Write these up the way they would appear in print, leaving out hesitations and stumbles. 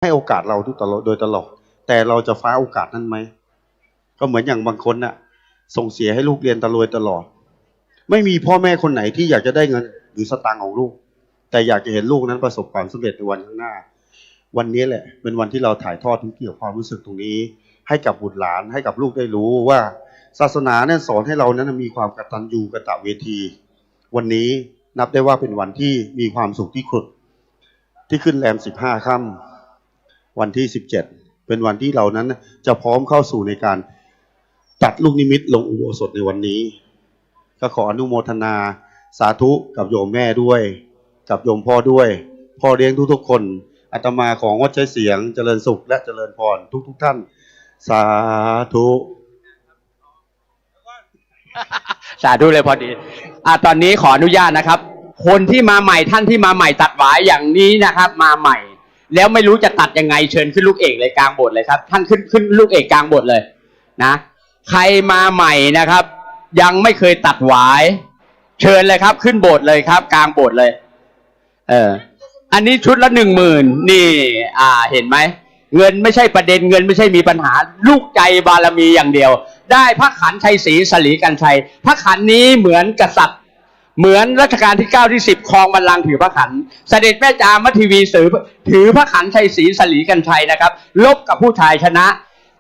ให้โอกาสเราโดยตลอดแต่เราจะฟ้าโอกาสนั้นไหมก็เหมือนอย่างบางคนน่ะส่งเสียให้ลูกเรียนตลอดไม่มีพ่อแม่คนไหนที่อยากจะได้เงินหรือสตางค์ของลูกแต่อยากจะเห็นลูกนั้นประสบความสำเร็จในวันข้างหน้าวันนี้แหละเป็นวันที่เราถ่ายทอดถึงเกี่ยวความรู้สึกตรงนี้ให้กับบุตรหลานให้กับลูกได้รู้ว่าศาสนาเนี่ยสอนให้เรานั้นมีความกตัญญูกตเวทีวันนี้นับได้ว่าเป็นวันที่มีความสุขที่สุดที่ขึ้นแรม15 ค่ำวันที่17เป็นวันที่เรานั้นจะพร้อมเข้าสู่ในการตัดลูกนิมิตลงอุโบสถในวันนี้ก็ขออนุโมทนาสาธุกับโยมแม่ด้วยกับโยมพ่อด้วยพ่อเลี้ยงทุกๆคนอาตมาของวัดใช้เสียงเจริญสุขและเจริญพรทุกท่านสาธุสาธุเลยพอดีตอนนี้ขออนุญาตนะครับคนที่มาใหม่ท่านที่มาใหม่ตัดหวายอย่างนี้นะครับมาใหม่แล้วไม่รู้จะตัดยังไงเชิญขึ้นลูกเอกเลยกลางโบสถ์เลยครับท่านขึ้นลูกเอกกลางโบสถ์เลยนะใครมาใหม่นะครับยังไม่เคยตัดหวายเชิญเลยครับขึ้นโบสถ์เลยครับกลางโบสถ์เลยอันนี้ชุดละ10,000นี่เห็นไหมเงินไม่ใช่ประเด็นเงินไม่ใช่มีปัญหาลูกใจบารมีอย่างเดียวได้พระขันชัยศรีสลีกันชัยพระขันนี้เหมือนกษัตริย์เหมือนรัชกาลที่9ที่10ครองบัลลังก์ถือพระขันเสด็จแม่จามทีวีถือพระขันชัยศรีสลีกันชัยนะครับลบกับผู้ชายชนะ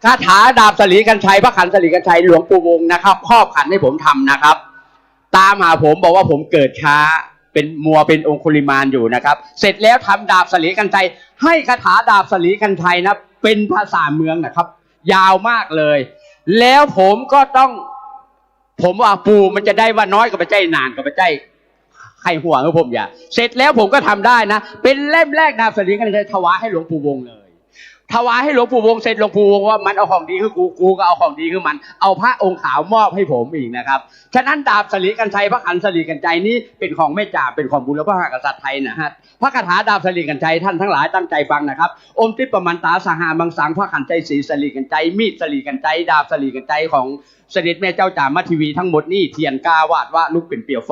คาถาดาบสลีกันชัยพระขันสลีกันชัยหลวงปู่วงนะครับครอบขันให้ผมทำนะครับตามหาผมบอกว่าผมเกิดช้าเป็นมัวเป็นองคุลิมานอยู่นะครับเสร็จแล้วทำดาบสลีกันชัยให้คาถาดาบสลีกันชัยนะเป็นภาษาเมืองนะครับยาวมากเลยแล้วผมก็ต้องผมว่าปูมันจะได้ว่าน้อยกับใจนานกับใจใครห่วงกับผมอย่าเสร็จแล้วผมก็ทำได้นะเป็นเล่มแรกดาบสลีกันชัยถวายให้หลวงปู่วงเลยถวายให้หลวงปู่วงเสร็จหลวงปู่วงว่ามันเอาของดีคือกูก็เอาของดีคือมันเอาพระองค์ขาวมอบให้ผมอีกนะครับฉะนั้นดาบสลีกันชัยพระขันสลีกันชัยนี้เป็นของแม่จ่าเป็นของบุรพกษัตริย์ไทยนะฮะพระคาถาดาบสลีกันชัยท่านทั้งหลายตั้งใจฟังนะครับอมทิปมันตาสหามังสังพระขันชัยศรีสลีกันชัยมีดสลีกันชัยดาบสลีกันชัยของเสด็จแม่เจ้าจ่ามัทวีทั้งหมดนี่เทียนกาวาดว่าลุกเป็นเปลวไฟ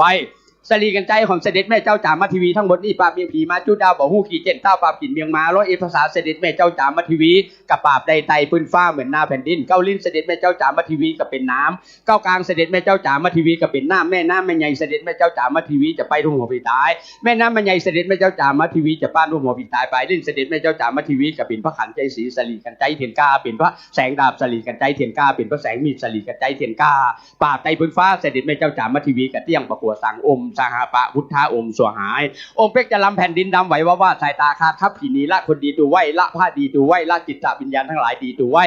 สลีกันใจของเสด็จแม่เจ้าจ่ามัทวีทั้งหมดนี่ปราบเมียผีมาจุดดาวบ่หู้ขี่เจนเต้าปราบกินเมียงมาร้อยเอภาษาเสด็จแม่เจ้าจ่ามัทวีกับปราบใดไตปืนฟ้าเหมือนหน้าแผ่นดินเก้าลิ้นเสด็จแม่เจ้าจ่ามัทวีกับเป็นน้ำเก้ากลางเสด็จแม่เจ้าจ่ามัทวีกับเป็นน้ำแม่น้ำแม่ใหญ่เสด็จแม่เจ้าจ่ามัทวีจะไปทุ่งหัวปีตายแม่น้ำแม่ใหญ่เสด็จแม่เจ้าจ่ามัทวีจะป้านทุ่งหัวปีตายไปลิ้นเสด็จแม่เจ้าจ่ามัทวีกับเป็นพระขันใจศรีสลีกันใจเทียนกาเป็นพระแสงดาบสลีกันใจเทียนกาเป็นพระแสงมีดสลีกันใจเทียนกาปราบไตปืนฟ้าเสด็จแม่เจ้าจ่ามัทวีกับเตี้ยงประกัวสังอมสหปะพุทธอมสวหายองค์เป็กจะลำแผ่นดินดำไหวว่าสายตาคาดทับผีนี้ละคนดีตัวไหวละผ้าดีตัวไหวละจิตตวิญญาณทั้งหลายดีตัวไหว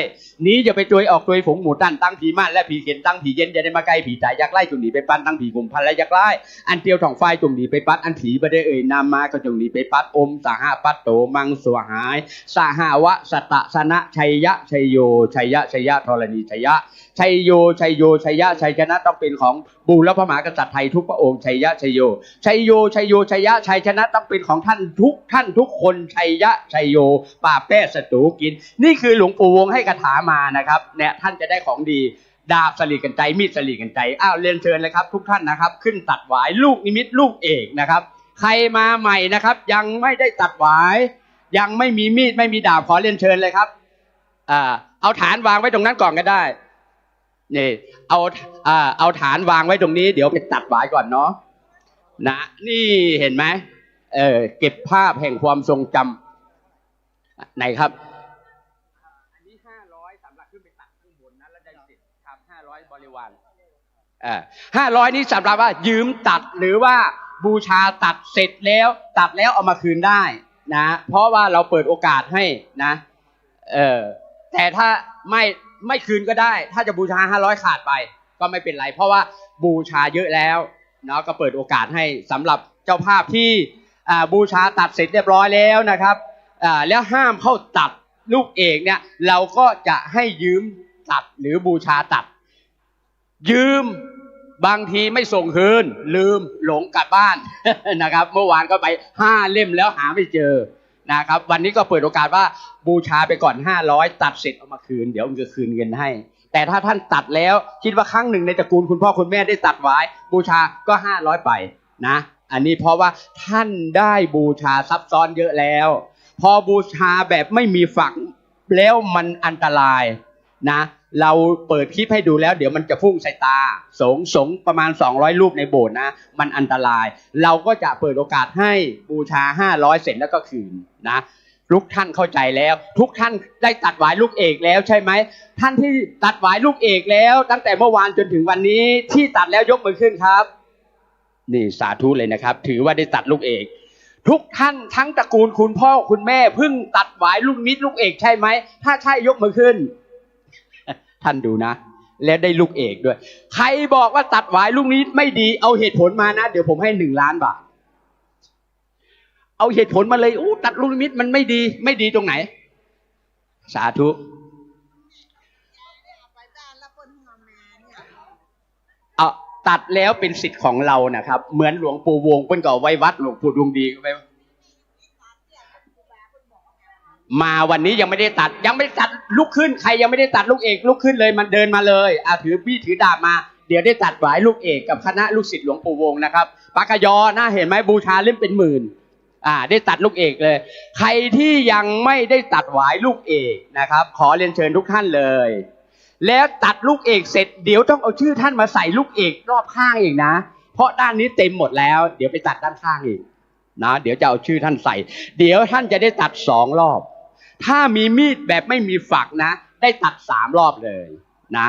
นี้จะไปจวยออกจวยฝูงหมูตั้นตั้งผีม่านและผีเข็นตั้งผีเย็นจะได้มาใกล้ผีตายยักษ์ไล่จงหนีไปปั้นตั้งผีกลุ่มพันและยักษ์ไล่อันเตียวถ่องไฟจงหนีไปปัดอันผีบ่ได้เอ่ยนามมาก็จงหนีไปปัดอมสหปัตโตมังสวหายสหวะสตะสนะชัยยะชัยโยชัยยะชัยยะธรณีชัยยะชัยโยชัยโยชัยยะชัยชนะต้องเป็นของบูรพมหากษัตริย์ไทยทุกพระองค์ชัยยะชัยโยชัยโยชัยโยชัยยะชัยชนะต้องเป็นของท่านทุกคนชัยยะชัยโยป่าแป้ศัตรูกินนี่คือหลวงปู่วงให้คาถามานะครับเนี่ยท่านจะได้ของดีดาบสลีกันใจมีดสลีกันใจเรียนเชิญเลยครับทุกท่านนะครับขึ้นตัดหวายลูกนิมิตลูกเอกนะครับใครมาใหม่นะครับยังไม่ได้ตัดหวายยังไม่มีมีดไม่มีดาบขอเรียนเชิญเลยครับเอาฐานวางไว้ตรงนั้นก่อนก็ได้นี่เอาฐานวางไว้ตรงนี้เดี๋ยวไปตัดหวายก่อนเนาะนะนี่เห็นไหมเก็บภาพแห่งความทรงจำไหนครับอันนี้500สำหรับขึ้นไปตัดข้างบนนะแล้วได้สิทธิ์ครับ500บริวาร500นี้สำหรับว่ายืมตัดหรือว่าบูชาตัดเสร็จแล้วตัดแล้วเอามาคืนได้นะเพราะว่าเราเปิดโอกาสให้นะแต่ถ้าไม่คืนก็ได้ถ้าจะบูชา500ขาดไปก็ไม่เป็นไรเพราะว่าบูชาเยอะแล้วเนาะก็เปิดโอกาสให้สำหรับเจ้าภาพที่บูชาตัดเสร็จเรียบร้อยแล้วนะครับแล้วห้ามเข้าตัดลูกเอกเนี่ยเราก็จะให้ยืมตัดหรือบูชาตัดยืมบางทีไม่ส่งคืนลืมหลงกลับบ้าน นะครับเมื่อวานก็ไป5 เล่มแล้วหาไม่เจอนะครับวันนี้ก็เปิดโอกาสว่าบูชาไปก่อน500ตัดเสร็จเอามาคืนเดี๋ยวมันจะคืนเงินให้แต่ถ้าท่านตัดแล้วคิดว่าครั้งหนึ่งในตระกูลคุณพ่อคุณแม่ได้ตัดไว้บูชาก็500ไปนะอันนี้เพราะว่าท่านได้บูชาซับซ้อนเยอะแล้ว พอบูชาแบบไม่มีฝักแล้วมันอันตรายนะเราเปิดคลิปให้ดูแล้วเดี๋ยวมันจะพุ่งใส่ตาสงประมาณ200รูปในโบสถ์นะมันอันตรายเราก็จะเปิดโอกาสให้บูชา500เสร็จแล้วก็คืนนะทุกท่านเข้าใจแล้วทุกท่านได้ตัดหวายลูกเอกแล้วใช่ไหมท่านที่ตัดหวายลูกเอกแล้วตั้งแต่เมื่อวานจนถึงวันนี้ที่ตัดแล้วยกมือขึ้นครับนี่สาธุเลยนะครับถือว่าได้ตัดลูกเอกทุกท่านทั้งตระกูลคุณพ่อคุณแม่เพิ่งตัดหวายลูกนิดลูกเอกใช่ไหมถ้าใช่ยกมือขึ้นท่านดูนะแล้วได้ลูกเอกด้วยใครบอกว่าตัดหวายลูกนิดไม่ดีเอาเหตุผลมานะเดี๋ยวผมให้1 ล้านบาทเอาเหตุผลมาเลยตัดลูกนิดมันไม่ดีตรงไหนสาธุเอาตัดแล้วเป็นสิทธิ์ของเรานะครับเหมือนหลวงปู่วงเพิ่นก็ไว้วัดหลวงปู่ดวงดีก็ไปมาวันนี้ยังไม่ได้ตัดลุกขึ้นใครยังไม่ได้ตัดลูกเอกลุกขึ้นเลยมันเดินมาเลยถือบี้ถือดาบมาเดี๋ยวได้ตัดหวายลูกเอกกับคณะลูกศิษย์หลวงปู่วงนะครับปากยอน่าเห็นไหมบูชาเล่มเป็นหมื่นได้ตัดลูกเอกเลยใครที่ยังไม่ได้ตัดหวายลูกเอกนะครับขอเรียนเชิญทุกท่านเลยแล้วตัดลูกเอกเสร็จเดี๋ยวต้องเอาชื่อท่านมาใส่ลูกเอกรอบข้างอีกนะเพราะด้านนี้เต็มหมดแล้วเดี๋ยวไปตัดด้านข้างอีกนะเดี๋ยวจะเอาชื่อท่านใส่เดี๋ยวท่านจะได้ตัด2 รอบถ้ามีมีดแบบไม่มีฝักนะได้ตัด3 รอบเลยนะ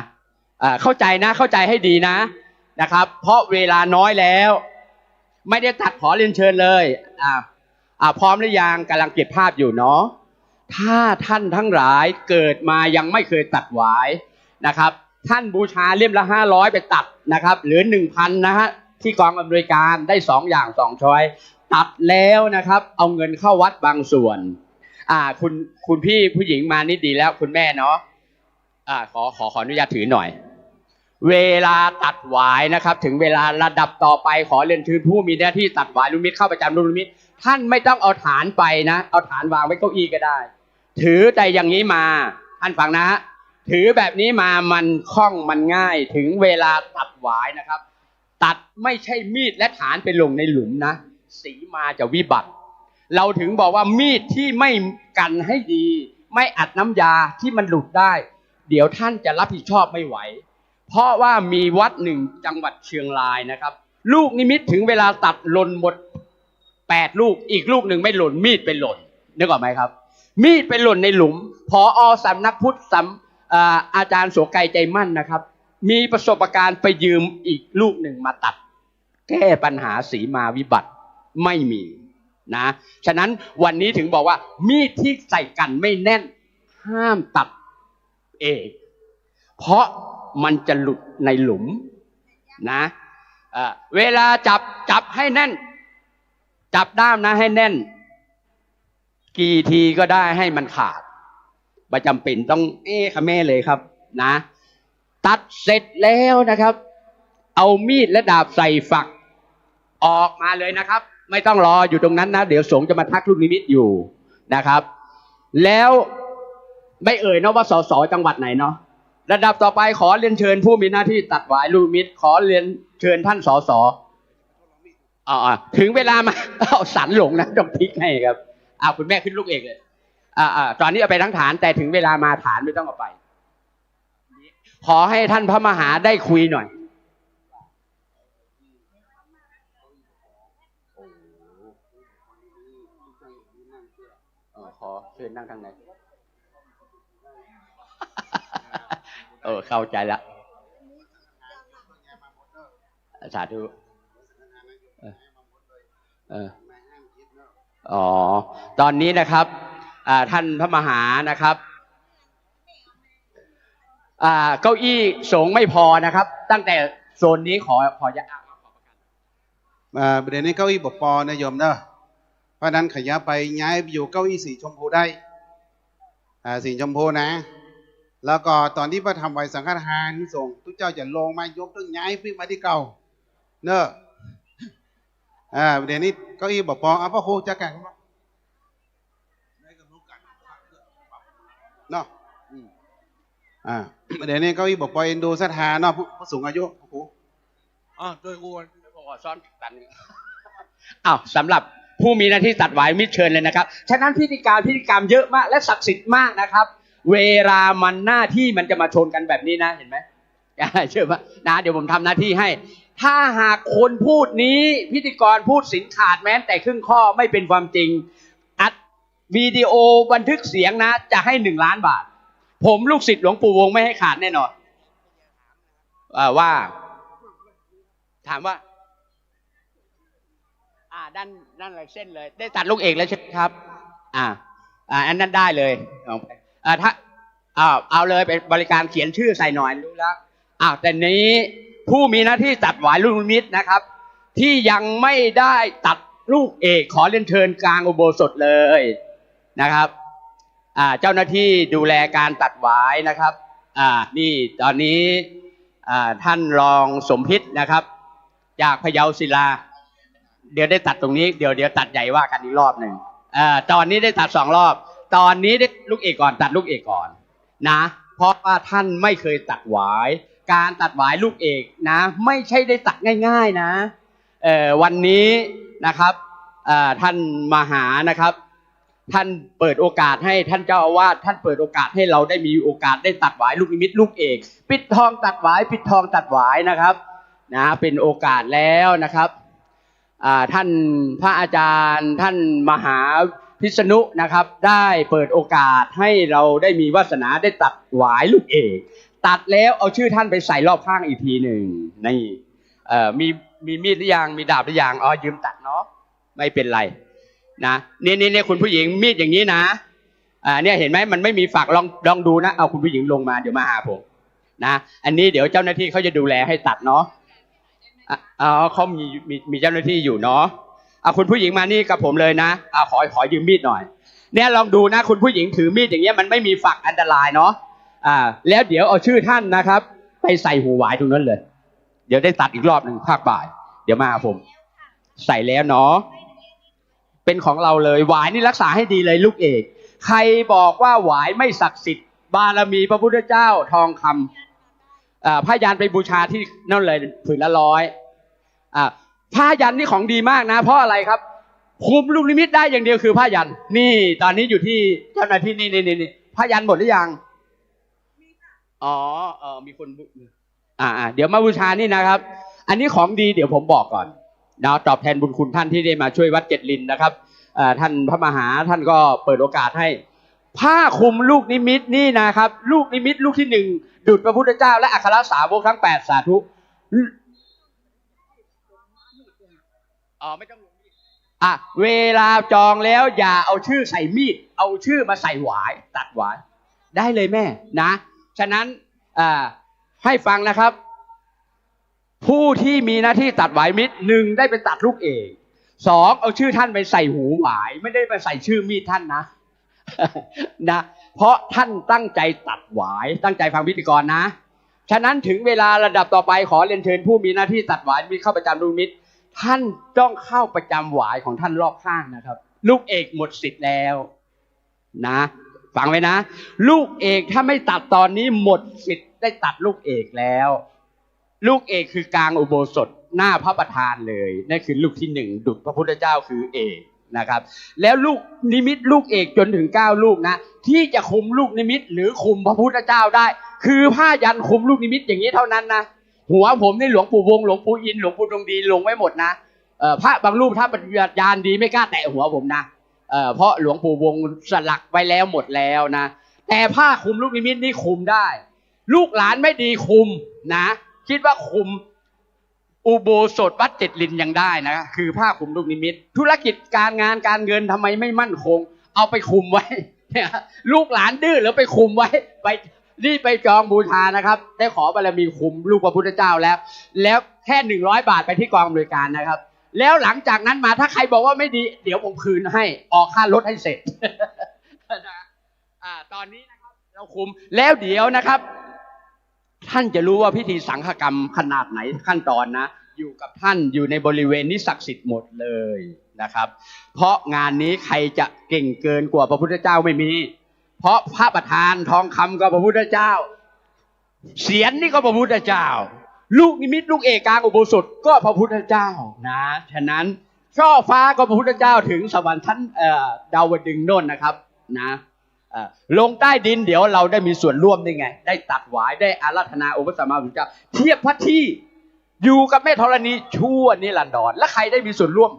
เข้าใจนะเข้าใจให้ดีนะครับเพราะเวลาน้อยแล้วไม่ได้ตัดขอเรียนเชิญเลยพร้อมหรือยังกำลังเก็บภาพอยู่เนาะถ้าท่านทั้งหลายเกิดมายังไม่เคยตัดหวายนะครับท่านบูชาเล่มละ500ไปตัดนะครับหรือ 1,000 นะฮะที่กองอำนวยการได้2 อย่าง2 ช้อยตัดแล้วนะครับเอาเงินเข้าวัดบางส่วนคุณพี่ผู้หญิงมานี่ดีแล้วคุณแม่เนาะขออนุญาตถือหน่อยเวลาตัดหวายนะครับถึงเวลาระดับต่อไปขอเรียนเชิญผู้มีหน้าที่ตัดหวายลูกนิมิตเข้าประจำลูกนิมิตท่านไม่ต้องเอาฐานไปนะเอาฐานวางไว้เก้าอี้ก็ได้ถือแต่อย่างนี้มาท่านฟังนะถือแบบนี้มามันคล่องมันง่ายถึงเวลาตัดหวายนะครับตัดไม่ใช่มีดและฐานไปลงในหลุมนะสีมาจะวิบัติเราถึงบอกว่ามีดที่ไม่กันให้ดีไม่อัดน้ำยาที่มันหลุดได้เดี๋ยวท่านจะรับผิดชอบไม่ไหวเพราะว่ามีวัดหนึ่งจังหวัดเชียงรายนะครับลูกนิมิตถึงเวลาตัดหล่นหมด8 ลูกอีกลูกหนึ่งไม่หล่นมีดไปหล่นนึกออกไหมครับมีดไปหล่นในหลุมผอ.สำนักพุทธอาจารย์โสไกรใจมั่นนะครับมีประสบการณ์ไปยืมอีกลูกหนึ่งมาตัดแก้ปัญหาสีมาวิบัติไม่มีนะฉะนั้นวันนี้ถึงบอกว่ามีดที่ใส่กันไม่แน่นห้ามตัดเองเพราะมันจะหลุดในหลุมนะเวลาจับให้แน่นจับด้ามนะให้แน่นกี่ทีก็ได้ให้มันขาดไม่จำเป็นต้องค่ะแม่เลยครับนะตัดเสร็จแล้วนะครับเอามีดและดาบใส่ฝักออกมาเลยนะครับไม่ต้องรออยู่ตรงนั้นนะเดี๋ยวสงฆ์จะมาทักลูกนิมิตอยู่นะครับแล้วไม่เอ่ยนะว่าสสจังหวัดไหนเนาะระดับต่อไปขอเรียนเชิญผู้มีหน้าที่ตัดหวายลูกนิมิตขอเรียนเชิญท่านสสถึงเวลามาสันหลงนะต้องพลิกให้ครับคุณแม่ขึ้นลูกเอกเลยตอนนี้เอาไปทั้งฐานแต่ถึงเวลามาฐานไม่ต้องเอาไปขอให้ท่านพระมหาได้คุยหน่อยขอเชิญนั่งทางไหนเข้าใจละสาธุตอนนี้นะครับท่านพระมหานะครับเก้าอี้สงฆ์ไม่พอนะครับตั้งแต่โซนนี้ขอจะประเด็นนี้เก้าอี้ปอนะโยมเนอะเพราะนั้นขยับไปย้ายไปอยู่เก้าอี้สีชมพูได้สีชมพูนะแล้วก็ตอนที่พระทำไว้สังฆทานส่งทุกเจ้าจะลงมายกต้องย้ายขึ้นมาที่เก่าเนอะประเด็นนี้เก้าอี้ปอพระครูจะแข่งเนาะประเด็นนี้เก้าอี้ปอเอ็นดูสถานเนาะผู้สูงอายุครูด้วยกูซ้อนกันสำหรับ ผู้มีหน้าที่ตัดหวายมิตรเชิญเลยนะครับฉะนั้นพิธีกรรมเยอะมากและศักดิ์สิทธิ์มากนะครับเวลามันหน้าที่มันจะมาชนกันแบบนี้นะเห็นไหมเชื่อไหมนะเดี๋ยวผมทำหน้าที่ให้ถ้าหากคนพูดนี้พิธีกรพูดสินขาดแม้แต่ครึ่งข้อไม่เป็นความจริงอัดวิดีโอบันทึกเสียงนะจะให้1 ล้านบาทผมลูกศิษย์หลวงปู่วงไม่ให้ขาดแน่นอนว่าถามว่าด้านอะไรเส้นเลยได้ตัดลูกเอกแล้วใช่ไหมครับอันนั้นได้เลยถ้าเอาเลยไปบริการเขียนชื่อใส่หน่อยรู้แล้วแต่นี้ผู้มีหน้าที่ตัดหวายลูกนิมิตนะครับที่ยังไม่ได้ตัดลูกเอกขอเรียนเชิญกลางอุโบสถเลยนะครับเจ้าหน้าที่ดูแลการตัดหวายนะครับนี่ตอนนี้ท่านรองสมพิษนะครับจากพะเยาศิลาเดี๋ยวได้ตัดตรงนี้เดี๋ยวตัดใหญ่ว่ากันอีกรอบหนึ่งตอนนี้ได้ตัด2 รอบตอนนี้ได้ลูกเอกก่อนตัดลูกเอกก่อนนะเพราะว่าท่านไม่เคยตัดหวายการตัดหวายลูกเอกนะไม่ใช่ได้ตัดง่ายๆนะวันนี้นะครับท่านมหานะครับท่านเปิดโอกาสให้ท่านเจ้าอาวาสท่านเปิดโอกาสให้เราได้มีโอกาสได้ตัดหวายลูกนิมิตลูกเอกปิดทองตัดหวายปิดทองตัดหวายนะครับนะเป็นโอกาสแล้วนะครับท่านพระอาจารย์ท่านมหาพิษณุนะครับได้เปิดโอกาสให้เราได้มีวาสนาได้ตัดหวายลูกเอกตัดแล้วเอาชื่อท่านไปใส่รอบข้างอีกทีหนึ่งนี่มีมีดหรือยังมีดาบหรือยังยืมตัดเนาะไม่เป็นไรนะนี่คุณผู้หญิงมีดอย่างนี้นะเนี่ยเห็นไหมมันไม่มีฝักลองดูนะเอาคุณผู้หญิงลงมาเดี๋ยวมาหาผมนะอันนี้เดี๋ยวเจ้าหน้าที่เขาจะดูแลให้ตัดเนาะเขามีเจ้าหน้าที่อยู่เนาะคุณผู้หญิงมานี่กับผมเลยนะขอยืมมีดหน่อยเนี่ยลองดูนะคุณผู้หญิงถือมีดอย่างเงี้ยมันไม่มีฝักอันตรายเนาะแล้วเดี๋ยวเอาชื่อท่านนะครับไปใส่หูหวายตรงนั้นเลยเดี๋ยวได้ตัดอีกรอบหนึ่งภาคบ่ายเดี๋ยวมาหาผมใส่แล้วเนาะเป็นของเราเลยหวายนี่รักษาให้ดีเลยลูกเอกใครบอกว่าหวายไม่ศักดิ์สิทธิ์บารมีพระพุทธเจ้าทองคำผ้ายันไปบูชาที่นั่นเลยผืนละ100ผ้ายันนี่ของดีมากนะเพราะอะไรครับคุมลูกนิมิตได้อย่างเดียวคือผ้ายันนี่ตอนนี้อยู่ที่เจ้าหน้าที่นี่ผ้ายันหมดหรือยังมีคนเดี๋ยวมาบูชานี่นะครับอันนี้ของดีเดี๋ยวผมบอกก่อนนะตอบแทนบุญคุณท่านที่ได้มาช่วยวัดเจ็ดลินนะครับท่านพระมหาท่านก็เปิดโอกาสให้ผ้าคลุมลูกนิมิตนี่นะครับลูกนิมิตลูกที่1ดุจพระพุทธเจ้าและอัครสาวกทั้ง8สาธุไม่ต้องเวลาจองแล้วอย่าเอาชื่อใส่มีดเอาชื่อมาใส่หวายตัดหวายได้เลยแม่นะฉะนั้นให้ฟังนะครับผู้ที่มีหน้าที่ตัดหวายมิตร1ได้ไปตัดลูกเอก2เอาชื่อท่านไปใส่หูหวายไม่ได้ไปใส่ชื่อมีดท่านนะเพราะท่านตั้งใจตัดหวายตั้งใจฟังพิธีกรนะฉะนั้นถึงเวลาระดับต่อไปขอเรียนเชิญผู้มีหน้าที่ตัดหวายมิตรเข้าประจำลูกนิมิตท่านต้องเข้าประจำหวายของท่านรอบข้างนะครับลูกเอกหมดสิทธิ์แล้วนะฟังไว้นะลูกเอกถ้าไม่ตัดตอนนี้หมดสิทธิ์ได้ตัดลูกเอกแล้วลูกเอกคือกลางอุโบสถหน้าพระประธานเลยนั่นคือลูกที่1ดุจพระพุทธเจ้าคือเอกนะครับแล้วลูกนิมิตลูกเอกจนถึง9ลูกนะที่จะคุมลูกนิมิตหรือคุมพระพุทธเจ้าได้คือผ้ายันคุมลูกนิมิตอย่างนี้เท่านั้นนะหัวผมนี่หลวงปู่วงหลวงปู่อินหลวงปู่ดวงดีลงไว้หมดนะพระบางรูปถ้าปฏิบัติญาณดีไม่กล้าแตะหัวผมนะเพราะหลวงปู่วงสลักไว้แล้วหมดแล้วนะแต่ผ้าคุมลูกนิมิตนี่คุมได้ลูกหลานไม่ดีคุมนะคิดว่าคุมอุโบสถวัดเจ็ดลินยังได้นะคือผ้าคุมลูกนิมิตธุรกิจการงานการเงินทำไมไม่มั่นคงเอาไปคุมไว้ลูกหลานดื้อแล้วไปคุมไว้ไปจองบูชานะครับได้ขอบารมีคุมลูกพระพุทธเจ้าแล้วแค่100 บาทไปที่กองบริการนะครับแล้วหลังจากนั้นมาถ้าใครบอกว่าไม่ดีเดี๋ยวผมคืนให้ออกค่ารถให้เสร็จ ตอนนี้นะครับเราคุมแล้วเดี๋ยวนะครับท่านจะรู้ว่าพิธีสังฆกรรมขนาดไหนขั้นตอนนะอยู่กับท่านอยู่ในบริเวณนี้ศักดิ์สิทธิ์หมดเลยนะครับเพราะงานนี้ใครจะเก่งเกินกว่าพระพุทธเจ้าไม่มีเพราะพระประธานทองคำก็พระพุทธเจ้าเสียรนี่ก็พระพุทธเจ้าลูกนิมิตลูกเอกกลางอุโบสถก็พระพุทธเจ้านะฉะนั้น ช่อฟ้าก็พระพุทธเจ้าถึงสวรรค์ชั้นดาวดึงส์โน่นนะครับนะลงใต้ดินเดี๋ยวเราได้มีส่วนร่วมได้ไงได้ตัดหวายได้อาราธนาองค์พระสัมมาสัมพุทธเจ้าเทียบพระที่อยู่กับแม่ธรณีชั่วนิรันดรและใครได้มีส่วนร่วม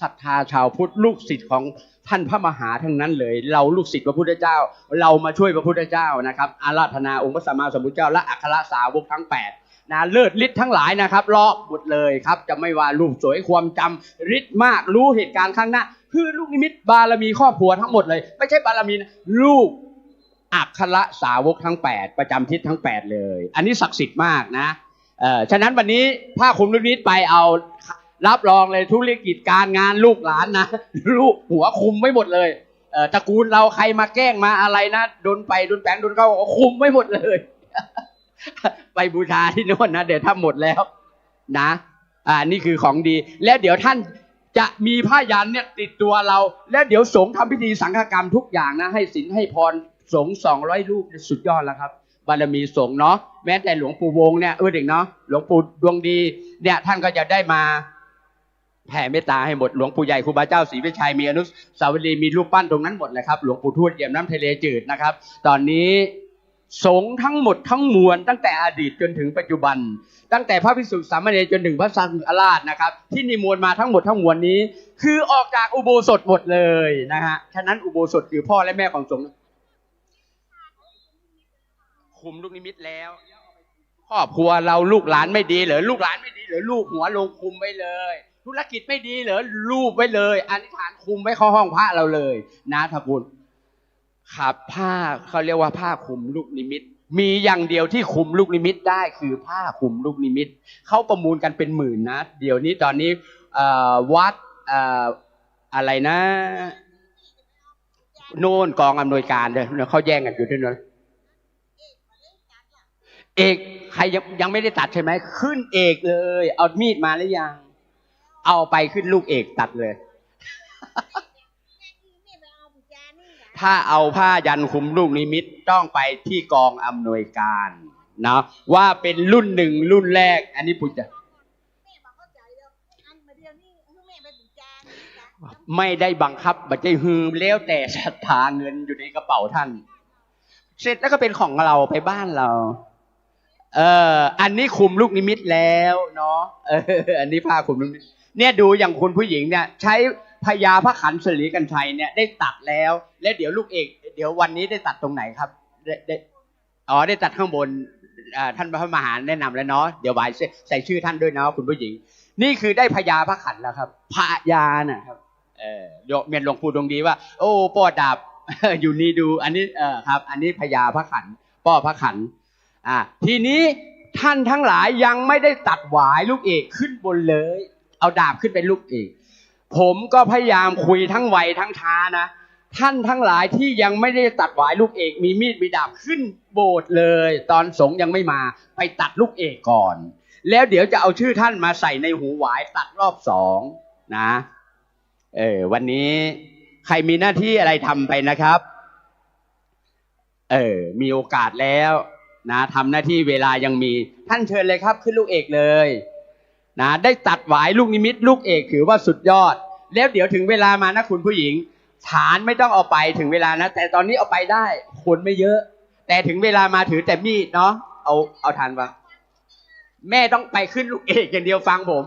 ศรัทธาชาวพุทธลูกศิษย์ของท่านพระมหาทั้งนั้นเลยเราลูกศิษย์พระพุทธเจ้าเรามาช่วยพระพุทธเจ้านะครับอาราธนาองค์พระสัมมาสัมพุทธเจ้าและอัครสาวกทั้ง8นะเลิศฤทธิ์ทั้งหลายนะครับรอบหมดเลยครับจะไม่ว่ารูปสวยความจำฤทธิ์มากรู้เหตุการณ์ข้างหน้าคือลูกนิมิตบารมีครอบครัวทั้งหมดเลยไม่ใช่บารมีนะลูกอัครสาวกทั้ง8ประจำทิศทั้ง8เลยอันนี้ศักดิ์สิทธิ์มากนะฉะนั้นวันนี้ถ้าคุณลูกนิมิตไปเอารับรองเลยธุรกิจการงานลูกหลานนะลูกหัวคุมไม่หมดเลยตระกูลเราใครมาแกล้งมาอะไรนะโดนไปโดนแปลงโดนเข้าคุมไม่หมดเลย ไปบูชาที่โน่นนะเดี๋ยวถ้าหมดแล้วนะนี่คือของดีแล้วเดี๋ยวท่านจะมีผ้ายันเนี่ยติดตัวเราแล้วเดี๋ยวสงฆ์ทำพิธีสังฆกรรมทุกอย่างนะให้ศีลให้พรสงฆ์200 รูปสุดยอดแล้วครับบารมีสงฆ์เนาะแม้แต่หลวงปู่วงเนี่ยเด็กเนาะหลวงปู่ดวงดีเนี่ยท่านก็จะได้มาแผ่เมตตาให้หมดหลวงปู่ใหญ่ครูบาเจ้าศรีวิชัยมีอนุสาวรีย์มีรูปปั้นตรงนั้นหมดเลยครับหลวงปู่ทวดเยี่ยมน้ำทะเลจืดนะครับตอนนี้สงฆ์ทั้งหมดทั้งมวลตั้งแต่อดีตจนถึงปัจจุบันตั้งแต่พระภิกษุสามเณรจนถึงพระสังฆราชนะครับที่นิมนต์มาทั้งหมดทั้งมวลนี้คือออกจากอุโบสถหมดเลยนะฮะฉะนั้นอุโบสถคือพ่อและแม่ของสงฆ์คุมลูกนิมิตแล้วครอบครัวเราลูกหลานไม่ดีเหรอลูกหลานไม่ดีเหรอลูกหัวลงคุมไว้เลยธุรกิจไม่ดีเหรอรูปไว้เลยอธิษฐานคุมไว้เข้าห้องพระเราเลยนะท่านคุณครับผ้าเขาเรียกว่าผ้าคลุมลูกนิมิตมีอย่างเดียวที่คุมลูกนิมิตได้คือผ้าคลุมลูกนิมิตเขาประมูลกันเป็นหมื่นนะเดี๋ยวนี้ตอนนี้วัดอะไรนะโน่นกองอำนวยการเลยเขาแย่งกันอยู่ด้วยนะเอกใครยังไม่ได้ตัดใช่ไหมขึ้นเอกเลยเอามีดมาหรือยังเอาไปขึ้นลูกเอกตัดเลยถ้าเอาผ้ายันคุมลูกนิมิตต้องไปที่กองอำนวยการนะว่าเป็นรุ่นหนึ่งรุ่นแรกอันนี้ปุ๊จะไม่ได้บังคับบัจจัยฮืมแล้วแต่ศรัทธาเงินอยู่ในกระเป๋าท่านเสร็จแล้วก็เป็นของเราไปบ้านเราอันนี้คุมลูกนิมิตแล้วเนาะอันนี้ผ้าคุมลูกนิมิตเนี่ยดูอย่างคุณผู้หญิงเนี่ยใช้พญาพระขันธ์สิริกัญชัยเนี่ยได้ตัดแล้วและเดี๋ยวลูกเอกเดี๋ยววันนี้ได้ตัดตรงไหนครับได้ตัดข้างบนท่านพระมหาแนะนำแล้วเนาะเดี๋ยวบ่ายใส่ชื่อท่านด้วยเนาะคุณผู้หญิงนี่คือได้พญาพระขันธ์แล้วครับพญานะครับเมียนหลวงปู่ดวงดีว่าโอ้ป้อดาบ อยู่นี่ดูอันนี้ครับอันนี้พญาพระขันธ์ป้อพระขันธ์ทีนี้ท่านทั้งหลายยังไม่ได้ตัดหวายลูกเอกขึ้นบนเลยเอาดาบขึ้นเป็นลูกเอกผมก็พยายามคุยทั้งไวทั้งช้านะท่านทั้งหลายที่ยังไม่ได้ตัดหวายลูกเอกมีมีดมีดาบขึ้นโบสถ์เลยตอนสงฆ์ยังไม่มาไปตัดลูกเอกก่อนแล้วเดี๋ยวจะเอาชื่อท่านมาใส่ในหูหวายตัดรอบ2นะวันนี้ใครมีหน้าที่อะไรทำไปนะครับมีโอกาสแล้วนะทำหน้าที่เวลายังมีท่านเชิญเลยครับขึ้นลูกเอกเลยนะได้ตัดหวายลูกนิมิตลูกเอกถือว่าสุดยอดแล้วเดี๋ยวถึงเวลามานะคุณผู้หญิงฐานไม่ต้องเอาไปถึงเวลานะแต่ตอนนี้เอาไปได้คนไม่เยอะแต่ถึงเวลามาถือแต่มีดเนาะเอาฐานวางแม่ต้องไปขึ้นลูกเอกอย่างเดียวฟังผม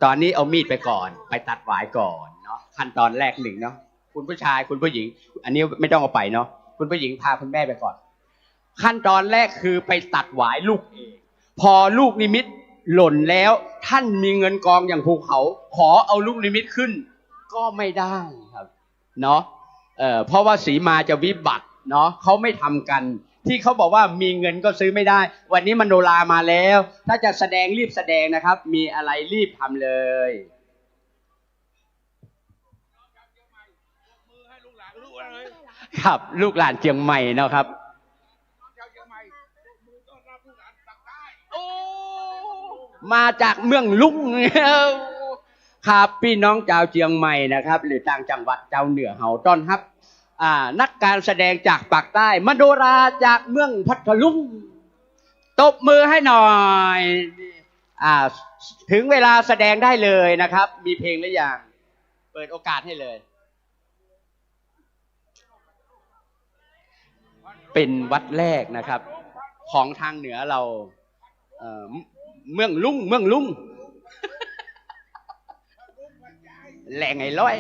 ตอนนี้เอามีดไปก่อนไปตัดหวายก่อนเนาะขั้นตอนแรก1เนาะคุณผู้ชายคุณผู้หญิงอันนี้ไม่ต้องเอาไปเนาะคุณผู้หญิงพาคุณแม่ไปก่อนขั้นตอนแรกคือไปตัดหวายลูกเอกพอลูกนิมิตหล่นแล้วท่านมีเงินกองอย่างภูเขาขอเอาลูกนิมิตขึ้นก็ไม่ได้ครับเนาะเพราะว่าสีมาจะวิบัติเนาะเขาไม่ทำกันที่เขาบอกว่ามีเงินก็ซื้อไม่ได้วันนี้มโนรามาแล้วถ้าจะแสดงรีบแสดงนะครับมีอะไรรีบทำเลยครับลูกหลานเชียงใหม่นะครับมาจากเมืองลุงครับพี่น้องชาวเชียงใหม่นะครับหรือต่างจังหวัดเจ้าเหนือเฮาต้อนรับ นักการแสดงจากปากใต้มโนราจากเมืองพัทลุงตบมือให้หน่อยถึงเวลาแสดงได้เลยนะครับมีเพลงหรือยังเปิดโอกาสให้เลยเป็นวัดแรกนะครับของทางเหนือเราเมืองลุง แหล่งไอ้ร้อย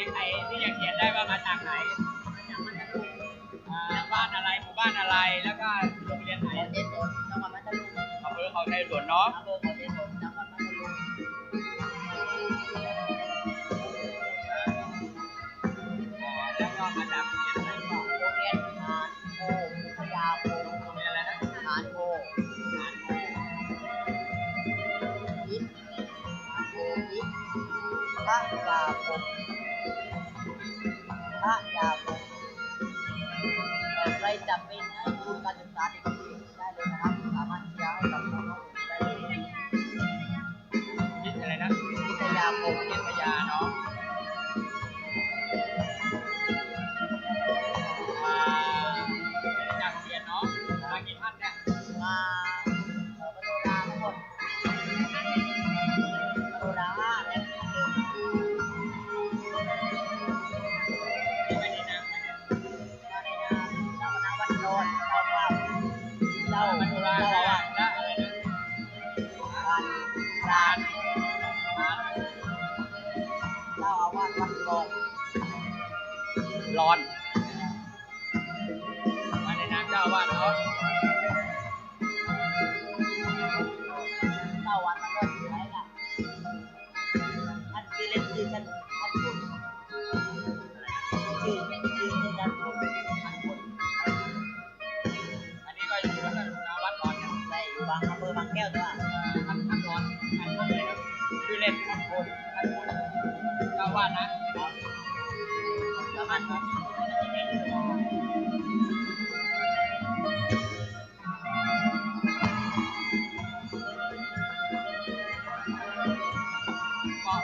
ที่ไหนที่ยังเขียนได้ว่ามาจากไหนบ้านอะไรหมู่บ้านอะไรแล้วก็โรงเรียนไหนเด็กจังหวัดพัทลุงอำเภอเขาชัยสวนเนาะอำเภอเขาชัยสวนจังหวัดพัทลุงแล้วก็มาจากโรงเรียนไหนโรงเรียนงานโพพยาโพโรงเรียนอะไรนะงานโพยิปโพยิปพระยาโพพระยาโพใครจำเป็นให้ทุนการศึกษาเด็กได้เลยนะครับสามารถเชียร์ให้กับน้องๆได้เลยยิปอะไรนะวิทยาโพวิทยาเนาะจากเรียนเนาะมากี่ท่านเนี่ยมาโนราทั้งหมดโนรา5และไม่ได้นะไม่ได้นะเจ้าคณะวัดโนนเจ้าว่าเจ้าโนราเจ้าว่าอะไรนะร้านเจ้าอาวาสวัดโนนร้อนมาในนามเจ้าอาวาสเนาะเจ้าวัดมันก็อยู่ไหนล่ะท่านคือเล่นชื่อท่านคุณชื่อท่านคุณอันนี้ก็อยู่วัดวัดร้อนเนี่ยใช่อยู่บางอำเภอบางแก้วด้วยท่านร้อนท่านเลยนะชื่อเล่นท่านคุณเจ้าอาวาสนะเจ้าอาวาสครับ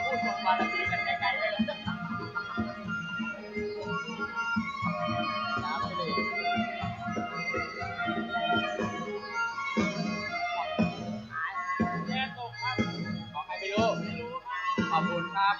พูดบาลีกันไกลๆเลยน้ำไปเลยแย่ตกครับขอใครไม่รู้ขอบคุณครับ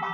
Thank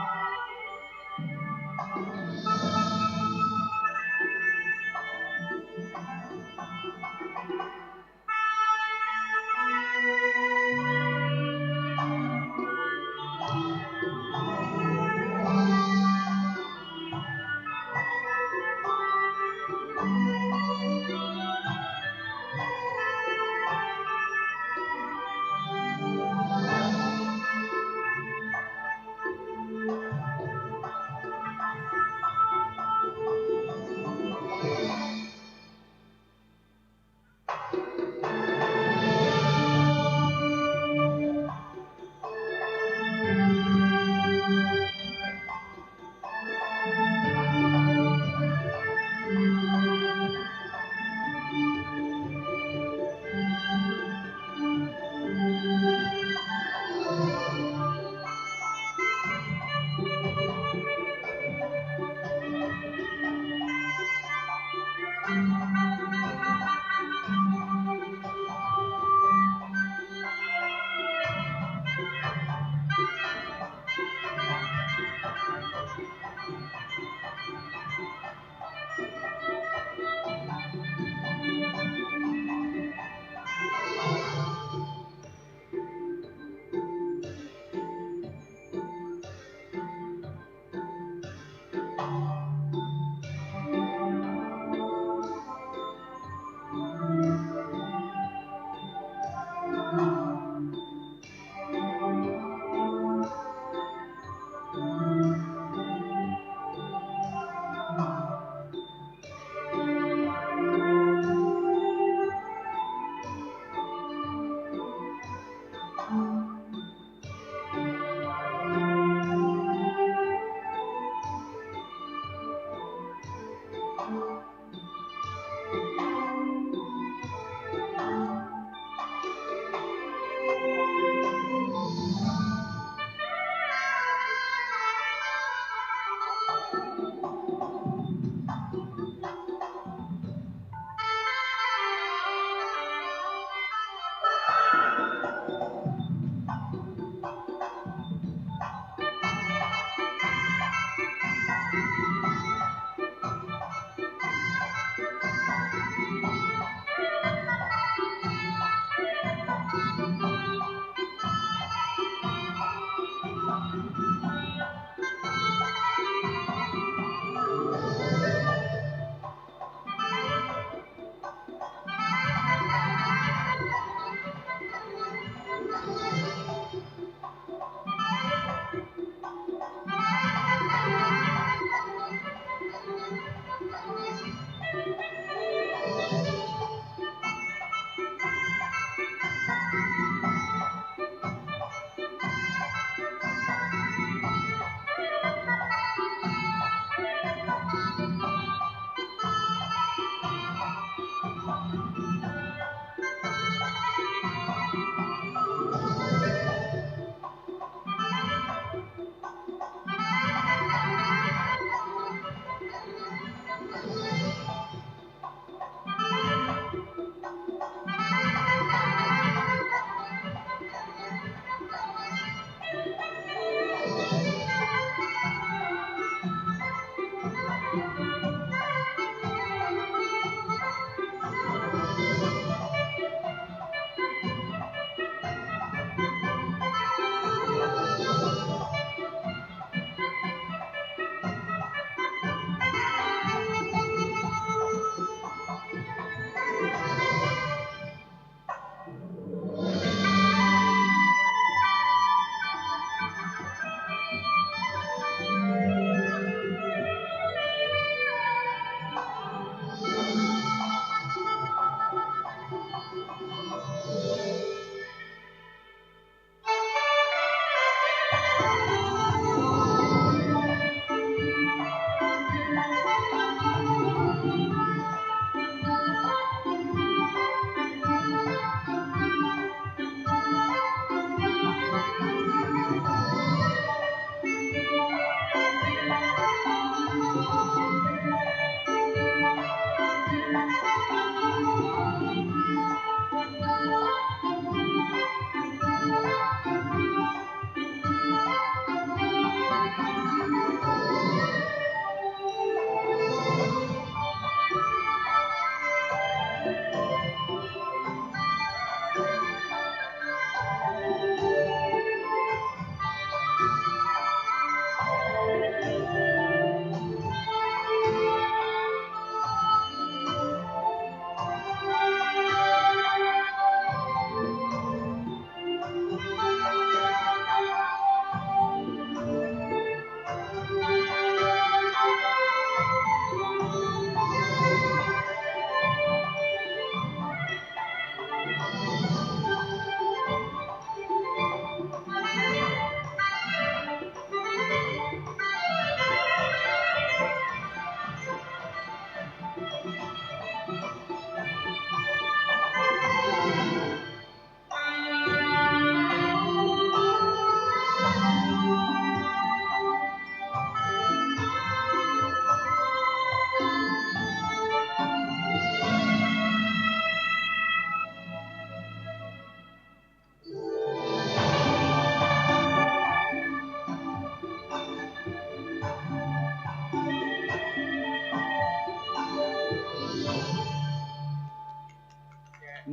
you.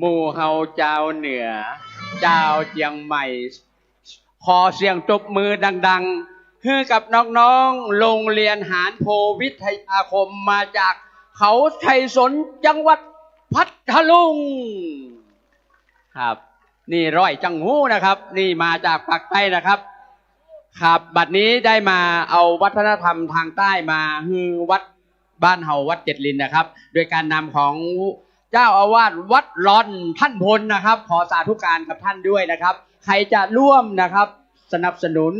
หมู่เฮาเจ้าเหนือ เจ้าเจียงใหม่ ขอเสียงตบมือดังๆให้กับน้องๆโรงเรียนหารโพวิทยาคมมาจากเขาไทยสนจังหวัดพัทลุงครับนี่ร้อยจังหูนะครับนี่มาจากภาคใต้นะครับครับบัดนี้ได้มาเอาวัฒนธรรมทางใต้มาคือวัดบ้านเฮาวัดเจ็ดลินนะครับโดยการนำของเจ้าอาวาสวัดรอนท่านพลนะครับขอสาธุการกับท่านด้วยนะครับใครจะร่วมนะครับสนับสนุน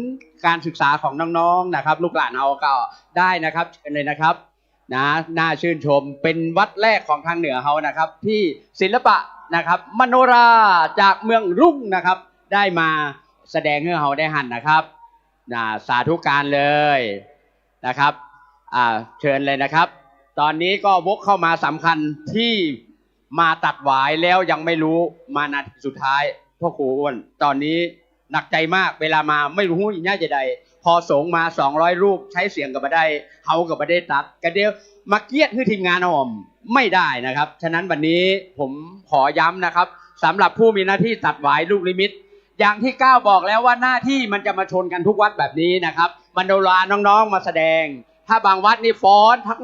การศึกษาของน้องๆนะครับลูกหลานเอาก็ได้นะครับเชิญเลยนะครับนะน่าชื่นชมเป็นวัดแรกของทางเหนือเขานะครับที่ศิลปะนะครับมโนราจากเมืองรุ่งนะครับได้มาแสดงให้เขาได้หันนะครับสาธุการเลยนะครับเชิญเลยนะครับตอนนี้ก็วกเข้ามาสำคัญที่มาตัดหวายแล้วยังไม่รู้มานาทีสุดท้ายพ่อครูอ้วนตอนนี้หนักใจมากเวลามาไม่รู้อีกน่าจะใดพอสงมา200รูปใช้เสียงกับมาได้เขากับมาได้ตัดกันเดียวมาเกียดให้ทีมงานออมไม่ได้นะครับฉะนั้นวันนี้ผมขอย้ำนะครับสำหรับผู้มีหน้าที่ตัดหวายลูกนิมิตอย่างที่ก้าวบอกแล้วว่าหน้าที่มันจะมาชนกันทุกวัดแบบนี้นะครับมโนราน้องๆมาแสดงถ้าบางวัดนี่ฟ้อนทั้ง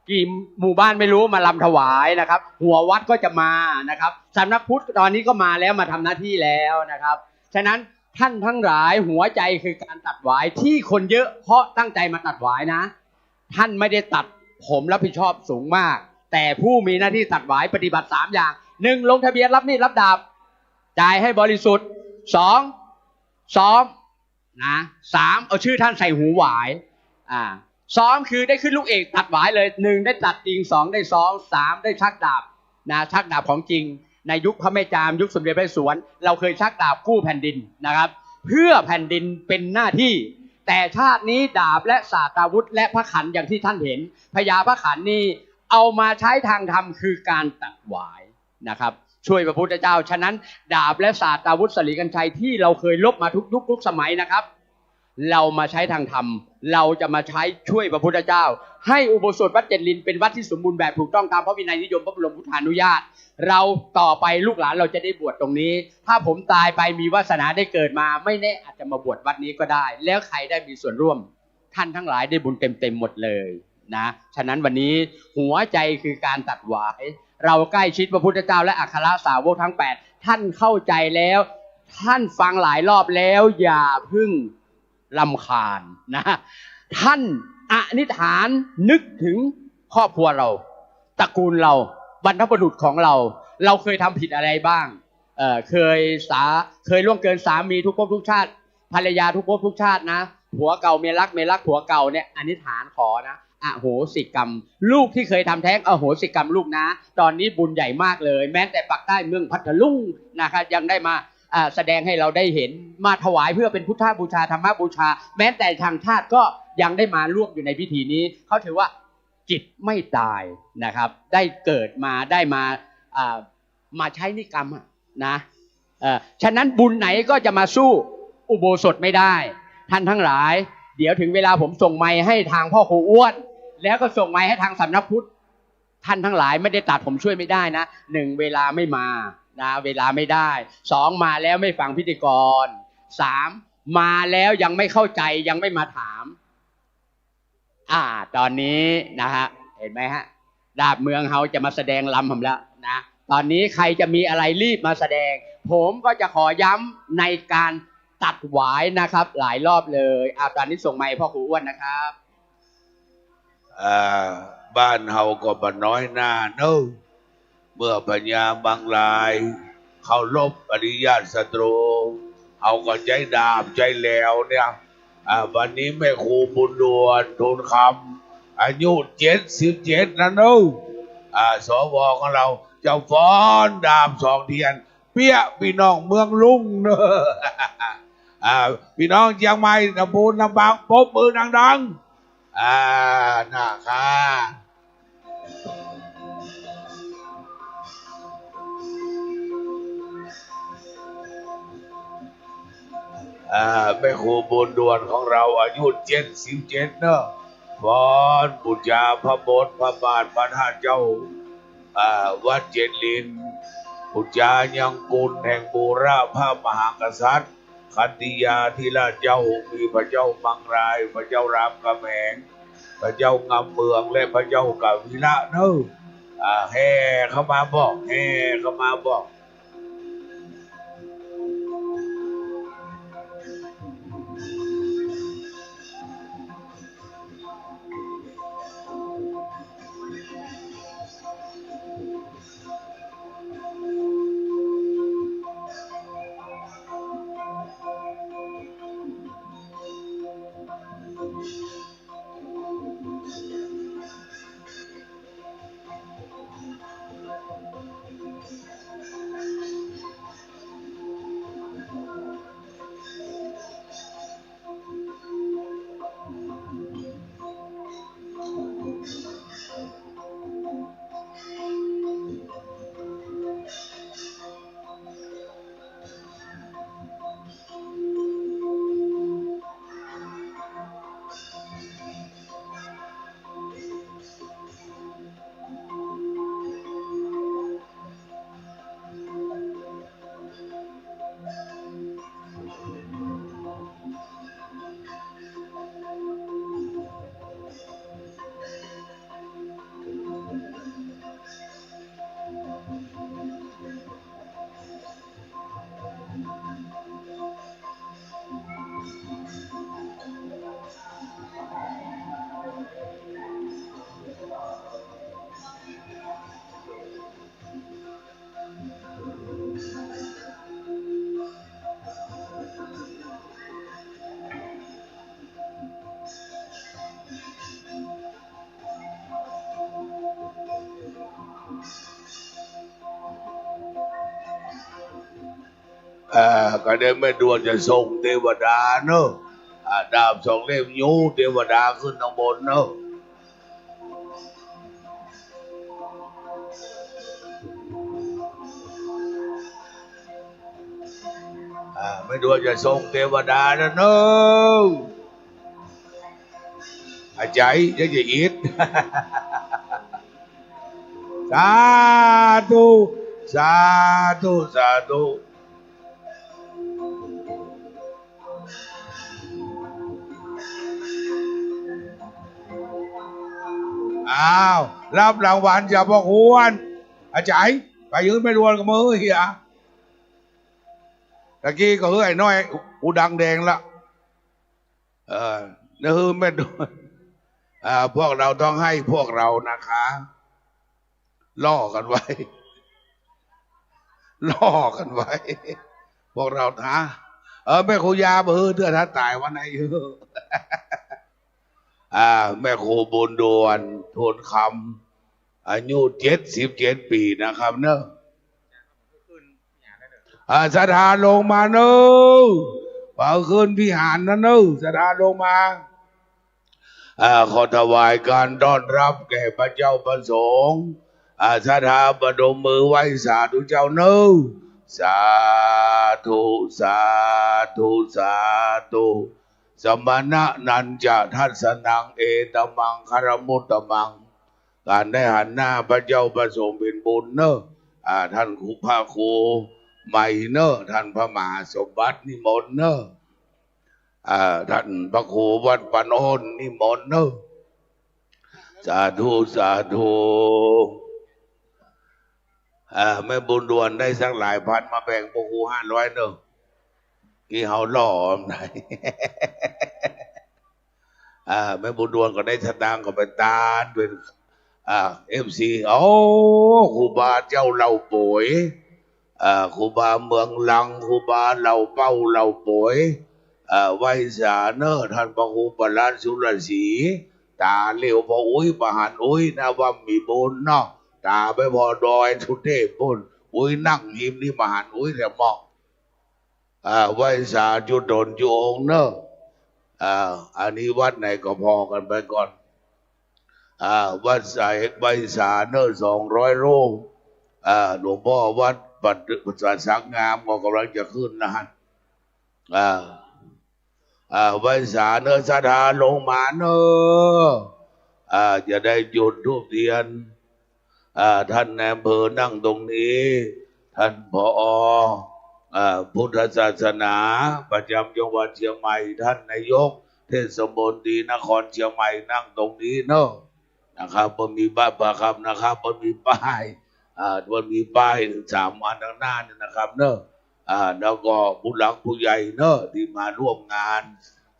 กี่หมู่บ้านไม่รู้มาลำถวายนะครับหัววัดก็จะมานะครับสำนักพุทธตอนนี้ก็มาแล้วมาทำหน้าที่แล้วนะครับฉะนั้นท่านทั้งหลายหัวใจคือการตัดหวายที่คนเยอะเพราะตั้งใจมาตัดหวายนะท่านไม่ได้ตัดผมรับผิดชอบสูงมากแต่ผู้มีหน้าที่ตัดหวายปฏิบัติ3อย่าง1ลงทะเบียนรับมีดรับดาบจ่ายให้บริสุทธิ์2ซ้อมนะ3เอาชื่อท่านใส่หูหวายซ้อมคือได้ขึ้นลูกเอกตัดหวายเลย1ได้ตัดจริง2ได้ซ้อม3ได้ชักดาบนะชักดาบของจริงในยุคพระแม่จามยุคสมเด็จพระสวนเราเคยชักดาบกู้แผ่นดินนะครับเพื่อแผ่นดินเป็นหน้าที่แต่ชาตินี้ดาบและศาสตราวุธและพระขันอย่างที่ท่านเห็นพญาพระขันนี่เอามาใช้ทางธรรมคือการตัดหวายนะครับช่วยพระพุทธเจ้าฉะนั้นดาบและศาสตราวุธสลีกัญชัยที่เราเคยลบมาทุกยุคทุกสมัยนะครับเรามาใช้ทางธรรมเราจะมาใช้ช่วยพระพุทธเจ้าให้อุโบสถวัดเจ็ดลินเป็นวัดที่สมบูรณ์แบบถูกต้องตามพระวินัยนิยมพระบรมพุทธานุญาตเราต่อไปลูกหลานเราจะได้บวชตรงนี้ถ้าผมตายไปมีวาสนาได้เกิดมาไม่แน่อาจจะมาบวชวัดนี้ก็ได้แล้วใครได้มีส่วนร่วมท่านทั้งหลายได้บุญเต็มหมดเลยนะฉะนั้นวันนี้หัวใจคือการตัดหวายเราใกล้ชิดพระพุทธเจ้าและอัครสาวกทั้ง8ท่านเข้าใจแล้วท่านฟังหลายรอบแล้วอย่าพึ่งรำคาญนะท่านอธิษฐานนึกถึงครอบครัวเราตระกูลเราบรรพบุรุษของเราเคยทำผิดอะไรบ้างเคยล่วงเกินสามีทุกภพทุกชาติภรรยาทุกภพทุกชาตินะผัวเก่าเมียรักผัวเก่าเนี่ยอธิษฐานขอนะอโหสิกรรมลูกที่เคยทำแท้งอโหสิกรรมลูกนะตอนนี้บุญใหญ่มากเลยแม้แต่ปักใต้เมืองพัทลุงนะครับยังได้มาแสดงให้เราได้เห็นมาถวายเพื่อเป็นพุทธบูชาธรรมบูชาแม้แต่ทางชาติก็ยังได้มาร่วมอยู่ในพิธีนี้เขาถือว่าจิตไม่ตายนะครับได้เกิดมาได้มาใช้นิกรรมนะฉะนั้นบุญไหนก็จะมาสู้อุโบสถไม่ได้ท่านทั้งหลายเดี๋ยวถึงเวลาผมส่งไมค์ให้ทางพ่อครูอ้วนแล้วก็ส่งไมค์ให้ทางสำนักพุทธท่านทั้งหลายไม่ได้ตัดผมช่วยไม่ได้นะ1เวลาไม่มานะเวลาไม่ได้2มาแล้วไม่ฟังพิธีกร3มาแล้วยังไม่เข้าใจยังไม่มาถามตอนนี้นะฮะเห็นไหมฮะดาบเมืองเฮาจะมาแสดงลำผมแล้วนะตอนนี้ใครจะมีอะไรรีบมาแสดงผมก็จะขอย้ำในการตัดหวายนะครับหลายรอบเลยตอนนี้ส่งไมค์พ่อครูอ้วนนะครับบ้านเฮาก็บ่น้อยหน้าเนอะเมื่อปัญญาบางรายเขาลบอริยศัตรูเอาก็ใจดาบใจแล้วเนี่ยวันนี้แม่ครูบุญดวนทูลคำอายุ77นะเนอะสวของเราจะฟ้อนดาบ2เทียนเปี้ยพี่น้องเมืองลุงเนอะพี่น้องเชียงใหม่ลำพูนลำปางปรบมือดังๆน่าค่ะแม่ครูบุญดวนของเราอายุ77เนอะฟ้อนบูชาพระบทพระบาทพระธาตุเจ้าวัดเจ็ดลิน อุจจายังกุลแห่งบูราพระมหากษัตริย์คันธิยาธิราชเจ้ามีพระเจ้ามังรายพระเจ้ารามกำแหงพระเจ้างามเมืองและพระเจ้ากวิระเนอะแห่เข้ามาบอกแห่เข้ามาบอก ก็ได้ไม่ด่วนจะส่งเทวดาเนอะดาบสองเล่มยูเทวดาขึ้นข้างบนเนอะไม่ด่วนจะส่งเทวดานะเนอะใจจะอิด สาธุสาธุสาธุอ้าวรับรางวัลจากพ่อควรอาจารย์ไปยืนไม่รวนกับมือเฮียตะกี้ก็เฮ้ยน้อยอูดังแดงละเนื้อไม่โดนพวกเราต้องให้พวกเรานะคะล่อกันไว้ล่อกันไว้พวกเรานะแม่ครูยาเบอร์เตือนท่าตายวันไหนเยอะแม่ครูบุญดวนโทนคำอายุ77 ปีนะครับเนอะสถานลงมาเนอะเป่าขึ้นพิหารนะเนอะสถานลงมาขอถวายการต้อนรับแก่พระเจ้าประสงค์สถาบดมมือไหว้สาธุเจ้าเนอะสาธุสาธุสาธุสมณะนันจะทัศนังเอตมังคารมุตตมังการได้หันหน้าพระเจ้าประสงค์เป็นบุญเนอะท่านครูพระครูใหม่เนอะท่านพระมหาสมบัตินิมนต์เนอะท่านพระครูวัดปานโอนนิมนต์เนอะสาธุสาธุแม่บุญดวนได้สักหลายพันมาแบ่งพระครู500เนอะกี่เฮาล่อมไหน แม่บุญดวนก็ได้สตางค์ก็ไปตานเป็นFC โอ้ครูบาเจ้าเหล่าป่วยครูบาเมืองลังครูบาเหล่าเป้าเหล่าป่วยไว้สาเนอท่านพระครูประหลัดสุรศรีตาเหลียวพออุ้ยประหันอุ้ยนะว่ามีบุญเนาะตาไปพอดอยทุเทพปุ่นอุ้ยนั่งหิมนี่ประหันอุ้ยแต่มองไว้สาจุดนจุองเนอะอันนี้วัดไหนก็พอกันไปก่อนวัดสายใบสาเนอ200 โรงหลวงพ่อวัดปัดสังงามก็กำลังจะขึ้นนะฮะใบสาเนอสถานลงมาเนอจะได้จุดธูปเทียนท่านนายอำเภอนั่งตรงนี้ ท่านผอพุทธศาสนาประจำจังหวัดเชียงใหม่ท่านนายกเทศมนตรีนครเชียงใหม่นั่งตรงนี้เนอะนะครับมันมีบ้านประคำนะครับมันมีป้ายมันมีป้าย3 อันข้างหน้านี่นะครับเนอะแล้วก็ผู้หลักผู้ใหญ่เนอะที่มาร่วมงาน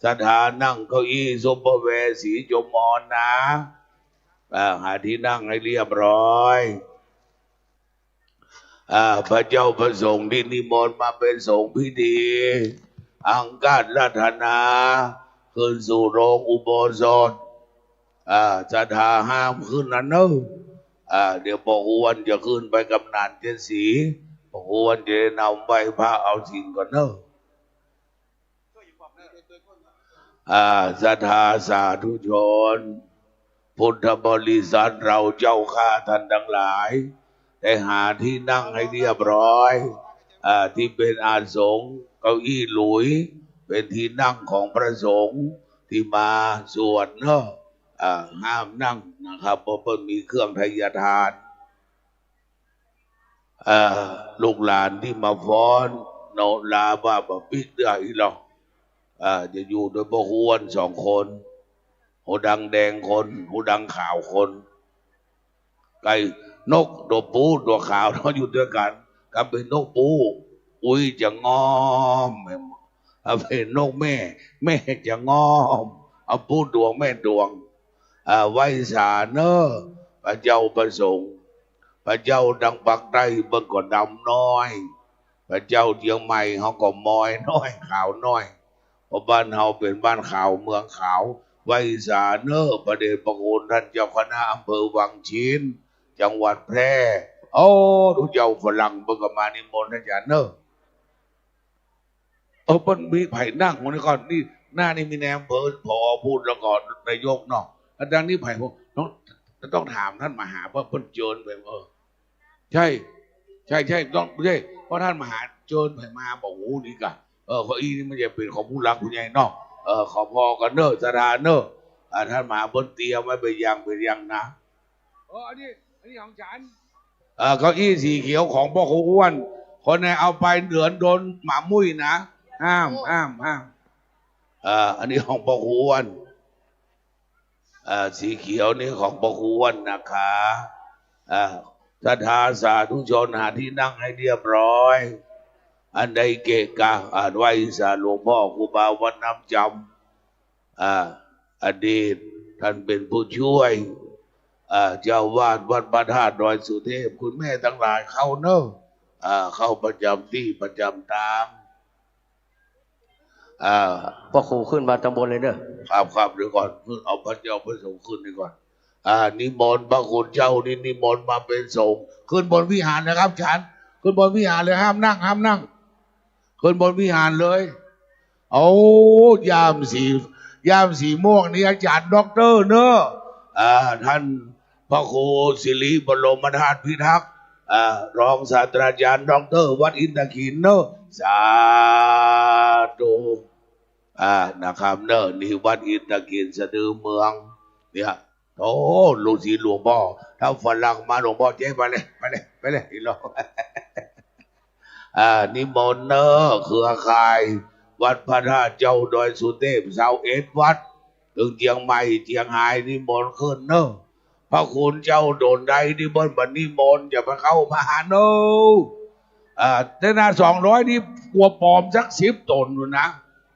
สถานนั่งเก้าอี้ซุปเปอร์แวร์สีจมอนนะหาที่นั่งให้เรียบร้อยพระเจ้าประสงค์ที่นิมนต์มาเป็นสงฆ์พิธีอังคารรัตนาขึ้นสู่โรงอุโบสถศรัทธาห้ามขึ้นนะเนอะเดี๋ยวพ่ออ้วนจะขึ้นไปกำนันเจดสีพ่ออ้วนจะนำใบพระเอาสิ่งก่อนเนอะศรัทธาสาธุชนพุทธบริษัทเราเจ้าข้าท่านทั้งหลายได้หาที่นั่งให้เรียบร้อยที่เป็นอาสงฆ์เก้าอี้หลุยเป็นที่นั่งของพระสงฆ์ที่มาสวดเนอะห้ามนั่งนะครับเพราะเพิ่งมีเครื่องไทยทานลูกหลานที่มาฟ้อนโนลาว่าบปิกได้หรอกจะอยู่โดยพระหวน2 คนหูดังแดงคนหูดังขาวคนไก่นกตัวปูตัวขาวเขาอยู่ด้วยกันถ้าเป็นนกปูอุ้ยจะงอมถ้าเป็นนกแม่แม่จะงอมเอาปูดวงแม่ดวงไว้สาเนอพระเจ้าประสงค์พระเจ้าดังปักใต้เบิ่งก็ดำน้อยพระเจ้าเชียงใหม่เขาก็มอยน้อยขาวน้อยเพราะบ้านเขาเป็นบ้านขาวเมืองขาวไว้สาเนอประเดชพระคุณท่านเจ้าคณะอำเภอวังชิ้นจังหวัดแพร่ทุกเจ้าฝรั่งเบิ่งก็มานิมนต์ท่านอาจารย์เนอเปิ้นมีไผ่นั่งคนนี้ก่อนนี่หน้านี่มีแนมเภอพอพูดแล้วก็นายกเนาะอาจารย์นี่ไผ่พวกต้องถามท่านมหาว่าเปิ้นเจิญไปใช่ต้องใช่เพราะท่านมหาเจิญไผ่มาบอกโอ้นี่กะเขาอีนี่มันจะเป็นของผู้หลักผู้ใหญ่เนาะขอพอกันเนอะสถานเนอะท่านมหาเปิ้นเตรียมไว้เป็นอย่างนะอันนี้ของฉันเก้าอี้สีเขียวของพ่อครูอ้วนคนไหนเอาไปเดือนโดนหมามุ้ยนะห้ามอันนี้ของพ่อครูอ้วนสีเขียวนี่ของพ่อครูอ้วนนะคะศรัทธาสาธุชนหาที่นั่งให้เรียบร้อยอันใดเกะกะไหว้สาหลวงพ่อครูบาวัดน้ำจำอดีตท่านเป็นผู้ช่วยเจ้าวาดวัดพระธาตุดอยสุเทพคุณแม่ทั้งหลายเข้าเนอะเข้าประจำที่ประจำตามพ่อครูขึ้นมาตำบลเลยเนอะครับเดี๋ยวก่อนเอาพระเจ้าพระสงฆ์ขึ้นดีก่อนนิมนต์พระคุณเจ้านี่นิมนต์มาเป็นสงฆ์ขึ้นบนวิหารนะครับฉันขึ้นบนวิหารเลยห้ามนั่งขึ้นบนวิหารเลยยามสีม่วงนี่อาจารย์ด็อกเตอร์เนอะท่านพระครูศิริบรมธาตุพิทักษ์รองศาสตราจารย์ด็อกเตอร์วัดอินทขินเนอะสาธุนะครับเนอะนี่วัดอินทขินสะดือเมืองเนี่ยลูกศิษย์หลวงพ่อถ้าฝรั่งมาหลวงพ่อเจ๊ไปเลยอีกแล้วนิมนต์เนอะเครือข่ายวัดพระธาตุเจ้าดอยสุเทพ21 วัดถึงเชียงใหม่เชียงรายนิมนต์ขึ้นเนอะพระคุณเจ้าโดนใดนิมนต์บัดนิมนต์จะไปเข้ามาเนอะแต่หน้า200นี่กลัวปลอมสัก10 ตนอยู่นะ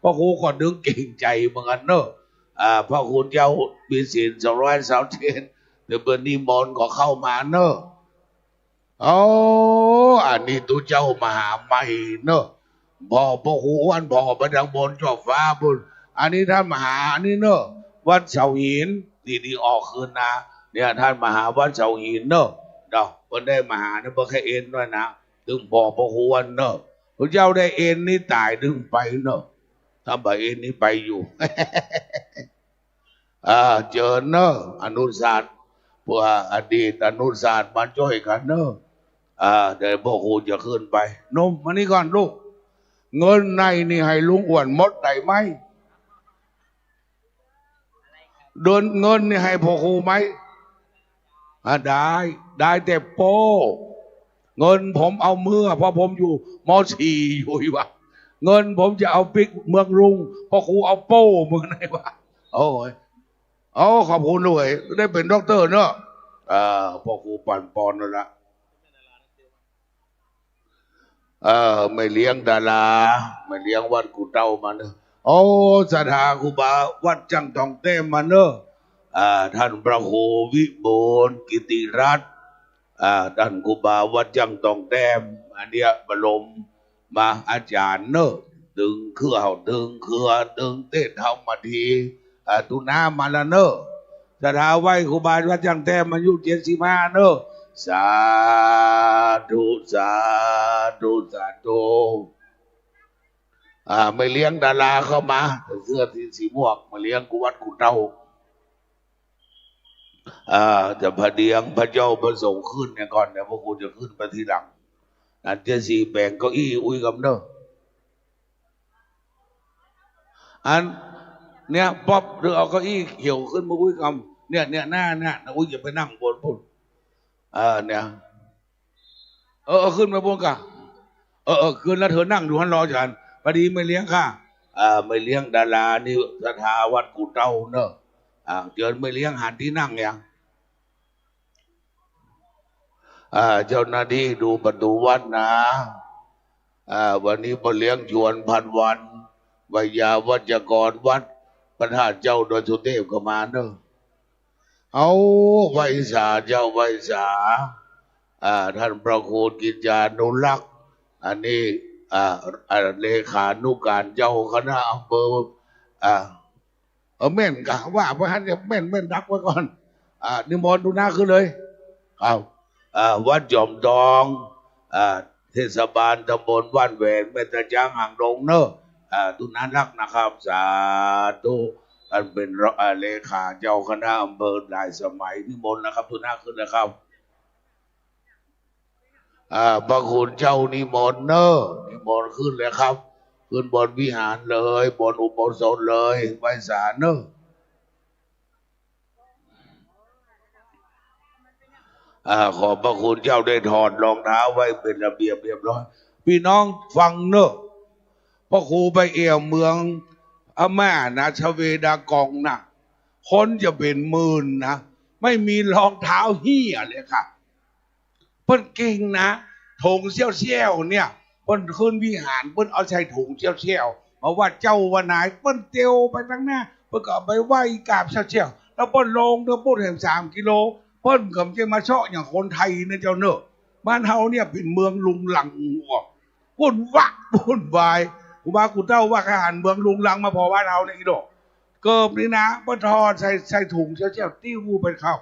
พระครูก็ดึงเก่งใจเหมือนกันเนอะพระคุณเจ้ามีศีล237เดี๋ยวบัดนิมนต์ก็เข้ามาเนอะอันนี้ตัวเจ้ามหาใหม่เนอะพ่อพระครูอ้วนพ่อประดังบนจอบฟ้าบุญอันนี้ท่านมหาอันนี้เนอะวัดเสาหินดีออกคืนนะเนี่ยท่านมหาวัดเสาหินเนอะเนาะเพิ่นได้มหาเนี่ยเพิ่นแค่เอ็นด้วยนะถึงพ่อพระครูอ้วนเนอะพระเจ้าได้เอ็นนี่ตายดึงไปเนอะถ้าบ่เอ็นนี่ไปอยู่ เจอเนอะอนุศาสตร์พวกอดีตอนุศาสตร์มาช่วยกันเนอะเดี๋ยวพ่อครูจะขึ้นไปนมมานี่ก่อนลูกเงินในนี่ให้ลุงอ้วนหมดได้ไหมเดินเงินนี่ให้พ่อครูไหมได้แต่โป้ เงินผมเอาเมื่อเพราะผมอยู่มอสีอยู่อีวะเงินผมจะเอาปิกเมืองรุงเพราะครูเอาโป้เมืองไหนวะโอ้ยขอบคุณด้วยได้เป็นด็อกเตอร์เนอะพ่อครูปั่นปอนนั่นละไม่เลี้ยงดาราไม่เลี้ยงวัดกูเต้ามาเนอะโอ้สถาครูบาวัดจังทองเต้มมาเนอะท่านพระครูวิบูลย์กิติรัตน์ท่านครูบาวัดจังทองแต้มอันเนี้ยบรมมาอาจารย์เนอะตึงเครือตึงเครือตึงเต้นเฮามาทีตุนามาละเนอะสถาไหวครูบาวัดจังแต้มอายุ75เนอะสาธุสาธุสาธุไม่เลี้ยงดาราเข้ามาเสื้อสีม่วงมาเลี้ยงกูวัดกูเต้าจะพระเดียงพระเจ้าประสงค์ขึ้นเนี่ยก่อนเนี่ยพวกกูจะขึ้นไปทีหลังอันเจสีแปลงเก้าอี้อุ้ยกำเนอะอันเนี่ยป๊อบหรือเอาเก้าอี้เขียวขึ้นมาอุ้ยกำเนี่ยหน้าอุ้ยอย่าไปนั่งบนพุ่นเนี่ยขึ้นมาบนกะขึ้นแล้วเธอนั่งดูฮันรอฉันพอดีไม่เลี้ยงค่ะไม่เลี้ยงดารานี่สถาวัดกูเต้าเนอะเจิญไม่เลี้ยงหันที่นั่งยังเจ้าหน้าที่ดูประตูวัดนะวันนี้มาเลี้ยงชวนพันวันวิยาวัจกรวัดประธานเจ้าโดยสุเทพก็มาเนอะเอาไวสาเจ้าไวสาท่านประโคนกิจจานุรักษ์อันนี้เลขานุการเจ้าคณะอำเภอแม่นกะว่าพระท่านจะแม่นดักไว้ก่อนนิมนต์ดูหน้าขึ้นเลยครับวัดจอมทองเทศบาลตำบลว่านแหวนแม่ตะจางห่างดงเนอะตุนันรักนะครับสาธุท่านเป็นเลขาเจ้าคณะอำเภอหลายสมัยนิมนต์นะครับตุนาขึ้นนะครับพระคุณเจ้านิมนต์เนอะนิมนต์ขึ้นเลยครับขึ้นบนวิหารเลยบนอุโบสถเลยไว้สาเนอะขอบพระคุณเจ้าได้ถอดรองเท้าไว้เป็นระเบียบเรียบร้อยพี่น้องฟังเนอะพ่อครูไปเอี่ยวเมืองอาม่านะชเวดากองนะคนจะเป็นหมื่นนะไม่มีรองเท้าเหี้ยเลยค่ะเพิ่นเก่งนะถุงเชี่ยวเนี่ยเพิ่นขึ้นวิหารเพิ่นเอาใส่ถุงเชี่ยวมาว่าเจ้าวันไหนเพิ่นเตียวไปทั้งหน้าเพิ่นก็ไปไหว้กราบเชี่ยวแล้วเพิ่นลงเดินพูดแห่ง3 กิโลเพิ่นก็จะมาเชาะอย่างคนไทยนะเจ้าเนอะบ้านเฮาเนี่ยเป็นเมืองลุงลังวุ่นวายกูบากูเต้าว่าอาหารเมืองลุงลังมาพอบ้านเฮาเนี่ยอีดอกเกิบนี่นะเพิ่นทอดใส่ถุงเชี่ยวติ้วไปเข้า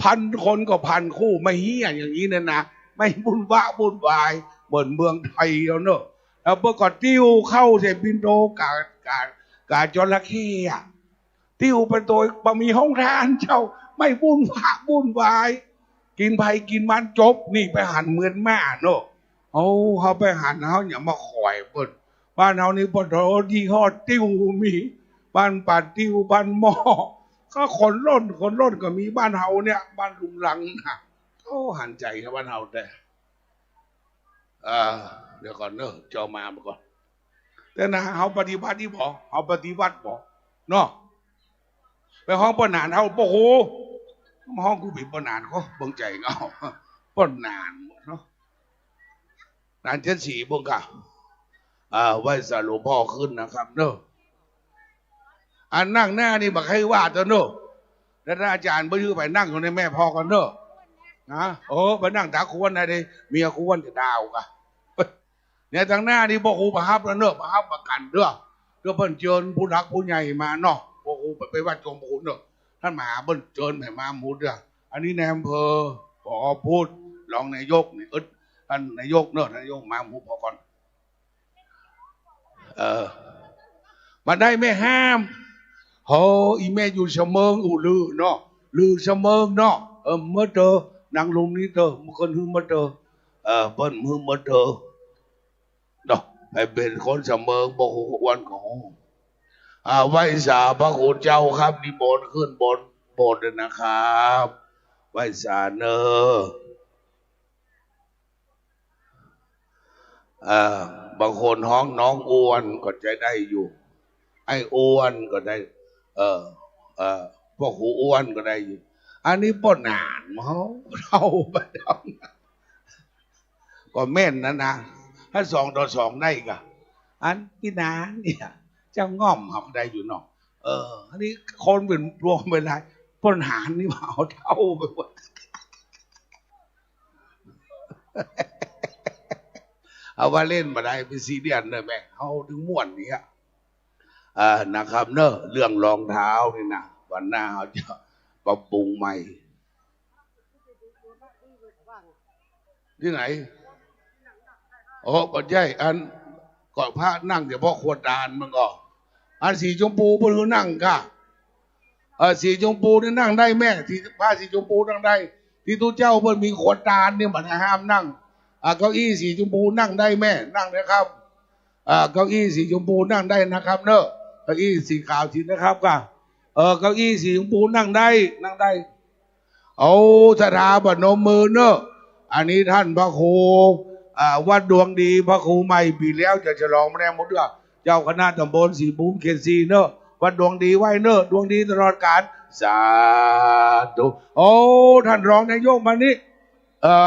พันคนก็พันคู่ไม่เหี้ยอย่างนี้นะไม่วุ่นวายเหมือนเมืองไทยแล้วเนอะแล้วเมื่อก่อนติ้วเข้าเสบินโดกาจระเข้ติ้วเป็นตัวบะมีห้องทานเจ้าไม่วุ่นวายกินไผ่กินมันจบนี่ไปหันเหมือนแม่เนอะเขาไปหันเขาอย่ามาข่อยเปิดบ้านเขานี่ปทยี่ห้อติ้วมีบ้านปัดติ้วบ้านหม้อก็คนร่นก็มีบ้านเฮาเนี่ยบ้านลุงลังนะหันใจครับบ้านเฮาแต่เดี๋ยวก่อนเนอะเจ้ามาก่อนแต่นะเฮาปฏิบัติที่บอกเฮาปฏิบัติบอกเนาะไปห้องปนานเฮาโอ้โหห้องกูปิดปนานเขาเบิ่งใจเงาปนานเนาะนานเช่นสีบุงกะไหว้สาหลวงพ่อขึ้นนะครับเนอะอันนั่งหน้านี่บักให้ว่าตัวเนอะแล้วอาจารย์ไปยื้อไปนั่งอยู่ในแม่พ่อกันเนอะนะไปนั่งตาควรนะดิเมียควรจะดาวกะเนี่ยทางหน้านี่พ่อครูประฮับแล้วเนอะประฮับประกันเด้อเพิ่นเชิญผู้รักผู้ใหญ่มาเนาะพ่อครูไปวัดจงพูนเนอะท่านมาเพิ่นเชิญให้มาหมุดเด้ออันนี้ในอำเภอพอพูดรองนายกนี่ท่านนายกเนอะนายกมาหมุดพอก่อนมาได้ไม่ห้ามอีแม่อยู่เสมงลือเนาะลือเสมงเนาะเมื่อเจอนางลุงนี้เจอเมื่อคนหื้อเมื่อเจอเปิ้นหื้อเมื่อเจอเนาะให้เป็นคนเสมงบอกวันของไหว้สาพระคุณเจ้าครับนิมนต์ขึ้นบนโบสถ์นะครับไหว้สาเนอ เอ่อบางคนห้องน้องอ้วนก็จะได้อยู่ ไอ้อ้วนก็ได้ เออพวกหูอ้วนก็ได้อยู่ อันนี้ป้นหานเราไปเอาก็แม่นนะถ้า2 ต่อ 2ได้กะอันพี่นานเนี่ยเจ้าง่อมเขาได้อยู่เนาะอันนี้คนเป็นรวมไปได้ป้นหานนี่เอาเท่าไปหมด เอาว่าเล่นมาได้เป็นซีเรียสเนอะแม่เอาถึงม่วนนี้นะครับเนอะเรื่องรองเท้านี่นะวันหน้าเขาจะปรับปรุงใหม่ที่ไหนโอ้ปัจจัยอันก่อนพระนั่งเดี๋ยวพ่อขวดดานมันก็อันสีชมพูบนนั่งค่ะสีชมพูนี่นั่งได้แม่ที่ผ้าสีชมพูนั่งได้ ที่ทุกเจ้าเพิ่นมีขวดดานเนี่ยมันห้ามนั่งเก้าอี้สีชมพูนั่งได้แม่นั่งนะครับเก้าอี้สีชมพูนั่งได้นะครับเนอะเก้าอี้สีขาวทีนะครับก็เก้าอี้สีชมพูนั่งได้เอาสถาบันนมมือเนอะอันนี้ท่านพระครูวัดดวงดีพระครูใหม่ปีแล้วจะฉลองแม่หมดด้วยเจ้าคณะตำบลสีภูมิเขต4เนอะวัดดวงดีไหวเนอะดวงดีตลอดกาลสาธุโอ้ท่านรองนายกมานี่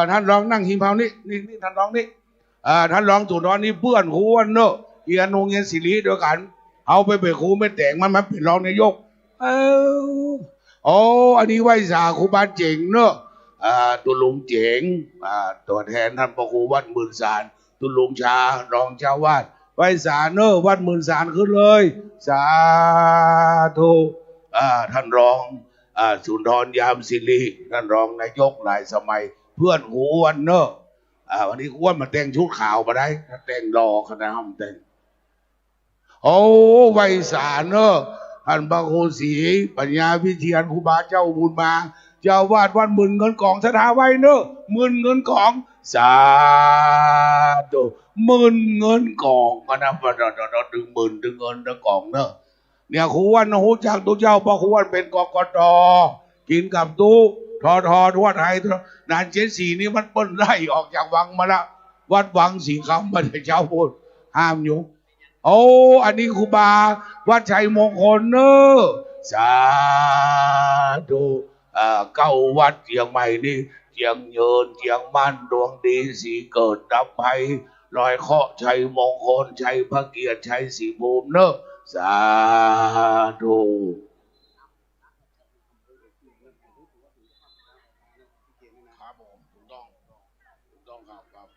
ท่านรองนั่งหิมพาวนี่ท่านรองนี่ท่านรองสุดอนนี่เพื่อนครูวันเนอะเอียนโรงเรียนศิริเดียวกันเอาไปเป็นครูไม่แต่งมันมาเป็นรองนายกโอ้อันนี้ไหวสาครูบาเจ๋งเนอะตุลุงเจ๋งตัวแทนท่านพระครูวัดหมื่นสารตุลุงชารองเจ้าวาดไหวสาเนอะวัดหมื่นสารขึ้นเลยสาธุท่านรองสุนทรยามศิริท่านรองนายกหลายสมัยเพื่อนหูวันเนอะวันนี้อ้วนมาแต่งชุดขาวมาได้แต่งรอคณะห้ามแต่งโอ้ไวสาเนอะท่านพระครูศรีปัญญาวิเชียรครูบาเจ้าบุญมาเจ้าวาดวัดหมื่นเงินกองสถาไว้เนอะหมื่นเงินกองสาธุหมื่นเงินกองก็นะเราดึงหมื่นดึงเงินดึงกองเนอะเนี่ยครูวันหูจักตัวเจ้าเพราะครูวันเป็นกกตกินกับตู้ทอทวดไทยนาน74นี่มันเปิ้นไล่ออกจากวังมาละวัดวังสีคำมาแต่เจ้าพูดห้ามอยู่โอ้อันนี้ครูบาวัดชัยมงคลเนอะสาธุเก้าวัดเชียงใหม่นี่เชียงยืนเชียงมั่นดวงดีสีเกิดดับภัยลอยเคาะชัยมงคลชัยพระเกียรติชัยศรีภูมิเนอะสาธุครับผมถูกต้องครับ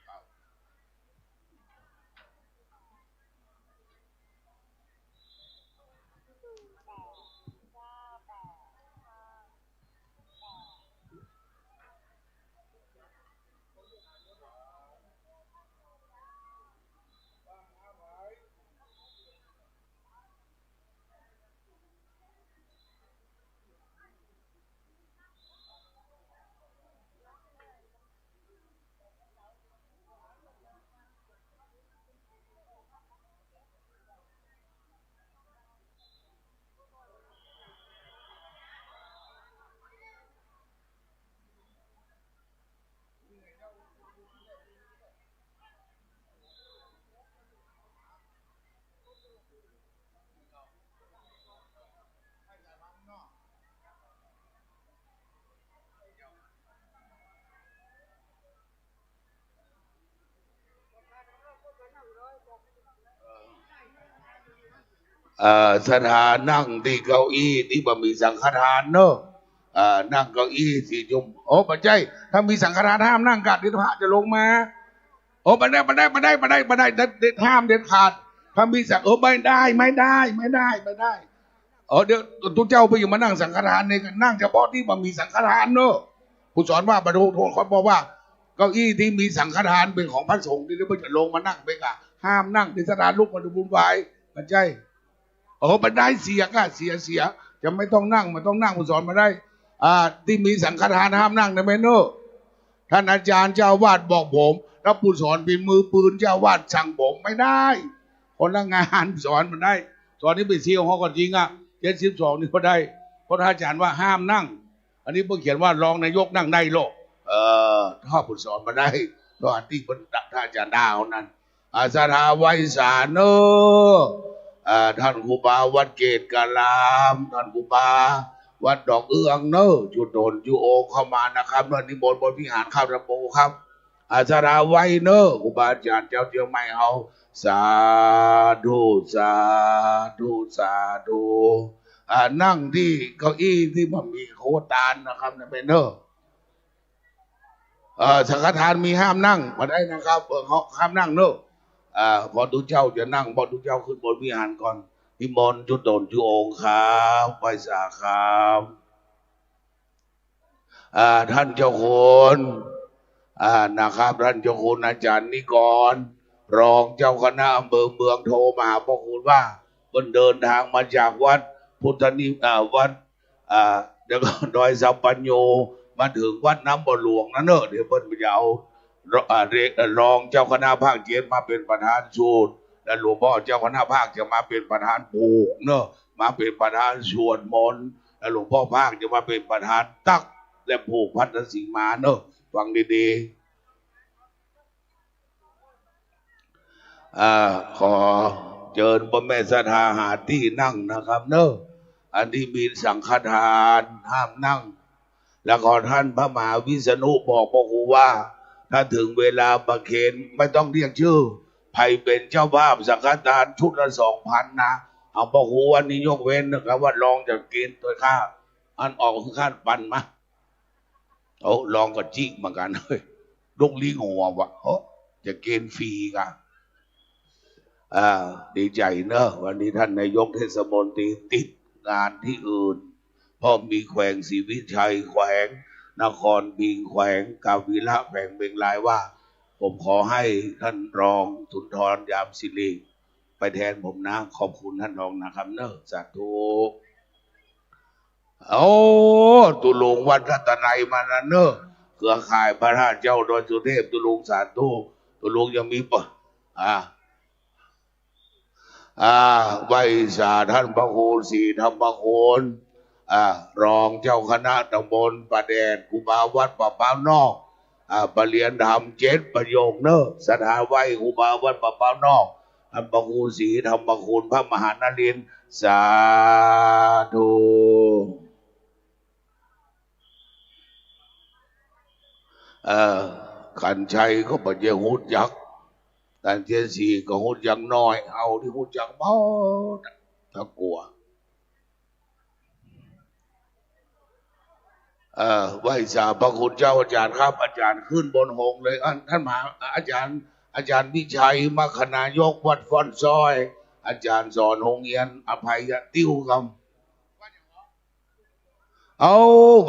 สถานนั่งที่เก้าอี้ที่บะมีสังฆทานเนอะนั่งเก้าอี้สีชมโอ้ปัจจัยถ้ามีสังฆทานห้ามนั่งกัดเดี๋ยวพระจะลงมาโอ้ไม่ได้ห้ามเด็ดขาดถ้ามีสังไม่ได้เดี๋ยวทุกเจ้าไปอยู่มานั่งสังฆทานในกันนั่งเฉพาะที่บะมีสังฆทานเนอะผู้สอนว่าประโทษเขาบอกว่าเก้าอี้ที่มีสังฆทานเป็นของพระสงฆ์ที่เดี๋ยวจะลงมานั่งไปกะห้ามนั่งในสถานลุกมาดูบุญไหวปัจจัยมันได้เสียจะไม่ต้องนั่งมันต้องนั่งผู้สอนมาได้ที่มีสังฆทานห้ามนั่งนะแม่เนอะท่านอาจารย์เจ้าวาดบอกผมแล้วผู้สอนเป็นมือปืนเจ้าวาดสั่งผมไม่ได้คนละงานสอนมันได้สอนนี้ไปเที่ยวเขาก็จริง72นี่ก็ได้เพราะท่านอาจารย์ว่าห้ามนั่งอันนี้เพิ่งเขียนว่ารองนายกนั่งได้โลกถ้าผู้สอนมาได้ตอนที่ท่านอาจารย์ดาวนั้น สถาไว้สาเนอท่านครูบาวัดเกตกาลามท่านครูบาวัดดอกเอื้องเนอจุดโดนจุโอเข้ามานะครับเนอนิมนต์บนวิหารข้าวระโปครับสถาไว้เนอครูบาอาจารย์เจ้าเจียงใหม่เอาสาธุสาธุสาธุนั่งที่เก้าอี้ที่มันมีโคตานนะครับนะเป็นเนอสังฆทานมีห้ามนั่งมาได้นะครับห้ามนั่งเนอะพอทุกเจ้าจะนั่งพอทุกเจ้าขึ้นบนวิหารก่อนนิมนต์จุดโดนจุองค์ครับไปสาครับท่านเจ้าคุณนะครับท่านเจ้าคุณอาจารย์นิกรรองเจ้าคณะอำเภอเมืองโทรมาหาพ่อคุณว่าเพิ่นเดินทางมาจากวัดพุทธนิวัดเดี๋ยวก็ดอยสัมปัญโยมาถึงวัดน้ำบ่อหลวงนั่นเนอะเดี๋ยวเพิ่นจะเอารองเจ้าคณะภาคเจ็ดมาเป็นประธานสูตรและหลวงพ่อเจ้าคณะภาคจะมาเป็นประธานผูกเนอะมาเป็นประธานสวดมนต์และหลวงพ่อภาคจะมาเป็นประธานตักและผูกพันธสีมาเนอะฟังดีๆขอเชิญพระแม่สถาหาที่นั่งนะครับเนอะอันที่มีสังฆทานห้ามนั่งแล้วก็ท่านพระมหาวิษณุบอกพ่อครูว่าถ้าถึงเวลาประเคนไม่ต้องเรียกชื่อใครเป็นเจ้าภาพสังฆทานชุดละ 2,000 นะเอาพ่อครูวันนี้ยกเว้นนะครับว่าลองจะกินตัวข้าอันออกคือข้าปันมาลองกับจิกเหมือนกันเลยลูกลิงหัววะจะเกณฑ์ฟรีกันดีใจเนอะวันนี้ท่านนายกเทศมนตรีติดงานที่อื่นเพราะมีแขวงศรีวิชัยแขวงนครพิงค์แขวงกาวิระแขวงเบงรายว่าผมขอให้ท่านรองสุนทรยามศิริไปแทนผมนะขอบคุณท่านรองนะครับเนอะสาธุตุลุงวัดรัตนัยมานะเนอะเครือข่ายพระราชเจ้าดอยสุเทพตุลุงสาธุตุลุงยังมีปะไหว้สาท่านพระครูศรีธรรมโคนรองเจ้าคณะตำบลประแดดครูบาวัดป่าเป้านอกประเรียนธรรม7 ประโยคเนอะสถาไว้ครูบาวัดป่าเป้านอกท่านพระครูศรีธรรมโคนพระมหานรินทร์สาธุขันชัยก็ปัจเจหุดยักษ์แต่เทียนสีก็หุดยังน้อยเอาที่หุดยังเบาถ้ากลัวไหว้สาพระคุณเจ้าอาจารย์ครับอาจารย์ขึ้นบนหงเลยท่านมหาอาจารย์วิชัยมคณายกวัดฟอนซอยอาจารย์สอนหงเอียนอภัยติ้วคำ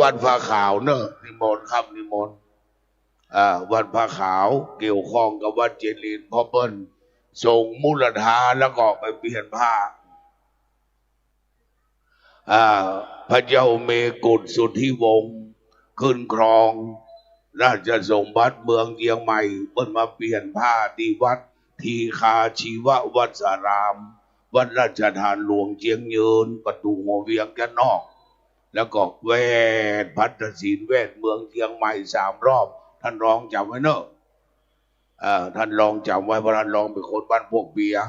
วัดผ้าขาวเนอะนิมนต์ครับนิมนต์วัดผ้าขาวเกี่ยวข้องกับวัดเจริญพ่อเปิ้ลส่งมูลธาแล้วก็ไปเปลี่ยนผ้าพระเจ้าเมกุฎสุทธิวงศ์ขึ้นครองราชสมบัติเมืองเชียงใหม่เปิ้ลมาเปลี่ยนผ้าที่วัดทีคาชีววัดสารามวัดราชทานหลวงเชียงยืนประตูหัวเวียงกันนอกแล้วก็แวดพัฒศีลแวดเมืองเชียงใหม่3 รอบท่านรองจำไว้เนอะท่านรองจำไว้เพราะท่านรองเป็นคนบ้านพวกเบียร์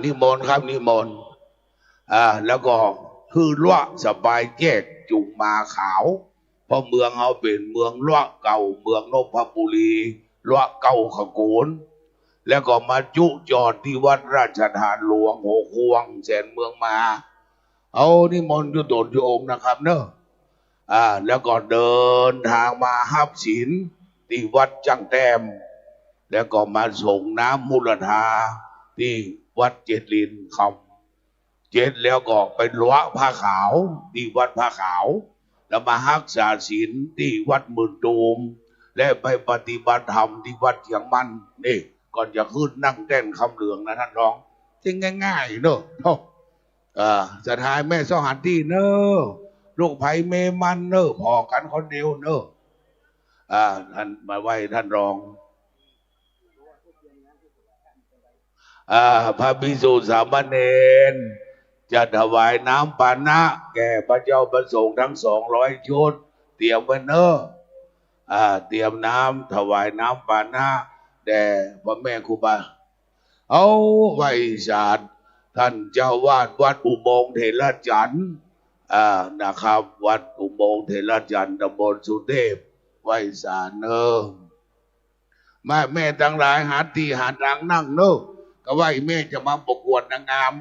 นิมนต์ครับนิมนต์แล้วก็คือล้วสบายแยกจุงมาขาวเพราะเมืองเขาเป็นเมืองล้วเก่าเมืองนพบุรีล้วเก่าขกูลแล้วก็มาจุจอดที่วัดราชทานหลวงหัวควงแสนเมืองมานิมนต์อยู่ตนอยู่องค์นะครับเนอะแล้วก็เดินทางมาฮับศีลที่วัดจังแต้มแล้วก็มาส่งน้ำมูลธาที่วัดเจริญคำแล้วก็ไปล้วผ้าขาวที่วัดผ้าขาวแล้วมาฮักษาศีลที่วัดหมื่นตูมและไปปฏิบัติธรรมที่วัดเชียงมันนี่ก่อนจะขึ้นนั่งแต้นคำเหลืองนะท่านรองจริงง่ายๆเนอะจะทายแม่สหันที่เนอะลูกไผ่เมมันเนอะพอกันคนเดียวเนอะท่านมาไหว้ท่านรองพระภิกษุสามเณรจะถวายน้ำปานะแก่พระเจ้าประสงค์ทั้ง200 ชุดเตรียมไว้เนอะเตรียมน้ำถวายน้ำปานะ แด่พระแม่ครูบาเอาไว้ศาสตร์ท่านเจ้าวาดวัดอุโมงค์เถรจันทร์นะครับ วัดอุโมงค์เถรจันทร์ตำบลสุเทพไว้ศาสตร์แม่ทั้งหลายหาที่หาทางนั่งก็ว่าแม่จะมาประกวดนางงาม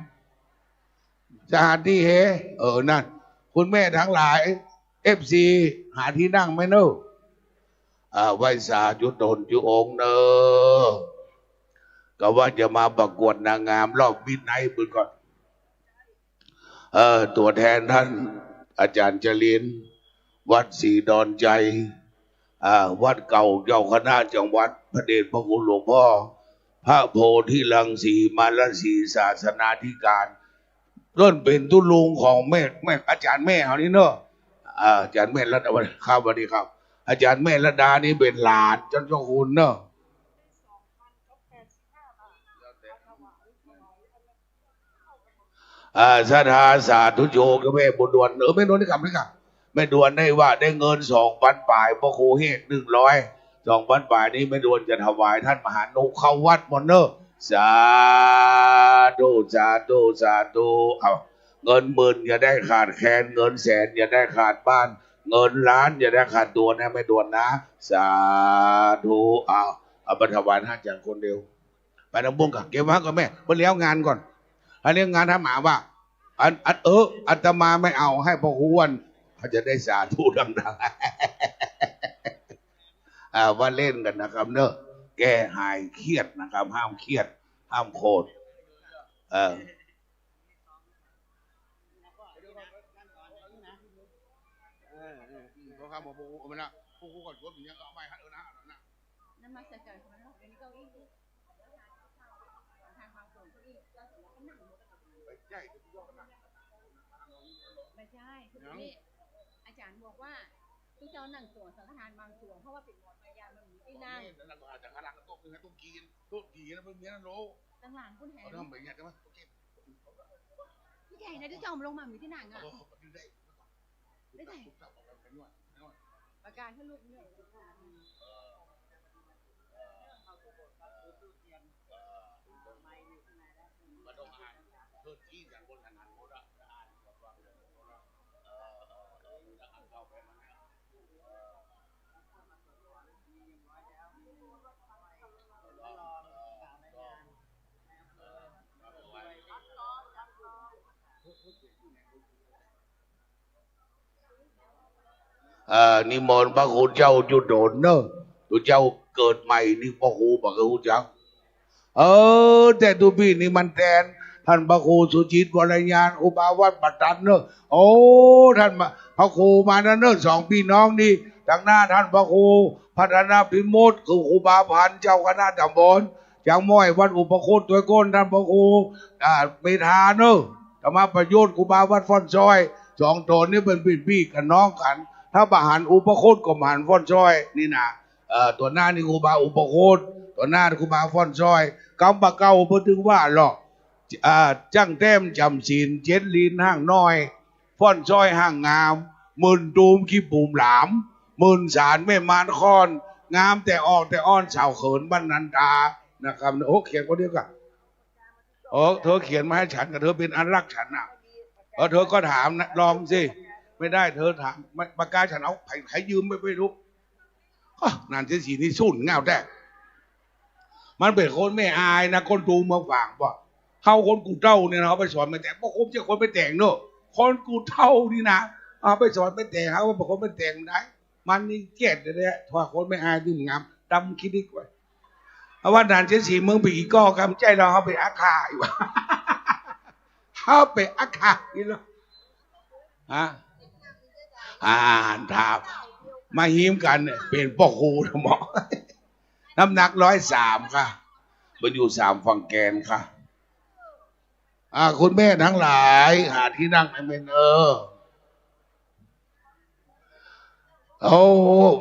จะหาที่นั่นคุณแม่ทั้งหลายFC หาที่นั่งไหมไหว้สาธุตนจุองค์ก็ว่าจะมาประกวดนางงามรอบมิดไนท์บุญก่อนตัวแทนท่านอาจารย์จรินวัดศรีดอนใจวัดเก่าเจ้าคณะจังหวัดพระเดชพระคุณหลวงพ่อพระโพธิรังสีมาลสีศาสนาธิการต้นเป็นตุลุงของแม่อาจารย์แม่เขานี่อาจารย์แม่รัตดาครับสวัสดีครับอาจารย์แม่รัตดานี่เป็นหลานเจ้าคุณสถาสาธุโยก็แม่บุญดวนแม่ดวนได้กลับไหมครับแม่ดวนได้ว่าได้เงิน2,000 บาทพระครูเฮก100 2,000 บาทนี้แม่ดวนจะถวายท่านมหานุเข้าวัดมอนสาธุสาธุสาธุเอาเงินหมื่นอย่าได้ขาดแคลนเงินแสนอย่าได้ขาดบ้านเงินล้านอย่าได้ขาดตัวนะแม่ดวนนะสาธุเอาไปถวายท่านอย่างคนเดียวไปน้ำบุญกับเก็บไว้ก่อนแม่เพื่อเลี้ยงงานก่อนถ้าเลี้ยงงานถ้าหมาว่าอาตมาไม่เอาให้พ่อครูวันเขาจะได้สาธุดังๆว่าเล่นกันนะครับแก้หายเครียดนะครับห้ามเครียดห้ามโคตรไม่ใช่คือนี่อาจารย์บอกว่าทุกเจ้านั่งส่วนสังฆทานบางส่วนเพราะว่าเป็นหมดมายามันมีที่นั่งตั้งหลังคุณแหนพี่ใหญ่นะที่เจ้ามาลงมามีที่นั่งได้ไหนประกาศให้ลูกเนี่ยนิมนต์พระครูเจ้าจุดโดนตัวเจ้าเกิดใหม่นี่พระครูบอกกับครูจักแต่ตัวพี่นี่มันแทนท่านพระครูสุจิตวรญาณอุบาวัดปัตตันท่านพระครูมาสองพี่น้องนี่ทางหน้าท่านพระครูพัฒนาพิโมทคือครูบาพันธ์เจ้าคณะตำบลจังม้อยวัดอุปโคตตัวก้นท่านพระครูเมธาธรรมประโยชน์ครูบาวัดฟ้อนซอยสองตนนี่เป็นพี่กันน้องกันถ้าบาหันอุปโคตก็มหันฟ้อนซอยนี่นะตัวหน้านี่ครูบาอุปโคตตัวหน้าครูบาฟ้อนซอยกำปะเก่าพูดถึงว่าหรอกจังแต้มจำศีลเจ็ดลีนห้างน้อยฟ้อนซอยห้างงามมื่นตูมขี้ปูมหลามมื่นสารแม่มานคอนงามแต่ออกแต่อ้อนสาวเขินบ้านนันตานะครับเขียนคนเดียวกันเธอเขียนมาให้ฉันกับเธอเป็นอันรักฉันเธอก็ถามนะลองสิไม่ได้เธอถามปากกาฉันเอาใครยืมไม่รู้นานเจสีนี่สุ่นเงาแต่มันเป็นคนไม่อายนะคนดูมาฝากว่าเขาคนกูเท่าเนี่ยเขาไปสอนไม่แต่งพวกผมจะคนไปแต่งคนกูเท่านี่นะเอาไปสอนไปแต่งเขาว่าคนไปแต่งได้มันนี่เกลียดเลยถ้าคนไม่อายที่งามดำคิดดีกว่าเพราะว่านานเจสีมึงไปอีกก็กำใจเราเขาไปอาคาอยู่เขาไปอาคาอีกแล้วถามมาหิมกันเป็นพ่อครูทั้งหมดน้ำหนัก103ค่ะมันอยู่3ฝั่งแกนค่ะคุณแม่ทั้งหลายหาที่นั่งให้เป็น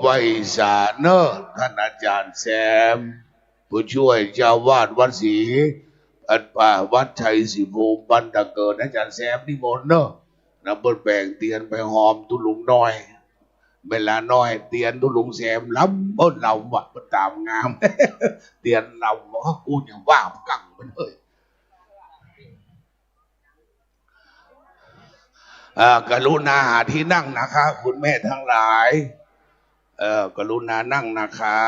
ไว้สาท่านอาจารย์แซมผู้ช่วยเจ้าวาดวัดศรีวัดชัยศรีภูมิบันตะเกิดอาจารย์แซมนิมนต์นำบนแบ่งเตียนไปหอมตุลุงน้อย เวลาน้อยเตียนทุลุงแซมล้ำบนเราว่ะมันตามงาม เตียนเราบอกว่ากูอย่างว่ากังมันเลยกรุณาหาที่นั่งนะคะคุณแม่ทั้งหลายกรุณานั่งนะคะ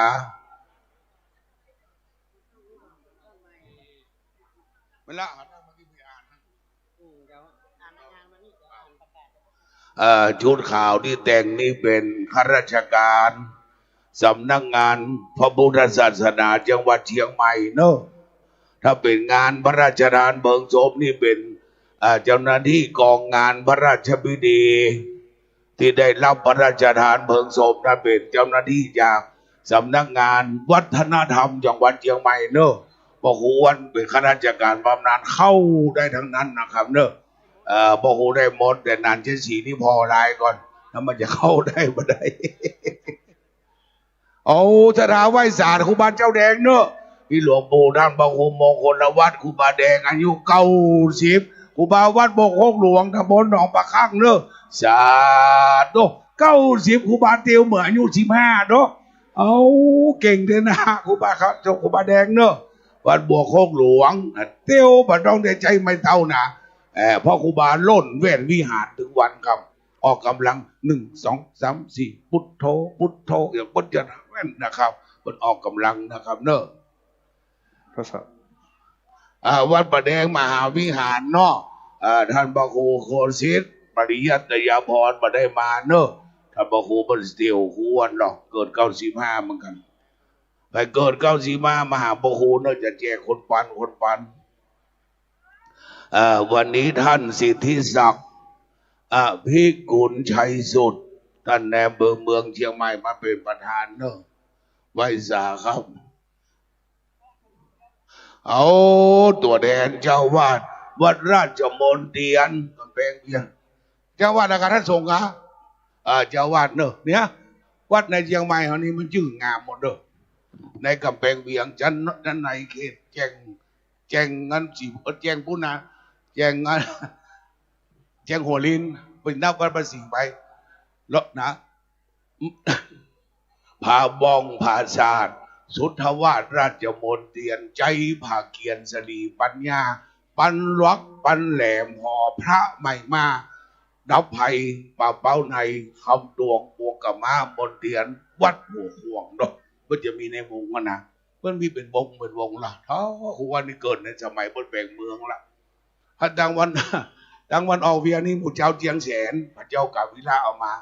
เวลาชุดข่าวที่แต่งนี่เป็นข้าราชการสำนักงานพระพุทธศาสนาจังหวัดเชียงใหม่เนอะถ้าเป็นงานพระราชทานเบิกศพนี่เป็นเจ้าหน้าที่กองงานพระราชพิธีที่ได้รับพระราชทานเบิกศพนั่นเป็นเจ้าหน้าที่จากสำนักงานวัฒนธรรมจังหวัดเชียงใหม่เนอะพอครูวันเป็นข้าราชการบำนาญเข้าได้ทั้งนั้นนะครับเนอะพอครูได้หมดแต่นานเช่นสีนี่พอรายก่อนแล้วมันจะเข้าได้บ่ได้ เอาสถาไว้ศาสตร์ครูบาเจ้าแดงเนอะที่หลวงปู่ท่านพระครูมงคลวัดครูบาแดงอายุ90ครูบาวัดบกฮกหลวงตำบลหนองปะข้างเนอะสาธุ90ครูบาเตียวเหมือนอายุ15เนอะเอาเก่งเลยนะครูบาครับเจ้าครูบาแดงเนอะวัดบกฮกหลวงเตียวบัดต้องได้ใจไม่เท่านะพ่อครูบาล่นเว้นวิหารถึงวันครับออกกำลัง1 2 3 4พุทโธพุทโธอย่างพุทธะแว่นนะครับมันออกกำลังนะครับเนอะวัดประแดงมหาวิหารเนาะท่านพระครูโคสิทธิ์ปริยัตยาพรมาได้มาเนอะท่านพระครูบริสเตียวครูวันหรอกเกิด95เหมือนกันไปเกิด95มหาพระครูเนอะจะแจกคนปันวันนี้ท่านสิทธิศักดิ์พิกุลชัยสุดท่านแนมเมืองเชียงใหม่มาเป็นประธานเนอะไว้สาครับเอาตัวแทนเจ้าวาดวัดราชมนเทียนกำแพงเพียงเจ้าวาดนะครับท่านทรงครับเจ้าวาดเนอะเนี่ยวัดในเชียงใหม่เขานี้มันชื่องามหมดเนอะในกำแพงเพียงจันนั้นในเขตแจงเงินจีบแจงปุณาแจงเงินแจงหัวลินเป็นนับกันภาษีไปแล้วนะ ผาบองผาศาสตร์สุทธวาสราชมนเทียนใจผาเกียนสลีปัญญาปันรักปันแหลมห่อพระใหม่มาดับภัยป่าเป้าในคำดวงบวกกมามนเทียนวัดหัวห่วงเนาะมันจะมีในวงนะเพื่อนมีเป็นวงละเท่าหัวนี่เกิดในสมัยบนแบ่งเมืองละถ้าดังวันออกเวียนี่หมู่เจ้าเจียงแสนพระเจ้ากาวิลาเอามา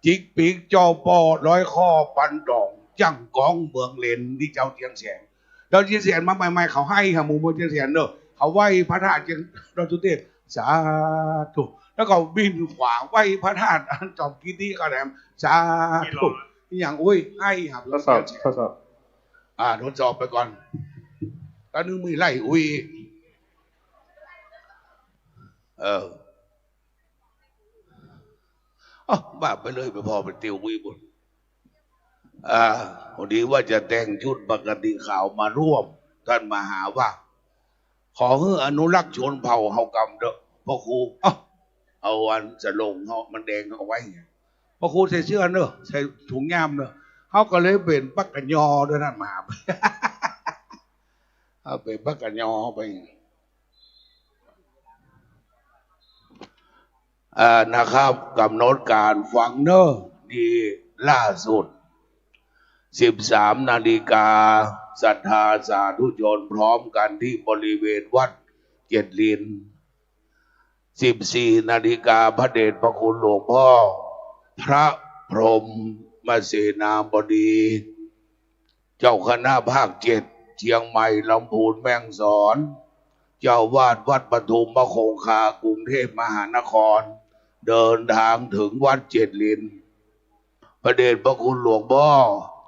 จิกปีกจอปอร้อยข้อปันดองจังกองเมืองเลนที่เจ้าเจียงแสนเจ้าเจียงแสนมาใหม่ๆเขาให้ค่ะหมู่เจียงแสนเนอะเขาไหว้พระธาตุเจียงดอยสุเทพสาธุแล้วก็บินขวาไหว้พระธาตุอันจอมกิติกระแหลมสาธุอย่างอุ้ยให้ครับทดสอบทดสอบไปก่อนตอนนึงมีไล่อุ้ยบ้าไปเลยไปพอไปติววิบุญพอดีว่าจะแต่งชุดปกติข่าวมาร่วมท่านมาหาว่าขอให้อนุรักษ์ชนเผ่าเฮากำเด้อพ่อครูเอาวันจะลงเฮามันแดงเอาไว้พ่อครูใส่เสื้อเนอะใส่ถุงยามเนอะเขาก็เลยเป็นปักกันยอด้วยนั่นมาเอาเป็นปักกันยอไปนะครับกำหนดการฟังเนอะดีล่าสุด13 นาฬิกาศรัทธาสาธุชนพร้อมกันที่บริเวณวัดเจ็ดลิน14 นาฬิกาพระเดชพระคุณหลวงพ่อพระพรหมเสนาบดีเจ้าคณะภาค7เชียงใหม่ลำพูนแม่ฮ่องสอนเจ้าวาดวัดปทุมมคงคากรุงเทพมหานครเดินทางถึงวัดเจ็ดลินพระเดชพระคุณหลวงพ่อ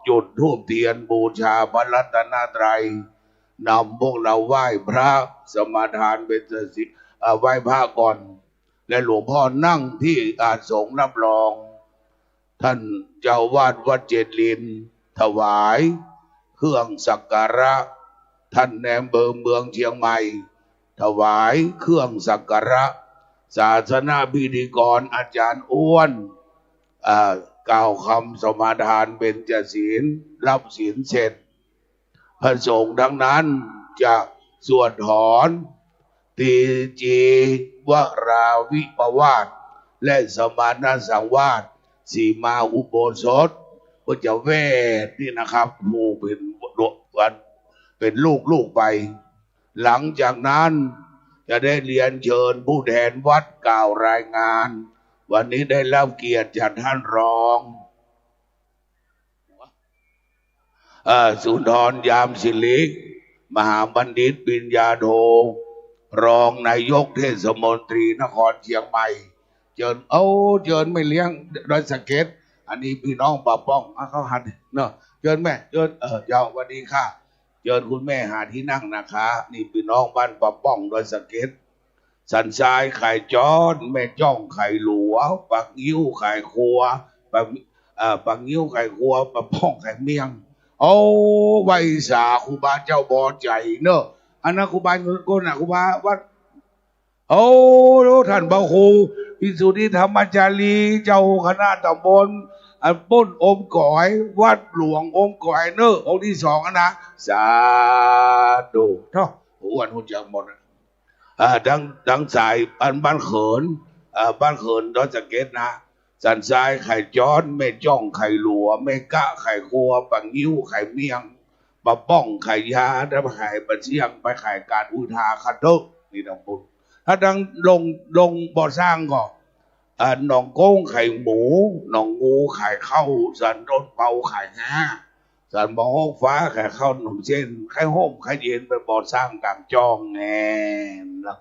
จุดธูปเทียนบูชาพระรัตนตรัยนำพวกเราไหว้พระสมาทานเป็นศิษย์ไหว้พระก่อนและหลวงพ่อนั่งที่อาสงฆ์รับรองท่านเจ้าวาดวัดเจ็ดลินถวายเครื่องสักการะท่านแนมเมืองเชียงใหม่ถวายเครื่องสักการะศาสนาพิธีกรอาจารย์อ้วน กล่าวคำสมาทานเบญจศีลรับศีลเสร็จพระสงฆ์ทั้งนั้นจะสวดถอนตีจีวราวิปวาทและสมาณสังวาสสีมาอุโบสถก็จะเวทนี่นะครับผู้เป็นลูกไป หลังจากนั้นจะได้เรียนเชิญผู้แทนวัดกล่าวรายงาน วันนี้ได้รับเกียรติจากท่านรองสุนทรยามศิริมหาบัณฑิตปิญญาโทรองนายกเทศมนตรีนครเชียงใหม่เชิญเชิญไม่เลี้ยงโดยสเก็ตอันนี้พี่น้องป่าป้องเขาหันเนาะเชิญแม่เชิญเจ้าวันนี้ค่ะเชิญคุณแม่หาที่นั่งนะคะนี่พี่น้องบ้านป่าป้องโดยสเก็ตสันทรายไข่จอนแม่จ้องไข่หลัวปักยิ้วไข่ครัวปักยิ้วไข่ครัวป่าป้องไข่เมียงไว้สาครูบาเจ้าบอใจเนอะอันนั้นครูบาเงินก้นครูบาวัดท่านพระครูพิสุทธิธรรมจารีเจ้าคณะตำบลปุ้นอมก่อยวัดหลวงอมก่อยเนอะองค์ที่สองนะสาธุเนาะอ้วนหุ่นจังหมดดังสายบ้านเขินบ้านเขินดอนสะเก็ตนะสันทรายไข่จอนแม่จ้องไข่หลัวแม่กะไข่ครัวปังยิ้วไข่เมียงปะป้องไข่ยาแล้วไข่ปะเชียงไปไข่การอุทาคันโตนี่ดังปุ่นถ้าดังลงบ่อสร้างก็หนองโก้งไข่หมูหนองงูไข่เข้าสันรถเป่าไข่ฮะสันบ่อห้องฟ้าไข่เข้าหนุ่มเส้นไข่ห่มไข่เย็นไปบ่อสร้างกลางจองแง่แล้ว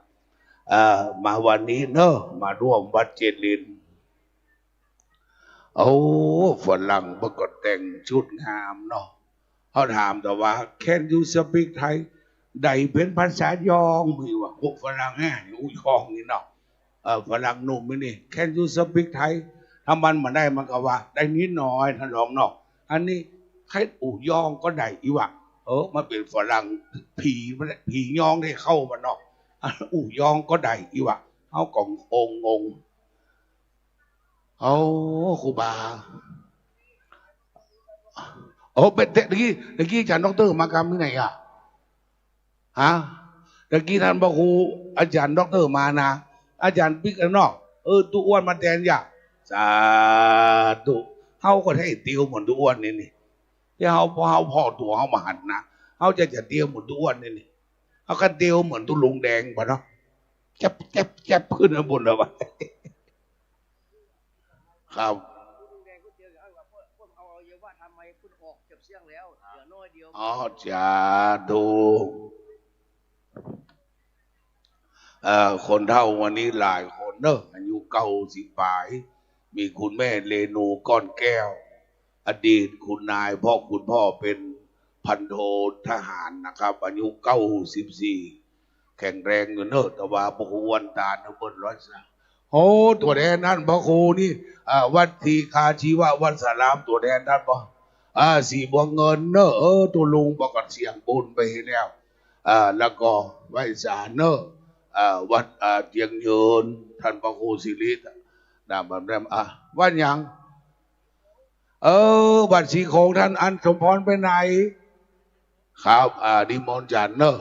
มาวันนี้เนอะมาร่วมวัดเจริญฝรั่งประกฏแต่งชุดงามเนาะเขาถามแต่ว่า Can you speak Thai ใดเป็นภาษายองมีว่าพวกฝรั่งแห่ยองนี่เนาะฝรั่งหนุ่มนี่ Can you speak Thai ถ้ามันมาได้มันก็ว่าได้นิดหน่อยท่านรองเนาะอันนี้ใครยองก็ได้อีวะมันเป็นฝรั่งผียองได้เข้ามาเนาะยองก็ได้อีวะเอากล่องงงครูบาเป็นตะกี้อาจารย์ดร.มากรรมที่ไหนอ่ะตะกี้ท่านพระครูอาจารย์ดร.มานะอาจารย์ปิ๊กอันนอกตัวอ้วนมาแทนอย่าสาธุเฮาก็ให้เตียวเหมือนตัวอ้วนนี่ที่เฮาพ่อตัวเฮามาหันนะเฮาจะเตียวเหมือนตัวอ้วนนี่เฮาก็เตียวเหมือนตัวลุงแดงป่ะเนาะแจ๊บขึ้นข้างบนแล้ววะครับจ้าดูคนเท่าวันนี้หลายคนเนอะอายุ90 ปลายมีคุณแม่เรนูก้อนแก้วอดีตคุณนายคุณพ่อเป็นพันโททหารนะครับอายุ94แข็งแรงอยู่เนอะแต่ว่าพระครูวันตาเนอะเบิ้ลร้อยสาตัวแทนนั่นพระครูนี่วัดทีคาชีวะวัดสารามตัวแทนนั่นสีบัวเงินเนอะตัวลุงบอกกับเสียงบุญไปแล้วแล้วก็ไหว้สารเนอะวัดเจียงยืนท่านพระครูศิริแบบนั้นวัดยังวัดสีโคงท่านอันสมพรไปไหนครับนิมนต์จันเนอะ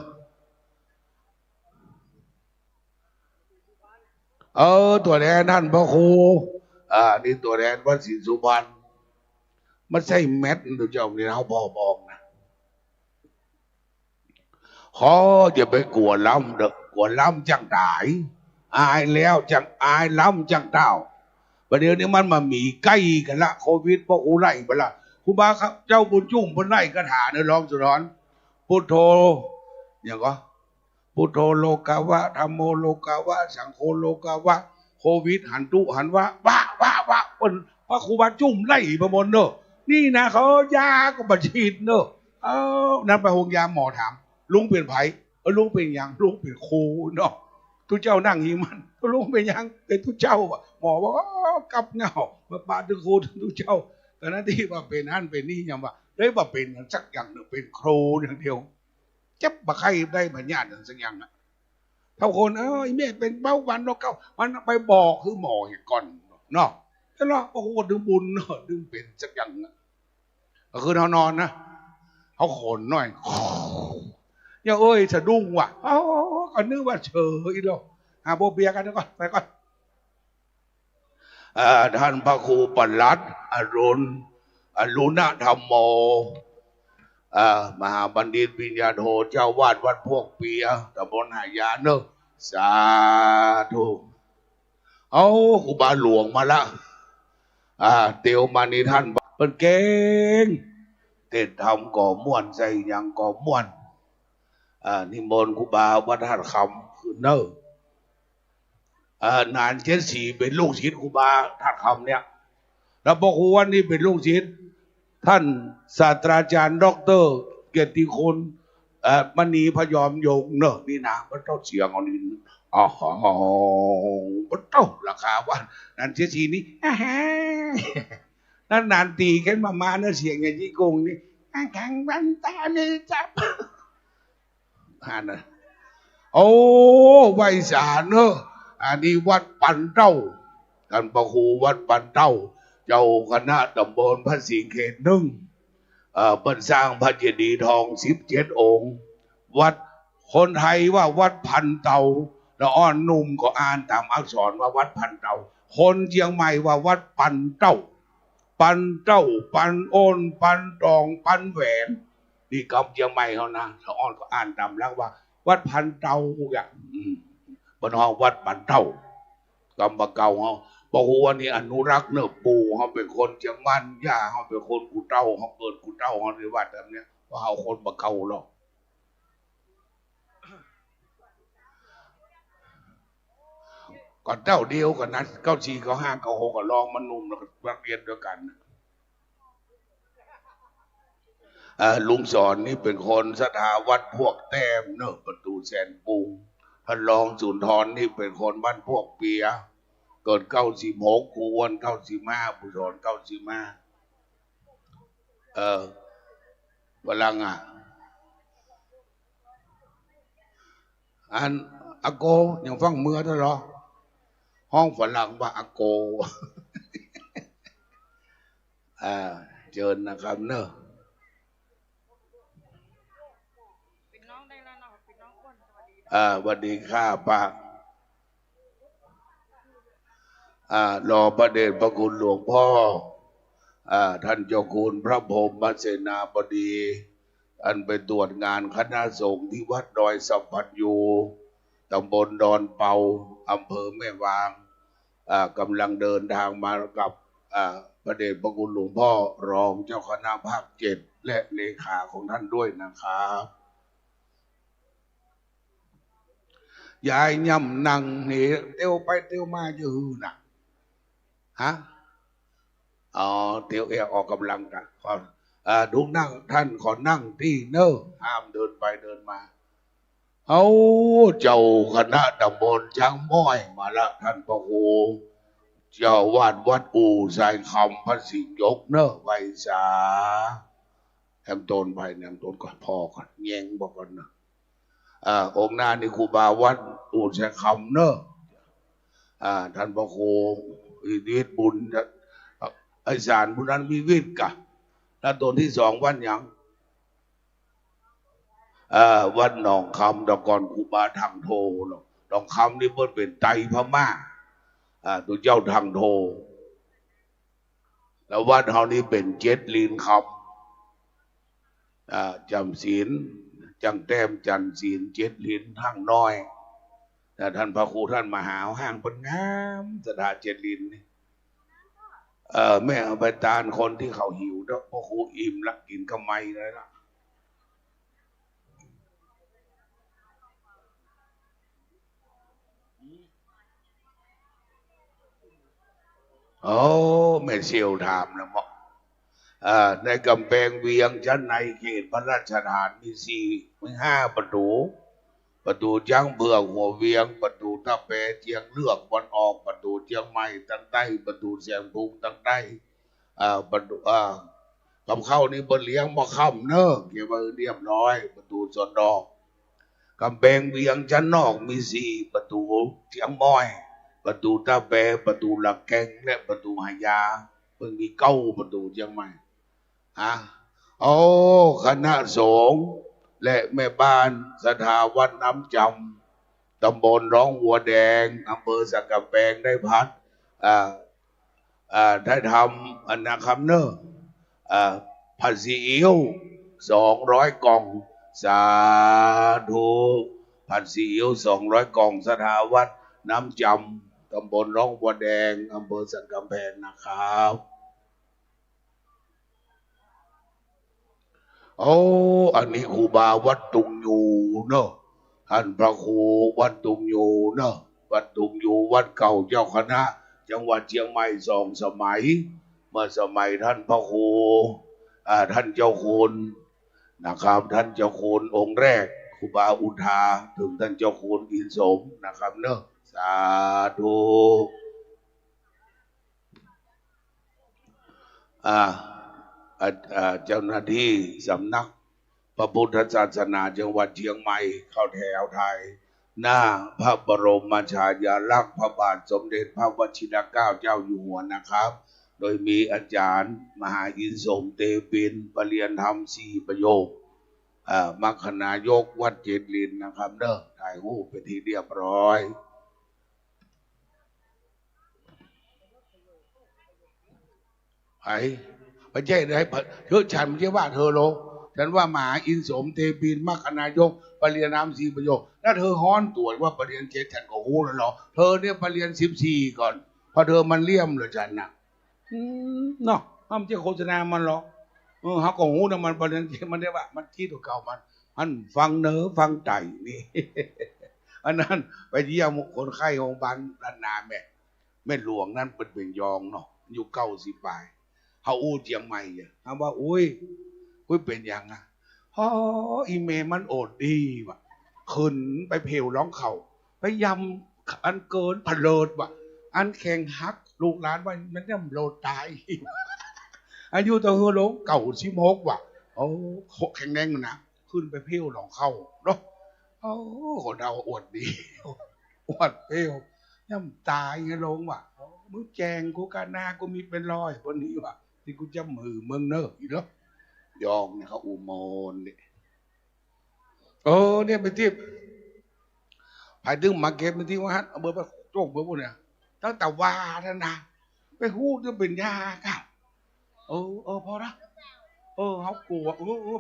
ตัวแทนท่านพระครูนี่ตัวแทนวัดศรีสุพรรณมันใช่แมทดูเจ้านี่เขาบอกนะอย่าไปกลัวล้ำเด้อกลัวล้ำจังตายอายแล้วจังอายล้ำจังเต้าประเดี๋ยวนี้มันมามีใกล้กันละโควิดพวกอุไรไปละครูบาครับเจ้าบุญจุ่มบุญไล่กระถาเนี่ยร้องสุร้อนพุทโธอย่างก็พุทโธโลกาวะธัมโมโลกาวะสังโฆโลกาวะโควิดหันตุหันวะคนพระครูบาจุ่มไล่ประมวลเนอะนี่นะเขายาก็บัญชีเนอะนั่นไปหงยาหมอถามลุงเป็นไผ่ลุงเป็นยังลุงเป็นครูเนาะทุกเจ้านั่งหิมันลุงเป็นยังเป็นทุกเจ้าหมอบอกกับเงามาปาทุกครูทุกเจ้าแต่นั้นที่ว่าเป็นนั่นเป็นนี่ยังว่าได้ว่าเป็นสักอย่างหนึ่งเป็นครูอย่างเดียวจะมาใครได้มาญาติสักอย่างนะเท่าคนไอ้แม่เป็นเบาหวานโรคเก่ามันไปบอกคือหมอก่อนเนาะ แล้วเราโอ้โหดึงบุญเนอะดึงเป็นสักอย่างนะก็คือเขานอนนะเขาขนหน่อยอย่าเอ้ยสะดุ้งว่ะอ๋อก็นึกว่าเฉยหรอกโบเบียกันก่อนไปก่อนท่านพระครูปลัดอรุณธรรมโมมหาบัณฑิตปิญญาโทเจ้าวาดวัดพวกเปียตำบลหายาเนอะสาธุเอาครูบาหลวงมาละเตียวมานี่ท่านเป็นเก่งเต้นทำก่อม่วนใส่ยังก่อม่วนนิมนต์ครูบาวัดท่าคำคือเนอะนาน74เป็นลูกศิษย์ครูบาท่าคำเนี่ยแล้วบอกว่านี่เป็นลูกศิษย์ท่านศาสตราจารย์ดร.เกียรติคุณมณีพยอมยงเนอะนี่นะมันต้องเสียงเอานี่อ๋อมันต้องราคาว่านัน74นี่นั่นนานตีกันมาเนอะเสียงอย่างที่กงนี่แข่งวันตานี่จับนะโอ้ไวสาเนอะอันนี้วัดปันเต้าท่านพระครูวัดปันเต้าเจ้าคณะตำบลพระสิงห์เขต1เปิดสร้างพระเจดีย์ทอง17 องค์วัดคนไทยว่าวัดพันเตาแล้วอ้อนนุ่มก็อ่านตามอักษรว่าวัดพันเตาคนเชียงใหม่ว่าวัดปันเต้าปันเต้าปันโอนปันตองปันแหวนนี่คำเชียงใหม่เขานะแล้วอ้อนก็อ่านตามแล้วว่าวัดพันเตาอย่างบนห้องวัดปันเต้ากำบะเก่าเขาบอกว่านี่อนุรักษ์เนื้อปูเขาเป็นคนเชียงมันย่าเขาเป็นคนกูเต้าเขาเกิดกูเต้าเขาในวัดแบบนี้ว่าเขาคนบะเก่าหรอกก่อนเต้าเดียวกันนั้น94 95 96ก็ลองมันนุ่มแล้วก็นักเรียนด้วยกันลุงสอนนี่เป็นคนศรัทธาวัดพวกแต้มเนอะประตูแสนปูท่านรองสุนทรนี่เป็นคนบ้านพวกเปียเกิด96กูวัน95ผู้สอน95ฝรั่งอันอาโกยังฟังเมื่อเท่าหรอห้องฝรั่งว่าอาโกเชิญนะครับเนอะสวัสดีค่ะป้ารอประเดชพระคุณหลวงพ่อท่านเจ้าคุณพระพรหมเสนาบดีอันไปตรวจงานคณะสงฆ์ที่วัดดอยสัมพันยูตำบลดอนเปาอำเภอแม่วางกำลังเดินทางมากับประเดชพระคุณหลวงพ่อรองเจ้าคณะภาค7และเลขาของท่านด้วยนะครับยายย่ำนั่งนี่เตียวไปเตียวมาอยู่น่ะเตียวออกกำลังกันขอดูนั่งท่านขอนั่งที่เนอะห้ามเดินไปเดินมาเจ้าคณะตำบลช้างม้อยมาละท่านพระครูเจ้าวาดวัดอู่สายคำพระสิงห์ยกเนอะไวสาแอมโตนไปแอมโตนก่อนพอก่อนแยงบอกก่อนนะองค์หน้านี่ครูบาวัดอู่สายคำเนอะท่านพระครูอิทธิบุญไอสารบุญนั้นมีวิทย์กะแล้วตนที่2วันยังวัดหนองคำตะกอนครูบาทางโทหนองคำนี่เพิ่นเป็นไตพม่าตัวเจ้าทางโทแล้ววัดเฮานี่เป็น7 ลีนคำจำศีลจังแต้มจันศีล7 ลีนทางน้อยแต่ท่านพระครูท่านมหาห้างเป็นงามสถาน7 ลีนนี่แม่เอาไปตานคนที่เขาหิวแล้วพระครูอิ่มละกินกำไมเลยละแม่เชียวถามนะหมอในกำแพงเวียงชั้นในเขตพระราชทานมี5 ประตูจ้างเบือกหัวเวียงประตูตะแปเจียงเลือกวันออกประตูเจียงใหม่ตั้งใต้ประตูเสียงภูมิตั้งใต้ประตูคำเข้านี่บนเลี้ยงบ่ค่ำเนอะเกี่ยวกับเรียบร้อยประตูสนดอกกำแพงเวียงชั้นนอกมี4 ประตูเจียงม้อย ประตูตาแปประตูหลักแกงและประตูหายาเพิ่งมีเก้าประตูเชียงใหม่โอ้คณะสงฆ์และแม่บ้านสถาวัดน้ำจำตำบลร้องวัวแดงอำเภอสักกะแปงได้พัดได้ทำอันนะครับเนอะผัดซีอิ๊ว200 กล่องสาธุผัดซีอิ๊ว200 กล่องสถาวัดน้ำจำตำบลร้องบัวแดงอำเภอสันกำแพงนะครับโอ้อันนี้ครูบาวัดตุงอยู่เนอะท่านพระครูวัดตุงอยู่เนอะวัดตุงอยู่วัดเก่าเจ้าคณะจังหวัดเชียงใหม่2 สมัยเมื่อสมัยท่านพระครูท่านเจ้าคุณนะครับท่านเจ้าคุณองค์แรกครูบาอุทาถึงท่านเจ้าคุณอินสมนะครับเนอะสาธุเจ้าหน้าที่สำนักพระพุทธศาสนาจังหวัดเชียงใหม่เข้าแถวไทยหน้าพระบรมฉายาลักษณ์พระบาทสมเด็จพระวชิรเกล้าเจ้าอยู่หัวนะครับโดยมีอาจารย์มหาอินทร์สมเตปินประเรียนธรรม4 ประโยคมัคคณายกวัดเจดลินนะครับเด้อถ่ายรูปเป็นที่เรียบร้อยไม่ใช่เลยเธอฉันไม่ใช่ว่าเธอโลฉันว่ามหาอินทร์สมเตปินมัคคณายกประเรียนธรรม4 ประโยคแล้วเธอฮ้อนตรวจว่าประเรียน7ฉันก็หูแล้วเหรอเธอเนี่ยประเรียน14ก่อนพอเธอมันเลี่ยมเหรอฉันน่ะเนาะมันจะโฆษณามันหรอกเขาก็หูนะมันประเด็นมันได้ว่ามันที่ตัวเก่ามันฟังเนื้อฟังใจนี่ อันนั้นไปเยี่ยมคนไข้โรงพยาบาลด้านนาแม่หลวงนั่นเป็นยองเนาะอยู่90 ปลายเขาอู้เจียงใหม่เนี่ยเขาว่าอุ้ยเป็นอย่างอ่ะอีเมมันโอดดีว่ะขึ้นไปเพลร้องเข่าไปยำอันเกินผลิตว่ะอันแข่งฮักลูกหลานว่ามันจะโลดตาย อายุตัวหลง96ว่ะโอ้แข็งแรงนะขึ้นไปเพี้ยวหลองเข้าเนาะโอ้คนเราอวดดีอวดเพี้ยวย่ำตายไงลงว่ะมึงแจงกูกันหน้ากูมีเป็นร้อยคนนี้ว่ะที่กูจะมือเมืองเนออีกแล้วยองเนี่ยเขาอุโมงค์เนี่ยเนี่ยไปที่ภายดึงมาเก็ตไปที่ว่าเบอร์ไปโจกเบอร์พวกเนี่ยตั้งแต่ว่าท่านนะไปหู้จะเป็นยาครับพอละเขากลัว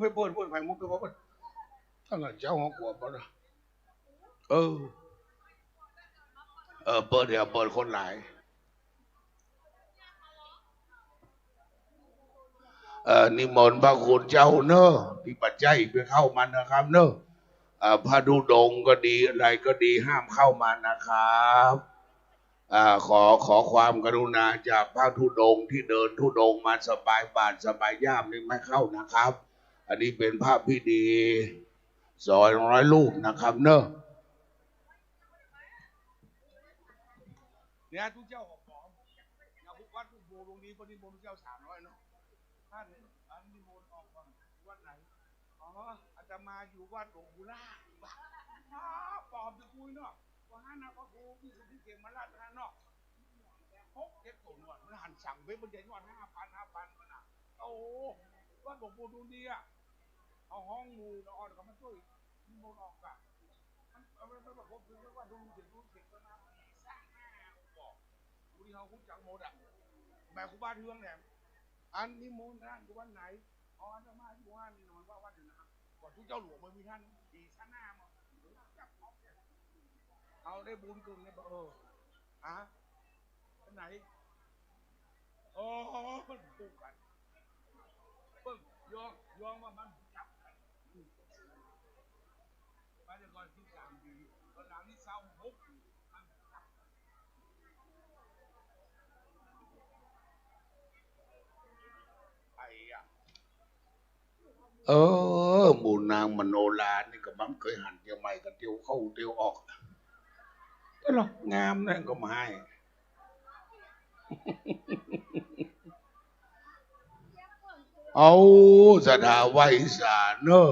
ไปเปิดไฟมุกไปเปิดถ้าเกิดเจ้าเขากลัวปะล่ะเปิดเดี๋ยวเปิดคนหลายนิมนต์พระคุณเจ้าเนอะที่ปัจจัยไปเข้ามานะครับเนอะพระธุดงค์ก็ดีอะไรก็ดีห้ามเข้ามานะครับขอความกรุณาจากพระธุดงค์ที่เดินธุดงค์มาสบายบาทสบายย่ามนี่ไม่เข้านะครับอันนี้เป็นพระพิธี200 รูปนะครับเนอะเนี่ยทุกเจ้าของอย่างพวกวัดพวกโบตรงนี้พอดีโบเจ้า300เนาะท่านอันนี้โบออกก่อนวัดไหนอาจจะมาอยู่วัดหลวงปู่ล่าปอบจะคุยเนาะว่าห้านาพระครูที่สุดที่เก่งมาลาดท่านเนาะ6-7 ตัวหนวดมันหันสั่งไปบนใหญ่หนวด5,000มันอ่ะวัดหลวงปู่ดูดีอ่ะเอาห้องมูแล้วอ่อนกับมันช่วยมีโมออกกันมันแบบพบคือว่าดูเสียงก็น่าสร้างหน้าบอกดูที่เขาคุ้นจังโมดอ่ะแม่ครูบ้านเทืองเนี่ยอันนี้โมท่านวันไหนอันจะมาที่บ้านนี่มันว่าวัดอยู่นะครับก่อนทุกเจ้าหลวงมันมีท่านดีชั้นหน้ามาเอาได้บุญกึ่งเนี่ยไหนมันผูกกันยองว่ามันจับกันไปเดี๋ยวก่อนที่3 ปีตอนหลังนี่26 ปีมันจับหมู่นางมโนลานี่ก็มันเคยหันเที่ยวใหม่กันเที่ยวเข้าเที่ยวออกก็หรอกงามนั่นก็มาให้สถาไวสารเนอะ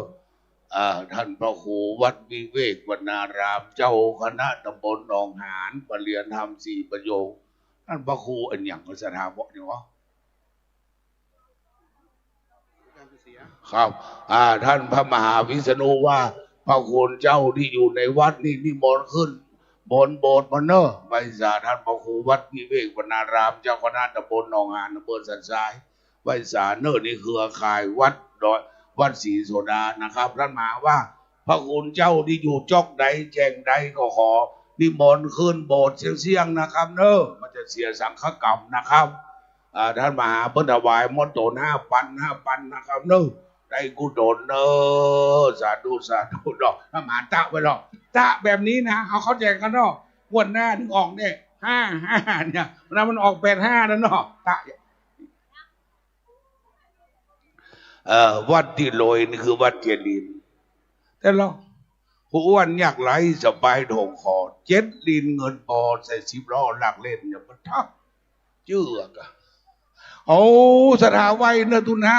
ท่านพระครูวัดวิเวกวนารามเจ้าคณะตำบลหนองหานประเรียนธรรม4 ประโยคท่านพระครูอันอย่างสถาบอกเนี่ยวะครับท่านพระมหาวิษณุว่าพระคุณเจ้าที่อยู่ในวัดนี่นิมนต์ขึ้นบนโบสถ์มาเนอะใบสาท่านพระครูวัดวิเวกวนารามเจ้าคณะตำบลหนองหานอำเภอสันทรายใบสาเนอะนี่เครือข่ายวัดดอยวัดศรีโสดานะครับท่านมหาว่าพระคุณเจ้าที่อยู่จอกใดแจงใดก็ขอนิมนต์ขึ้นโบสถ์เสียงๆนะครับเนอะมันจะเสียสังฆกรรมนะครับท่านมหาเพิ่นถวายมดโตน5,000นะครับเนอะได้กุศลเนอะสาธุสาธุดอกท่านมหาตะไว้ดอกตะแบบนี้นะเอาเขาแจกกันเนาะงวดหน้าถึงออกเนี่ย55เนี่ยมันออก85แล้วเนาะตะวัดที่ลอยนี่คือวัดเจดีย์แต่เราผู้อ้วนอยากไหลสบายโด่งคอ7 ดินเงินปอใส่10 ล้อหลักเล่นเนี่ยมันทักเจือกอะโอ้สถาไว้เนตุนา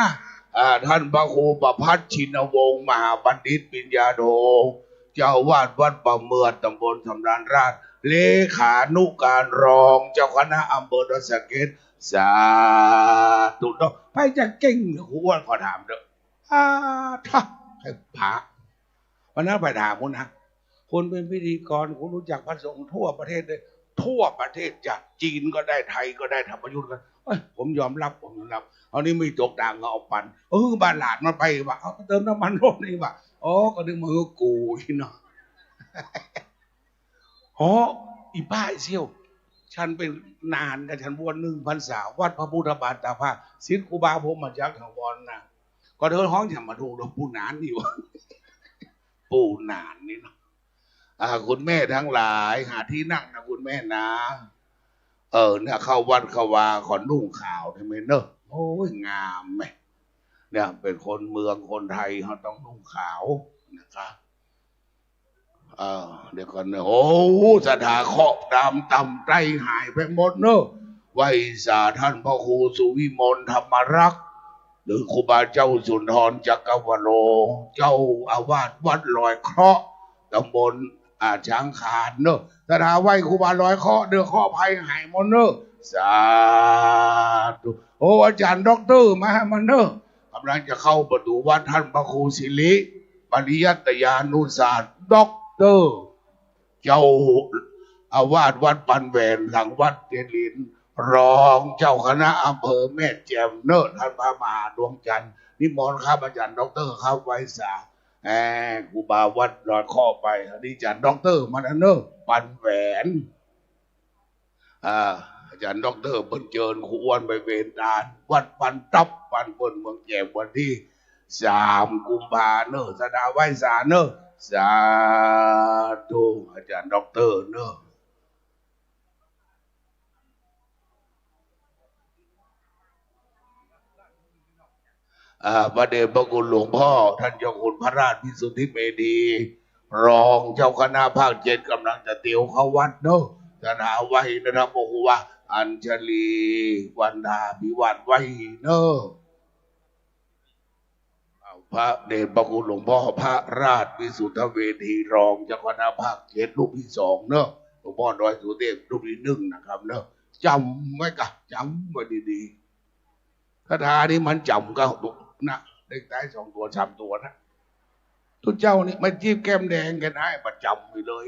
ท่านพระครูประภัสชินวงศ์มหาบัณฑิตปิญญาโทเจ้าวาดวัดประเมือดตำบลสำราญราชเลขานุการรองเจ้าคณะอำเภอดอยสะเก็ดสาธุเนาะไปจะเก่งครูอ้วนขอถามเด้อท่าให้พระวันนั้นไปถามคุณนะคุณเป็นพิธีกรคุณรู้จักพระสงฆ์ทั่วประเทศเลยทั่วประเทศจากจีนก็ได้ไทยก็ได้ธรรมยุทธ์กันผมยอมรับเอานี่ไม่ตกต่างเอาปั่นบ้านหลาดมันไปว่ะเอาเติมน้ำมันรถนี่ว่ะก็นึกมือกูเนาะอีป้าเซี่ยวฉันเป็นนานแต่ฉันบวช1 พรรษาวัดพระพุทธบาทตาภาคศิษย์ครูบาผมมาจากถาวรนะก็เดินห้องอย่ามาถูกเราปูนานนี่วะปูนานนี่เนาะคุณแม่ทั้งหลายหาที่นั่งนะคุณแม่นะเนี่ยเข้าวัดเข้าวาขอนุ่งขาวใช่ไหมเนอะโอ้ยงามไหมเนี่ยเป็นคนเมืองคนไทยเขาต้องนุ่งขาวนะครับเดี๋ยวก่อนเนอะสถาเคาะดำต่ำไตรหายไปหมดเนอะไหวสาท่านพระครูสุวิมลธรรมรักษ์หรือครูบาเจ้าสุนทรจักรวโรเจ้าอาวาสวัดลอยเคราะห์ตำบลช้างคานเนอะสถาไหวครูบาลอยเคราะห์เดือข้อภัยหายหมดเนอะสาธุอาจารย์ด็อกเตอร์มามันเนอะกำลังจะเข้าประตูวัดท่านพระครูศิริปริยัตยานุศาสตร์ด็อกเตอร์เจ้าอาวาสวัดปันแหวนหลังวัดเจริญรองเจ้าคณะอำเภอแม่แจ่มเนอะท่านพระมหาดวงจันทร์นิมนต์ครับอาจารย์ด็อกเตอร์ครับไว้สาครูบาวัดลอยข้อไปอันนี้อาจารย์ด็อกเตอร์มันเนอะปันแหวนอาจารย์ด็อกเตอร์เปิ้นเจิญครูอ้วนไปเวรดานวัดปันตับปันเปิ้นเมืองแจ่มวันที่3 กุมภาเนอะสดาไว้สาเนอะสาธุอาจารย์ด็อกเตอร์เนอะพระเดชพระคุณหลวงพ่อท่านเจ้าคุณพระราชพิสุทธิเมธีรองเจ้าคณะภาค7กำลังจะเตียวเข้าวัดเนอะจะหาไว้นะครับบอกว่าอัญชลีวันดาภิวัตรไว้เนอะพระเดชพระคุณหลวงพ่อพระราชวิสุทธิเวทีรองเจ้าคณะภาค7รูปที่2เนอะหลวงพ่อดอยสุเทพรูปที่1นะครับเนอะจำไว้กะจำไว้ดีๆคาถานี้มันจำก็นะเลขท้าย2 ตัว 3 ตัวนะทุกเจ้านี่มันจีบแก้มแดงกันให้ประจำไปเลย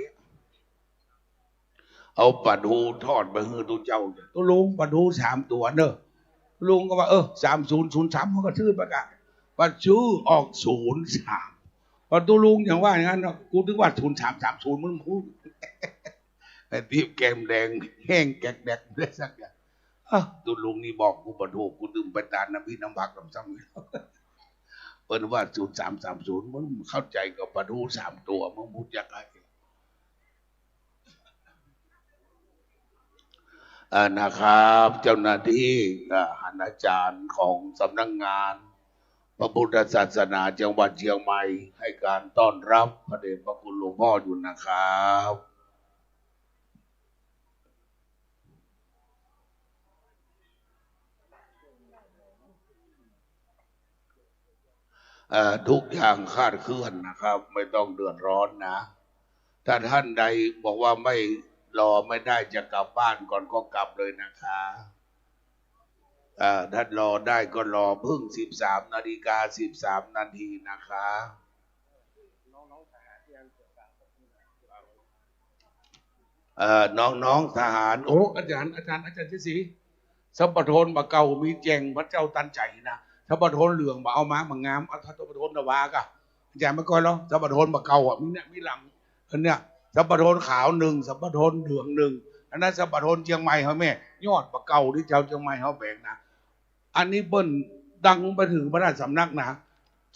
เอาปลาทูทอดไปให้ทุกเจ้าตัวลุงปลาทู3 ตัวเนอะลุงก็ว่า3003มันก็ชื่อประกาศว่าชื่อออก03พอตัวลุงอย่างว่าอย่างนั้นกูถึงว่า0330มันพูดไอ้จีบแก้มแดงแห้งแกกแดกได้สักอย่างตัวลุงนี่บอกกูปลาทูกูดื่มไปตาน้ำพริกน้ำผักกับซ้ำเปิ้นว่า0330มันเข้าใจกับปลาทู3 ตัวมันพูดยังไงนะครับเจ้าหน้าที่อาจารย์ของสำนักงานพระพุทธศาสนาจังหวัดเชียงใหม่ให้การต้อนรับพระเดชพระคุณหลวงพ่ออยู่นะครับ ทุกอย่างคลาดเคลื่อนนะครับ ไม่ต้องเดือดร้อนนะ ถ้าท่านใดบอกว่าไม่รอไม่ได้จะกลับบ้านก่อนก็กลับเลยนะคะท่านรอได้ก็รอเพิ่ง13:13 นาทีนะคะน้องๆทหารโอ้อาจารย์เจสีสัมปทนมาเก่ามีแจงพระเจ้าตันใจนะสัมปทนเหลืองมาเอามางามเอาสัมปทนนวากะอาจารย์มาก่อนแล้วสัมปทนมาเก่าอ่ะมีเนี่ยมีหลังอันเนี้ยสัมปทนขาวหนึ่งสัมปทนเหลืองหนึ่งอันนั้นสัมปทนเชียงใหม่เขาแม่ยอดมาเก่าที่เจ้าเชียงใหม่เขาแบ่งนะอันนี้เปิ้นดังไปถึงพระราชสำนักนะ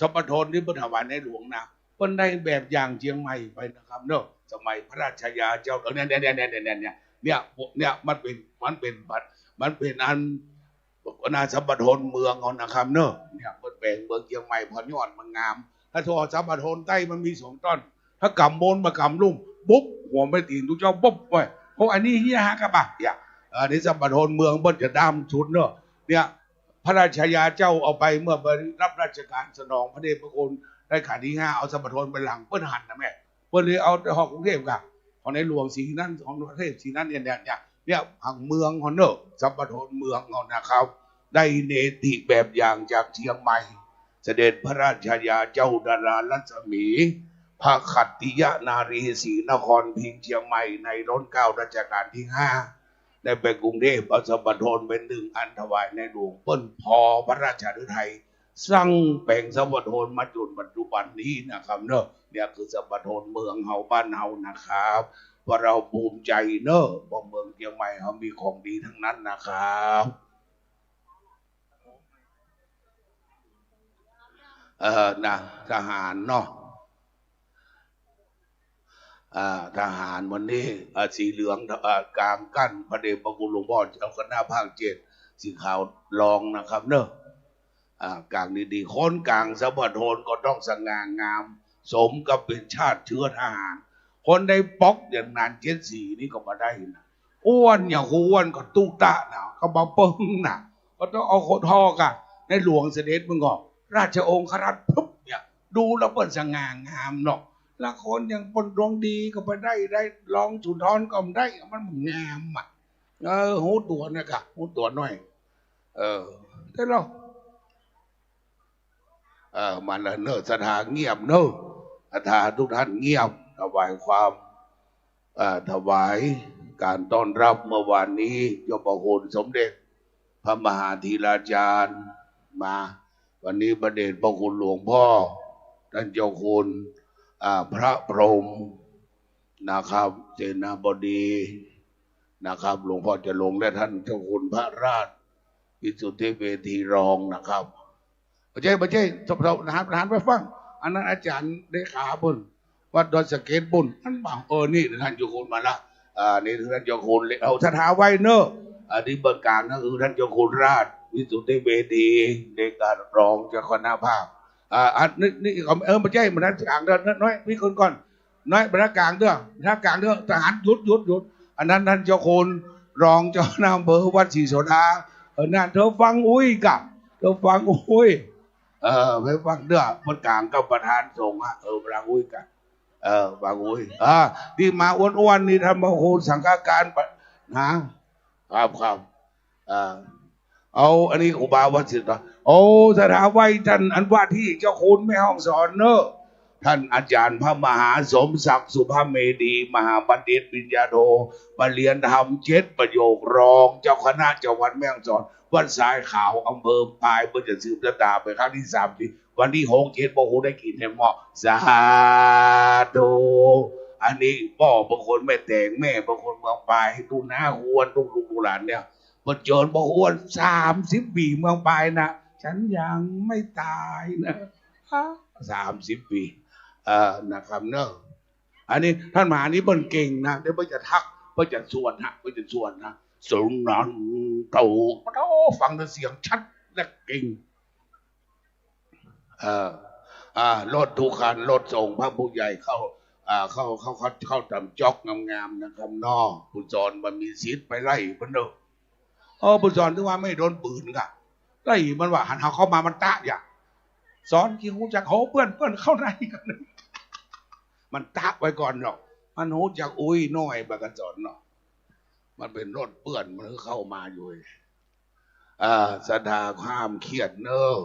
สัมปทนที่เปิ้นถวายในหลวงนะเปิ้นได้แบบอย่างเชียงใหม่ไปนะครับเนอะสมัยพระราชยาเจ้าเนี่ยมันเป็นอันนาสัมปทนเมืองเขานะครับเนอะเนี่ยเปิ้นแบ่งเมืองเชียงใหม่พอยอดมันงามถ้าทอสัมปทนใต้มันมี2 ต้นถ้ากำบนมากำลุ่มปุ๊บหัวไม่ตีนทุกเจ้าปุ๊บไปเพราะอันนี้เฮียฮะกะบะเนี่ยอันนี้สัมปทนเมืองเปิ้นจะดำชุดเนอะเนี่ยพระราชยาเจ้าเอาไปเมื่อรับราชการสนองพระเดชพระคุณได้ขันที่5เอาสัมปทนไปหลังเปิ้นหันนะแม่เปิ้นเลยเอาหอกกรุงเทพกับของในหลวงสีนั่นของประเทศสีนั่นเนี่ยผังเมืองของเนอะสัมปทนเมืองเขานะครับได้เนติแบบอย่างจากเชียงใหม่เสด็จพระราชยาเจ้าดารารัศมีพระขัตติยนารีศรีนครพิงค์เชียงใหม่ในรัชกาลรัชกาลที่5ได้ไปกรุงเทพเอาสัมปทนเป็น1 อันถวายในหลวงเปิ้นพอพระราชฤทัยสร้างแปลงสัมปทนมาจนปัจจุบันนี้นะครับเนอะเนี่ยคือสัมปทนเมืองเฮาบ้านเฮานะครับว่าเราภูมิใจเนอะว่าเมืองเชียงใหม่เขามีของดีทั้งนั้นนะครับนะทหารเนาะทหารวันนี้สีเหลืองกลางกั้นพระเดชพระคุณหลวงพ่อเจ้าคณะภาค7สีขาวรองนะครับเนอะกลางดีๆคนกลางสัมปทนก็ต้องสง่างาม สมกับเป็นชาติเชื้อทหารคนในป๊อกอย่างนาน74นี่ก็มาได้นะอ้วนอย่างอ้วนก็ตุ๊กตะนะก็มาเปิ้งนะก็ต้องเอาโคทอกะในหลวงเสด็จมึงก็ราชองครัตน์ปุ๊บเนี่ยดูแล้วเปิ้นสง่างามเนาะละคนอย่างปนดวงดีก็ไปได้ลองสุนทรก็ได้มันงามอ่ะหูตัวนะกะหูตัวน้อยได้หรอมันละเนอะสถานเงียบเนอะสถานทุกท่านเงียบถวายความถวายการต้อนรับเมื่อวานนี้ยมพระคุณสมเด็จพระมหาธีราจารย์มาวันนี้พระเดชพระคุณหลวงพ่อท่านเจ้าคุณพระพรหมนะครับเสนาบดีนะครับหลวงพ่อจะลงและท่านเจ้าคุณพระราชวิสุทธิเวทีรองนะครับไม่ใช่สมทหารไปฟังอันนั้นอาจารย์ได้ขาบุญวัดดอนสะเก็ดบุญนั่นบ่านี่ท่านเจ้าคุณมาละนี่ท่านเจ้าคุณเอาสถาไว้เนอะที่เบิกการก็คือท่านเจ้าคุณราชวิสุทธิเวทีในการรองเจ้าคณะภาคนี่ไม่ใช่บรรทัดกลางเด้อน้อยพี่คนก่อนน้อยบรรทัดกลางเด้อทหารหยุดอันนั้นท่านเจ้าคุณรองเจ้าหน้าอำเภอวัดศรีโสดานั่นเธอฟังอุ้ยกะเธอฟังอุ้ยไปฟังเด้อบนกลางก็ประธานสงฆ์ฟังอุ้ยกะฟังอุ้ยที่มาอ้วนๆนี่ท่านพระครูสังฆการนะครับเอาอันนี้อุบาวัดศิษย์สถาไว้ท่านอันว่าที่เจ้าคุณแม่ห้องสอนเนอะท่านอาจารย์พระมหาสมศักดิ์สุภเมธีมหาบัณฑิตปริญญาโทปรริญญาธรรม7 ประโยครองเจ้าคณะจังหวัดแม่ฮ่องสอนวัดสายขาวอำเภอปลายเพื่อจะสืบชะตาไปครั้งที่3ที่วันที่6 7พระครูได้กินให้เหมาะสาธุอันนี้พ่อบางคนแม่แต่งแม่บางคนเมืองปลายตูน้าควรลูกหลานเนี่ยปัจจุบันบอกอ้วน30 ปีเมืองปลายนะฉันยังไม่ตายนะ30 ปีนะครับเนอะอันนี้ท่านมหานี้เปิ้นเก่งนะเดี๋ยวเปิ้นจะทักเปิ้นจะส่วนนะสุนันเต่าฟังแต่เสียงชัดและเก่งรถทุกคันรถส่งพระผู้ใหญ่เข้าทำจ็อกงามๆนะครับนอผู้จรมันมีสิทธิ์ไปไล่เพิ่นเด้อผู้จรที่ว่าไม่โดนปืนกะไล่มันว่าหันเข้ามามันตะอย่าง สอนกี่หูจักโหเปื้อนเข้าในกัน มันตักไว้ก่อนเนาะมันหูจักอุ้ยน้อยบากันสอนเนาะมันเป็นรถเปื้อนมันเข้ามาอยู่ศรัทธาความเครียดเนอะ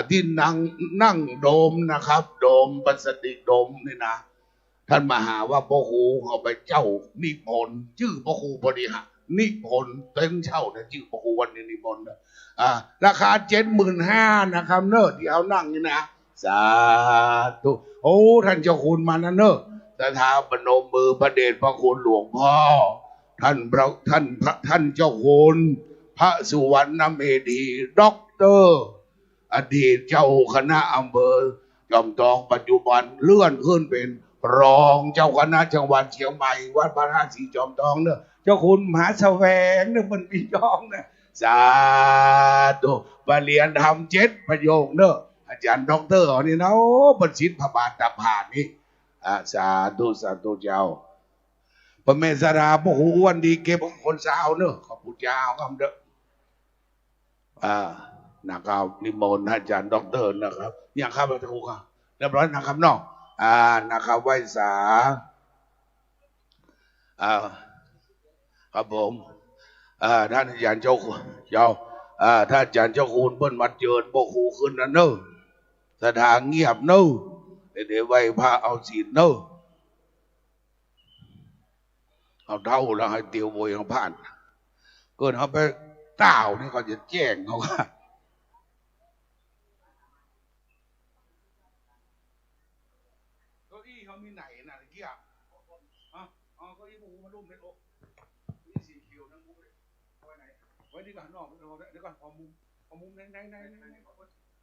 ที่นั่งโดมนะครับ โดมปัสติโดมนี่นะท่านมาหาว่าพ่อครูเขาไปเจ้านิพนธ์ชื่อพ่อครูบริหารนิพนธ์เต็นเช่านะชื่อพ่อครูวันนี้นิพนธ์นะราคา75,000นะครับเนอะที่เอานั่งนี่นะสาธุโอ้ท่านเจ้าคุณมานะเนอะศรัทธาปนมมือพระเดชพระคุณหลวงพ่อท่านเจ้าคุณพระสุวรรณเมธีด็อกเตอร์อดีตเจ้าคณะอำเภอจอมทองปัจจุบันเลื่อนขึ้นเป็นรองเจ้าคณะจังหวัดเชียงใหม่วัดพระธาตุสีจอมทองเนอะเจ้าคุณมหาแสวงเนี่ยมันปีจองเนี่ยสาธุปเรียนทำ7 ประโยคเนอะอาจารย์ด็อกเตอร์นี่นะโอ้ประสิทธิ์พระบาทตาผ่านนี่สาธุเจ้าพระเมสราพระหูอ้วนดีเก็บคนสาวเนอะขอบคุณเจ้าคำเด้อนะครับนิมนต์อาจารย์ด็อกเตอร์นะครับอย่างครับพระครูครับเรียบร้อยนะครับเนาะนะครับไหว้สาครับผมท่านอาจารย์เจ้าท่านอาจารย์เจ้าคุณเปิ้นมาเจิญพ่อครูขึ้นนะเนอะสถานเงียบเนอะเดี๋ยวไหว้พระเอาศีลเนอะเอาเท่าแล้วให้เตียวโวยของผ่านเกินเขาไปเต้านี่เขาจะแจ้งเขาว่าเก้าอี้เขามีไหนนะตะกี้เอาเก้าอี้ผมมาลุ่มในอกนี่สีเขียวนะมุ้งเลยไว้ไหนไว้ดีกว่านอกเดี๋ยวก่อนเอามุมไหน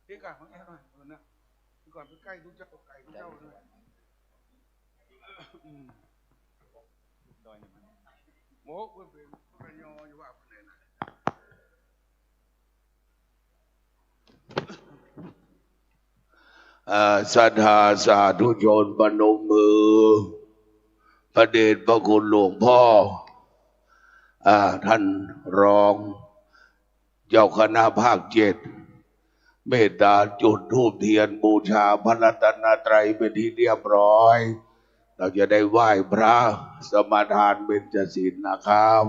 เดี๋ยวก่อนของแอร์หน่อยนะเดี๋ยวก่อนไปใกล้ทุกเจ้าไก่ทุกเจ้าเลยโม้เป็นยออยู่ว่าคนไหนนะศรัทธาสาธุชนปนมมือพระเดชพระคุณหลวงพ่อท่านรองเจ้าคณะภาค7เมตตาจุดธูปเทียนบูชาพระรัตนตรัยเป็นที่เรียบร้อยเราจะได้ไหว้พระสมาทานเบญจศีลนะครับ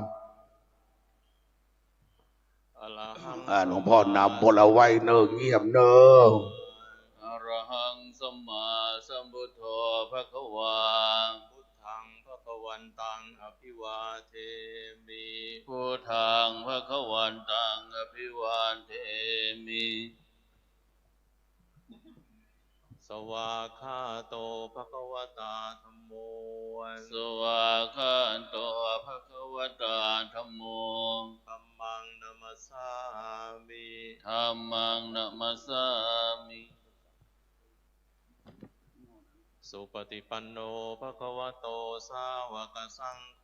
หลวงพ่อนำพวกเราไหว้เนิ่งเงียบเนิ่งอะระหังสัมมาสัมพุทโธภะคะวาพุทธังภะคะวันตังอภิวาเทมิพุทธังภะคะวันตังอภิวาเทมิสวากขาโตภะคะวตาธัมโมสวากขาโตภะคะวตาธัมโมธัมมังนัมสสามิธัมมังนัมสสามิสุปฏิปันโนภะคะวะโตสาวกสังโฆ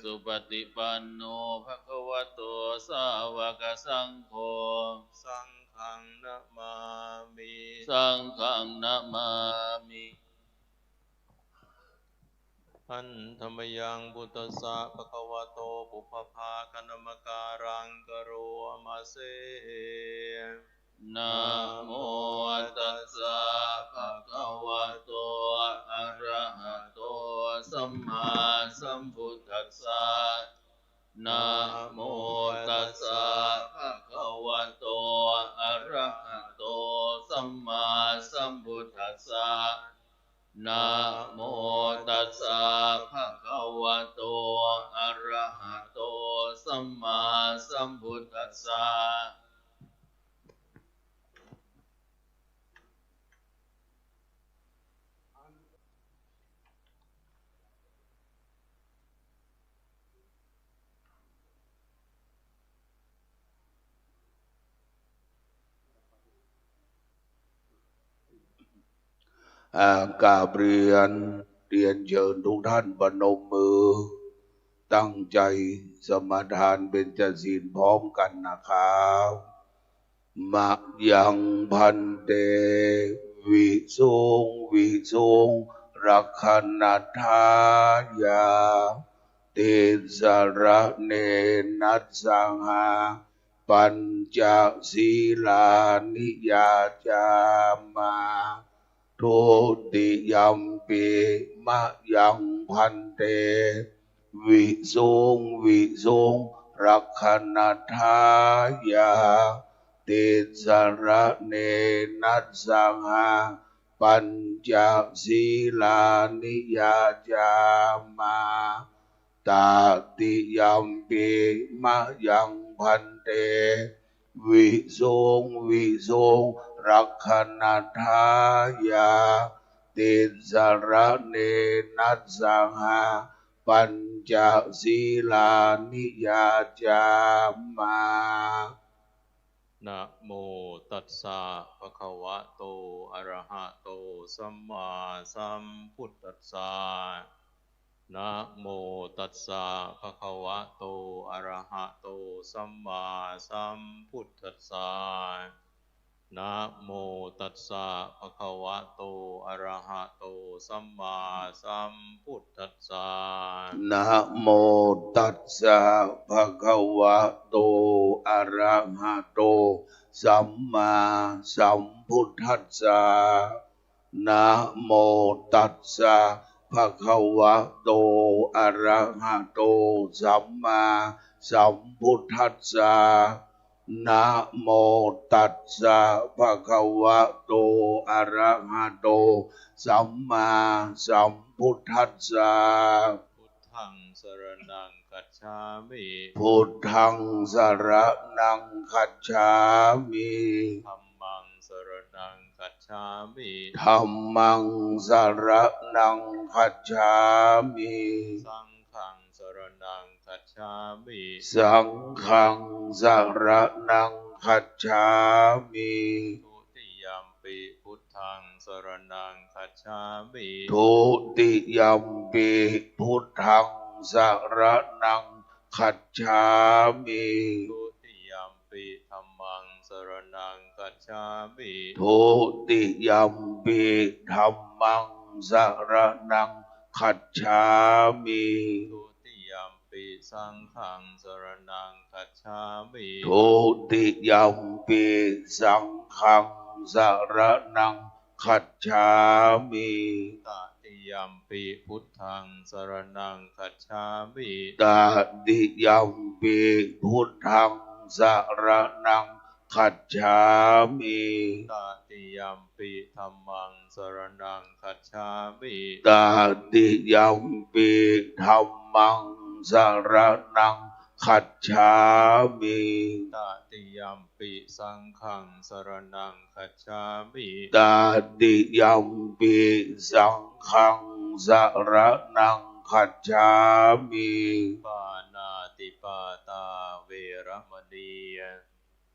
สุปฏิปันโนภะคะวะโตสาวกสังโฆสังฆังนะมามิสังฆังนะมามิอันธรรมยังพุทธัสสะภะคะวะโตปุพพาคณมการังกโรมาเสนะโมตัสสะภะคะวะโตอะระหะโตสัมมาสัมพุทธัสสะนะโมตัสสะภะคะวะโตอะระหะโตสัมมาสัมพุทธัสสะนะโมตัสสะภะคะวะโตอะระหะโตสัมมาสัมพุทธัสสะกราบเรียนเชิญทุกท่านปนมมือตั้งใจสมาทานเบญจศีลพร้อมกันนะครับมะยังพันเตวิสุงรักขณทายาติสระเนนัสสังหา ปัญจศีลานิยาจามาทุติยัมปิมะยังพันเตวิสุงวิสุงรักขณทายาติสระเนนัสสังหาปัญจศีลานิยาจามาตาติยัมปิมะยังพันเตวิสุงวิสุงรักขณทายาติสระเนนัสสังหาปัญจศีลานิยาจามานะโมตัสสะภะคะวะโตอะระหะโตสัมมาสัมพุทธัสสะนะโมตัสสะภะคะวะโตอะระหะโตสัมมาสัมพุทธัสสะนะโมตัสสะภะคะวะโตอะระหะโตสัมมาสัมพุทธัสสะนะโมตัสสะภะคะวะโตอะระหะโตสัมมาสัมพุทธัสสะนะโมตัสสะภะคะวะโตอะระหะโตสัมมาสัมพุทธัสสะนะโมตัสสะภะคะวะโตอะระหะโตสัมมาสัมพุทธัสสะพุทธังสรณังคัจฉามิ พุทธังสรณังคัจฉามิ ธัมมังสรณังคัจฉามิ ธัมมังสรณังคัจฉามิ สังฆังสรณังคัจฉามิ สังฆังสรณังคัจฉามิ ทุติยัมปิพุทธังสรณังคัจฉามิ ทุติยัมปิพุทธังสรณังคัจฉามิ ทุติยัมปิธัมมังสรณังคัจฉามิ ทุติยัมปิธัมมังสรณังคัจฉามิ ทุติยัมปิสังฆังสรณังคัจฉามิ ทุติยัมปิสังฆังสรณังคัจฉามิ ตติยัมปิพุทธังสรณังคัจฉามิ ตติยัมปิพุทธังสรณังคัจฉามิ ตติยัมปิธัมมังสรณังคัจฉามิ ตติยัมปิธัมมังสรณังคัจฉามิ ตติยัมปิสังฆังสรณังคัจฉามิ ตติยัมปิสังฆังสรณังคัจฉามิ ปานาติปาตาเวรมณี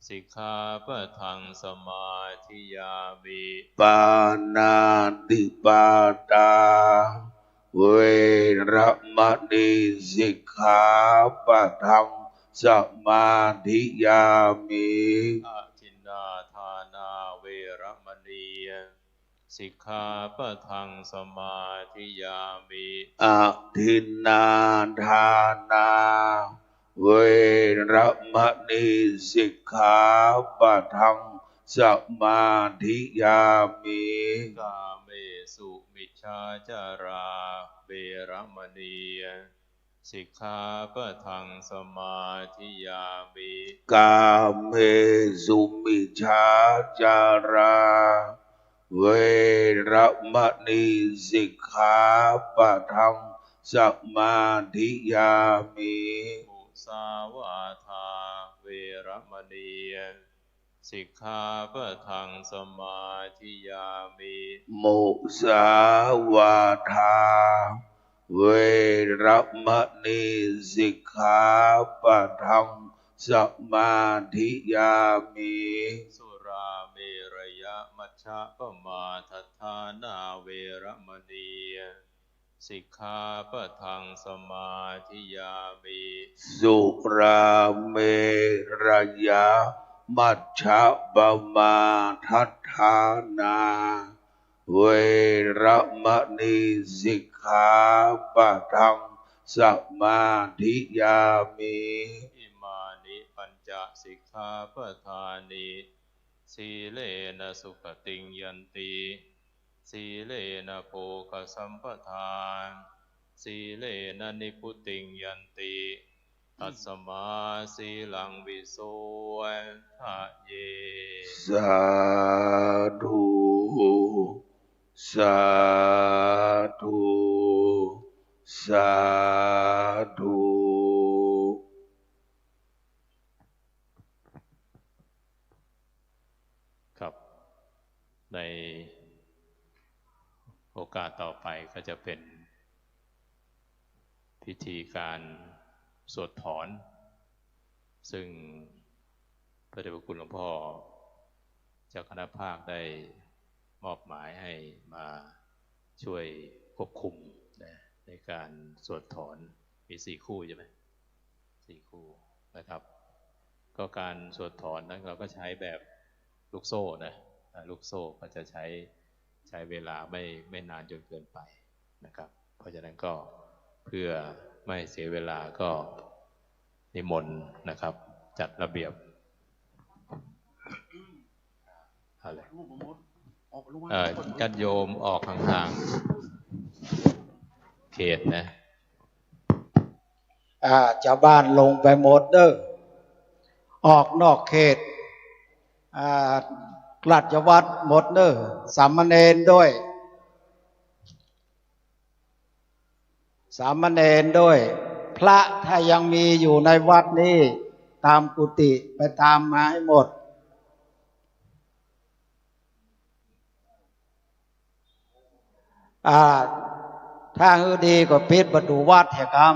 สิกขาปะทังสมาธิยามิ ปานาติปาตาเวรมณีสิกขาปะทังสมาธิยามิ อาทินนาทานาเวรมณีสิกขาปะทังสมาธิยามิ อะทินนาทานาเวรมณีสิกขาปะทังสมาธิยามิ กาเมสุมิจฉาจาราเวรมณีสิกขาปะทังสมาธิยามิ กาเมสุมิจฉาจาราเวรมณีสิกขาปะทังสมาธิยามิ มุสาวาทาเวรมณีสิกขาปะทังสมาธิยามิ มุสาวาทาเวรมณีสิกขาปะทังสมาธิยามิ สุราเมรยมัชฌะปมาทัฏฐานาเวรมณีสิกขาปะทังสมาธิยามิ สุราเมรยมัชฌะปมาทัฏฐานาเวรมณีสิกขาปะทังสมาธิยามิ อิมานิปัญจ จสิกขาปทานิสีเลนะสุขติงยันติสีเลนะโภคสัมปทานสีเลนะนิพุติงยันติตัสมาสีลังวิโสทะเย สาธุสาธุสาธุ ครับในโอกาสต่อไปก็จะเป็นพิธีการสวดถอนซึ่งพระเดชพระคุณหลวงพ่อเจ้าคณะภาคได้มอบหมายให้มาช่วยควบคุมในการสวดถอนมี4 คู่ใช่ไหม4 คู่นะครับก็การสวดถอนนั้นเราก็ใช้แบบลูกโซ่นะลูกโซ่ก็จะใช้เวลาไม่นานจนเกินไปนะครับเพราะฉะนั้นก็เพื่อไม่เสียเวลาก็นิมนต์นะครับจัดระเบียบอะไรญาติโยมออกห่างๆเขตนะชาวบ้านลงไปหมดเด้อออกนอกเขตราชวัตรหมดเด้อสามเณรด้วยสามเณรด้วยพระถ้ายังมีอยู่ในวัดนี้ตามกุฏิไปตามมาให้หมดถ้าฮือดีก็ปิดประตูวัดแห่งกรรม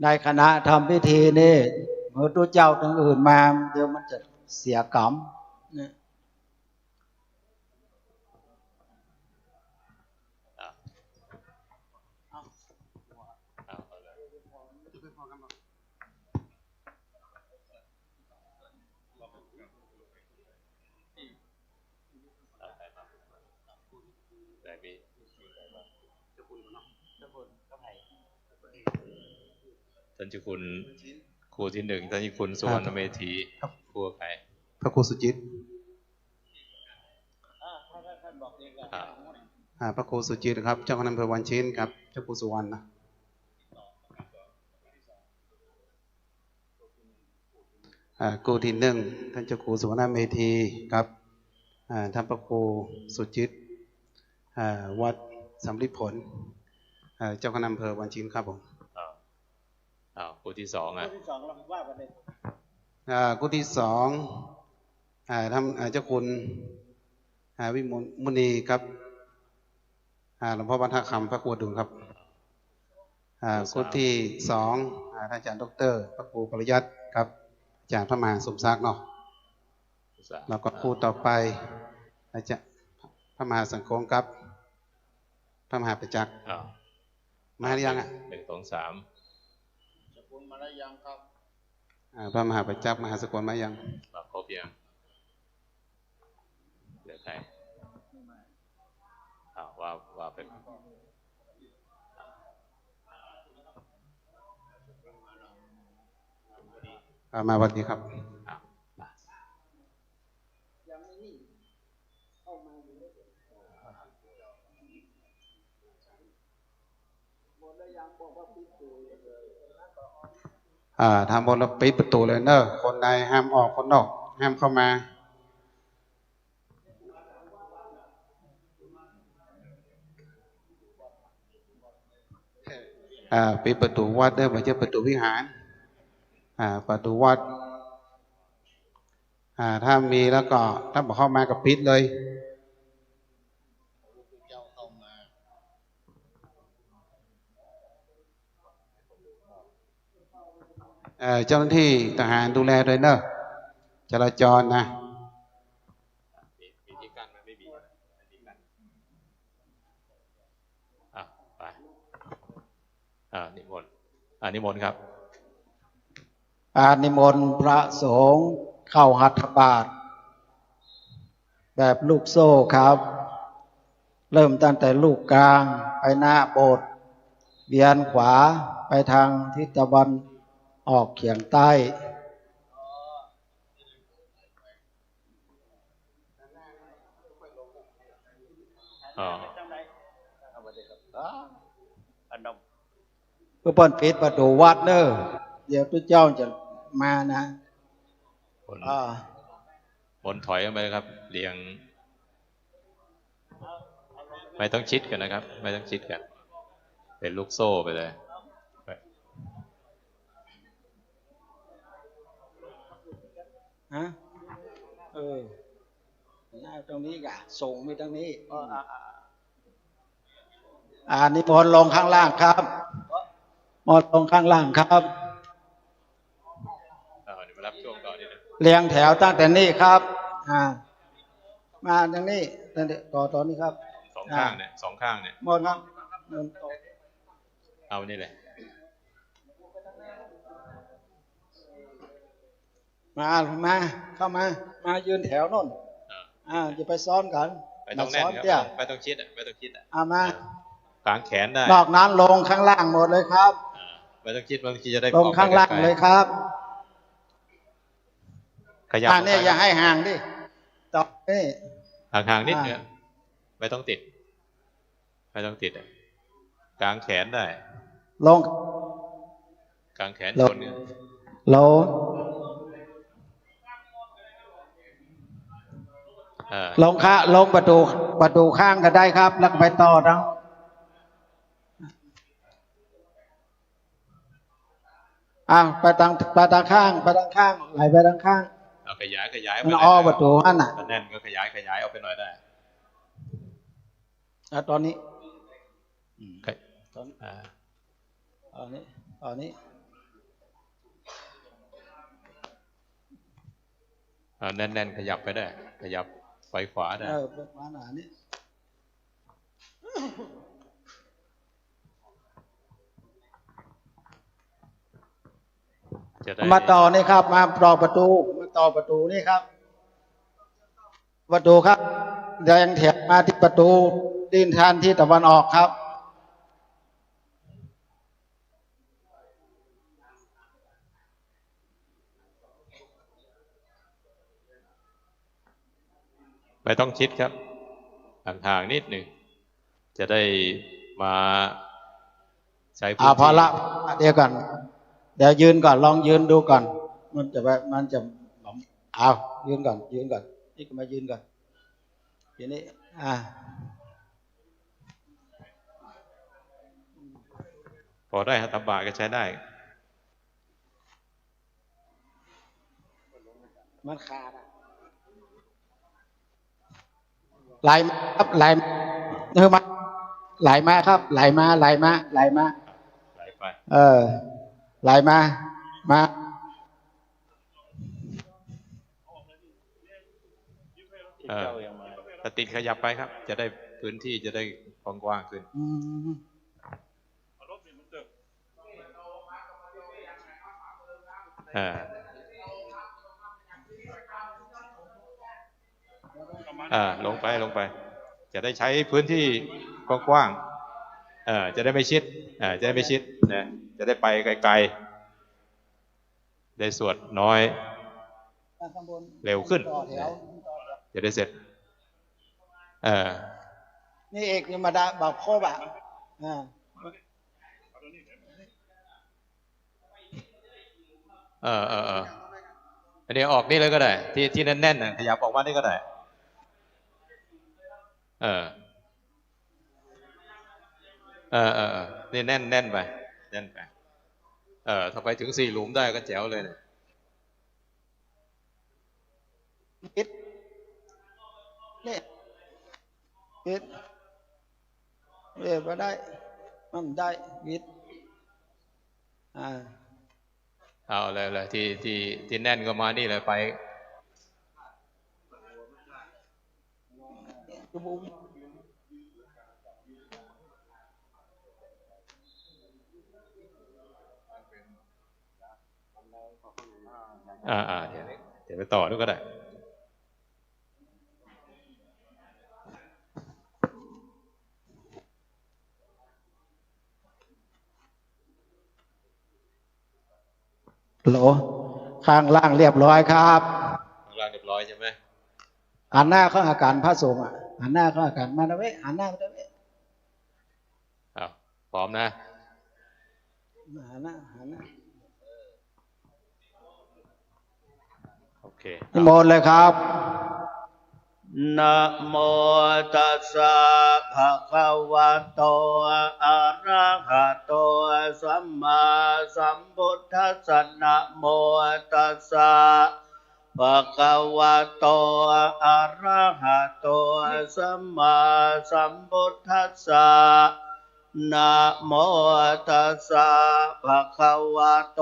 ในคณะทำพิธีนี่เมื่อตัวเจ้าทั้งอื่นมาเดี๋ยวมันจะเสียกรรมนะท่านเจ้าคุณครูที่ 1ท่านเจ้าคุณสุวรรณเมธีครูใคร พระครูสุจิตพระครูสุจิตครับเจ้าคณะอำเภอวันชินครับเจ้าครูสุวรรณนะครูที่ 1ท่านเจ้าครูสุวรรณเมธีครับท่านพระครูสุจิตวัดสำริดผลเจ้าคณะอำเภอวันชินครับผมครูที่ 2ครูที่ 2ท่านเจ้าคุณวิมลมุนีครับหลวงพ่อวัฒนคำพระครูดุลครับครูที่ 2ท่านอาจารย์ดร.พระครูปริยัติครับอาจารย์พระมหาสมศักดิ์เนาะแล้วก็ครูต่อไปอาจารย์พระมหาสังคมครับพระมหาประจักษ์มาหรือยัง1 2 3มาได้ยังครับพระมหาประจักษ์มหาสกลมายังครบยังเหลือใครว่าเป็นมาวันนี้ครับทำบนเราปิดประตูเลยเนอะคนในห้ามออกคนนอกห้ามเข้ามาปิดประตูวัดเด้อไม่ใช่ประตูวิหารประตูวัดถ้ามีแล้วก็ถ้าบอกเข้ามากับปิดเลยเจ้าหน้าที่ทหารดูแลด้วยเนอะจราจรนะมีที่กั้นมันไม่มีที่กั้นไปนิมนต์นิมนต์ครับนิมนต์พระสงฆ์เข้าหัตถบาตแบบลูกโซ่ครับเริ่มตั้งแต่ลูกกลางไปหน้าโบสถ์เวียนขวาไปทางทิศตะวันออกเฉียงใต้ อ๋อ เพื่อเปิ้นปิดประตูวัดเด้อเดี๋ยวพระเจ้าจะมานะ บน อ่า บนถอยกันไปครับเรียง ไม่ต้องชิดกันนะครับ ไม่ต้องชิดกัน เป็นลูกโซ่ไปเลย ฮะหน้าตรงนี้กะส่งไปตรงนี้นิมนต์ลงข้างล่างครับมนต์ลงข้างล่างครับ เดี๋ยวมารับช่วงต่อนิดนึง เรียงแถวตั้งแต่นี่ครับ มาตรงนี้ต่อนี้ครับ สองข้างเนี่ยสองข้างเนี่ย มนต์ครับมนต์ต่อ เอานี่เลย เข้ามายืนแถวโน่นจะไปซ้อนกัน ไม่ต้องแน่น ซ้อน ครับ เตี้ย ไม่ต้องชิดอ่ะไม่ต้องชิดอ่ะ มา กางแขนได้ นอกนั้นลงข้างล่างหมดเลยครับ ไม่ต้องชิดบางทีจะได้ ลงข้างล่างเลยครับ ขยับ เนี่ยอย่าให้ห่างดิต่อนี่ ห่างๆนิดเดียวไม่ต้องติด ไม่ต้องติดอ่ะกางแขนได้ ลง กางแขน ล ช ง นเนี่ย ลง ลงประตูข้างก็ได้ครับ แล้วก็ไปต่อทั้งไปทางข้างไหลไปทางข้าง เอาขยาย มันอ้อประตูนั่นน่ะ แน่นก็ขยายเอาไปหน่อยได้ ตอนนี้ อ่า ตอนนี้แน่นขยับไปได้ ขยับไปขวาได้ ประมาณนี้ จะได้ มาต่อนี่ครับ มาต่อประตูนี่ครับ ประตูครับแดงแถบมาที่ประตูดินทานที่ตะวันออกครับ ไม่ต้องชิดครับห่างๆนิดหนึ่งจะได้มาใช้พื้นที่ พอละเดี๋ยวก่อนเดี๋ยวยืนก่อนลองยืนดูก่อน มันจะยืนก่อนนี่ก็มายืนก่อนทีนี้พอได้ฮัตตบะก็ใช้ได้ มันขาดไหลมาครับไหลมาไหลมาครับไหลมา ไหลไป ไหลมาถ้าติดขยับไปครับ จะได้พื้นที่จะได้กว้างขึ้นลงไป จะได้ใช้พื้นที่กว้างๆจะได้ไม่ชิดนะจะได้ไปไกลๆได้สวดน้อยเร็วขึ้นจะได้เสร็จนี่เอกนี่มาดาบอกโคบอันนี้ออกนี่เลยก็ได้ที่แน่นๆขยับออกมานี่ก็ได้นี่แน่นไปถ้าไปถึง4 หลุมได้ก็แจ๋วเลยเนี่ย ปิดนี่ปิดมาได้มันได้ปิดเอาเลยที่แน่นก็มานี่เลยไปเดี๋ยวไปต่อด้วยก็ได้โหลข้างล่างเรียบร้อยครับข้างล่างเรียบร้อยใช่ไหม หันหน้าเข้าหาการพระสงฆ์ หันหน้าเข้ากันมานะเว้ยหันหน้ามาเว้ย อ้าวพร้อมนะ หันหน้า โอเค นิมนต์เลยครับ นะโมตัสสะภะคะวะโตอะระหะโตสัมมาสัมพุทธัสสะนะโมตัสสะภะคะวะโตอะระหะโตสัมมาสัมพุทธัสสะนะโมตัสสะภะคะวะโต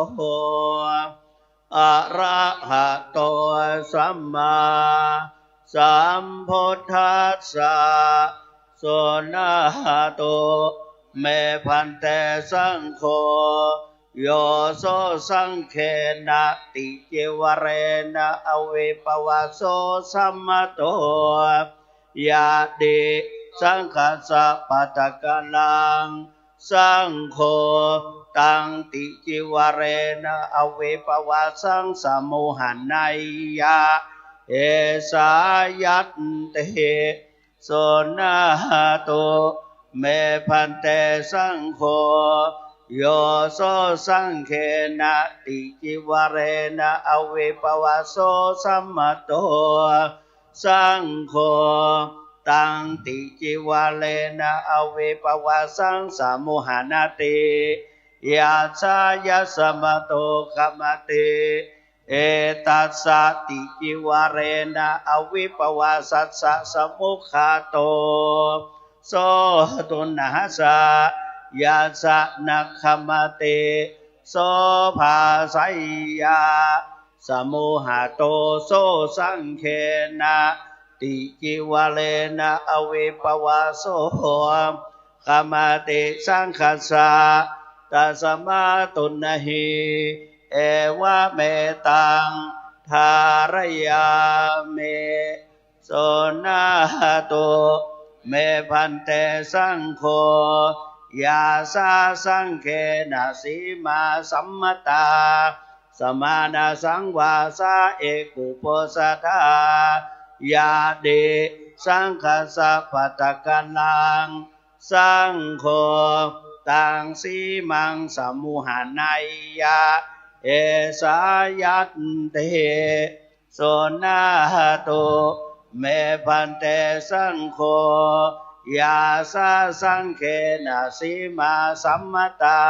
อะระหะโตสัมมาสัมพุทธัสสะโสนะหะโตเมพันเตสังโฆโยโสสังเขนะติเจวเรนะอเวปวะโสสัมมโตยะเดสังคัสสะปัตตะกะลังสังโฆตังติจิวเรนะอเวปวะสังสมุหันนัยยะเอสายัตเตโสนะหะโตเมพันเตสังโฆโยโสสังเขนะติจิวเรนะอเวปวะโสสัมมโตสังโฆตังติจิวเรนะอเวปวะสังสมุหนาติยาชายสมโตขมติเอตัสสะติจิวเรนะอวิปวาสัสสะสมุขะโตโสตุนะสะยาสะนัคขมติโสภาสัยยาสมุหะโตโสสังเขนะติจิวเรนะอวิปวาโสขมติสังคัสสะตัสมาตุนะหิเอวะเมตังทารยาเมโสนะหะโตเมพันเตสังโฆยาสาสังเขนะสีมาสัมมตาสมานาสังวาสาเอกุปสัทธายาเดสังคัสสะปัตตะกะลังสังโฆตังสีมังสมุหานัยยะเอสายัตเตโสนะหะโตเมพันเตสังโฆยาสาสังเขนะสีมาสัมมตา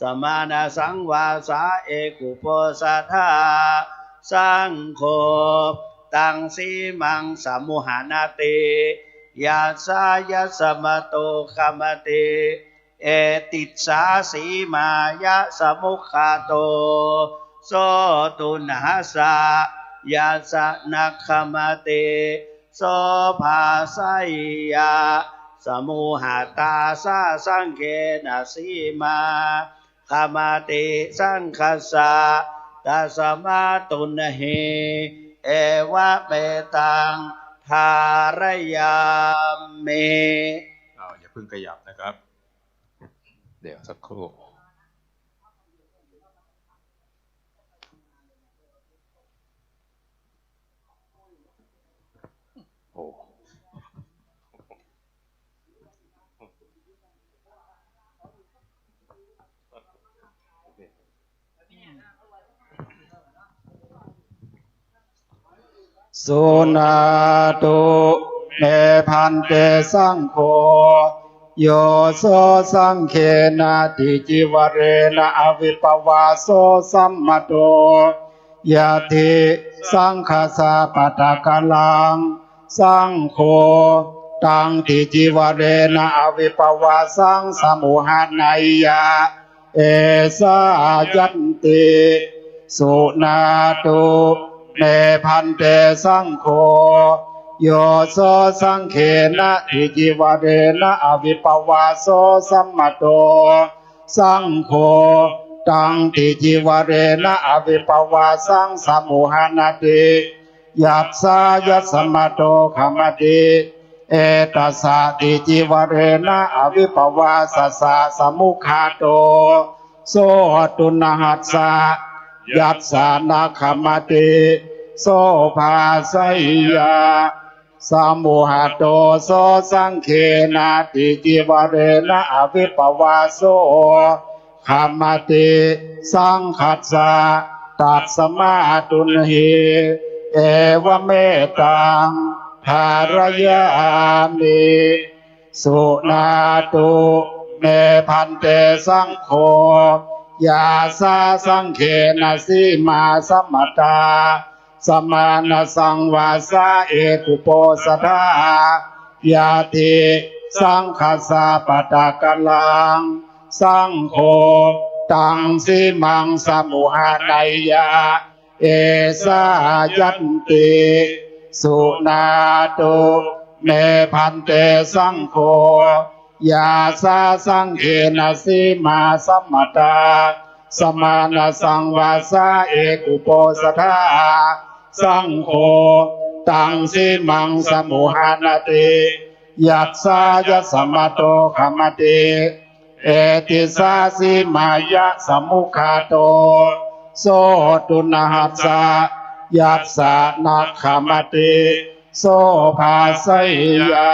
สมานาสังวาสาเอกุปสัทธาสังโฆตังสีมังสมุหานาติยาสายะสมโตขมติเอติสาสีมายะสมุขะโตโสตุนะสะยาสะนัคขมติโสภาสัยยาสมุหะตาสาสังเขนะสีมาขมติสังคัสสะตัสมาตุนะหิเอวะเมตังทารยาเมอย่าเพิ่งขยับนะครับ เดี๋ยวสักครู่โอ้สุนาตุเมพันเตสังโฆโยโสสังเขนะติจิวเรนะอวิปวาโสสัมมโตยะติสังคัสสะปัตตะกะลังสังโฆตังติจิวเรนะอวิปวาสังสมุหานัยยะเอสายันติสุนาตุเมพันเตสังโฆโยโสสังเขนะติจิวเรนะอวิปวาโสสัมมโตสังโฆตังติจิวเรนะอวิปวาสังสมุหานาติยัสสายัสสมโตขมติเอตัสสะติจิวเรนะอวิปวาสัสสะสมุขะโตโสตุนะหัสสะยัสสานาขมติโสภาสัยยา สมุหโตโสสังเขนาติจิวเรนะอวิปวาโสขัมมติสังคัสสะตัสมาตุนหิเอวเมตังภารยามิสุนาตุเมพันเตสังโฆยาสาสังเขนะสีมาสัมมตาสมานะสังวาสาเอกุโปสทายาติสังคัสสะปะตะกะลังสังโฆตังสีมังสมุหาไนยาเอสายันติสุนาตุเมพันเตสังโฆยาสาสังเขนะสีมาสัมมตาสมานะสังวาสาเอกุโปสทาสังโฆตังสีมังสมุหานติยัสสายัสสมโตขมติเอติสาสีมายะสมุขะโตโสตุนะหัสสะยัสสะนะขมติโสภาสัยยะ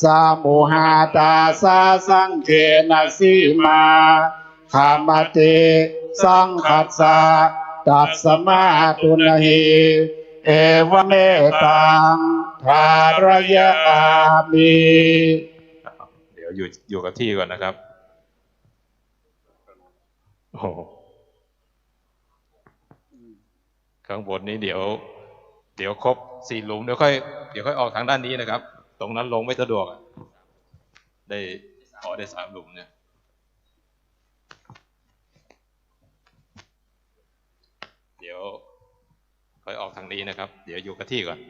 สมุหาตาสาสังเขนะสีมาขมติสังคัสสะตัสมาตุนหิเอวเมตังภารยามิ เดี๋ยวอยู่กับที่ก่อนนะครับโอ้โหข้างบนนี้เดี๋ยวครบ4 หลุมเดี๋ยวค่อยออกทางด้านนี้นะครับตรงนั้นลงไม่สะดวกได้3 หลุมเนี่ยเดี๋ยวค่อยออกทางนี้นะครับเดี๋ยวอยู่กับที่ก่อน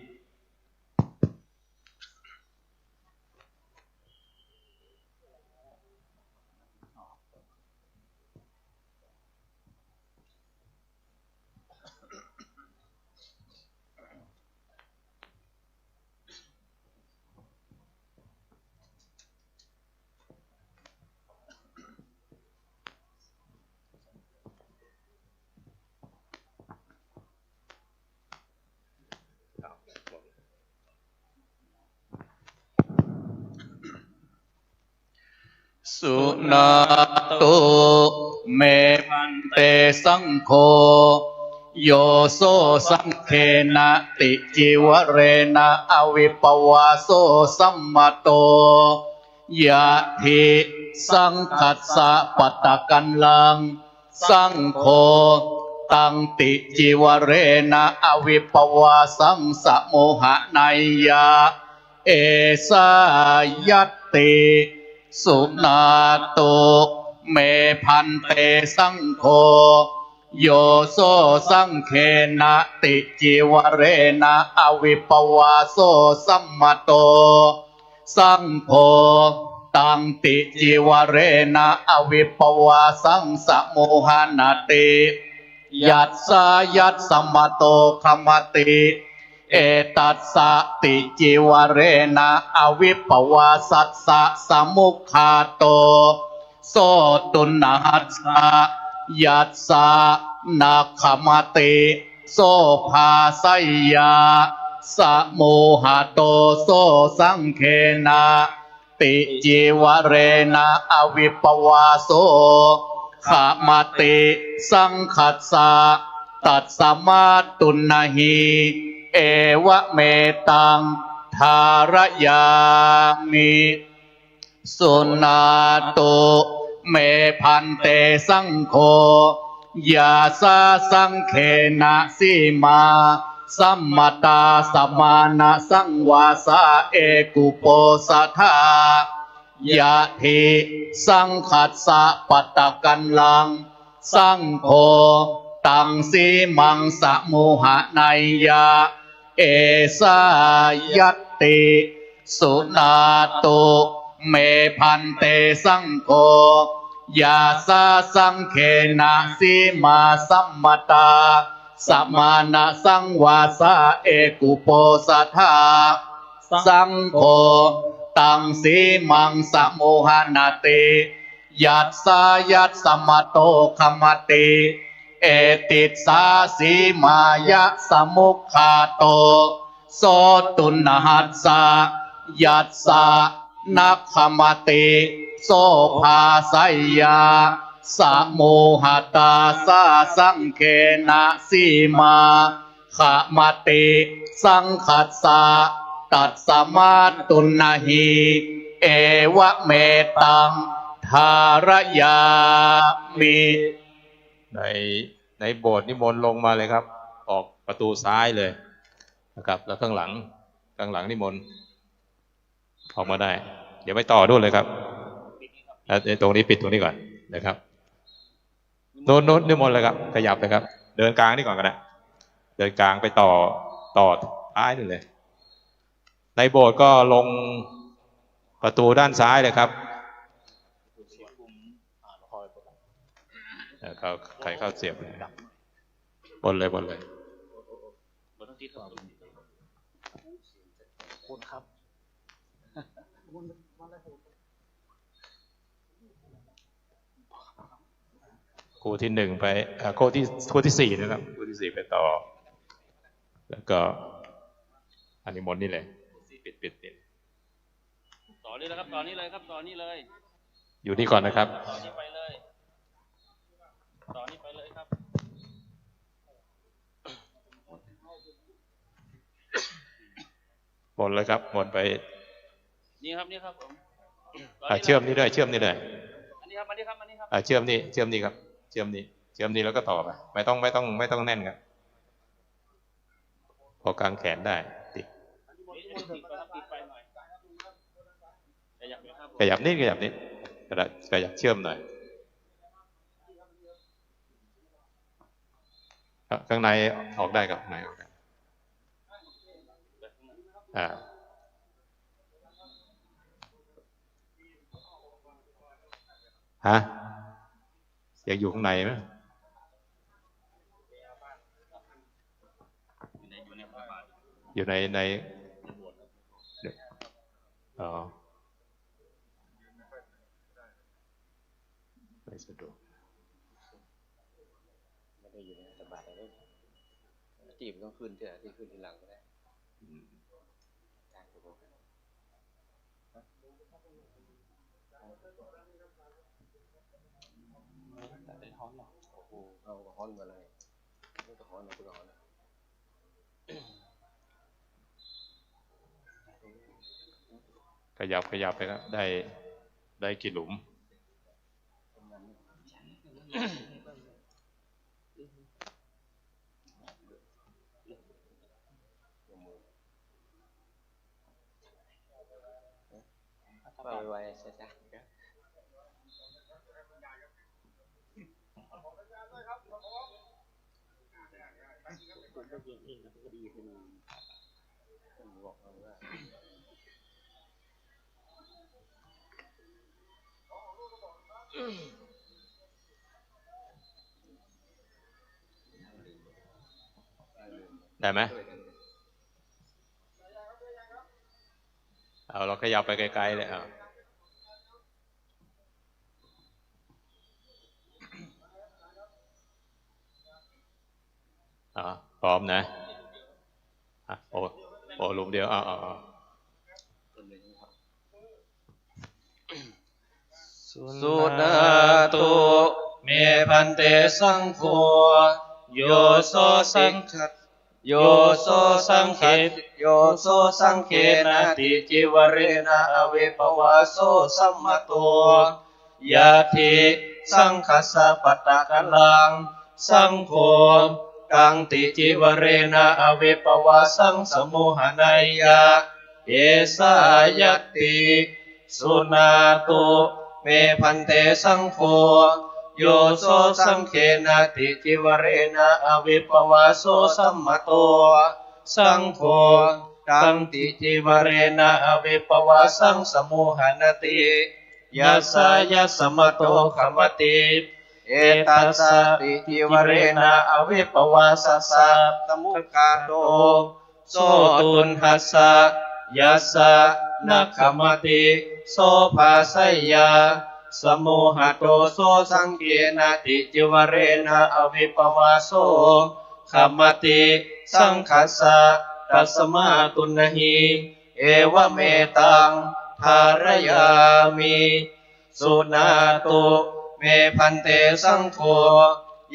สุนาตุเมพันเตสังโฆโยโสสังเขนะติจิวเรนะอวิปวาโสสัมมโตยะทิสังคัสสะปะตะกันลังสังโฆตังติจิวเรนะอวิปวาสังสะโมหะไนยะเอสายัตติสุนาตุเมพันเตสังโฆโยโสสังเขนะติจิวเรนะอวิปวาโสสัมมโตสังโฆตังติจิวเรนะอวิปวาสังสะโมหะนาติยัสสายัสสมโตขมติเอตัสสะติจิวเรนะอวิปวาสัสสะสมุขคาโตโสตุนะหัสสะยัสสะนะขมติโสภาสัยยาสโมหะโตโสสังเขนะติจิวเรนะอวิปวาโสขมติสังคัสสะตัสมาตุนหิเอวะเมตังทารยามิสุนาตุเมพันเตสังโฆยาสาสังเขนะสีมาสัมมตาสมานะสังวาสาเอกุโปสัทธายะทิสังคัสสะปะตะกันลังสังโฆตังสีมังสะโมหะไนยะเอสายัตติสุนาตุเมพันเตสังโฆยาสาสังเขนะสีมาสัมมตาสมานะสังวาสาเอกุโปสัทธาสังโฆตังสีมังสะโมหะนาติยัสสายัสสมโตขมติเอติสาสีมายะสมุขคาโต โสตุนหัสสะยัสสะนักขมติโสภาสยาสะโมหตาสาสังเคนะสีมาขมติสังขัสสะตัสมาตุนหิเอวะเมตังทารยามิในโบสถ์นิมนต์ลงมาเลยครับออกประตูซ้ายเลยนะครับแล้วข้างหลังนิมนต์ออกมาได้เดี๋ยวไปต่อด้วยเลยครับตรงนี้ปิดตรงนี้ก่อนนะครับโน้นนิมนต์เลยครับขยับเลยครับเดินกลางนี่ก่อนก็ได้เดินกลางไปต่อท้ายนู่นเลยในโบสถ์ก็ลงประตูด้านซ้ายเลยครับใครเข้าเสียบเลยบนเลยคู่ที่1ไปคู่ที่4นะครับคู่ที่4ไปต่อแล้วก็อันนี้มนต์นี่เลยปิดต่อนี้เลยครับต่อนี้เลยครับต่อนี้เลยอยู่นี่ก่อนนะครับต่อนี้ไปเลยครับหมดเลยครับหมดไปนี่ครับผมเชื่อมนี่ด้วยอันนี้ครับเชื่อมนี่ครับเชื่อมนี่แล้วก็ต่อไปไม่ต้องแน่นครับพอกางแขนได้ติดขยับนิดขยับเชื่อมหน่อยข้างในออกได้ครับข้างในออกได้อยากอยู่ข้างในไหมอยู่ในอ๋อไม่สะดวกไม่ได้อยู่ในสบายเลยจีบต้องขึ้นเถอะที่ขึ้นทีหลังก็ได้ได้ฮ้อนหรอโอ้โหเอาฮ้อนมาเลยไม่ต้องฮ้อนนะคุณฮ้อนขยับไปครับได้กี่หลุมไวๆช้าๆได้ไหมเราขยับไปไกลๆเลยพร้อมนะโอ้หลุมเดียวสุนาตุเมพันเตสังโฆโยโสสังขนะติจิวเรนะอเวปวาโสสัมมโตยะทิสังคัสสะปัตตะกลังสังโฆกังติจิวเรนะอเวปวาสังสมุหนายะเอสายติสุนาตุเมพันเตสังโฆโยโสสังเขนะติจิวเรนะอวิปวาโสสัมมโตสังโฆกังติจิวเรนะอวิปวาสังสมุหนติยัสสะยัสสมโตขมติเอตัสสะติจิวเรนะอวิปวาสัสสะสมุกาโตโสตุนหัสสะยัสสะนักขมติโสภาสยาสมุหโตโสสังเกนะติจิวเรนะอวิปวาโสขมติสังคัสสะต ตัสมาตุนหิเอวเมตังทารยามิสุนาตุเมพันเตสังโฆ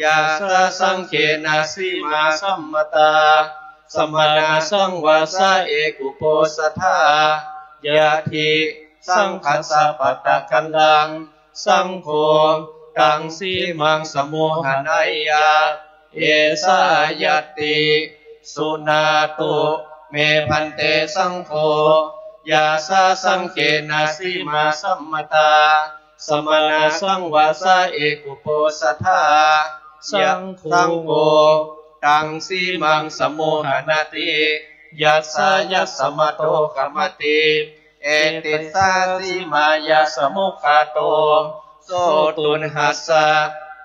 ยาสะสังเขนาสีมาสัมมตาสมนาสังวาสะเอกุโปสัทธายาทิสังคัสสะปัตตะกันดังสังโฆตังสีมังสมุหานายาเอสายติสุนาตุเมพันเตสังโฆยาสะสังเขนาสีมาสัมมตาสมนาสังวาสะเอกุโปสัทธาสังโฆตังสีมังสมุหานติยัสสะยัสสะมะโตกมติเอติสาสีมายาสมุขโตโสตุนหัสสะ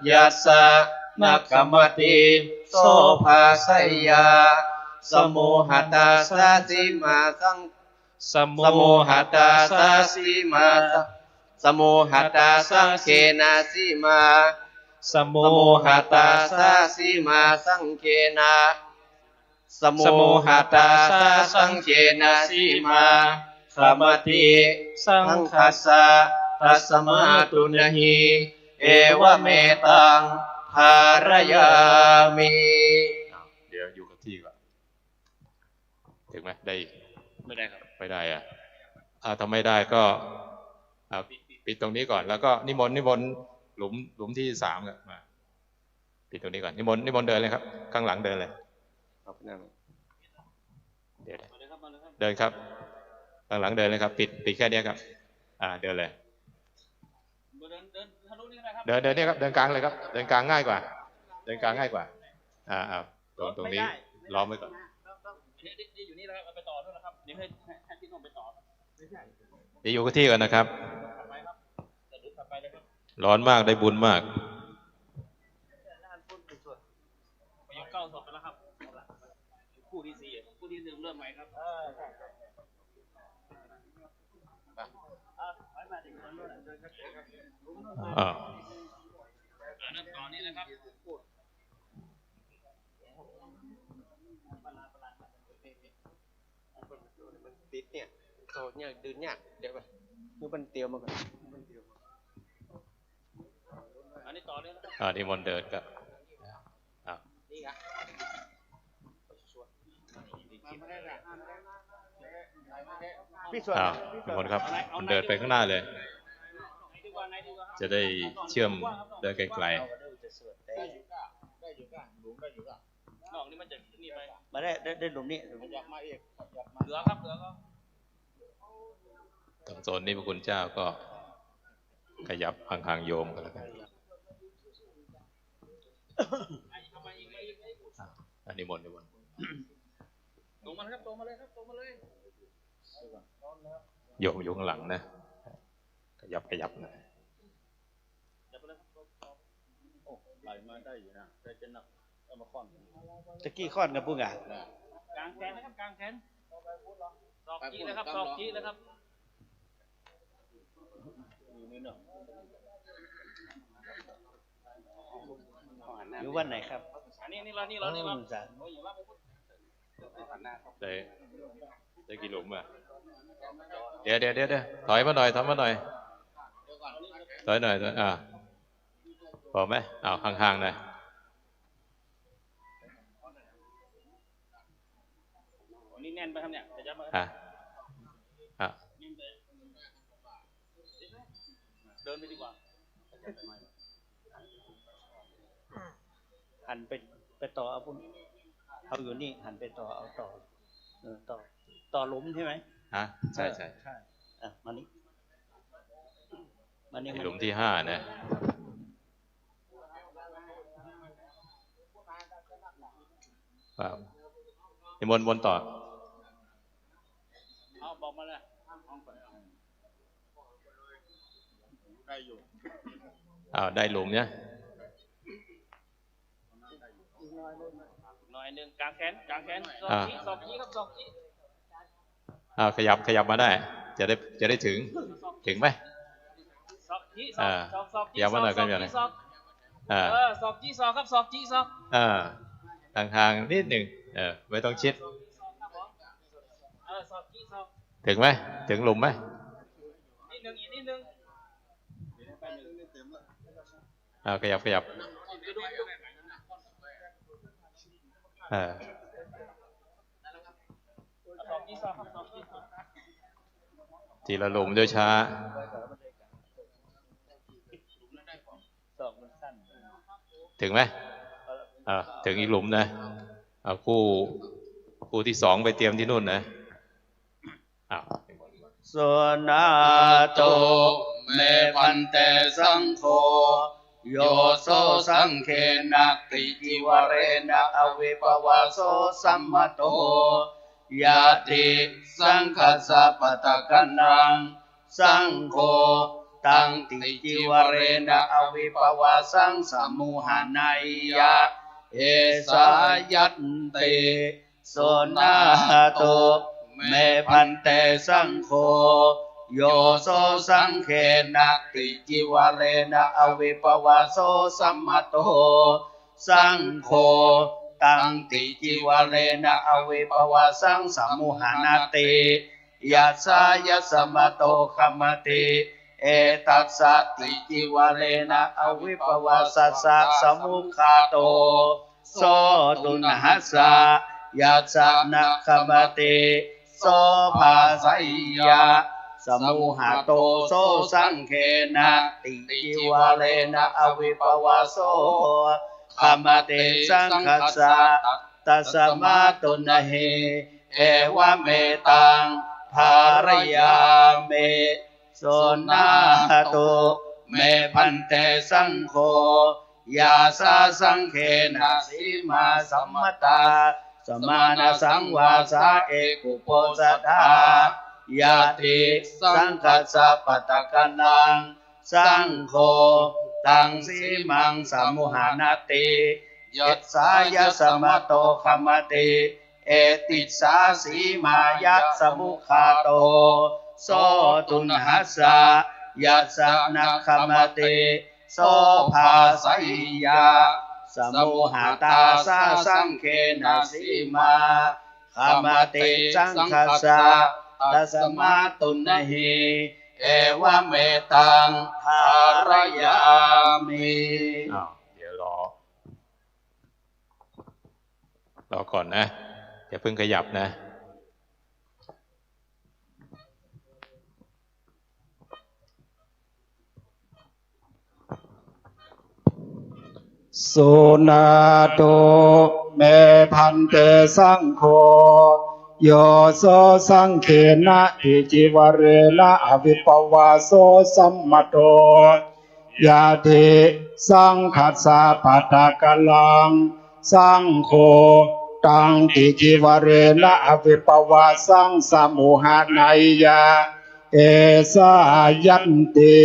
ยัสสะนักขมติโสภาสยาสมุหตาสาสีมาสังสมุหตาสาสีมาสมุหตาสังเขนาสีมาสมุหตาสาสีมาสังเขนาสมุหตาสาสังเขนาสีมาขมติสังคัสสะตัสมาตุนหิเอวเมตังภารยามิ เดี๋ยวอยู่กับที่ก่อนถึงไหมได้อีก ไม่ได้ครับ ไม่ได้อ่ะถ้าไม่ได้ก็ปิดตรงนี้ก่อนแล้วก็นิมนต์หลุมที่3ครับมาปิดตรงนี้ก่อนนิมนต์เดินเลยครับข้างหลังเดินเลยเดี๋ยวเดินครับข้างหลังเดินเลยครับปิดแค่นี้ครับเดินเลยเดินนี่ครับเดินกลางเลยครับเดินกลางง่ายกว่าเดินกลางง่ายกว่าตรงนี้ล้อมไว้ก่อนนี่อยู่นี่แล้วครับไปต่อด้วยนะครับเดี๋ยวให้พี่น้องไปต่อเดี๋ยวอยู่กับที่ก่อนนะครับร้อนมากได้บุญมากยก9ศพไปแล้วครับคู่ที่4คู่ที่1เริ่มใหม่ครับตอนนี้นะครับติดเนี่ยโซนเนี่ยดืนเนี่ยเดี๋ยวก่อนมือมันเตียวมาก่อนอันนี้ต่อเลยนะครับนิมนต์เดินครับนี่ครับนิมนต์ครับเดินไปข้างหน้าเลยจะได้เชื่อมเดินไกลๆนอกนี่มันจะนี่ไปมาได้หลุมนี้อยากมาอีกเหลือครับตรงโซนนี้พระคุณเจ้าก็ขยับห่างๆโยมกันแล้วกันนิมนต์ตรงมาเลยครับตรงมาเลยโยมอยู่ข้างหลังนะขยับนะไหลมาได้อยู่นะได้จะนับเอามาค่อนตะกี้ค่อนกับปุ้งอ่ะกลางแขนนะครับกลางแขนศอกจี้เลยครับศอกจี้เลยครับอยู่วันไหนครับอันนี้เราได้กี่หลุมอ่ะเดี๋ยวถอยมาหน่อยถอยหน่อยพอไหมห่างๆหน่อยนี่แน่นไปครับเนี่ยจะยับมาเดินไปดีกว่าหันไปต่อเอาพุ่งเอาอยู่นี่หันไปต่อเอาต่อหลุมใช่ไหมใช่มานี่หลุมที่5นะครับนิมนต์ต่อบอกมาเลยได้อยู่ได้หลุมเนี่ยหน่อยนึงกลางแขนศอกจี้ครับศอกจี้ขยับมาได้จะได้ถึงไหมศอกจี้ขยับมาหน่อยกันอย่างไรศอกจี้ศอกครับศอกจี้ศอกห่างๆนิดหนึ่งไม่ต้องชิด ถึงไหมถึงหลุมไหมขยับทีละหลุมด้วยช้าถึงไหมถึงอีกหลุมนะคู่ที่สองไปเตรียมที่นู่นนะสนาโตเมพันเตสังโฆโยโสสังเขนะติจิวเรนะอวิปวาโสสัมมโตยาติสังคัสสะปะตะกันนังสังโฆตังติจิวเรนะอวิปวาสังสมุหานายยะเอสายัตติโสนาโตเมพันเตสังโฆโยโสสังเขนะติจิวเรนะอวิปวาโสสัมมโตสังโฆตังติจิวเรนะอวิปวาสังสมุหานติยัสสายะสมโตคัมมติเอตัสสะติจิวเรนะอวิปวาสัสสะสมุขาโตโสตุนหัสสะยัสสะนะคัมมติโสภาสัยยะสมุหโตโสสังเขนะติจิวเรนะอวิปวาโสคัมมติสังคัสสะตัสมาตุนะเฮเอวะเมตังภารยาเมโสนาโตเมพันเตสังโฆยาสาสังเขนะสีมาสัมมตาสมานาสังวาสาเอกุโปสัทธายาติสังคัสสะปะตะกันนังสังโฆตังสีมังสมุหานติยัสสายะสมโตคัมมติเอติสาสีมายัสสมุขาโตโสตุนหัสสะยัสสะนะคัมมติโสภาสัยยะสมุหตาสาสังเขนะสีมาคัมมติสังคัสสะตัสมาตุนะเฮเอวะเมตังภารยามิเดี๋ยวรอก่อนนะอย่าเพิ่งขยับนะสุนาโตเมพันเตสังโฆโยโสสังเขนะติจิวเรนะอวิปวาโสสัมมโตยาติสังคัสสะปะทะกะลังสังโฆตังติจิวเรนะอวิปวาสังสมุหานายยะเอสายันติ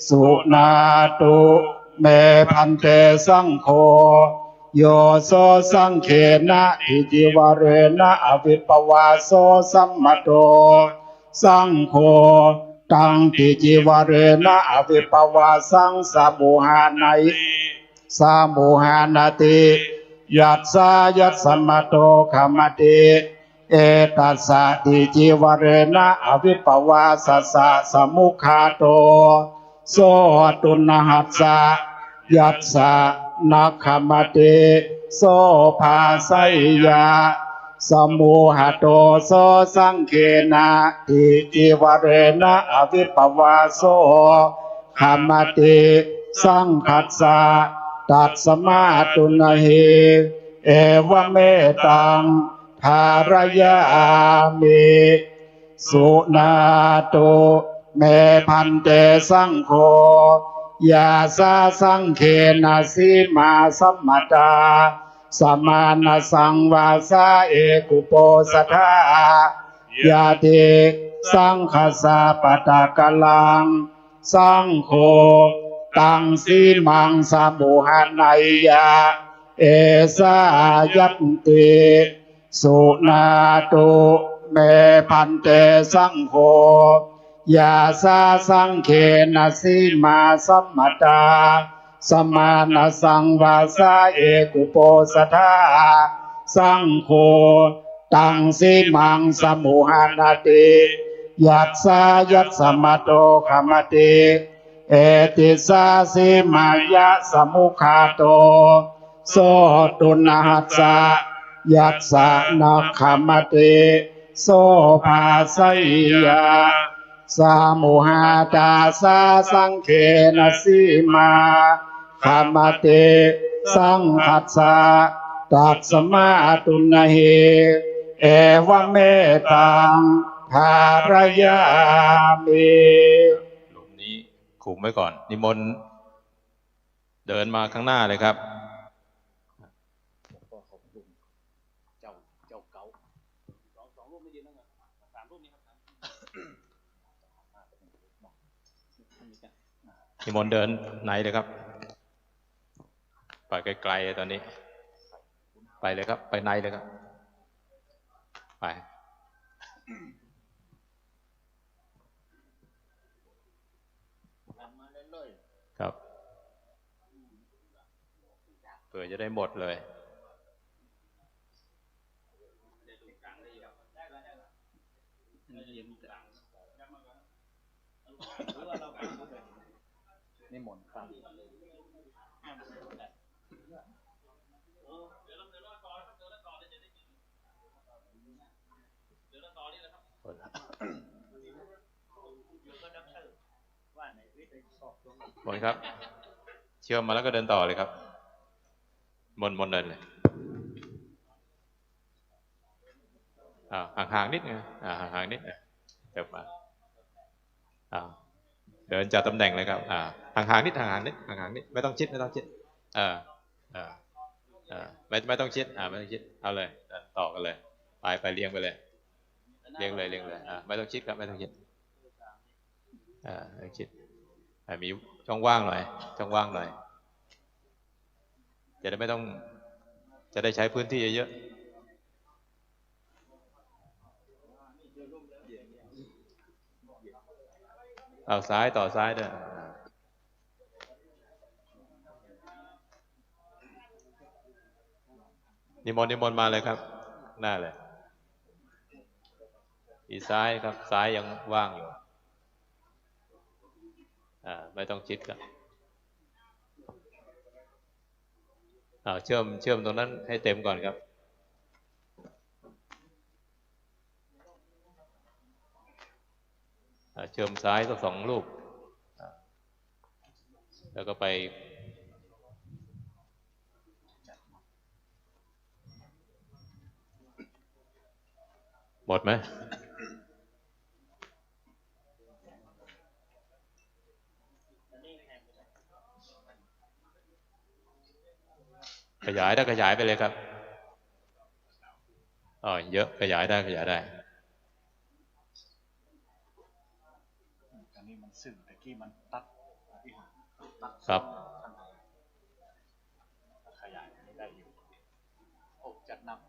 สุนาโตเมพันเตสังโฆโยโสสังเขนะอิจิวเรนะอวิปวาโสสัมมโตสังโฆตังติจิวเรนะอวิปวาสังสมุหานายสมุหานติยัสสายัสสมโตคัมมติเอตัสสะติจิวเรนะอวิปวาสัสสะสมุขาโตโสตุนหัสสะยัสสะนะคัมมติโสภาสัยยะสมุหโตโสสังเขนะติจิวเรนะอวิปวาโสคัมมติสังคัสสะตัสมาตุนะเฮเอวะเมตังภารยามิสุนาโตเมพันเตสังโฆยาสาสังเขนะสีมาสัมมตาสมานาสังวาสาเอกุโปสัทธายาติสังคัสสะปะทะกะลังสังโฆตังสีมังสมุหานายยะเอสายัตติสุนาโตเมพันเตสังโฆยาสาสังเขนะสีมาสัมมตาสมานาสังวาสาเอกุโปสัทธาสังโฆ ตังสีมังสมุหานาติยัสสายัสสมโตขมติเอติสาสีมายะสมุขาโตโสตุนาหัสสะยัสสะนักขมติโสภาสยาสามุหาตาสาสังเขนสีมาขมติสังคัสสะตัสมาตุนะเหเอวเมตังภารยามิหลุมนี้คุมไว้ก่อนนิมนต์เดินมาข้างหน้าเลยครับนิมนต์เดินไหนเลยครับไปไกลๆตอนนี้ไปเลยครับไปในเลยครับไปครับเผื่อจะได้หมดเลยนิมนต์ครับบนครับเชื่อมมาแล้วก็เดินต่อเลยครับบนเดินเลยห่างๆนิดนึงห่างๆนิดเดี๋ยวมาเดินจากตำแหน่งเลยครับห่างๆนิดไม่ต้องชิดไม่ต้องชิดเอาเลยต่อกันเลยไปเรียงไปเลยเรียงเลยไม่ต้องชิดครับไม่ต้องชิดไม่ต้องชิดมีช่องว่างหน่อยจะได้ใช้พื้นที่เยอะเอาซ้ายต่อซ้ายด้วยนิมนต์มาเลยครับหน้าเลยอีซ้ายครับซ้ายยังว่างอยู่ไม่ต้องชิดครับเชื่อมตรงนั้นให้เต็มก่อนครับเชื่อมซ้ายสัก2 ลูกแล้วก็ไปหมดไหมขยายไปเลยครับเยอะขยายได้อันนี้มันซึ่งตะกี้มันตัดครับขยายได้อยู่จัดนำ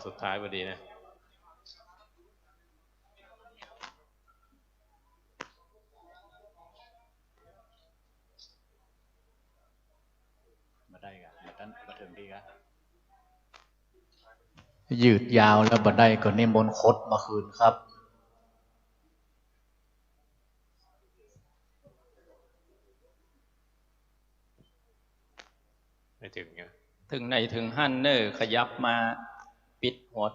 สุดท้ายพอดีนะมาได้กันมาถึงดีกัน ยืดยาวแล้วบัดได้ก็นิมนต์คดมาคืนครับไม่ถึงไง ถึงไหนถึงหันเนอร์ขยับมาปิดหัว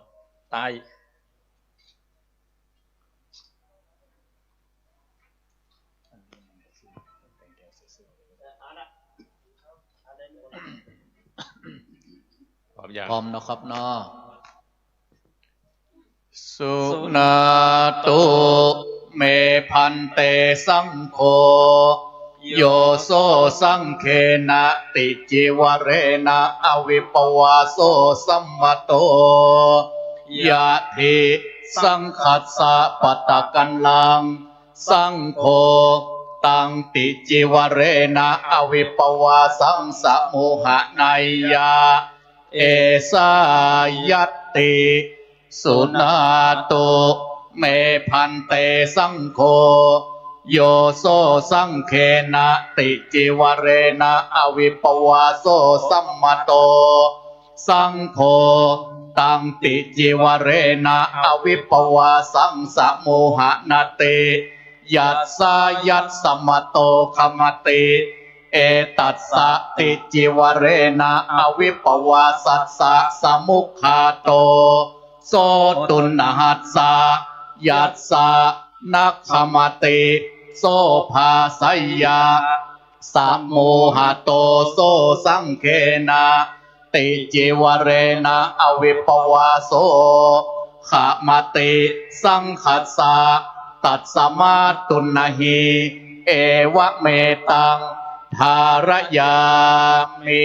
ใต้พร้อมนะครับเนาะสุนาตุเมพันเตสังโฆโยโสสังเขนะติจิวเรนะอวิปวาโสสัมมโต ยะทิสังคัสสะปตะกันลังสังโฆตังติจิวเรนะอวิปวาสังสะโมหะนายยะเอสายัตติสุนาโตเมพันเตสังโฆโยโสสังเคนะติจิวเรนะอวิปวาโสสัมมโตสังโฆตังติจิวเรนะอวิปวาสังสะโมหะนาติยัสสายัสสมโตขมติเอตัสสะติจิวเรนะอวิปวาสัสสะสมุขคาโตโสตุนหัสสะยัสสะนักขมติโสภาสยาสะโมหะโตโสสังเคนะติจิวเรนะอวิปวาโสขมติสังคัสสะตัสสมาตุนหิเอวะเมตังทารยามิ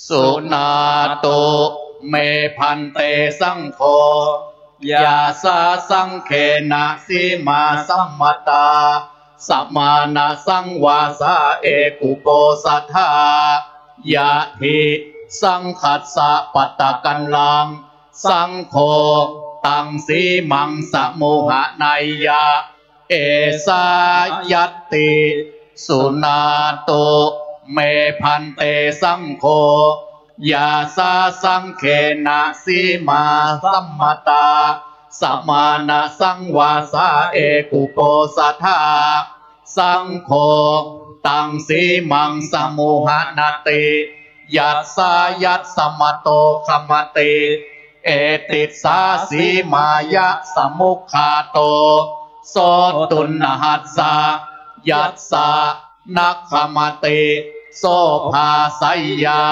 สุนาโตเมพันเตสังโฆยาสาสังเคนะสีมาสัมมตาสมานาสังวาสาเอกุโปสัทธายะทิสังคัสสะปตะกันลังสังโฆตังสีมังสะโมหะนายยะเอสายัตติสุนาโตเมพันเตสังโฆยาสาสังเคนะสีมาสัมมตาสมานาสังวาสาเอกุโปสัทธาสังโฆตังสีมังสะโมหะนาติยัสสายัสสมโตขมติเอติสาสีมายะสมุขคาโตโสตุนหัสสะยัสสะนักขมติโสภาสยา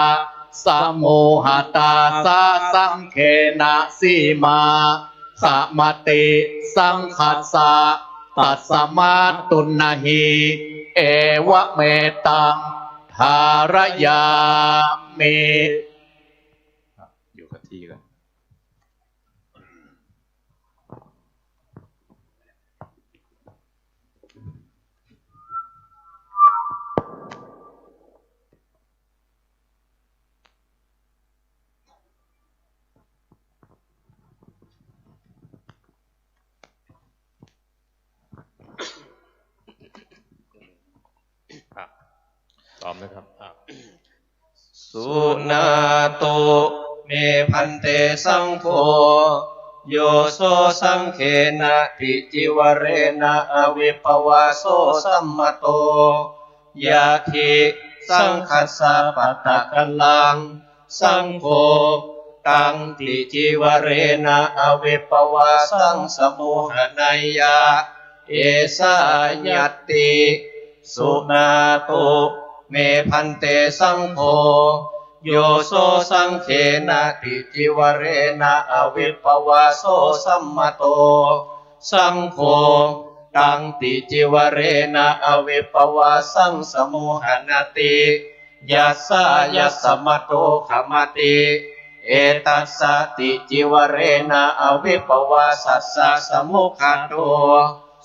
สโมหตาสาสังเคนะสีมาขมติสังคัสสะตัสสมาตุนหิเอวะเมตังทารยามิอยู่กับที่กัน ตอบนะครับสุนาโตเมพันเตสังโฆโยโสสังเคนะติจิวเรนะอวิปวาโสสัมมโตยะทิสังคัสสะปตะกันลังสังโฆตังติจิวเรนะอวิปวาสังสมุหะนายะเอสายัตติสุนาโตเมพันเตสังโฆโยโสสังเคนะติจิวเรนะอวิปวาโสสัมมโตสังโฆตังติจิวเรนะอวิปวาสังสมุหะนาติยัสสายัสสมโตขมติเอตัสสะติจิวเรนะอวิปวาสัสสะสมุขโต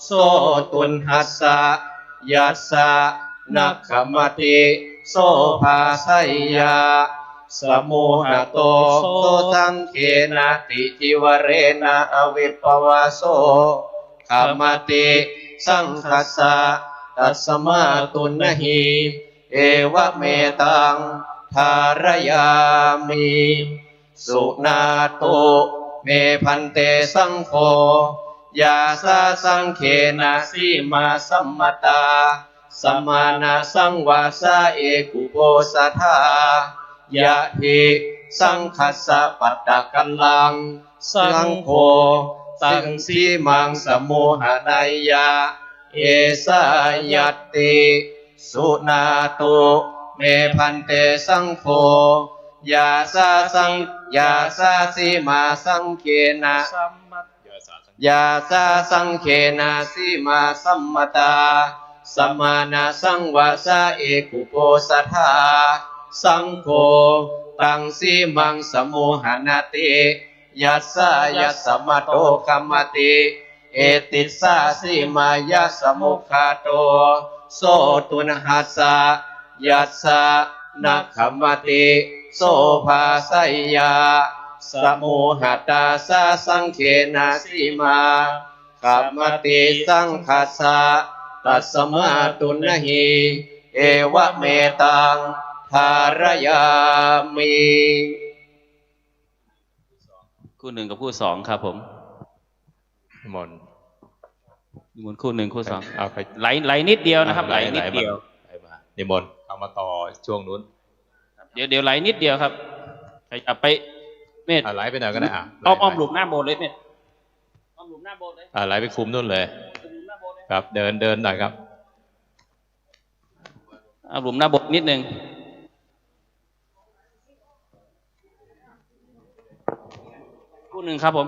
โสตุนหัสสะยัสสะนักขมติโสภาสยาสมุหะโตโสสังเคนะติจิวเรนะอวิปวาโสขมติสังคัสสะตัสมาตุนหิเอวะเมตังทารยามิสุนาโตเมพันเตสังโฆยาสาสังเคนะสีมาสัมมตาสมานาสังวาสาเอกุโปสัทธายะทิสังคัสสะปัตตะกันลังสังโฆตังสีมังสมุหะนายะเอสายัตติสุนาโตเมพันเตสังโฆยาสาสีมาสังเคนะยาสาสังเคนะสีมาสัมมตาสมานาสังวาสาเอกุโปสัทธาสังโฆตังสีมังสมุหะนาติ ยัสสะยัสสะมะโตคัมมติเอติสสะสิมายัสสมุขะโตโสตุนหัสสะยัสสะนะคัมมติโสภาสัยยาสมุหัตตาสะสังเขนะสิมาคัมมติสังคัสสะตัสมาตุนหิเอวะเมตังทารยามิคู่หนึ่งกับคู่สองครับผมนิมนต์ นิมนต์คู่หนึ่งคู่สอง เอาไป ไหลนิดเดียวนะครับไหลนิดเดียว นิมนต์เอามาต่อช่วงนู้น เดี๋ยวไหลนิดเดียวครับขยับไปเมธ ไหลไปหน่อยก็ได้อ้อมหลุมหน้าโบสถ์เลยเมธอ้อมหลุมหน้าโบสถ์เลยไหลไปคุมนู่นเลย ครับเดินหน่อยครับ อ้อมหลุมหน้าโบสถ์นิดนึงคู่หนึ่งครับผม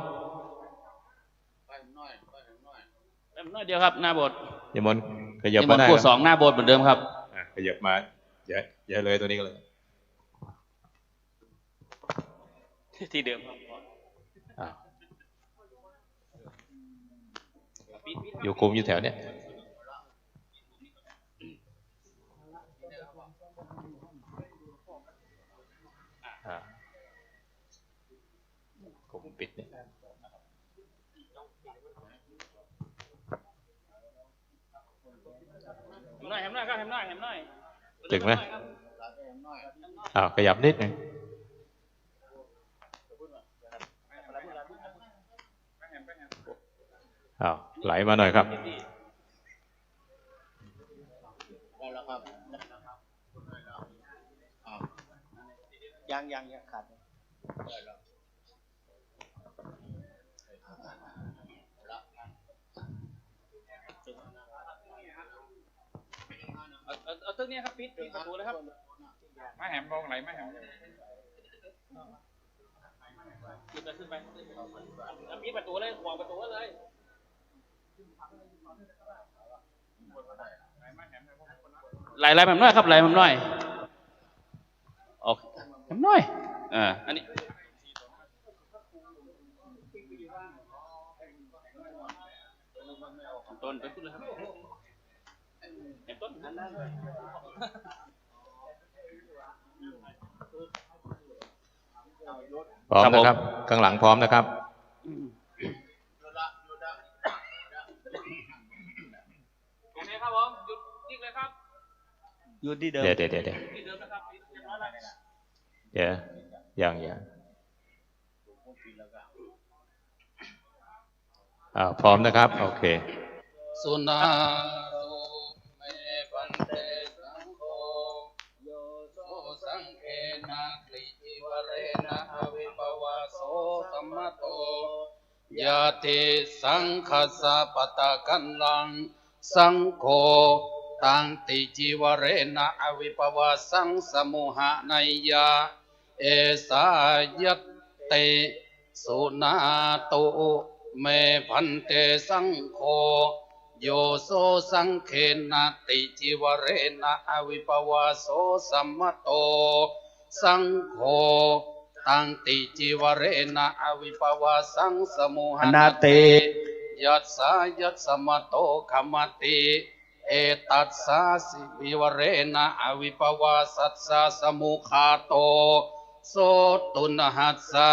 ไปน้อยเดียวครับหน้าโบสถ์นิมนต์ขยับมาได้ คู่สองหน้าโบสถ์เหมือนเดิมครับขยับมาอย่าเลยตัวนี้ก็เลยที่เดิมอยู่คุมอยู่แถวเนี้ยคุมปิดเนี่ยเห็นหน่อยครับเห็นหน่อย ถึงไหมขยับนิดหนึ่งไหลมาหน่อยครับยังขาดเอาตึ้งนี้ครับปิดประตูเลยครับมาแหมมองไหลมาแหมขึ้นไปปิดประตูเลยขวางประตูเลยไหลแบบน้อยครับไหลแบบน้อยออกแบบน้อยอันนี้ต้นไปขึ้นเลยครับต้นพร้อมนะครับข้างหลังพร้อมนะครับโอเคครับผมหยุดนิ่งเลยครับหยุดที่เดิมเดี๋ยวที่เดิมนะครับยังพร้อมนะครับโอเคสุนาเมปันเตสังโฆโยโสสังเขนะติจิวเรนะอวิปวาโสสัมมโตยะติสังคัสสะปะตะกันลังสังโฆตังติจิวเรนะอวิปวาสังสมุหะนัยยะเอสายเตสุนาโตเมพันเตสังโฆโยโสสังเขนะติจิวเรนะอวิปวาโสสัมมโตสังโฆตังติจิวเรนะอวิปวาสังสมุหนาติยัสสะยัสสะมะโตคัมมติเอตัสสะสิวิวเรนะอวิปวาสัสสะสมุขาโตโสตุนหัสสะ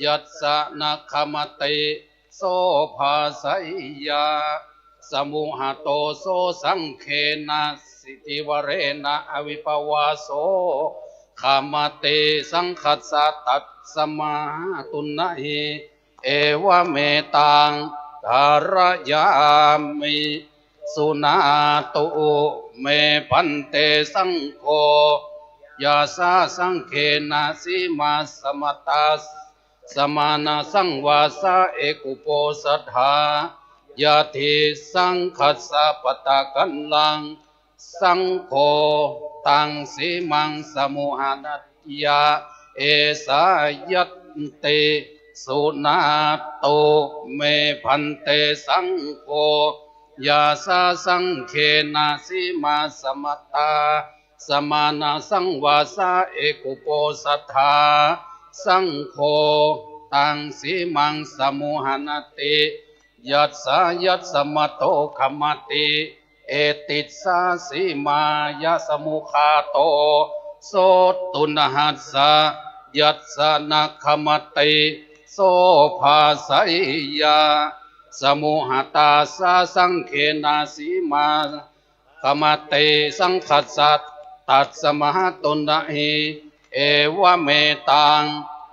ยัสสะนะคัมมติโสภาสัยยาสมุหโตโสสังเขนะสิติวเรนะอวิปวาโสขามเตสังคัสสะตัสสมาตุนะหิเอวะเมตังทารยามิสุนาตุเมพันเตสังโฆยาสาสังเขนะสิมาสมตัสสมานาสังวาสะเอกุโปสัทธายะทิสังคัสสะปะตะกันลังสังโฆตังสีมังสมุหานัตยาเอสายัตเตสุนาโตเมพันเตสังโฆยาสาสังเขนะสีมาสมตาสมานาสังวาสะเอกุโปสัทธาสังโฆ ตังสีมังสมุหนติยัสสายัสสมโตขมติเอติสาสีมายะสมุขาโตโสตุนหัสสะยัสสนะขมติโสภาสัยยาสมุหตาสาสังเขนาสีมาขมติสังขัสสะตัสสมหตุนะหิเอวเมตัง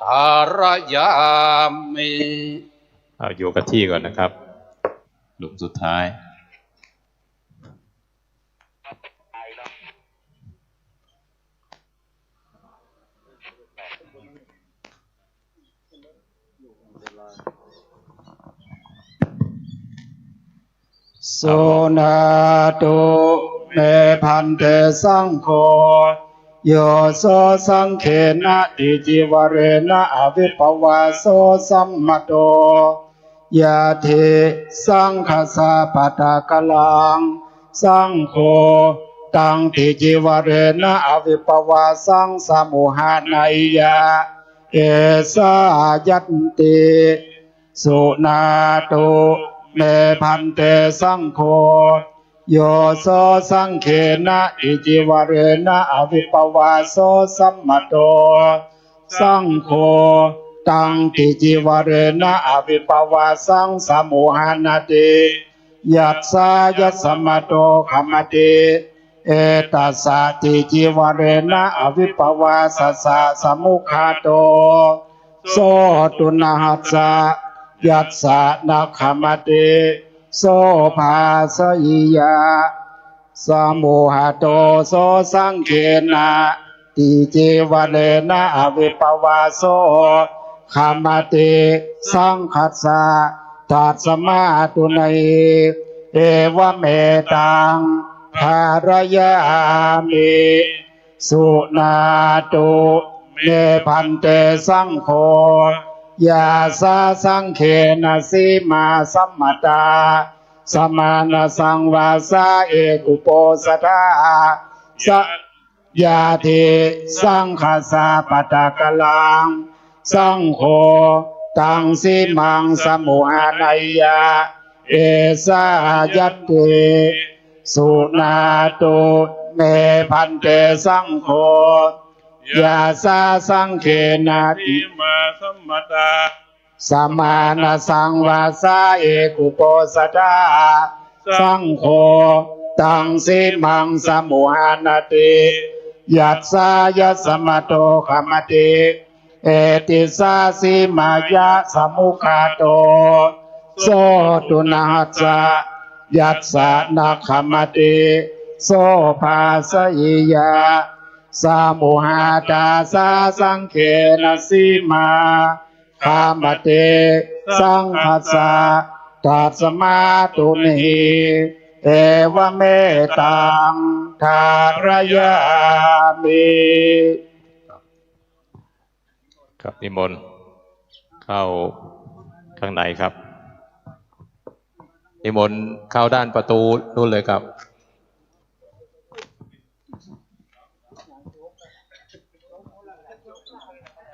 ทารยามิ เอาอยู่กับที่ก่อนนะครับหลุมสุดท้ายสุนาตุเมพันเตสังโฆโยโสสังเขนะติจิวเรนะอวิปวาโสสัมมโตยาเทสังคสาปตากลังสังโฆตังติจิวเรนะอวิปวาสังสมุหานัยยะเอสายัตติสุนาตุเมพันเตสังโฆโยโสสังเขนะอิจิวเรนะอวิปวาโสสัมมโตสังโฆตังติจิวเรนะอวิปวาสังสมุหานติยัสสายัสสมโตขมติเอตัสสะติจิวเรนะอวิปวาสัสสะสมุขาโตโสตุนะหัสสะยัสสะนะขมติโสภาสยิยาสมุหโตโสสังเขนะติจิวเรนะอวิปวาโสขมติสังคัสสะตัสมาตุนัยเอวเมตังภารยามิสุนาตุเมพันเตสังโฆยาสาสังเขนะสีมาสัมมตาสมานะสังวาสาเอกุโปสตาสยาเทสังคสาปตากลังสังโฆตังสีมังสมุหานัยยะเอสายัตติสุนาตุเมพันเตสังโฆยาสาสังเขนะติมาสัมมตาสมานะสังวาสาเอกุโปสตาสังโฆตังสีมังสมุหานติยัสสายัสสมโตขมติเอติสาสีมายะสมุขาโตโสตุนะหัสสะยัสสะนะขมติโสภาสยิยาสมุหาตาสาสังเขนะสีมาขามเตสังคัสสะตัสมาตุนิเอวเมตังทารยามิครับนิมนต์เข้าข้างในครับนิมนต์เข้าด้านประตูนู่นเลยครับ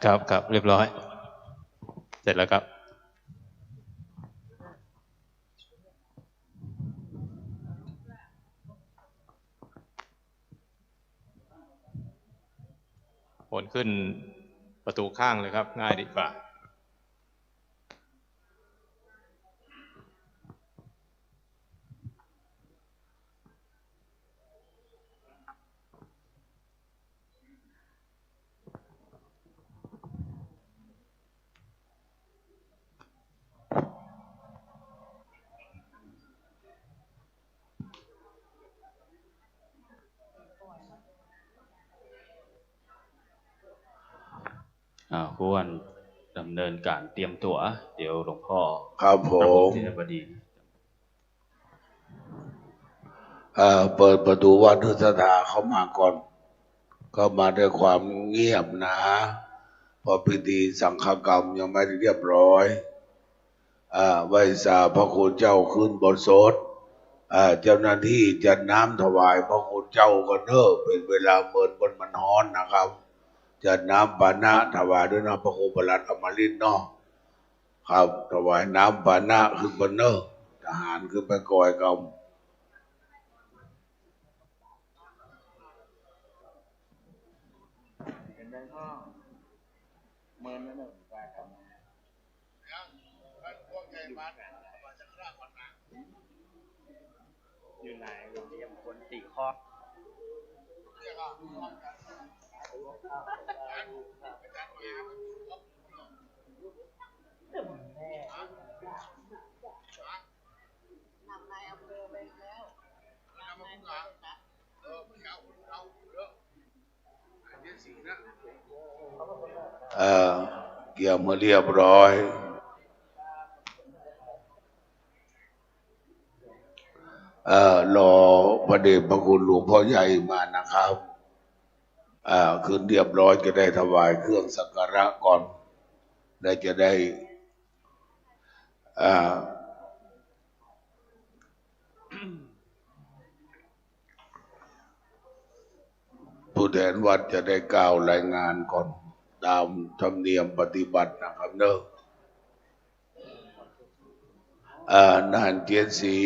ครับเรียบร้อยเสร็จแล้วครับผลขึ้นประตูข้างเลยครับง่ายดีกว่าควรดำเนินการเตรียมตัวเดี๋ยวหลวงพ่อ ครับผม เทพดี เปิดประตูวัดทุสถาเข้ามาก่อน ก็มาด้วยความเงียบนะเพราะพิธีสังฆกรรมยังไม่ได้เรียบร้อยไหว้สาพระคุณเจ้าขึ้นบนโสดเจ้าหน้าที่จัดน้ำถวายพระคุณเจ้ากันเนอะเป็นเวลาเมินบนมันฮ้อนนะครับจัดน้ำปานะถวายด้วยนะพระครูประหลัดอมรินทร์เนาะ ครับถวายน้ำปานะขึ้นบนเนอร์ทหารขึ้นไปก่อยกำอยู่ไหนเรียมคนสี่ข้อเกี่ยวมาเรียบร้อยรอพระเดชพระคุณหลวงพ่อใหญ่มานะครับคืนเรียบร้อยจะได้ถวายเครื่องสักการะก่อนได้จะได้ผู้แทนวัดจะได้กล่าวรายงานก่อนตามธรรมเนียมปฏิบัตินะครับเนอะนานเจียนศรี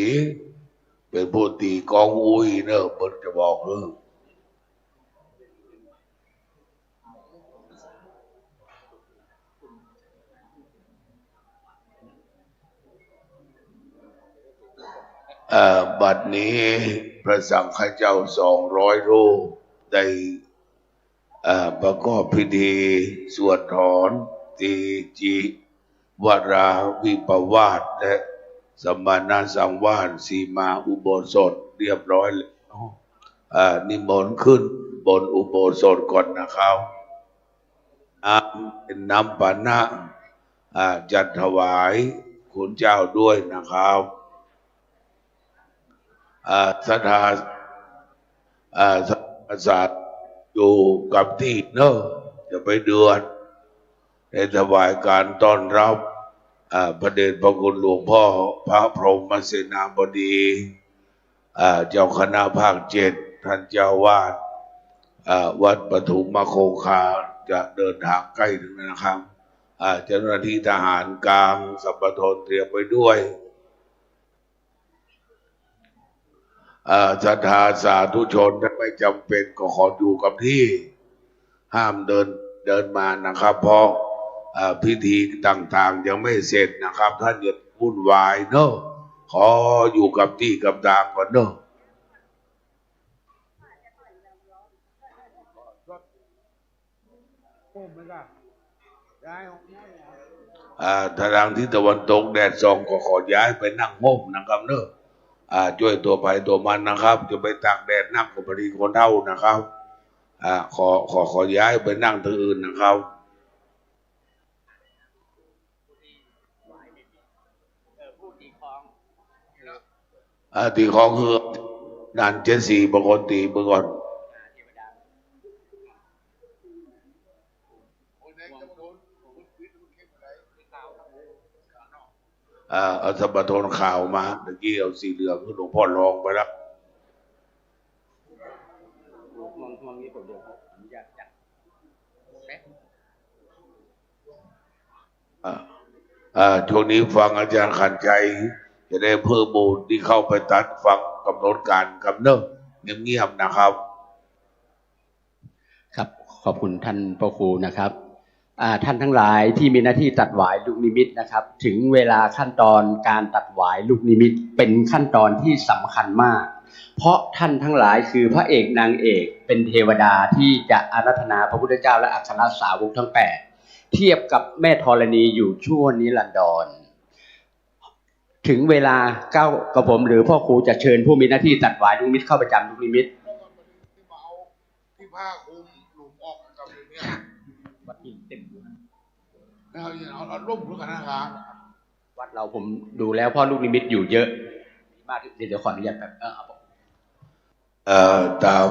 เป็นผู้ตีกองอุ้ยเนอะเปิดจะบอกเรื่องบัดนี้พระสังฆเจ้า200 รูปได้ประกอบพิธีสวดถอนตีจีวราวิปวาสและสมณสังวาสสีมาอุโบสถเรียบร้อยแล้วนิมนต์ขึ้นบนอุโบสถก่อนนะครับเป็นน้ำปานะจัดถวายคุณเจ้าด้วยนะครับศรัทธาศาสตร์อยู่กับที่เนอะจะไปเดือนได้ถวายการต้อนรับพระเดชพระคุณหลวงพ่อพระพรหมเสนาบดีเจ้าคณะภาค7ท่านเจ้าวาดวัดปฐุมโคคาจะเดินทางใกล้ถึงนะครับเจ้าหน้าที่ทหารกลางสัมปทานเตรียมไปด้วยศรัทธาสาธุชนถ้าไม่จำเป็นก็ขออยู่กับที่ห้ามเดินมานะครับเพราะพิธีต่างๆยังไม่เสร็จนะครับท่านอย่าวุ่นวายเนอะขออยู่กับที่กับทางก่อนเนอะทางที่ตะวันตกแดดส่องก็ขอย้ายไปนั่งห่มนะครับเนอะช่วยตัวไปตัวมันนะครับจะไปตากแดดนั่งกับพอดีคนเท่านะครับขอย้ายไปนั่งที่อื่นนะครับตีของคือนาน74ปกติเมื่อก่อนเอาสัมปทานข่าวมาตะกี้เอาสีเหลืองหลวงพ่อลองไปแล้วช่วงนี้ฟังอาจารย์ขันใจจะได้เพิ่มบูญที่เข้าไปตัดฟังกำหนดการกำเนิดเงียบๆนะครับครับขอบคุณท่านพระครูนะครับท่านทั้งหลายที่มีหน้าที่ตัดหวายลูกนิมิตนะครับถึงเวลาขั้นตอนการตัดหวายลูกนิมิตเป็นขั้นตอนที่สำคัญมากเพราะท่านทั้งหลายคือพระเอกนางเอกเป็นเทวดาที่จะอาราธนาพระพุทธเจ้าและอัครสาวกทั้ง8เทียบกับแม่ธรณีอยู่ชั่วนิรันดรถึงเวลากับผมหรือพ่อครูจะเชิญผู้มีหน้าที่ตัดหวายลูกนิมิตเข้าประจำลูกนิมิตที่ผ้าคลุมหลุมออกกับอย่างเนี้ยวัดหินเต็มเอาร่มหรือกันนะครับวัดเราผมดูแล้วพ่อลูกนิมิตอยู่เยอะมากเดี๋ยวขออนุญาตแบบตาม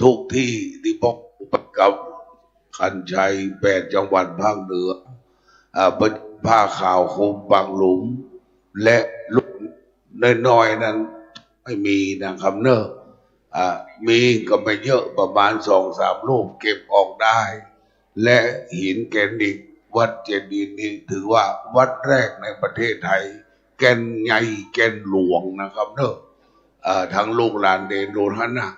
ทุกที่ที่พบกับขันชัย8 จังหวัดภาคเหนือผ้าขาวคลุมบางหลุมและลูกน้อยๆนั้นไม่มีนะครับเนอะมีก็ไม่เยอะประมาณ2-3 ลูกเก็บออกได้และหินแกรนิต วัดเจดีย์นี้ถือว่าวัดแรกในประเทศไทย แก่นใหญ่แก่นหลวงนะครับเนอะทั้งลูกหลานเดนโดนท่านนะ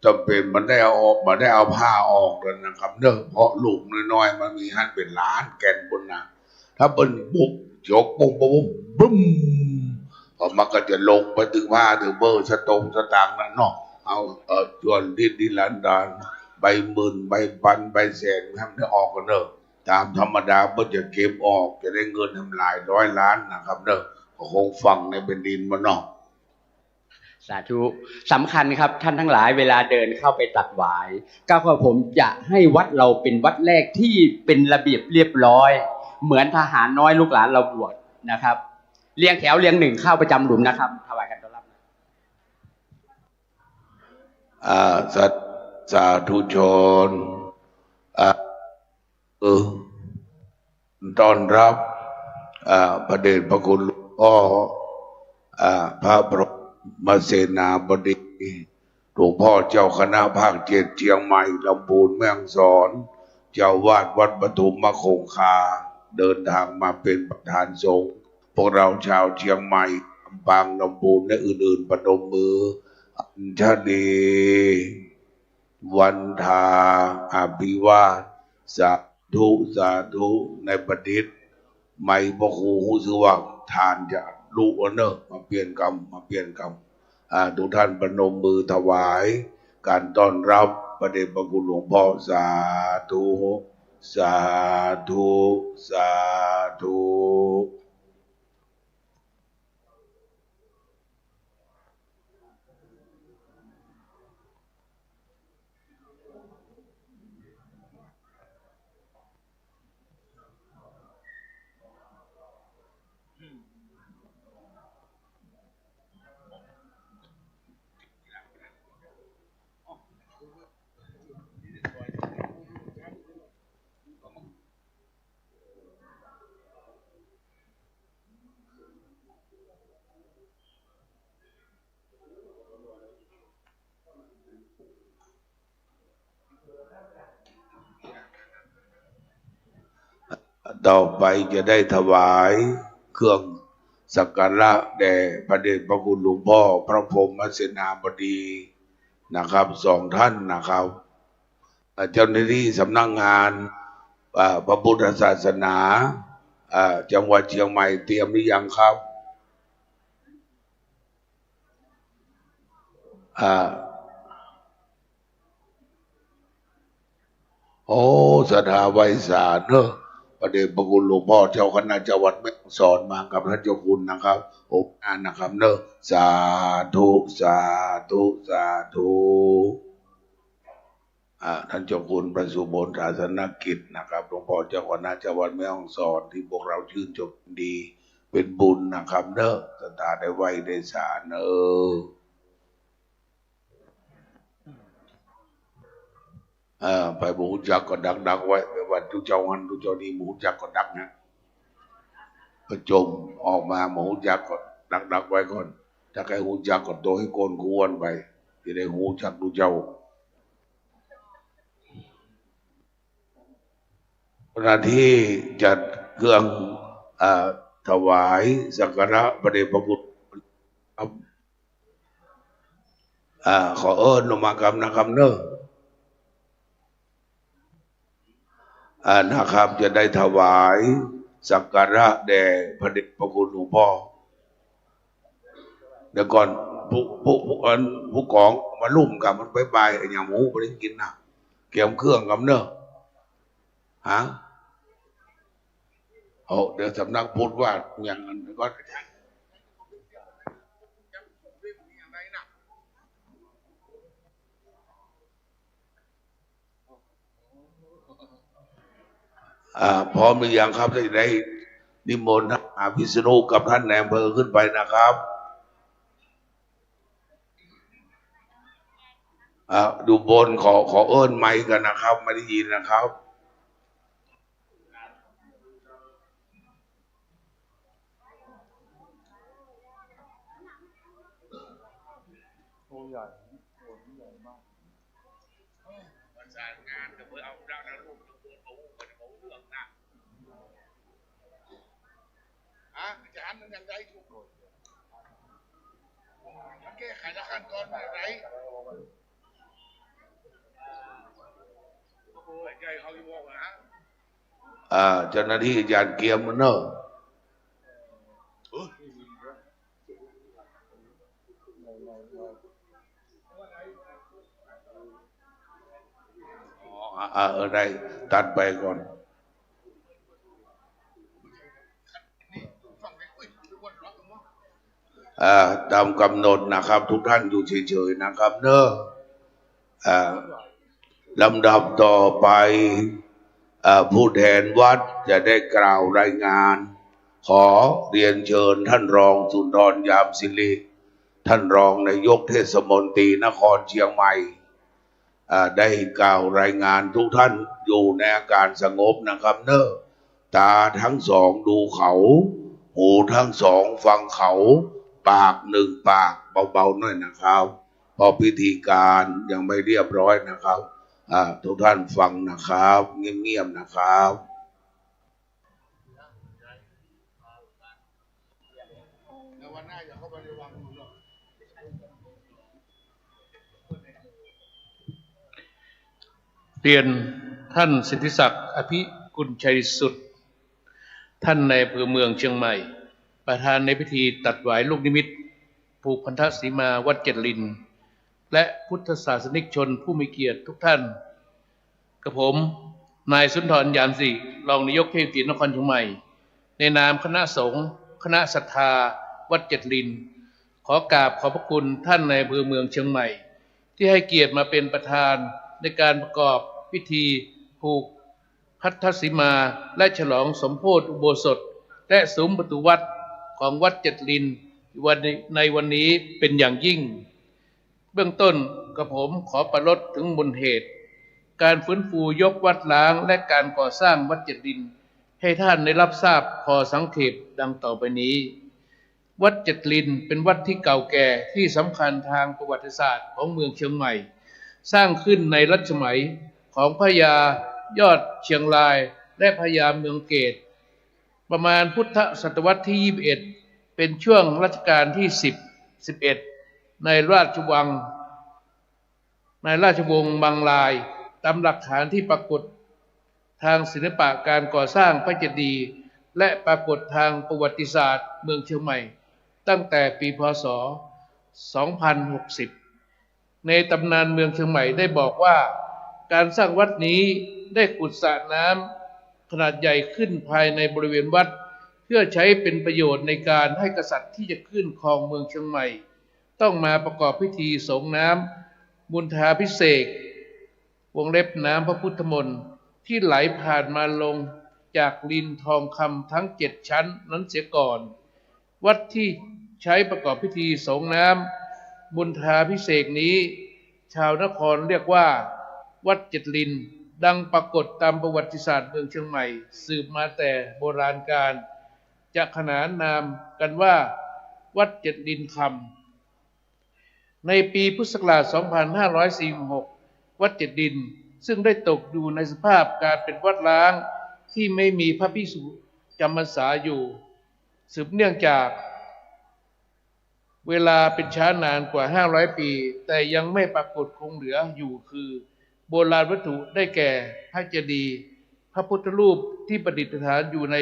จำเป็นมันได้เอาออกมาได้เอาผ้าออกแล้วนะครับเนอะเพราะลูกน้อยๆมันมีท่านเป็นล้านแก่นบนนะถ้าเป็นบุกยกปุ้งปุ้งบึ้มพอมันก็จะลงไปถึงผ้าถึงเบอร์สตางค์นั่นเนาะเอาจวนดิลันดานใบหมื่นใบพันใบแสนทำได้ออกกันเนอะตามธรรมดาเพื่อจะเก็บออกจะได้เงินทำลาย100 ล้านนะครับเนอะก็คงฟังในเป็นดินมันเนาะสาธุสำคัญครับท่านทั้งหลายเวลาเดินเข้าไปตัดหวายก็ผมจะให้วัดเราเป็นวัดแรกที่เป็นระเบียบเรียบร้อยเหมือนทหารน้อยลูกหลานเราบวชนะครับเรียงแถวเรียงหนึ่งเข้าประจำหลุมนะครับถวายกันต้อนรับสาธุชนต้อนรับพระเดชพระคุณหลวงพ่อพระบรมเสนาบดีหลวงพ่อเจ้าคณะภาค7เชียงใหม่ลำพูนแม่ฮ่องสอนเจ้าวาดวัดปทุมมคงคาเดินทางมาเป็นประธานสงฆ์พวกเราชาวเชียงใหม่ลำปางลำพูนและอื่นๆประนมมืออัญชลีวันทาอภิวาสสาธุในประดิษฐ์ไม่บอกหูสึกว่าทานจะรู้เนอะมาเปลี่ยนกรรมทุกท่านประนมมือถวายการต้อนรับพระเดชพระคุณหลวงพ่อสาธุ ต่อไปจะได้ถวายเครื่องสักการะแด่พระเดชพระคุณหลวงพ่อพระพรหมเสนาบดีนะครับ2 ท่านนะครับเจ้าหน้าที่สำนักงานพระพุทธศาสนาจังหวัดเชียงใหม่เตรียมหรือยังครับโอ้สถาไวสารเนอะประเดชพระคุณหลวงพ่อเจ้าคณะจังหวัดแม่ฮ่องสอนมากับท่านเจ้าคุณนะครับอบงานนะครับเนอะสาธุท่านเจ้าคุณประสุบลศาสนกิจนะครับหลวงพ่อเจ้าคณะจังหวัดแม่ฮ่องสอนที่พวกเราชื่นชมดีเป็นบุญนะครับเนอะสถาได้ไว้ได้สารเนอะไปหมูจักก็ดักไว้ไปวันทุกเจ้าวันทุกเจ้านี้หมูจักก็ดักนะประจมออกมาหมูจักก็ดักไว้ก่อนถ้าใครหูจักก็โตให้โกนควรไปจะได้หูจักทุกเจ้าหน้าที่จัดเครื่องถวายสักการะพระเดชพระคุณขอลงมากรรมนะครับเนอะนะครับจะได้ถวายสักการะแด่พระเดชพระคุณหลวงพ่อเดี๋ยวก่อนผู้กองมาลุ่มกับมันไปอย่างหมูไปกินนะเกี่ยมเครื่องกับเนอะเดี๋ยวสำนักพุทธว่าอย่างนั้นก็พร้อมหรือยังครับได้นิมนต์ท่านพิษณุกับท่านนายอำเภอขึ้นไปนะครับดูบนขอไมค์กันนะครับไม่ได้ยินนะครับประสานงานกับเพื่อเอาเรื่องนะลูกเรื่องเรื่องนะ อาจารย์มันยังไงถูกมันแก้ไขละขั้นตอนอะไรใจเขาอยู่ว่าเจ้าหน้าที่อาจารย์เกียมมันเนอะได้ตัดไปก่อนตามกำหนดนะครับ ทุกท่านอยู่เฉยๆนะครับเนอะลำดับต่อไปผู้แทนวัดจะได้กล่าวรายงาน ขอเรียนเชิญท่านรองสุนทรยามศิริท่านรองนายกเทศมนตรีนครเชียงใหม่ได้กล่าวรายงานทุกท่านอยู่ในอาการสงบนะครับเนอะตาทั้งสองดูเขาหูทั้งสองฟังเขาปากหนึ่งปากเบาๆหน่อยนะครับเพราะพิธีการยังไม่เรียบร้อยนะครับทุกท่านฟังนะครับเงียบๆนะครับเรียนท่านสิทธิศักดิ์อภิกุลชัยสุดท่านในอำเภอเมืองเชียงใหม่ประธานในพิธีตัดหวายลูกนิมิตผูกพันธสีมาวัดเจ็ดลินและพุทธศาสนิกชนผู้มีเกียรติทุกท่านกับผมนายสุนทรยามศิริรองนายกเทศมนตรีนครเชียงใหม่ในนามคณะสงฆ์คณะศรัทธาวัดเจ็ดลินขอกราบขอบพระคุณท่านในอำเภอเมืองเชียงใหม่ที่ให้เกียรติมาเป็นประธานในการประกอบพิธีผูกพัทธสีมาและฉลองสมโภชอุโบสถและซุ้มประตูวัดของวัดเจ็ดลินในวันนี้เป็นอย่างยิ่งเบื้องต้นกระผมขอประลดถึงมูลเหตุการฟื้นฟูยกวัดล้างและการก่อสร้างวัดเจ็ดลินให้ท่านได้รับทราบพอสังเขปดังต่อไปนี้วัดเจ็ดลินเป็นวัดที่เก่าแก่ที่สำคัญทางประวัติศาสตร์ของเมืองเชียงใหม่สร้างขึ้นในรัชสมัยของพระยายอดเชียงรายและพระยาเมืองเกตประมาณพุทธศตวรรษที่21เป็นช่วงรัชกาลที่10-11ในราชวงศ์บางลายตามหลักฐานที่ปรากฏทางศิลปะการก่อสร้างพระเจดีย์และปรากฏทางประวัติศาสตร์เมืองเชียงใหม่ตั้งแต่ปีพ.ศ. 2060ในตำนานเมืองเชียงใหม่ได้บอกว่าการสร้างวัดนี้ได้ขุดสระน้ำขนาดใหญ่ขึ้นภายในบริเวณวัดเพื่อใช้เป็นประโยชน์ในการให้กษัตริย์ที่จะขึ้นครองเมืองเชียงใหม่ต้องมาประกอบพิธีสงน้ำบุญทาภิเษกวงเล็บน้ำพระพุทธมนต์ที่ไหลผ่านมาลงจากลินทองคำทั้ง7ชั้นนั้นเสียก่อนวัดที่ใช้ประกอบพิธีสงน้ำบุญทาภิเษกนี้ชาวนครเรียกว่าวัดเจ็ดลินดังปรากฏตามประวัติศาสตร์เมืองเชียงใหม่สืบมาแต่โบราณกาลจะขนานนามกันว่าวัดเจ็ดลินคำในปีพุทธศักราช 2546 วัดเจ็ดลินซึ่งได้ตกอยู่ในสภาพการเป็นวัดร้างที่ไม่มีพระภิกษุจำพรรษาอยู่สืบเนื่องจากเวลาเป็นช้านานกว่า500ปีแต่ยังไม่ปรากฏคงเหลืออยู่คือโบราณวัตถุได้แก่พระเจดีย์พระพุทธรูปที่ประดิษฐานอยู่ใน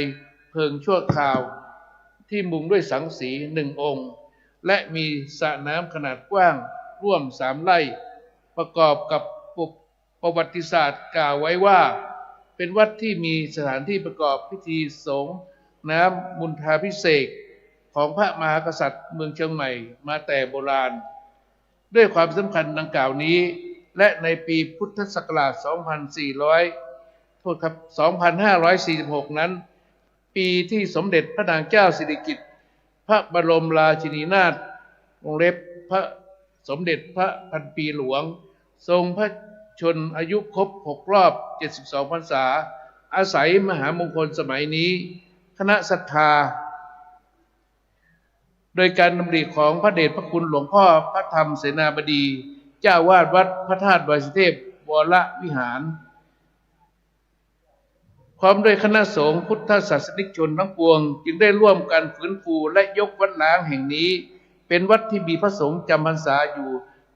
เพิงชั่วคราวที่มุงด้วยสังสี1 องค์และมีสระน้ำขนาดกว้างร่วม3 ไร่ประกอบกับประวัติศาสตร์กล่าวไว้ว่าเป็นวัดที่มีสถานที่ประกอบพิธีสงน้ำบุญทาภิเษกของพระมหากษัตริย์เมืองเชียงใหม่มาแต่โบราณด้วยความสำคัญดังกล่าวนี้และในปีพุทธศักราช 2546 นั้นปีที่สมเด็จพระนางเจ้าสิริกิติ์พระบรมราชินีนาถวงเล็บพระสมเด็จพระพันปีหลวงทรงพระชนอายุครบ6 รอบ 72 พรรษาอาศัยมหามงคลสมัยนี้คณะศรัทธาโดยการดำริของพระเดชพระคุณหลวงพ่อพระธรรมเสนาบดีเจ้าวาดวัดพระธาตุดอยสุเทพวรวิหาร พร้อมด้วยคณะสงฆ์พุทธศาสนิกชนทั้งปวงจึงได้ร่วมกันฟื้นฟูและยกวัดล้างแห่งนี้เป็นวัดที่มีพระสงฆ์จำพรรษาอยู่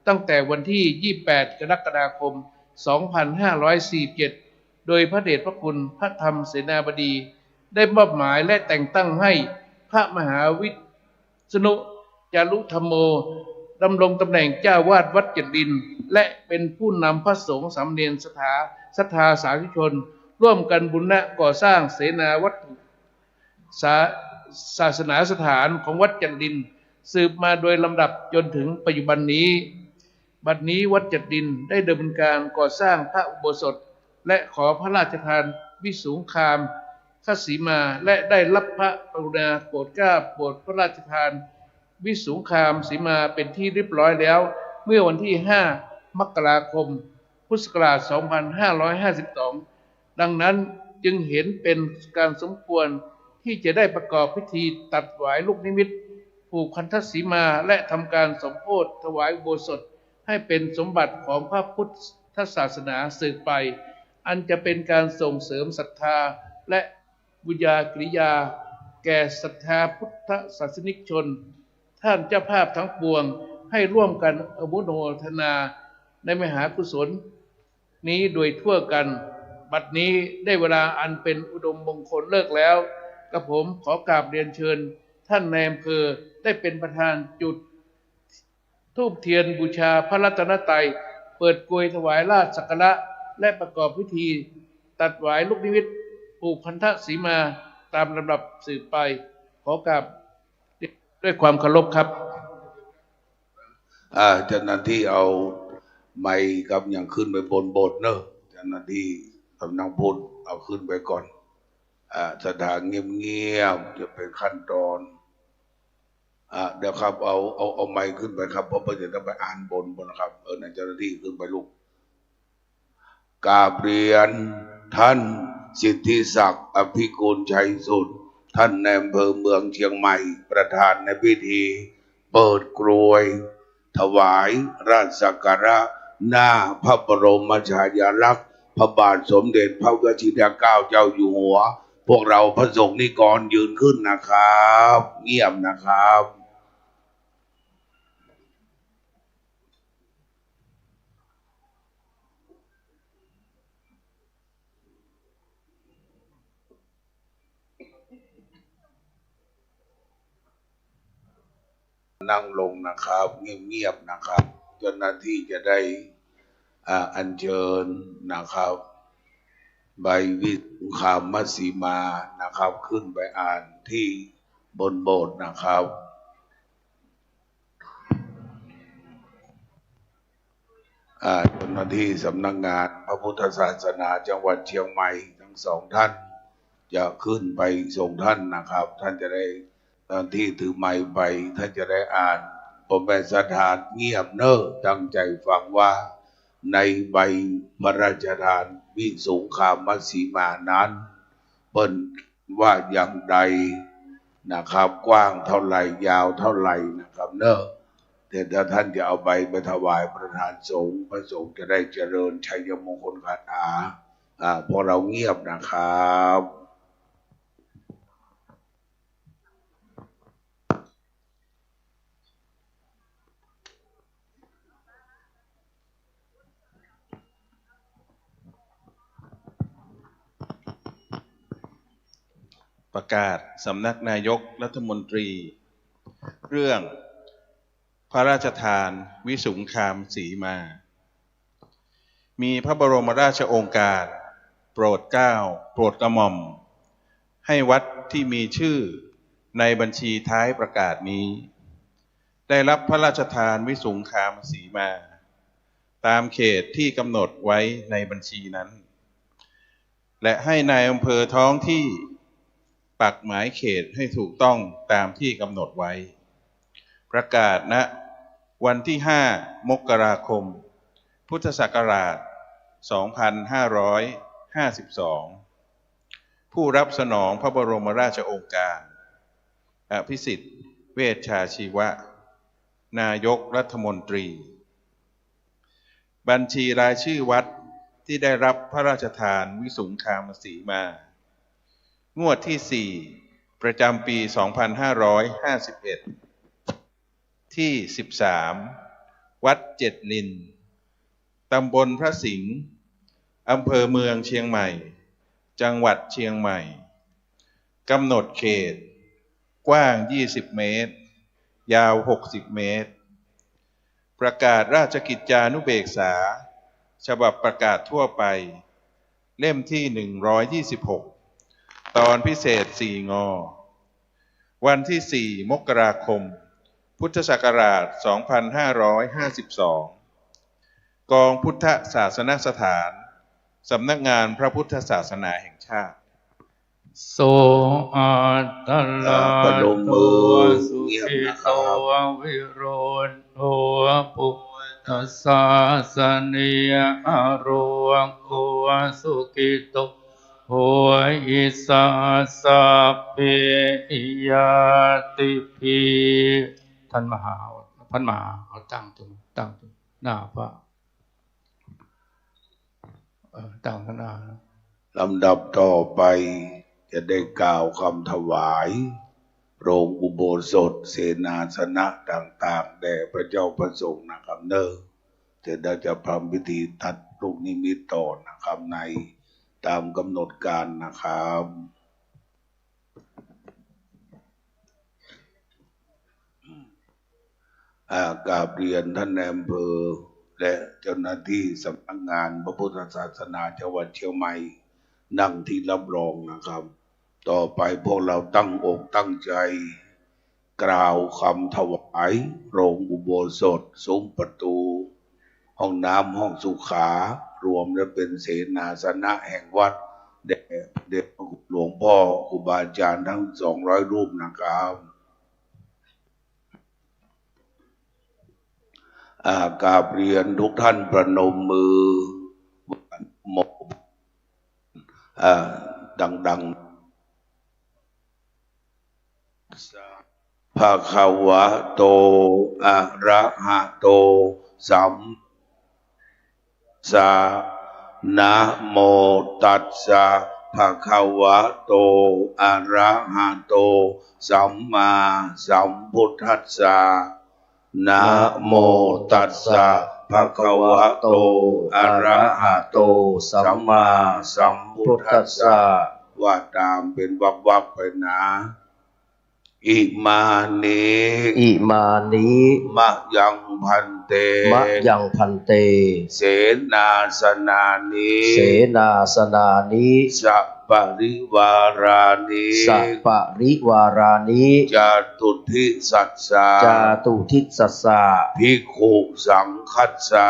ตั้งแต่วันที่ 28 กรกฎาคม 2547 โดยพระเดชพระคุณพระธรรมเสนาบดีได้มอบหมายและแต่งตั้งให้พระมหาวิษณุจารุธรรมโมดำรงตำแหน่งเจ้าวาดวัดเจ็ดดินและเป็นผู้นำพระสงฆ์สำเนียนศรัทธาสาธุชนร่วมกันบูรณะก่อสร้างเสนาวัตถุศาสนาสถานของวัดเจ็ดดินสืบมาโดยลำดับจนถึงปัจจุบันนี้บัดนี้วัดเจ็ดดินได้ดำเนินการก่อสร้างพระอุโบสถและขอพระราชทานวิสุงคามคสีมาและได้รับพระกรุณาโปรดเกล้าโปรดพระราชทานวิสุงคามสีมาเป็นที่เรียบร้อยแล้วเมื่อวันที่ 5 มกราคม พุทธศักราช 2552 ดังนั้นจึงเห็นเป็นการสมควรที่จะได้ประกอบพิธีตัดถวายลูกนิมิตผูกพันธสีมาและทำการสมโภชถวายอุโบสถให้เป็นสมบัติของพระพุทธศาสนาสืบไปอันจะเป็นการส่งเสริมศรัทธาและบุญญากิริยาแก่ศรัทธาพุทธศาสนิกชนท่านเจ้าภาพทั้งปวงให้ร่วมกันอนุโมทนาในมหากุศลนี้โดยทั่วกันบัดนี้ได้เวลาอันเป็นอุดมมงคลเลิกแล้วกระผมขอกราบเรียนเชิญท่านนายอำเภอได้เป็นประธานจุดธูปเทียนบูชาพระรัตนตรัยเปิดกลวยถวายราชสักการะและประกอบพิธีตัดถวายลูกนิมิตผูกพันธสีมาตามลำดับสืบไปขอกราบด้วยความเคารพครับเจ้าหน้าที่เอาไม้กับอย่างขึ้นไปบนโบสถ์เนอะเจ้าหน้าที่กำลังพูดเอาขึ้นไปก่อนสถานเงียบๆจะเป็นขั้นตอนเดี๋ยวครับเอาไม้ขึ้นไปครับเพราะเดี๋ยวต้องไปอ่านบนนะครับนายเจ้าหน้าที่ขึ้นไปลูกกราบเรียนท่านสิทธิศักดิ์อภิกูลชัยสุดท่านนายอำเภอเมืองเชียงใหม่ประธานในพิธีเปิดกรวยถวายราชสักการะหน้าพระบรมฉายาลักษณ์พระบาทสมเด็จพระวชิรเกล้าเจ้าอยู่หัวพวกเราพระสงฆ์นิกรยืนขึ้นนะครับเงียบนะครับนั่งลงนะครับเงียบๆนะครับเจ้าหน้าที่จะได้อัญเชิญนะครับใบวิสุงคามสีมานะครับขึ้นไปอ่านที่บนโบสถ์นะครับเจ้าหน้าที่สำนักงานพระพุทธศาสนาจังหวัดเชียงใหม่ทั้งสองท่านจะขึ้นไปส่งท่านนะครับท่านจะได้ตอนที่ถือไม้ไปท่านจะได้อ่านผมเป็นสถานเงียบเน้อตั้งใจฟังว่าในใบพระราชทานวิสุงคามสีมานั้นเป็นว่าอย่างใดนะครับกว้างเท่าไหร่ยาวเท่าไหร่นะครับเน้อแต่ถ้าท่านจะเอาใบไปถวายประธานสงฆ์พระสงฆ์จะได้เจริญชัยมงคลคาถาพอเราเงียบนะครับประกาศสำนักนายกรัฐมนตรีเรื่องพระราชทานวิสุงคามสีมามีพระบรมราชโองการโปรดเกล้าโปรดกระหม่อมให้วัดที่มีชื่อในบัญชีท้ายประกาศนี้ได้รับพระราชทานวิสุงคามสีมาตามเขตที่กำหนดไว้ในบัญชีนั้นและให้นายอำเภอท้องที่ปักหมายเขตให้ถูกต้องตามที่กำหนดไว้ประกาศณวันที่ 5 มกราคม พุทธศักราช 2552 ผู้รับสนองพระบรมราชโองการอภิสิทธิ์เวชชาชีวะนายกรัฐมนตรีบัญชีรายชื่อวัดที่ได้รับพระราชทานวิสุงคามสีมา งวดที่ 4 ประจำปี 2551 ที่ 13 วัดเจ็ดลิน ตำบลพระสิงห์ อำเภอเมืองเชียงใหม่ จังหวัดเชียงใหม่ กำหนดเขต กว้าง 20 เมตร ยาว 60 เมตร ประกาศราชกิจจานุเบกษา ฉบับประกาศทั่วไป เล่มที่ 126 ตอนพิเศษ 4 งอ วันที่ 4 มกราคม พุทธศักราช 2552 กองพุทธศาสนสถาน สำนักงานพระพุทธศาสนาแห่งชาติ โสอัตตลาโตสุขิโตวิโรจโตปุถตสาสนิยอโรโกสุขิโตโหอิสาสัพเพยาติพีท่านมหาเอาตั้งตรงหน้าพระตั้งข้างหน้าลำดับต่อไปจะได้กล่าวคำถวายโรงอุโบสถเสนาสนะต่างๆแด่พระเจ้าประสงค์นะครับเนอะจะทำพิธีตัดลูกนิมิตต่อนะครับในตามกำหนดการนะครับกราบเรียนท่านนายอำเภอและเจ้าหน้าที่สำนักงานพระพุทธศาสนาจังหวัดเชียงใหม่นั่งที่รับรองนะครับต่อไปพวกเราตั้งอกตั้งใจกล่าวคำถวายโรงอุโบสถซุ้มประตูห้องน้ำห้องสุขารวมแล้วเป็นเสนาสนะแห่งวัดแด่หลวงพ่อครูบาอาจารย์ทั้ง200 รูปนะครับกราบเรียนทุกท่านประนมมือหมกดังๆภะคะวะโตอะระหะโตสัมสานะโมตัสสะภะคะวะโตอะระหะโตสัมมาสัมพุทธัสสะนะโมตัสสะภะคะวะโตอะระหะโตสัมมาสัมพุทธัสสะว่าตามเป็นวักๆไปนะอิมานิมะยังพันเตเสนาสนานิสัปปริวารานิจาตุทิสัสสะภิกขุสังคัสสะ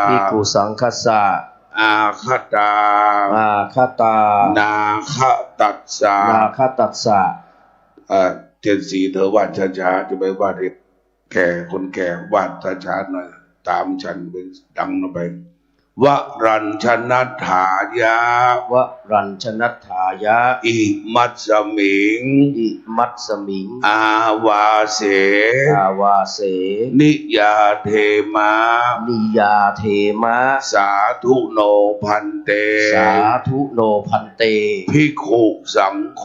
อาคตานาคตัสสะเจนสีเธอวาดช้าๆจะไปวาดแก่คนแก่วาดช้าๆหน่อยตามฉันเป็นดังลงไปวรัญชนัฏฐายะอิมัสมิงอาวาเสนิยาเทมะสาธุโนพันเตภิกขุสังโฆ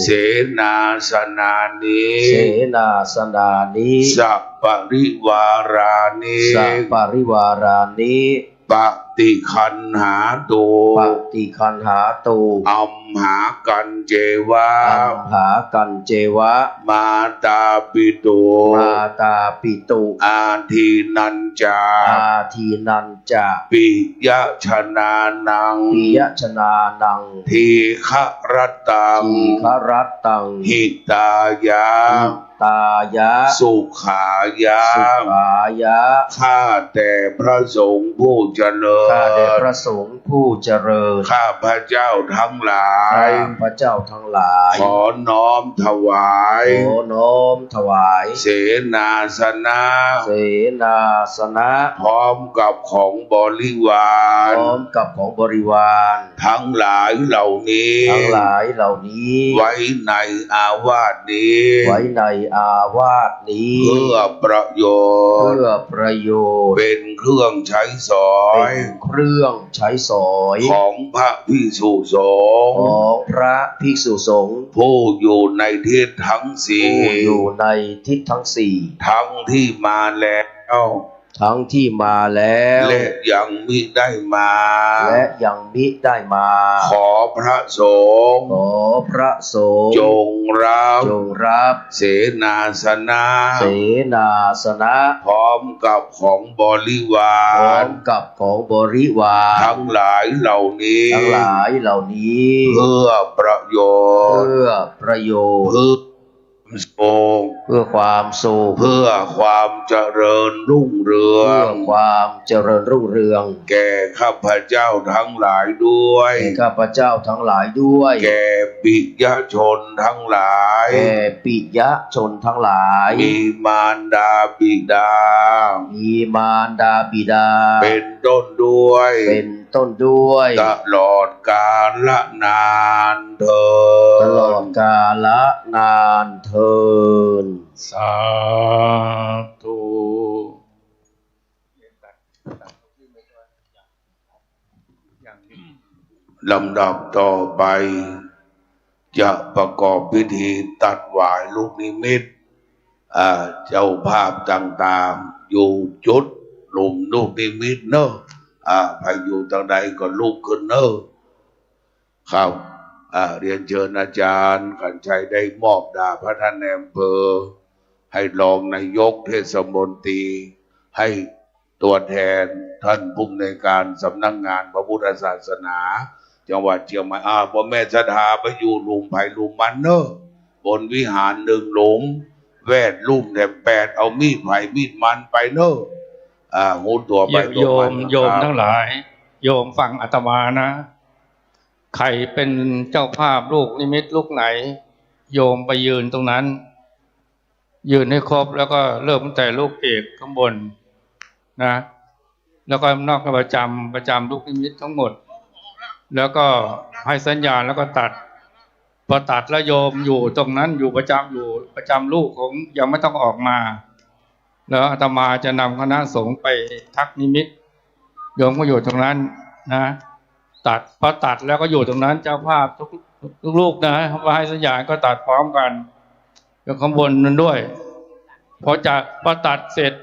เสนาสนานิสัปปริวารานิปฏิคันหาตุอัมหากันเจวะมาตาปิตุอาทีนันจาปิยชนานังทีฆรัตตังหิตายะสุขายะข้าแต่พระสงฆ์ผู้เจริญข้าพระเจ้าทั้งหลายขอน้อมถวายเสนาสนะพร้อมกับของบริวารทั้งหลายเหล่านี้ไว้ในอาวาสนี้เพื่อประโยชน์เป็นเครื่องใช้สอย เครื่องใช้สอย ของพระภิกษุสงฆ์ ของพระภิกษุสงฆ์ ผู้อยู่ในทิศทั้งสี่ ผู้อยู่ในทิศทั้งสี่ ทั้งที่มาแล้ว ทั้งที่มาแล้ว และยังมิได้มา และยังมิได้มา ขอพระสงฆ์ ขอพระสงฆ์ จงรับ จงรับ เสนาสนะ เสนาสนะ พร้อมกับของบริวา พร้อ ร มกับของบริวาร ทั้งหลายเหล่านี้ ทั้งหลายเหล่านี้ เพื่อประโยชน์ เพื่อประโยชน์ เพื่อโศก เพื่อความสุข เพื่อความเจริญรุ่งเรือ เพื่อง ความเจริญรุ่งเรือง แก่ข้าพเจ้าทั้งหลายด้วย แก่ข้าพเจ้าทั้งหลายด้วย แก่ปิยชนทั้งหลาย แก่ปิยชนทั้งหลาย มีมารดาบิดา มีมารดาบิดา เป็นต้นด้วย เป็นต้นด้วย ตลอดกาลนานเถิด ตลอดกาลนานเทิน สาธุ ลำดับต่อไป จะประกอบพิธีตัดหวายลูกนิมิตเจ้าภาพต่างๆ อยู่จุดหลุมลูกนิมิตเนอะใครอยู่ทางใดก็ลุกขึ้นเนอะครับเรียนเชิญอาจารย์ขันชัยได้มอบดาบพระท่านในอำเภอให้รองนายกเทศมนตรีให้ตัวแทนท่านผู้อำนวยการสำนักงานพระพุทธศาสนาจังหวัดเชียงใหม่พ่อแม่ศรัทธาไปอยู่หลุมไผ่หลุมมันเนอะบนวิหารหนึ่งหลุมแวดลุ่มแถบ8เอามีดไผ่มีดมันไปเนอะหูตัวไปตัว โย มั ม น โยมทั้งหลาย โยมฟังอาตมานะ ใครเป็นเจ้าภาพลูกนิมิตลูกไหน โยมไปยืนตรงนั้น ยืนให้ครบแล้วก็เริ่มตั้งแต่ลูกเอกข้างบนนะ แล้วก็นอกประจำลูกนิมิตทั้งหมด แล้วก็ให้สัญญาณแล้วก็ตัดพอตัดแล้วโยมอยู่ตรงนั้นอยู่ประจำลูกของยังไม่ต้องออกมา แล้วอาตมาจะนำคณะสงฆ์ไปทักนิมิตโยมก็อยู่ตรงนั้นนะตัดพอตัดแล้วก็อยู่ตรงนั้นเจ้าภาพทุกลูกนะว่าให้สัญญาณก็ตัดพร้อมกันอยู่ข้างบนนั้นด้วยพอตัดเสร็จ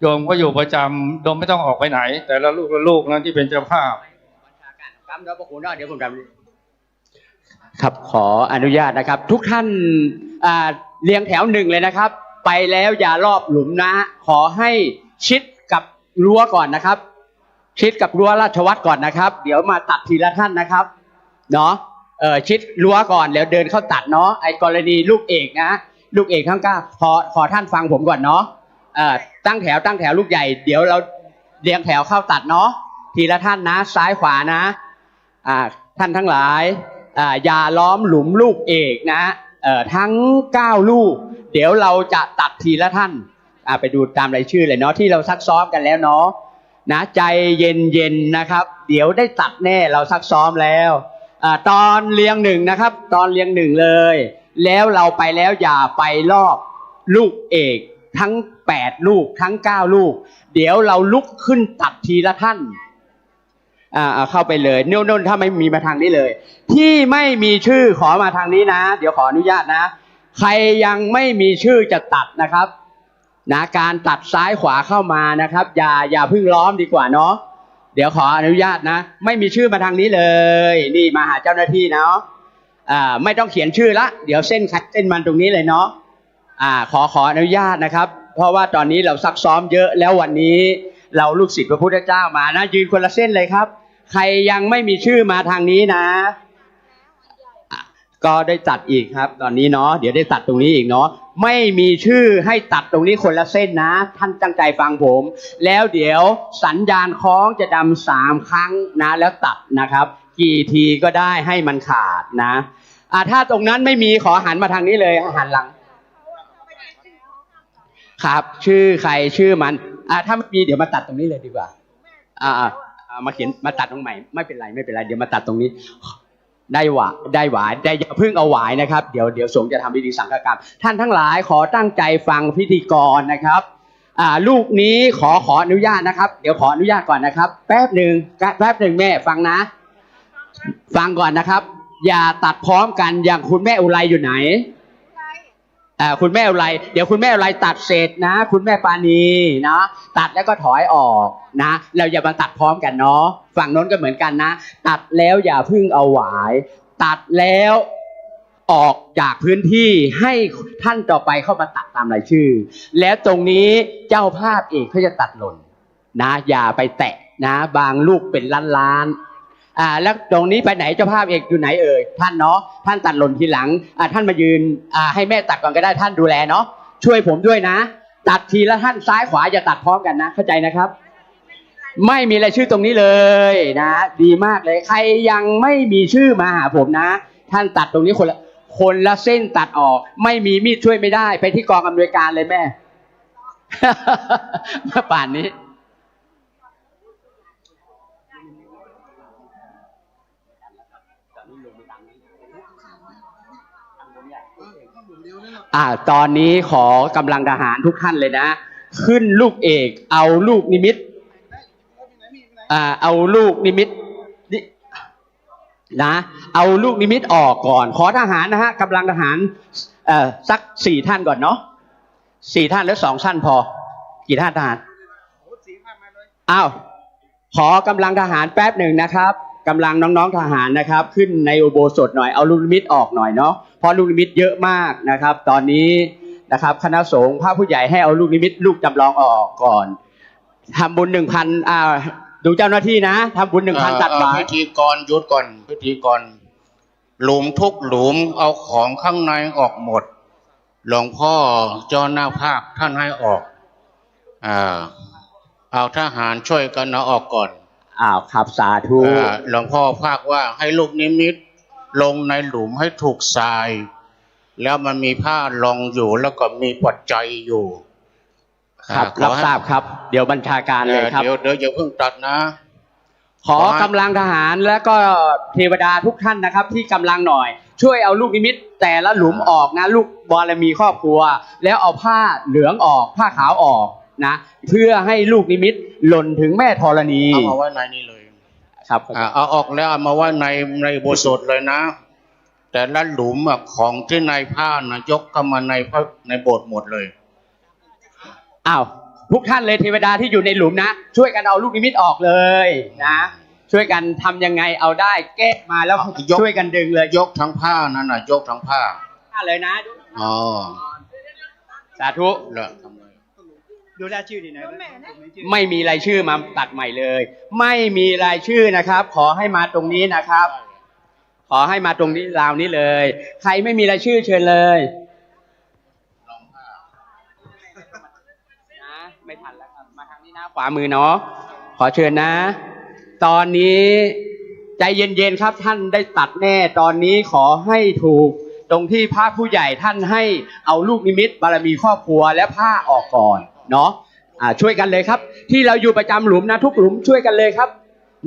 โยมก็อยู่ประจำโยมไม่ต้องออกไปไหน แต่ละลูกนั้นที่เป็นเจ้าภาพ ครับขออนุญาตนะครับ ทุกท่านเรียงแถวหนึ่งเลยนะครับ ไปแล้วอย่ารอบหลุมนะ ขอให้ชิดกับรั้วก่อนนะครับ ชิดกับรั้วราชวัตรก่อนนะครับ เดี๋ยวมาตัดทีละท่านนะครับเนาะชิดรั้วก่อนแล้วเดินเข้าตัดเนาะไอ้กรณีลูกเอกนะลูกเอกทั้ง9ขอท่านฟังผมก่อนเนาะตั้งแถวลูกใหญ่เดี๋ยวเราเรียงแถวเข้าตัดเนาะทีละท่านนะซ้ายขวานะท่านทั้งหลายอย่าล้อมหลุมลูกเอกนะทั้ง9ลูกเดี๋ยวเราจะตัดทีละท่านไปดูตามรายชื่อเลยเนาะที่เราซักซ้อมกันแล้วเนาะนะใจเย็นๆนะครับเดี๋ยวได้ตัดแน่เราซักซ้อมแล้วตอนเรียงหนึ่งนะครับตอนเรียงหนึ่งเลยแล้วเราไปแล้วอย่าไปรอบลูกเอกทั้ง8ลูกทั้ง9ลูกเดี๋ยวเราลุกขึ้นตัดทีละท่านเข้าไปเลยโน่นถ้าไม่มีมาทางนี้เลยที่ไม่มีชื่อขอมาทางนี้นะเดี๋ยวขออนุญาตนะใครยังไม่มีชื่อจะตัดนะครับนะการตัดซ้ายขวาเข้ามานะครับอย่าเพิ่งล้อมดีกว่าเนาะเดี๋ยวขออนุญาตนะไม่มีชื่อมาทางนี้เลยนี่มาหาเจ้าหน้าที่เนาะไม่ต้องเขียนชื่อละเดี๋ยวเส้นมันตรงนี้เลยเนาะขออนุญาตนะครับเพราะว่าตอนนี้เราซักซ้อมเยอะแล้ววันนี้เราลูกศิษย์พระพุทธเจ้ามานะยืนคนละเส้นเลยครับใครยังไม่มีชื่อมาทางนี้นะก็ได้ตัดอีกครับตอนนี้เนาะเดี๋ยวได้ตัดตรงนี้อีกเนาะไม่มีชื่อให้ตัดตรงนี้คนละเส้นนะท่านตั้งใจฟังผมแล้วเดี๋ยวสัญญาณคล้องจะดำ3 ครั้งนะแล้วตัดนะครับกี่ทีก็ได้ให้มันขาดนะถ้าตรงนั้นไม่มีขอหันมาทางนี้เลยหันหลังครับชื่อใครชื่อมันถ้าไม่มีเดี๋ยวมาตัดตรงนี้เลยดีกว่ามาเขียนมาตัดตรงใหม่ไม่เป็นไรเดี๋ยวมาตัดตรงนี้ได้หวายแต่อย่าเพิ่งเอาหวายนะครับเดี๋ยวสงฆ์จะทำพิธีสังฆกรรมท่านทั้งหลายขอตั้งใจฟังพิธีกรนะครับ ลูกนี้ขออนุญาตนะครับเดี๋ยวขออนุญาตก่อนนะครับแป๊บหนึ่งแม่ฟังนะฟังก่อนนะครับอย่าตัดพร้อมกันอย่างคุณแม่อุไรอยู่ไหนคุณแม่อุไรเดี๋ยวคุณแม่อุไรตัดเสร็จนะคุณแม่ปานีนะตัดแล้วก็ถอยออกนะเราอย่ามาตัดพร้อมกันเนาะฝั่งโน้นก็เหมือนกันนะตัดแล้วอย่าพึ่งเอาหวายตัดแล้วออกจากพื้นที่ให้ท่านต่อไปเข้ามาตัดตามรายชื่อแล้วตรงนี้เจ้าภาพเอกเขาจะตัดหล่นนะอย่าไปแตะนะบางลูกเป็นล้านแล้วตรงนี้ไปไหนเจ้าภาพเอกอยู่ไหนเอ่ยท่านเนาะท่านตัดหล่นทีหลังท่านมายืนให้แม่ตัดก่อนก็ได้ท่านดูแลเนาะช่วยผมด้วยนะตัดทีละท่านซ้ายขวาอย่าตัดพร้อมกันนะเข้าใจนะครับไม่มีรายชื่อตรงนี้เลยนะดีมากเลยใครยังไม่มีชื่อมาหาผมนะท่านตัดตรงนี้คนละเส้นตัดออกไม่มีมีดช่วยไม่ได้ไปที่กองอำนวยการเลยแม่ ป่านนี้ตอนนี้ขอกำลังทหารทุกท่านเลยนะขึ้นลูกเอกเอาลูกนิมิตเอาลูกนิมิตนะเอาลูกนิมิตออกก่อนขอทหารนะฮะกำลังทหารสัก4 ท่านก่อนเนาะ4 ท่านแล้ว2 ท่านพอกี่ท่านทหารขอกำลังทหารแป๊บหนึ่งนะครับกำลังน้องๆทหารนะครับขึ้นในอุโบสถหน่อยเอาลูกนิมิตออกหน่อยเนาะเพราะลูกนิมิตเยอะมากนะครับตอนนี้นะครับคณะสงฆ์พระผู้ใหญ่ให้เอาลูกนิมิตลูกจำลองออกก่อนทำบุญ 1,000ดูเจ้าหน้าที่นะทำบุญ 1,000 ตัดไม้พิธีกรหยุดก่อนพิธีกรหลุมทุกหลุมเอาของข้างในออกหมดหลวงพ่อเจ้าหน้าภาคท่านให้ออกเอาทหารช่วยกันเอาออกก่อนครับสาธุหลวงพ่อภาคว่าให้ลูกนิมิตลงในหลุมให้ถูกทรายแล้วมันมีผ้ารองอยู่แล้วก็มีปัจจัยอยู่ครับรับทราบครับเดี๋ยวบัญชาการเลยครับเดี๋ยวอย่าเพิ่งตัดนะขอกำลังทหารและก็เทวดาทุกท่านนะครับที่กำลังหน่อยช่วยเอาลูกนิมิตแต่ละหลุมออกนะลูกบารมีครอบครัวแล้วเอาผ้าเหลืองออกผ้าขาวออกนะเพื่อให้ลูกนิมิตหล่นถึงแม่ธรณีเอามาไว้ในนี้เลยครับเอาออกแล้วเอามาไว้ในโบสถ์เลยนะแต่ละหลุมของที่ในผ้านะยกเข้ามาในโบสถ์หมดเลยทุกท่านเลยเทวดาที่อยู่ในหลุมนะช่วยกันเอาลูกนิมิตออกเลยนะช่วยกันทำยังไงเอาได้แก้มาแล้วช่วยกันดึงเลยยกทั้งผ้านั่นน่ะยกทั้งผ้าเลยนะสาธุดูรายชื่อดีนะไม่มีรายชื่อมาตัดใหม่เลยไม่มีรายชื่อนะครับขอให้มาตรงนี้นะครับขอให้มาตรงนี้ราวนี้เลยใครไม่มีรายชื่อเชิญเลยไม่ทันแล้วครับมาทางนี้นะขวามือเนาะขอเชิญนะตอนนี้ใจเย็นๆครับท่านได้ตัดแน่ตอนนี้ขอให้ถูกตรงที่พระผู้ใหญ่ท่านให้เอาลูกนิมิตบารมีครอบครัวและผ้าออกก่อนเนาะช่วยกันเลยครับที่เราอยู่ประจำหลุมนะทุกหลุมช่วยกันเลยครับ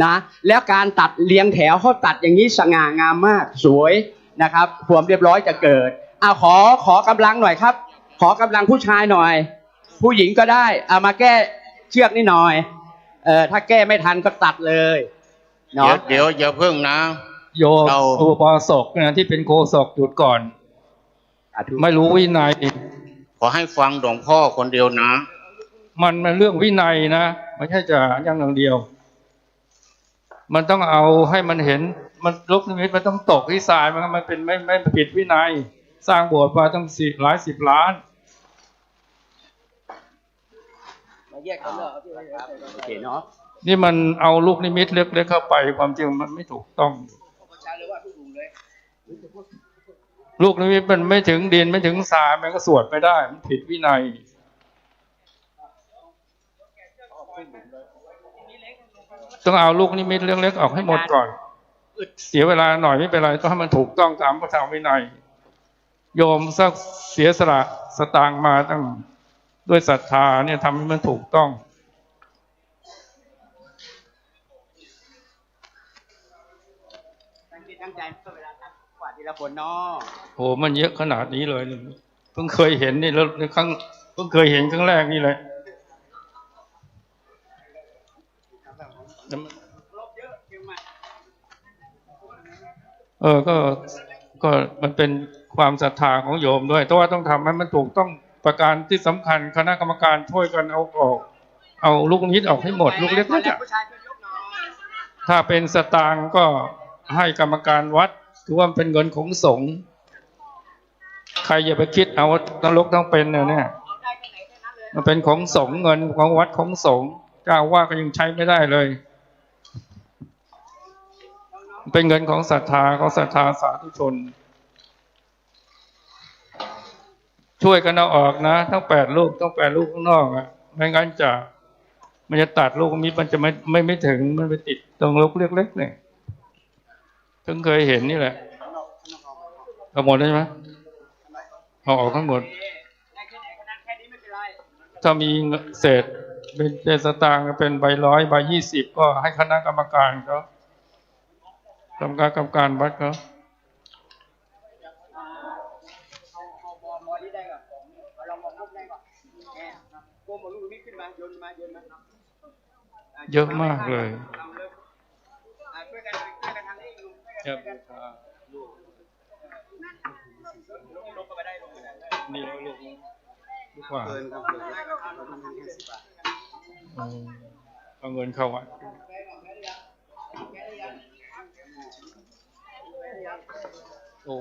นะแล้วการตัดเรียงแถวเขาตัดอย่างนี้สง่างามมากสวยนะครับความเรียบร้อยจะเกิดขอกำลังหน่อยครับขอกำลังผู้ชายหน่อยผู้หญิงก็ได้เอามาแก้เชือกนิดหน่อยถ้าแก้ไม่ทันก็ตัดเลยเดี๋ยวอย่าเพิ่งนะโยมอุปสกนะที่เป็นโฆษกหยุดก่อนไม่รู้วินัยขอให้ฟังหลวงพ่อคนเดียวนะมันเรื่องวินัยนะไม่ใช่จะอย่างเดียวมันต้องเอาให้มันเห็นมันลูกนิมิตมันต้องตกที่ทรายมันเป็นไม่ผิดวินัยสร้างโบสถ์มาต้อง10 ล้านแยกกันเนาะโอเคเนาะนี่มันเอาลูกนิมิตเล็กๆเข้าไปความจริงมันไม่ถูกต้องลูกนิมิตมันไม่ถึงดินไม่ถึงทรายมันก็สวดไม่ได้มันผิดวินัยต้องเอาลูกนิมิตเล็กๆออกให้หมดก่อนเสียเวลาหน่อยไม่เป็นไรต้องให้มันถูกต้องตามพระธรรมวินัยโยมสักเสียสละสตางค์มาตั้งด้วยศรัทธาเนี่ยทำให้มันถูกต้องตั้งใจเวลาตัดกว่าทีละคนเนาะโหมันเยอะขนาดนี้เลยเพิ่งเคยเห็นนี่แล้วครั้งเพิ่งเคยเห็นครั้งแรกนี่เลย ก็มันเป็นความศรัทธาของโยมด้วยแต่ว่าต้องทำให้มันถูกต้องประการที่สำคัญคณะกรรมการช่วยกันเอาออกเอาลูกนิมิตออกให้หมดลูกเล็กๆถ้าเป็นสตางค์ก็ให้กรรมการวัดถือว่าเป็นเงินของสงฆ์ใครอย่าไปคิดเอานรกต้องเป็นเนี่ยมันเป็นของสงฆ์เงินของวัดของสงฆ์เจ้าว่าก็ยังใช้ไม่ได้เลยเป็นเงินของศรัทธาสาธุชนช่วยกันเอาออกนะทั้ง8 ลูกต้อง8 ลูกข้างนอกอ่ะไม่งั้นมันจะตัดลูกมิตรมันจะไม่ถึงมันไปติดตรงลูกเล็กๆเนี่ยเพิ่งเคยเห็นนี่แหละเอาหมดได้ไหมเอาออกทั้งหมดถ้ามีเศษเป็นสตางค์เป็นใบ100 ใบ 20ก็ให้คณะกรรมการเขากรรมการวัดเขาเยอะมากเลยนี่ลูกว่าเอาเงินเข้าวัดโอ้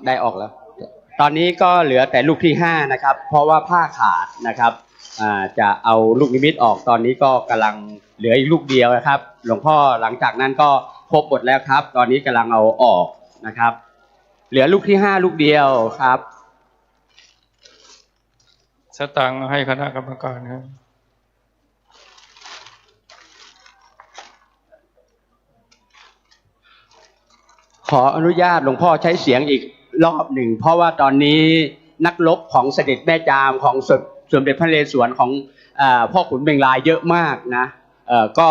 ได้ออกแล้วตอนนี้ก็เหลือแต่ลูกที่5นะครับเพราะว่าผ้าขาดนะครับจะเอาลูกนิมิตออกตอนนี้ก็กำลังเหลืออีกลูกเดียวนะครับหลวงพ่อหลังจากนั้นก็ครบหมดแล้วครับตอนนี้กำลังเอาออกนะครับเหลือลูกที่5ลูกเดียวครับสตางค์ให้คณะกรรมการครับขออนุญาตหลวงพ่อใช้เสียงอีกรอบหนึ่งเพราะว่าตอนนี้นักรบของเสด็จแม่จามของสมเด็จพระนเรศวรของพ่อขุนเบงลายเยอะมากนะก็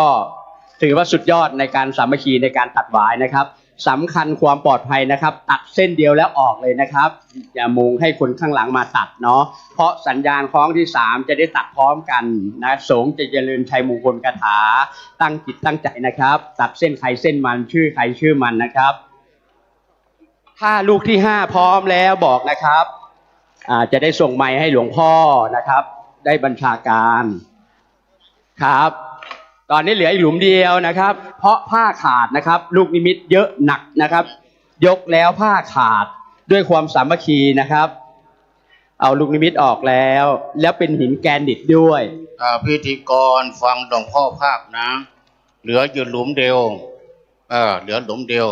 ถือว่าสุดยอดในการสามัคคีในการตัดหวายนะครับสำคัญความปลอดภัยนะครับตัดเส้นเดียวแล้วออกเลยนะครับอย่ามุงให้คนข้างหลังมาตัดเนาะเพราะสัญญาณคล้องที่3จะได้ตัดพร้อมกันนะสงฆ์จะเจริญชัยมงคลคาถาตั้งจิตตั้งใจนะครับตัดเส้นใครเส้นมันชื่อใครชื่อมันนะครับถ้าลูกที่5พร้อมแล้วบอกนะครับจะได้ส่งไมค์ให้หลวงพ่อนะครับได้บัญชาการครับตอนนี้เหลืออีกหลุมเดียวนะครับเพราะผ้าขาดนะครับลูกนิมิตเยอะหนักนะครับยกแล้วผ้าขาดด้วยความสามัคคีนะครับเอาลูกนิมิตออกแล้วเป็นหินแกรนิตด้วยพิธีกรฟังหลวงพ่อภาคนะเหลืออยู่หลุมเดียวเหลือหลุมเดียว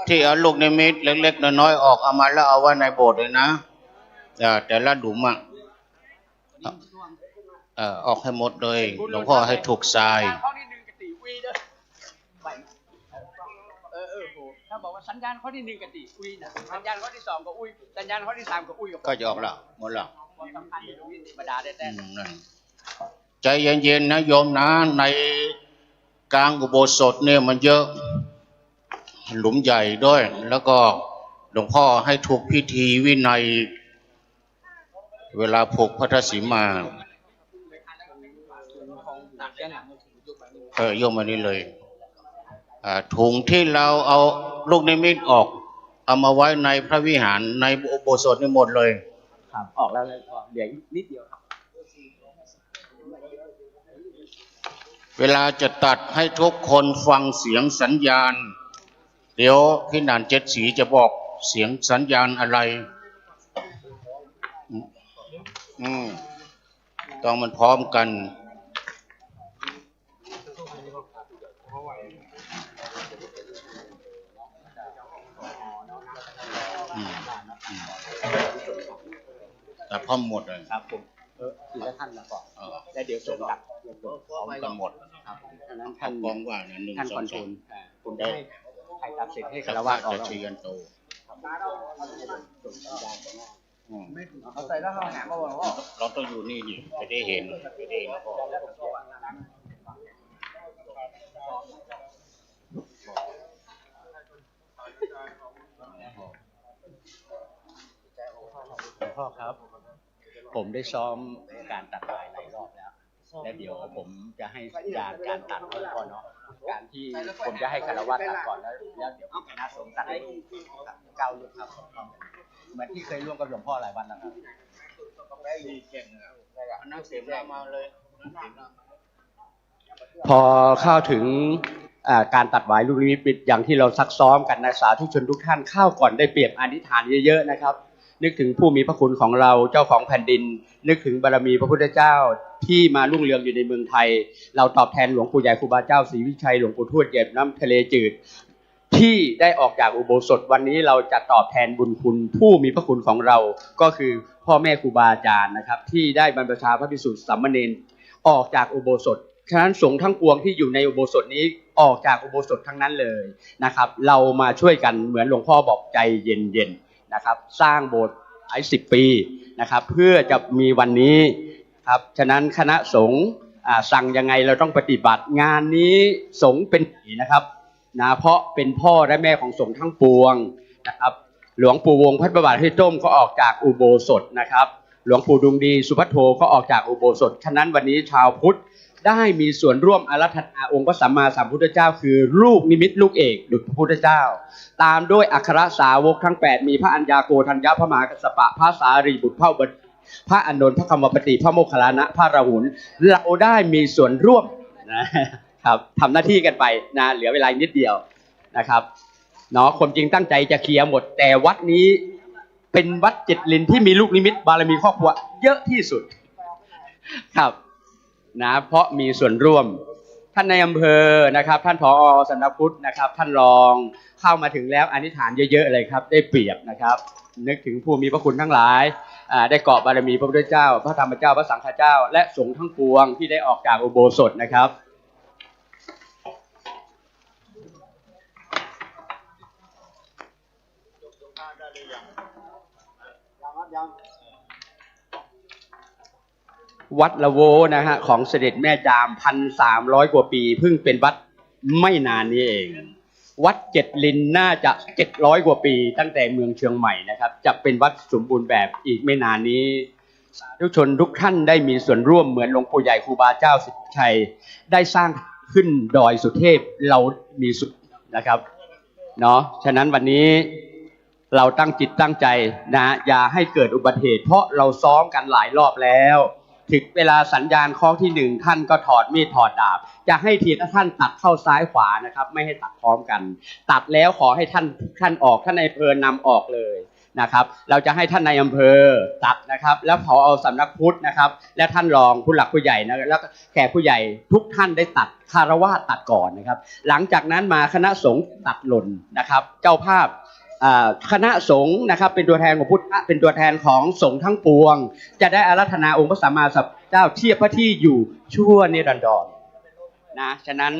ที่เอาลูกนิมิตเล็กๆน้อยๆออกเอามาแล้วเอาไว้ในโบสถ์เลยนะแต่ละหลุมออกให้หมดเลยหลวงพ่อให้ถูกทรายถ้าบอกว่าสัญญาณข้อที่1กติอุ้ยนะสัญญาณข้อที่2ก็อุ้ยสัญญาณข้อที่3ก็อุ้ยก็จะออกแล้วหมดแล้วความสำคัญอยู่ตรงนี้ธรรมดาแน่ใจเย็นๆนะโยมนะในกลางอุโบสถเนี่ยมันเยอะหลุมใหญ่ด้วยแล้วก็หลวงพ่อให้ถูกพิธีวินัยเวลาผูกพระธสีมาโยมมานี่เลยถุงที่เราเอาลูกนิมิตออกเอามาไว้ในพระวิหารในอุโบสถนี่หมดเลยครับออกแล้วเหลือนิดเดียวเวลาจะตัดให้ทุกคนฟังเสียงสัญญาณเดี๋ยวพี่นันเจ็ดสีจะบอกเสียงสัญญาณอะไรต้องมันพร้อมกันแต่พร้อมหมดเลยครับผม ทีละท่านละก่อนแล้วเดี๋ยวส่งกลับพร้อมกันหมดครับฉะนั้นท่านมองว่าท่านคอนโทรลผมได้ใครตัดสินให้คารวะออกแล้วเขาใส่แล้วเขาหามาบอกว่าเราต้องอยู่นี่ดิไม่ได้เห็นพ่อครับผมได้ซ้อมการตัดหลายรอบแล้วและเดี๋ยวผมจะให้การตัดก่อนเนาะการที่ผมจะให้คารวะตัดก่อนแล้วเดี๋ยวคณะสงฆ์ตัดให้ก้าวลูกครับเหมือนที่เคยร่วมกับหลวงพ่อหลายวันแล้วครับนั่งเสียงมาเลยพอเข้าถึงการตัดหวายลูกนิมิตอย่างที่เราซักซ้อมกันนะสาธุชนทุกท่านเข้าก่อนได้เปรียบอธิษฐานเยอะๆนะครับนึกถึงผู้มีพระคุณของเราเจ้าของแผ่นดินนึกถึงบารมีพระพุทธเจ้าที่มารุ่งเรืองอยู่ในเมืองไทยเราตอบแทนหลวงปู่ใหญ่ครูบาเจ้าศรีวิชัยหลวงปู่ทวดเหยียบน้ำทะเลจืดที่ได้ออกจากอุโบสถวันนี้เราจะตอบแทนบุญคุณผู้มีพระคุณของเราก็คือพ่อแม่ครูบาอาจารย์นะครับที่ได้บรรพชาพระภิกษุสามเณรออกจากอุโบสถฉะนั้นสงฆ์ทั้งปวงที่อยู่ในอุโบสถนี้ออกจากอุโบสถทั้งนั้นเลยนะครับเรามาช่วยกันเหมือนหลวงพ่อบอกใจเย็นๆนะครับสร้างโบสถ์หลาย10 ปีนะครับเพื่อจะมีวันนี้ครับฉะนั้นคณะสงฆ์สั่งยังไงเราต้องปฏิบัติงานนี้สงฆ์เป็นนะครับนะเพราะเป็นพ่อและแม่ของสงฆ์ทั้งปวงนะครับหลวงปู่วงศ์พัฒน์ประวัติให้ต้มก็ออกจากอุโบสถนะครับหลวงปู่ดวงดีสุภัทโทก็ออกจากอุโบสถฉะนั้นวันนี้ชาวพุทธได้มีส่วนร่วมอาราธนาองค์พระสัมมาสัมพุทธเจ้าคือลูกนิมิตลูกเอกดุจพระพุทธเจ้าตามด้วยอัครสาวกทั้ง8มีพระอัญญาโกฏัญญะพระมหากัสสปะพระสารีบุตรพระอานนท์พระคัมภปฏิพระโมคคัลลานะพระราหุลเราได้มีส่วนร่วมนะครับทำหน้าที่กันไปนะเหลือเวลานิดเดียวนะครับเนาะคนจริงตั้งใจจะเคลียร์หมดแต่วัดนี้เป็นวัดเจ็ดลินที่มีลูกนิมิตบารมีครอบครัวเยอะที่สุดครับนะเพราะมีส่วนร่วมท่านในอำเภอนะครับท่านผอ.สำนักพุทธนะครับท่านรองเข้ามาถึงแล้วอธิษฐานเยอะๆเลยครับได้เปรียบนะครับนึกถึงผู้มีพระคุณทั้งหลายได้เกาะบารมีพระพุทธเจ้าพระธรรมเจ้าพระสังฆเจ้าและสงฆ์ทั้งปวงที่ได้ออกจากอุโบสถนะครับวัดละโวนะฮะของเสด็จแม่จาม 1,300 กว่าปีเพิ่งเป็นวัดไม่นานนี้เองวัดเจ็ดลินน่าจะ700 กว่าปีตั้งแต่เมืองเชียงใหม่นะครับจะเป็นวัดสมบูรณ์แบบอีกไม่นานนี้ทุกชนทุกท่านได้มีส่วนร่วมเหมือนหลวงปู่ใหญ่ครูบาเจ้าสิทธิชัยได้สร้างขึ้นดอยสุเทพเรามีสุดนะครับเนาะฉะนั้นวันนี้เราตั้งจิตตั้งใจนะอย่าให้เกิดอุบัติเหตุเพราะเราซ้อมกันหลายรอบแล้วถึงเวลาสัญญาณข้อที่1ท่านก็ถอดมีดถอดดาบจะให้ทีละท่านตัดเข้าซ้ายขวานะครับไม่ให้ตัดพร้อมกันตัดแล้วขอให้ท่านออกท่านในอำเภอนำออกเลยนะครับเราจะให้ท่านในอำเภอตัดนะครับแล้วผอ.สำนักพุทธนะครับและท่านรองผู้หลักผู้ใหญ่นะแล้วแขกผู้ใหญ่ทุกท่านได้ตัดคารวะตัดก่อนนะครับหลังจากนั้นมาคณะสงฆ์ตัดหล่นนะครับเจ้าภาพคณะสงฆ์นะครับเป็นตัวแทนของพุทธเป็นตัวแทนของสงฆ์ทั้งปวงจะได้อาราธนาองค์พระสัมมาสัมพุทธเจ้าเทียบพระที่อยู่ชั่วนิรันดรนะฉะนั้น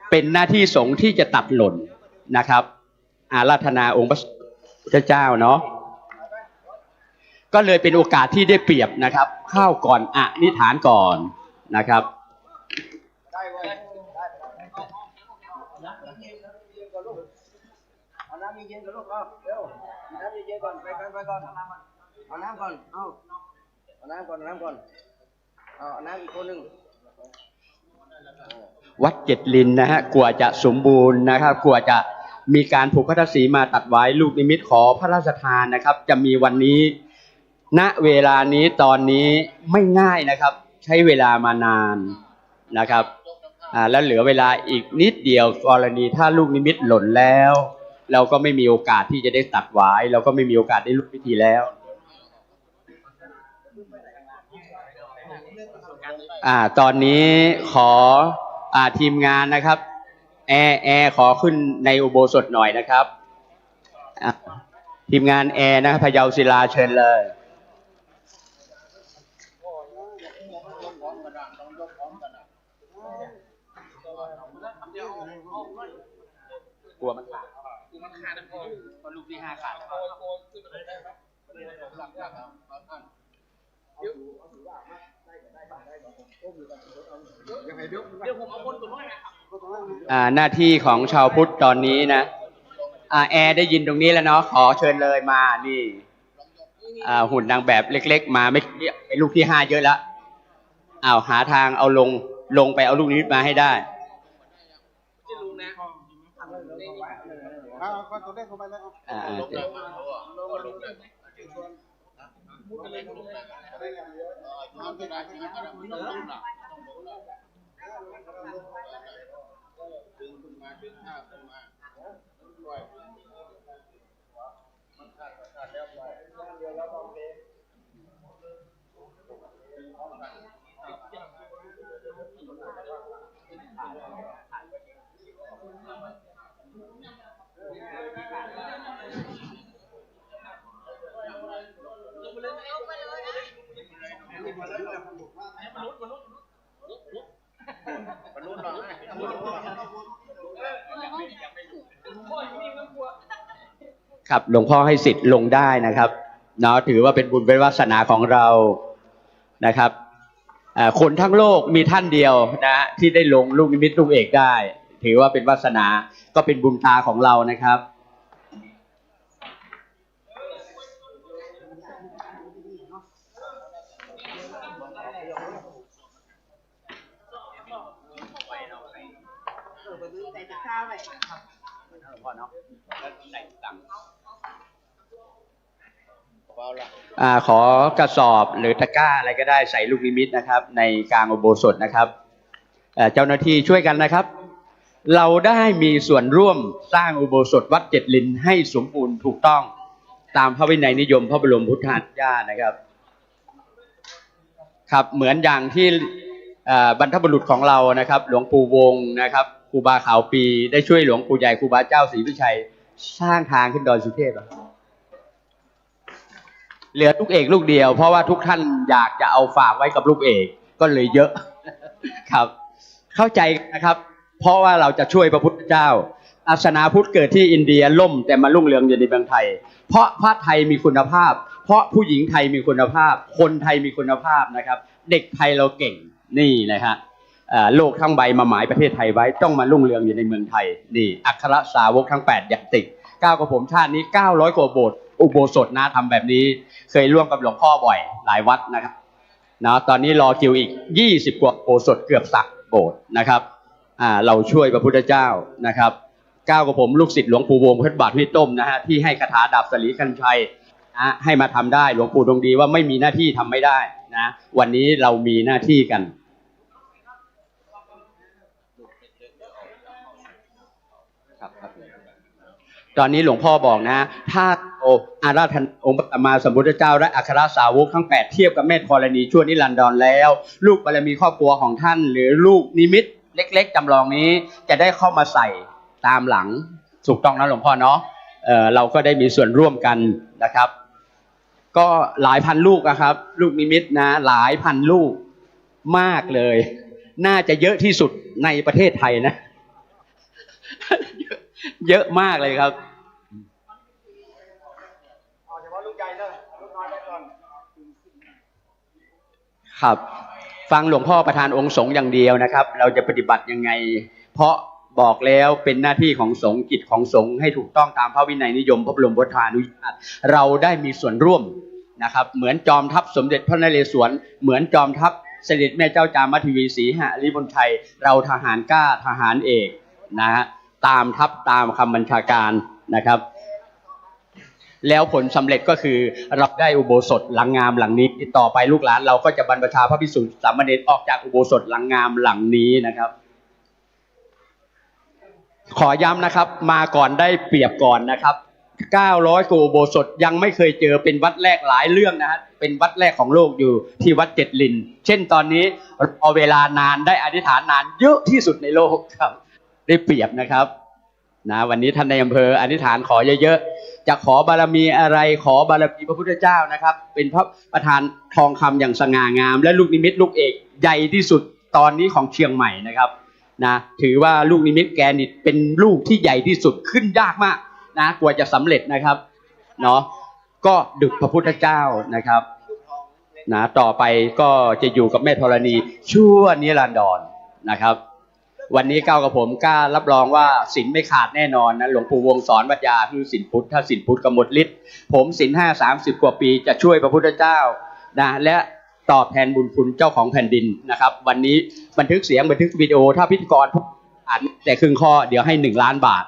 เป็นหน้าที่สงฆ์ที่จะตัดหล่นนะครับอาราธนาองค์พระพุทธเจ้าเนาะก็เลยเป็นโอกาสที่ได้เปรียบนะครับเข้าก่อนอธิษฐานก่อนนะครับน้ำเย็นๆก่อนลูกเร็วน้ำเย็นๆก่อนไปก่อนเอาน้ำก่อนเอาน้ำก่อนเอาน้ำอีกคนหนึ่งวัดเจ็ดลินนะฮะกว่าจะสมบูรณ์นะครับกว่าจะมีการผูกพัทธสีมาตัดไว้ลูกนิมิตขอพระราชทานนะครับจะมีวันนี้ณเวลานี้ตอนนี้ไม่ง่ายนะครับใช้เวลามานานนะครับแล้วเหลือเวลาอีกนิดเดียวกรณีถ้าลูกนิมิตหล่นแล้วเราก็ไม่มีโอกาสที่จะได้ตัดไว้เราก็ไม่มีโอกาสได้ร่วมพิธีแล้วตอนนี้ขอทีมงานนะครับแอร์ขอขึ้นในอุโบสถหน่อยนะครับทีมงานแอร์นะครับพะเยาศิลาเชิญเลย กลัวมันขาดนะพ่อเพราะลูกที่5ขาดหน้าที่ของชาวพุทธตอนนี้นะแอร์ได้ยินตรงนี้แล้วเนาะขอเชิญเลยมานี่หุ่นนางแบบเล็กๆมาไม่ไปลูกที่5เยอะแล้วหาทางเอาลงไปเอาลูกนี้มาให้ได้ครับหลวงพ่อให้สิทธิ์ลงได้นะครับเนาะถือว่าเป็นบุญเป็นวาสนาของเรานะครับคนทั้งโลกมีท่านเดียวนะที่ได้ลงลูกนิมิตลูกเอกได้ถือว่าเป็นวาสนาก็เป็นบุญตาของเรานะครับขอกระสอบหรือตะกร้าอะไรก็ได้ใส่ลูกนิมิตนะครับในกลางอุโบสถนะครับเจ้าหน้าที่ช่วยกันนะครับเราได้มีส่วนร่วมสร้างอุโบสถวัดเจ็ดลินให้สมบูรณ์ถูกต้องตามพระวินัยนิยมพระบรมพุทธานุญาตนะครับครับเหมือนอย่างที่บรรพบุรุษของเรานะครับหลวงปู่วงนะครับครูบาขาวปีได้ช่วยหลวงปู่ใหญ่ครูบาเจ้าศรีวิชัยสร้างทางขึ้นดอยสุเทพเหลือลูกเอกลูกเดียวเพราะว่าทุกท่านอยากจะเอาฝากไว้กับลูกเอกก็เลยเยอะครับเข้าใจนะครับเพราะว่าเราจะช่วยพระพุทธเจ้าศาสนาพุทธเกิดที่อินเดียล่มแต่มารุ่งเรืองอยู่ในเมืองไทยเพราะพระไทยมีคุณภาพเพราะผู้หญิงไทยมีคุณภาพคนไทยมีคุณภาพนะครับเด็กไทยเราเก่งนี่นะฮะโลกทั้งใบมาหมายประเทศไทยไว้ต้องมารุ่งเรืองอยู่ในเมืองไทยนี่อัครสาวกทั้ง8ยัตติ9กับผมชาตินี้900กว่าโบสถ์อุโบสถนะทำแบบนี้เคยร่วมกับหลวงพ่อบ่อยหลายวัดนะครับนะตอนนี้รอคิวอีก20กว่าอุโบสถเกือบสักโบสถ์นะครับเราช่วยพระพุทธเจ้านะครับ9กับผมลูกศิษย์หลวงปู่วงเพชรบาทพี่ต้มนะฮะที่ให้คาถาดาบสลีคันชัยให้มาทำได้หลวงปู่ดวงดีว่าไม่มีหน้าที่ทำไม่ได้นะวันนี้เรามีหน้าที่กันตอนนี้หลวงพ่อบอกนะถ้าอาราธนาองค์พระสัมมาสัมพุทธเจ้าและอัครสาวกทั้ง8เทียบกับแม่ธรณีชั่วนิรันดรแล้วลูกบารมีครอบครัวของท่านหรือลูกนิมิตเล็กๆจำลองนี้จะได้เข้ามาใส่ตามหลังถูกต้องนะหลวงพ่อเนาะเราก็ได้มีส่วนร่วมกันนะครับก็หลายพันลูกนะครับลูกนิมิตนะหลายพันลูกมากเลยน่าจะเยอะที่สุดในประเทศไทยนะ เยอะมากเลยครับครับฟังหลวงพ่อประธานองค์สงฆ์อย่างเดียวนะครับเราจะปฏิบัติยังไงเพราะบอกแล้วเป็นหน้าที่ของสงฆ์กิจของสงฆ์ให้ถูกต้องตามพระวินัยนิยมพระบรมพุทธานุญาตเราได้มีส่วนร่วมนะครับเหมือนจอมทัพสมเด็จพระนเรศวรเหมือนจอมทัพเสด็จแม่เจ้าจามเทวีศรีหฤมลชัยเราทหารกล้าทหารเอกนะฮะตามทัพตามคำบัญชาการนะครับแล้วผลสำเร็จก็คือเราได้อุโบสถหลังงามหลังนี้ต่อไปลูกหลานเราก็จะบรรพชาพระภิกษุสามเณรออกจากอุโบสถหลังงามหลังนี้นะครับขอย้ำนะครับมาก่อนได้เปรียบก่อนนะครับ900กว่าอุโบสถยังไม่เคยเจอเป็นวัดแรกหลายเรื่องนะฮะเป็นวัดแรกของโลกอยู่ที่วัดเจ็ดลินเช่นตอนนี้เอาเวลานานได้อธิษฐานนานเยอะที่สุดในโลกครับได้เปรียบนะครับนะวันนี้ท่านในอำเภออธิษฐานขอเยอะๆจะขอบารมีอะไรขอบารมีพระพุทธเจ้านะครับเป็นพระประธานทองคำอย่างสง่างามและลูกนิมิตลูกเอกใหญ่ที่สุดตอนนี้ของเชียงใหม่นะครับ นะถือว่าลูกนิมิตแกนี่เป็นลูกที่ใหญ่ที่สุดขึ้นยากมากนะกว่าจะสำเร็จนะครับเนาะก็ดึกพระพุทธเจ้านะครับนะต่อไปก็จะอยู่กับแม่ธรณีชั่วนิรันดรนะครับวันนี้ก้าวกับผมกล้ารับรองว่าศีลไม่ขาดแน่นอนนะหลวงปู่วงสอนวัดยาคือศีลพุทธถ้าศีลพุทธก็หมดฤทธิ์ผมศีล5 30 กว่าปีจะช่วยพระพุทธเจ้านะและตอบแทนบุญคุณเจ้าของแผ่นดินนะครับวันนี้บันทึกเสียงบันทึกวิดีโอถ้าพิธีกรอ่านแต่ครึ่งข้อเดี๋ยวให้1 ล้านบาท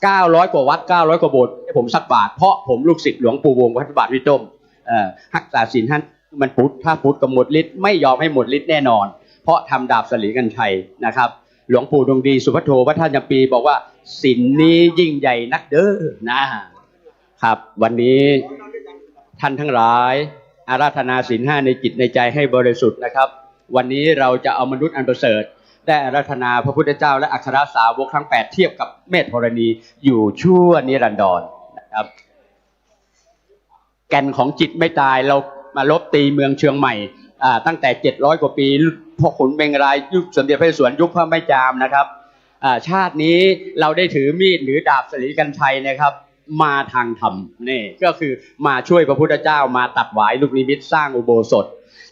900 กว่าวัด900 กว่าโบสถ์ให้ผมสักบาทเพราะผมลูกศิษย์หลวงปู่วงวัดบาทวิต้มรักษาศีลท่านมันพุทธถ้าพุทธก็หมดฤทธิ์ไม่ยอมให้หมดฤทธิ์แน่นอนเพราะทำดาบสลีกันชัยนะครับหลวงปู่ดวงดีสุภัทโทวัดท่าจำปีบอกว่าศีลนี้ยิ่งใหญ่นักเด้อนะครับวันนี้ท่านทั้งหลายอาราธนาศีล 5ในจิตในใจให้บริสุทธิ์นะครับวันนี้เราจะเอามนุษย์อันประเสริฐได้อาราธนาพระพุทธเจ้าและอัครสาวกทั้ง8เทียบกับแม่ธรณีอยู่ชั่วนิรันดรนะครับแก่นของจิตไม่ตายเรามาลบตีเมืองเชียงใหม่ตั้งแต่700 กว่าปีพ่อขุนเมงรายยุคสมเด็จพระนเรศวรยุคพระแม่จามนะครับชาตินี้เราได้ถือมีดหรือดาบสลีกันชัยนะครับมาทางธรรมนี่ก็คือมาช่วยพระพุทธเจ้ามาตัดหวายลูกนิมิตสร้างอุโบสถ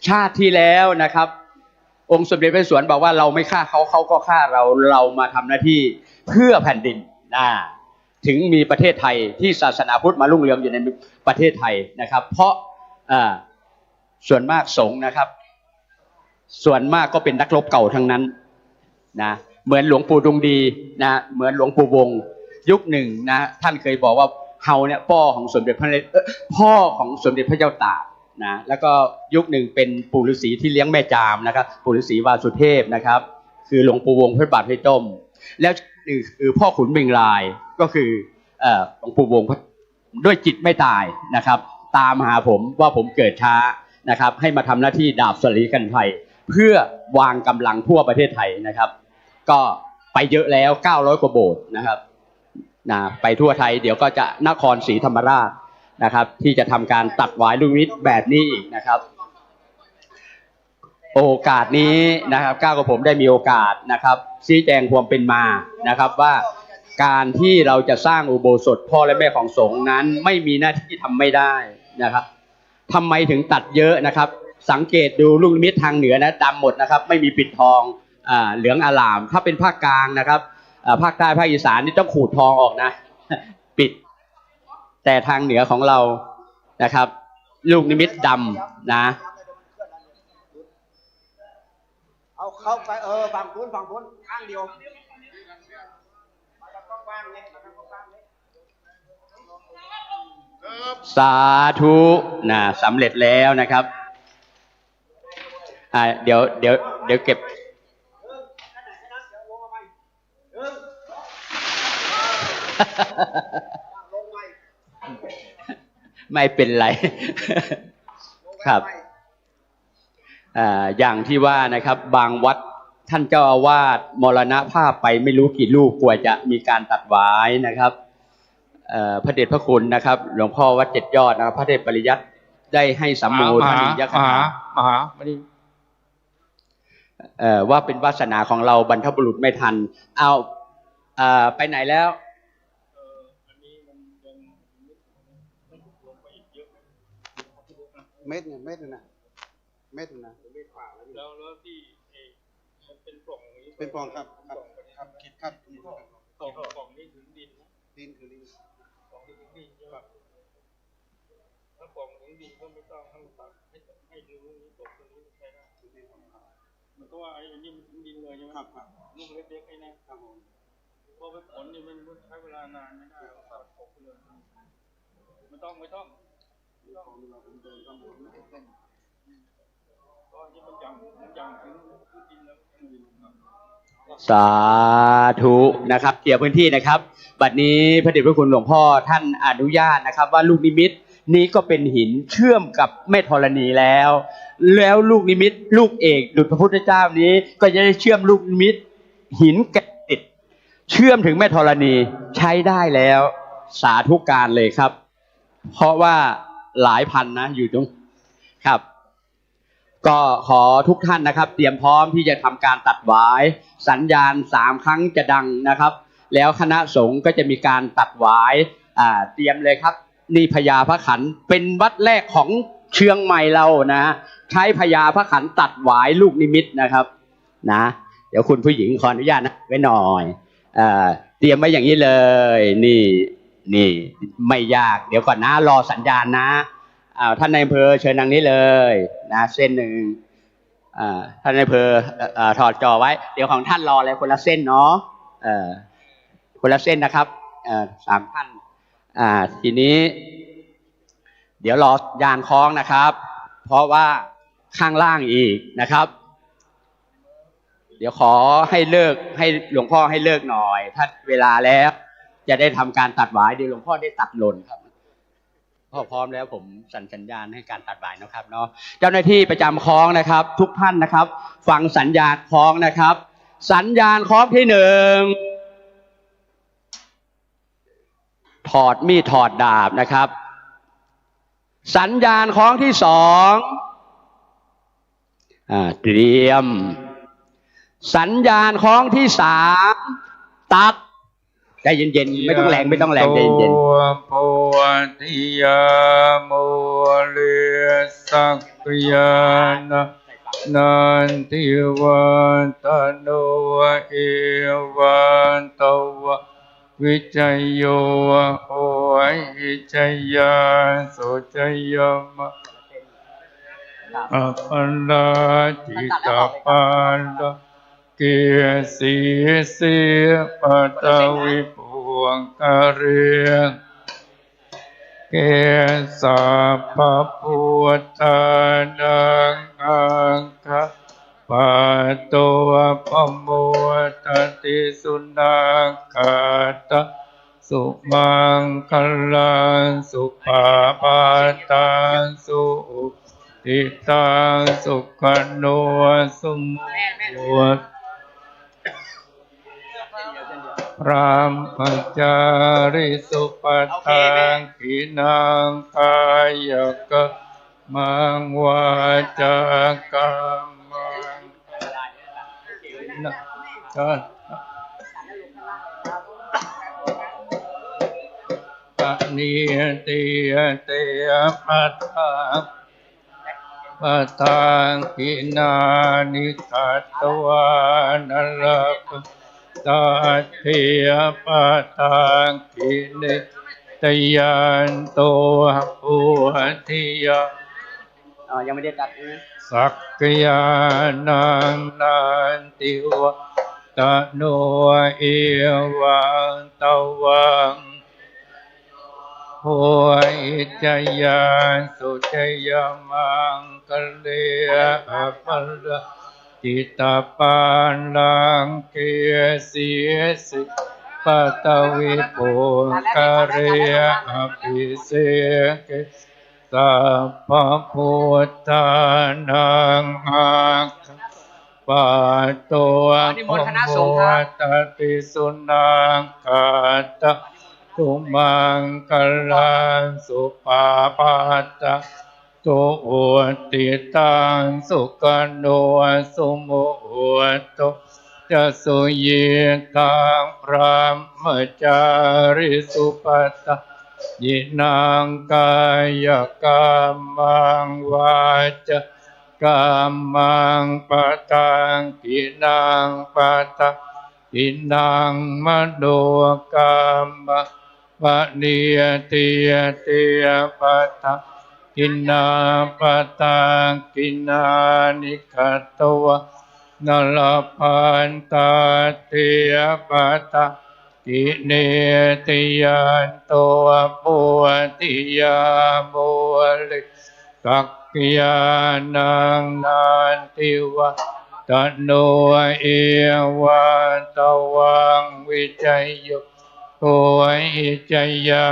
ชาติที่แล้วนะครับองค์สมเด็จพระนเรศวรบอกว่าเราไม่ฆ่าเขาเขาก็ฆ่าเรามาทำหน้าที่เพื่อแผ่นดินถึงมีประเทศไทยที่ศาสนาพุทธมารุ่งเรืองอยู่ในประเทศไทยนะครับเพราะส่วนมากสงฆ์นะครับส่วนมากก็เป็นนักรบเก่าทั้งนั้นนะเหมือนหลวงปู่ดวงดีนะเหมือนหลวงปู่วงยุคหนึ่งนะท่านเคยบอกว่าเฮาเนี่ยพ่อของสมเด็จพระเจ้าตากนะแล้วก็ยุคหนึ่งเป็นปู่ฤาษีที่เลี้ยงแม่จามนะครับปู่ฤาษีวาสุเทพนะครับคือหลวงปู่วงพระบาทพระต้มแล้วหนึ่งคือพ่อขุนเมงรายก็คือหลวงปู่วงด้วยจิตไม่ตายนะครับตามหาผมว่าผมเกิดช้านะครับให้มาทำหน้าที่ดาบสลีกันชัยเพื่อวางกำลังทั่วประเทศไทยนะครับก็ไปเยอะแล้ว900 กว่าโบสถ์นะครับไปทั่วไทยเดี๋ยวก็จะนครศรีธรรมราชนะครับที่จะทำการตัดหวายลูกนิมิตแบบนี้อีกนะครับโอกาสนี้นะครับก้าวกับผมได้มีโอกาสนะครับชี้แจงความเป็นมานะครับว่าการที่เราจะสร้างอุโบสถพ่อและแม่ของสงฆ์นั้นไม่มีหน้าที่ทำไม่ได้นะครับทำไมถึงตัดเยอะนะครับสังเกตดูลูกนิมิตทางเหนือนะดำหมดนะครับไม่มีปิดทองเหลืองอลามถ้าเป็นภาคกลางนะครับภาคใต้ภาคอีสานนี่ต้องขูดทองออกนะปิดแต่ทางเหนือของเรานะครับลูกนิมิตดำนะเอาเข้าไปฝั่งพ้นข้างเดียวสาธุนะสำเร็จแล้วนะครับเดี๋ยวเก็บไม่เป็นไรครับอย่างที่ว่านะครับบางวัดท่านเจ้าอาวาสมรณภาพไปไม่รู้กี่ลูกกว่าจะมีการตัดหวายนะครับพระเดชพระคุณนะครับหลวงพ่อวัด7 ยอดนะครับพระเดชปริยัติได้ให้สัมโมทนียคถามหาว่าเป็นวาสนาของเราบรรพบุรุษไม่ทันเอาไปไหนแล้วเม็ดเนี่ยเม็ดนะแล้วที่มันเป็นปล่องนี้เป็นปล่องครับคิดครับปล่องนี้ถึงดินนะดินคือดินปล่องถึงดินครับถ้าปล่องถึงดินก็ไม่ต้องให้ตัดให้รูนี้ตกตรงนี้ใช่ไหมมันก็ว่าไอ้นี่มันถึงดินเลยใช่ไหมครับลูกเล็กๆไอ้นั่นครับผมพอไปผลนี่มันใช้เวลานานไม่ได้ตัดตกเลยไม่ต้องก็ที่มันยังถึงดินแล้ว สาธุนะครับเกี่ยวพื้นที่นะครับบัดนี้พระเดชพระคุณหลวงพ่อท่านอนุญาตนะครับว่าลูกนิมิตนี้ก็เป็นหินเชื่อมกับแม่ธรณีแล้วลูกนิมิตลูกเอกดุจพระพุทธเจ้านี้ก็จะได้เชื่อมลูกนิมิตหินแกะติดเชื่อมถึงแม่ธรณีใช้ได้แล้วสาธุการเลยครับเพราะว่าหลายพันนะอยู่ตรงครับ ก็ขอทุกท่านนะครับเตรียมพร้อมที่จะทำการตัดหวายสัญญาณ3 ครั้งจะดังนะครับแล้วคณะสงฆ์ก็จะมีการตัดหวายเตรียมเลยครับนี่พญาพระขันเป็นวัดแรกของเชียงใหม่เรานะใช้พญาพระขันตัดหวายลูกนิมิตนะครับนะเดี๋ยวคุณผู้หญิงขออนุญาตนะไว้หน่อยเตรียมไว้อย่างนี้เลยนี่ไม่ยากเดี๋ยวก่อนนะรอสัญญาณนะท่านนายอำเภอเชิญทางนี้เลยนะเส้นหนึ่งท่านนายอำเภอถอดจอไว้เดี๋ยวของท่านรอเลยคนละเส้นเนาะคนละเส้นนะครับ3 ท่านทีนี้เดี๋ยวรอยานคล้องนะครับเพราะว่าข้างล่างอีกนะครับเดี๋ยวขอให้เลิกให้หลวงพ่อให้เลิกหน่อยถ้าเวลาแล้วจะได้ทำการตัดหวายเดี๋ยวหลวงพ่อได้ตัดหล่นครับพ่อพร้อมแล้วผมสัญญาณให้การตัดหวายนะครับเนาะเจ้าหน้าที่ประจำคล้องนะครับทุกท่านนะครับฟังสัญญาณคล้องนะครับสัญญาณคล้องที่1ถอดมีดถอดดาบนะครับสัญญาณคล้องที่2เตรียมสัญญาณคล้องที่3ตัดใจเย็นๆไม่ต้องแรงใจเย็นๆ โพธิยาโมเลสักยานะนันทิวันตโนเอวันตวะวิจัยโยโหวิจัยยาสุจัยยมะอัปปนาจิตาปันเกสีเสปัตวิปุงกเรเกสัพพพุทธานังอังคะปัตโตปโมทติสุนังกัตตะสุมังคลังสุภาปาตังสุติตังสุขโนสุมุตพรามจาริสุปัฏฐานกินังกายกะมังวาจากัมมังนะปะนิติยเตปัฏฐานปัฏฐานกินานิกัตตวานลักตัดเทียปัฏฐานกินิตยันโตอุทิยายังไม่ได้ตัดสักกยานังนันติวะตโนเอวันตวังโหอิจยาสุจยมังคะเลอปัลจิตาปันลังเกสีสิปัตวิปุงกเรอภิเสกสัพพพุทธานังอังคะปัตโตปโมทติสุนังกัตตะสุมังคลังสุภาปาตะตุอุติตังสุขโนสุโมโตจะสุเยตังพรหมจาริสุปัฏฐายินังกายกรรมังวาจากรรมังปะตังกินังปะตะกินังมโนกรรมะปะเนียติยเตปะตะกินาปะตังกินานิคัตตวะนลพันตาเตปะตะกิเนติยันโตปุติยาโมลิกักยานังนันติวะตโนเอวันตวังวิจัยโยโหอิจยา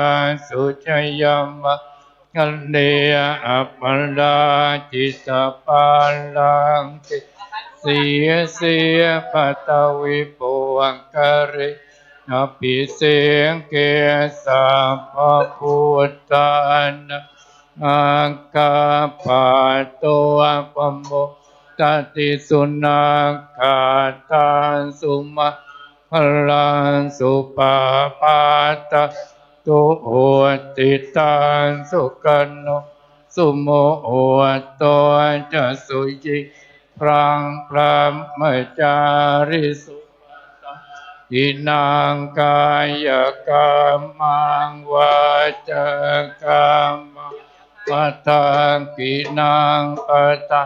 สุจยมะกัลเลอปัลลาจิตาปัลลังติเสียปัตวิปุงกเรอภิเสกเกสัพพพุทธานัง อากาปะโตปัมโมตติสุนัขาทานสุมาพลังสุปาปาตะตุโหติตังสุกันโนสุโมโหโตจะสุจิพรังพรหมจาริสุอินังกายกรรมังวาจากรรมังปัตตังกินังปัตตะ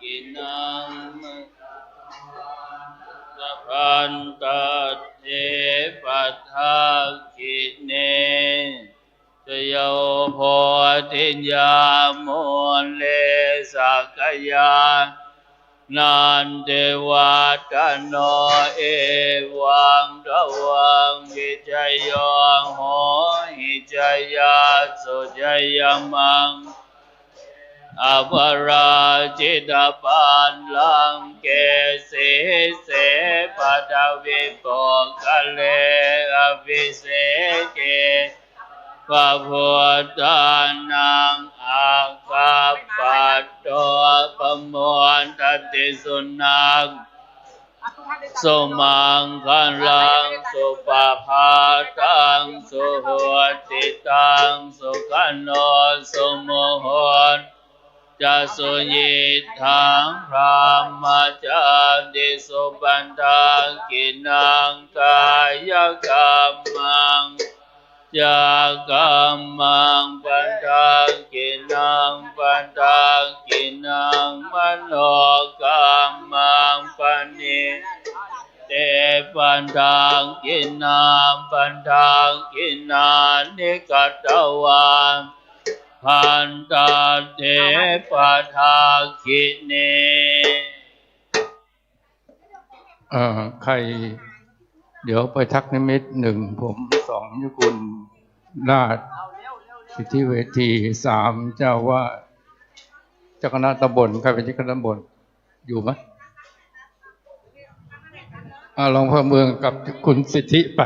กินังสัพพันตเทปัฏฐากิเนชโยโพธิญาโมเลสักยานันเทวาตโนเอวังทวังวิจโยโหหิจยาสุจยมังอภราจิตปันลังเกสีเสปทวิโกคะเลอภิเสเกพระพุทธานังอาคาปัตโตปโมทติสุนังสุมังคันลังสุปภาตังสุโหติตังสุขันโนสุโมโหจะสุยิทังพระมจาติสุปันทังกินังกายกรรมังจากรรมังปันทังกินังปันทังกินังมโนกรรมังปันนิเตปันทังกินังปันทังกินานิกัตตวาพันตาเทปทาคิเน ใครเดี๋ยวไปทักนิมิตหนึ่งผมสองยุคุณราชสิทธิเวทีสามเจ้าว่าเจ้าคณะตำบลใครเป็นเจ้าคณะตำบลอยู่ไหมรองพ่อเมืองกับคุณสิทธิไป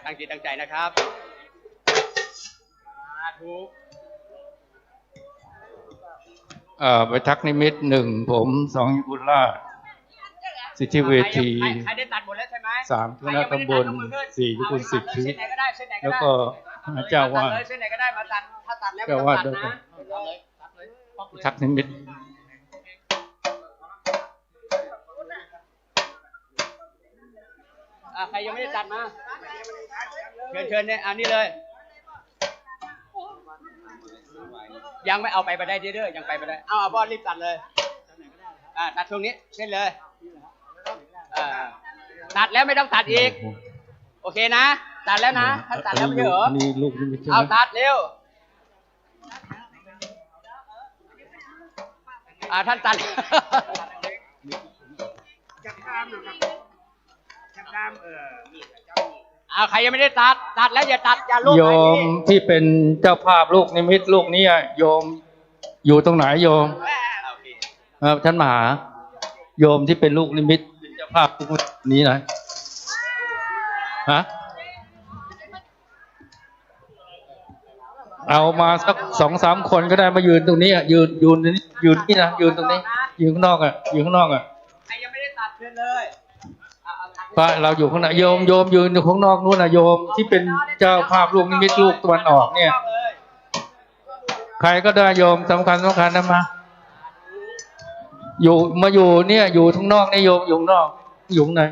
ตั้งจิตตั้งใจนะครับถูกไปทักนิมิตหนึ่งผมสองยุคุณราชสิทธิเวทีใครได้ตัดหมดแล้วใช่ไหมสามคณะตำบลสี่ยุคุณสิทธิแล้วก็เจ้าว่าเส้นไหนก็ได้มาตัดถ้าตัดแล้ว เจ้าว่าด้วยทักนิมิตใครยังไม่ได้ตัดมาเชิญเนี่ยอันนี้เลยยังไม่เอาไปได้เด้อยังไปได้เอาบอลรีบตัดเลยตัดตรงนี้เส้นเลยตัดแล้วไม่ต้องตัดอีกโอเคนะตัดแล้วนะท่านตัดแล้วไม่ใช่เหรอเอาตัดเร็วท่านตัดใครยังไม่ได้ตัดแล้วอย่าตัดอย่าลุกโยมที่เป็นเจ้าภาพลูกนิมิตลูกนี้โยมอยู่ตรงไหนโยมท่านมหาโยมที่เป็นลูกนิมิตเป็นเจ้าภาพลูกนี้นะฮะเอามาสัก2-3 คนก็ได้มายืนตรงนี้ยืนนี่นะยืนตรงนี้ยืนข้างนอกยืนข้างนอกใครยังไม่ได้ตัดเชิญเลยเราอยู่ข้างในโยมยืนอยู่ข้างนอกนู้นโยมที่เป็นเจ้าภาพลูกนิมิตลูกตะวันออกเนี่ยใครก็ได้โยมสำคัญนะมาอยู่เนี่ยอยู่ข้างนอกเนี่ยโยมอยู่ข้างนอกอยู่ข้างใน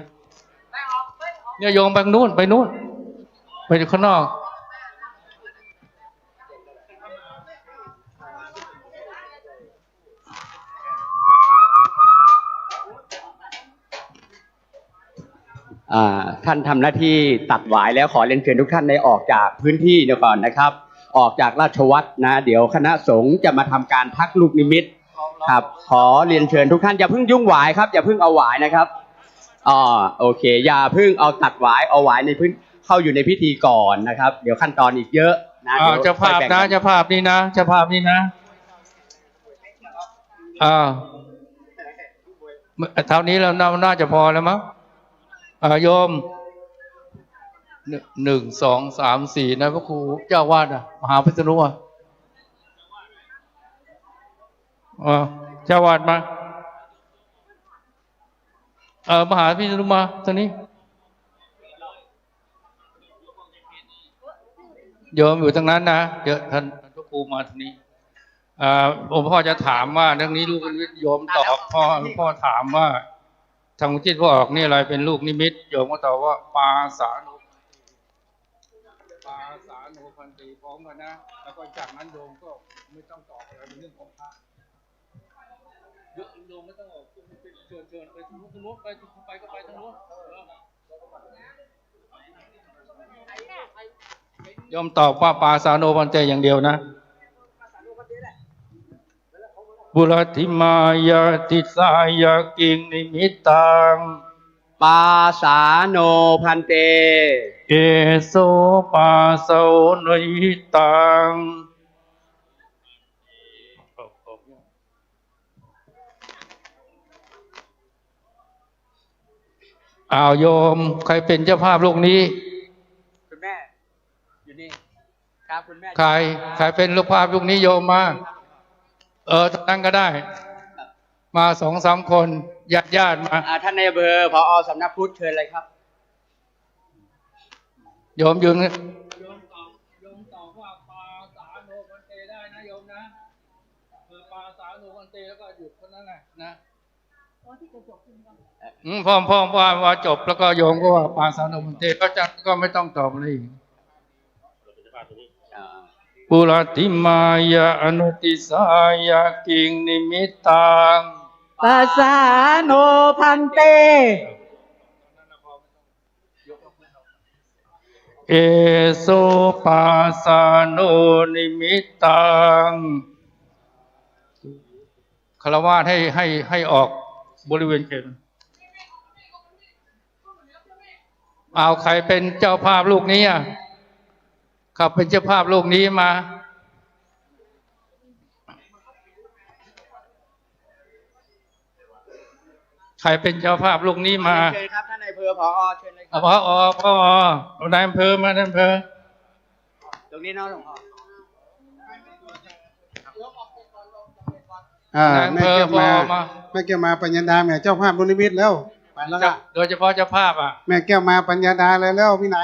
เนี่ยโยมไปนู่นไปข้างนอก ท่านทำหน้าที่ตัดหวายแล้วขอเรียนเชิญทุกท่านได้ออกจากพื้นที่เดี๋ยวก่อนนะครับออกจากราชวัตรนะเดี๋ยวคณะสงฆ์จะมาทำการพักลูกนิมิต ครับ ขอเรียนเชิญทุกท่านอย่าเพิ่งยุ่งหวายครับอย่าเพิ่งเอาหวายนะครับโอเคอย่าเพิ่งเอาตัดหวายเอาหวายในพื้นเข้าอยู่ในพิธีก่อนนะครับเดี๋ยวขั้นตอนอีกเยอะนะเจ้าภาพนะเจ้าภาพนี่นะเจ้าภาพนี่นะเท่านี้เราน่าจะพอแล้วมั้งโยม1 2 3 4นะพระครูเจ้าวาดมหาพิษณุเจ้าวาดมามหาพิษณุมาตอนนี้โยมอยู่ตรงนั้นนะเดี๋ยวท่านพระครูมาตรงนี้ผมพ่อจะถามว่าเรื่องนี้ลูกโยมตอบพ่อถามว่าทางจิตพ่อออกนี่อะไรเป็นลูกนิมิตโยมก็ตอบว่าปาสานุพันตีพร้อมกันนะแล้วก็จากนั้นโยมก็ไม่ต้องตอบอะไรเป็นเรื่องของพระโยมไม่ต้องออกเชิญไปทางนู้นไปก็ไปทางนู้นโยมตอบว่าปาสาโนพันเตอย่างเดียวนะบุรธิมายาติสายากิงนิมิตังปาสาโนพันเตเอโสปาโสนิตังโยมใครเป็นเจ้าภาพลูกนี้คุณแม่อยู่นี่ครับคุณแม่ใครเป็นลูกภาพลูกนี้โยมมาตั้งก็ได้มา2-3 คนญาติมาท่านนายอำเภอผอ.สำนักพุทธเชิญเลยครับโยมยืนโยมตอบว่าปาสาโนพันเตได้นะโยมนะปาสาโนพันเตแล้วก็หยุดเท่านั้นนะพ่อว่าจบแล้วก็โยมก็ว่าปาสาโนพันเตก็ไม่ต้องตอบเลยปุรติมายาอนุติสายากิงนิมิตังปาสาโนพันเตเอโสปาสาโนนิมิตังฆราวาสให้ออกบริเวณเขตใครเป็นเจ้าภาพลูกนี้ขับเป็นเจ้าภาพลูกนี้มาใครเป็นเจ้าภาพลูกนี้มาเชิญครับท่านนายอำเภอผอ.เชิญเลยครับผอนายอำเภอมานายอำเภอตรงนี้เนาะหลวงพ่อแม่แก้วมาปัญญาดาแม่เจ้าภาพลูกนิมิตแล้วไปแล้วก็โดยเฉพาะเจ้าภาพแม่แก้วมาปัญญาดาเลยแล้วพี่ไหน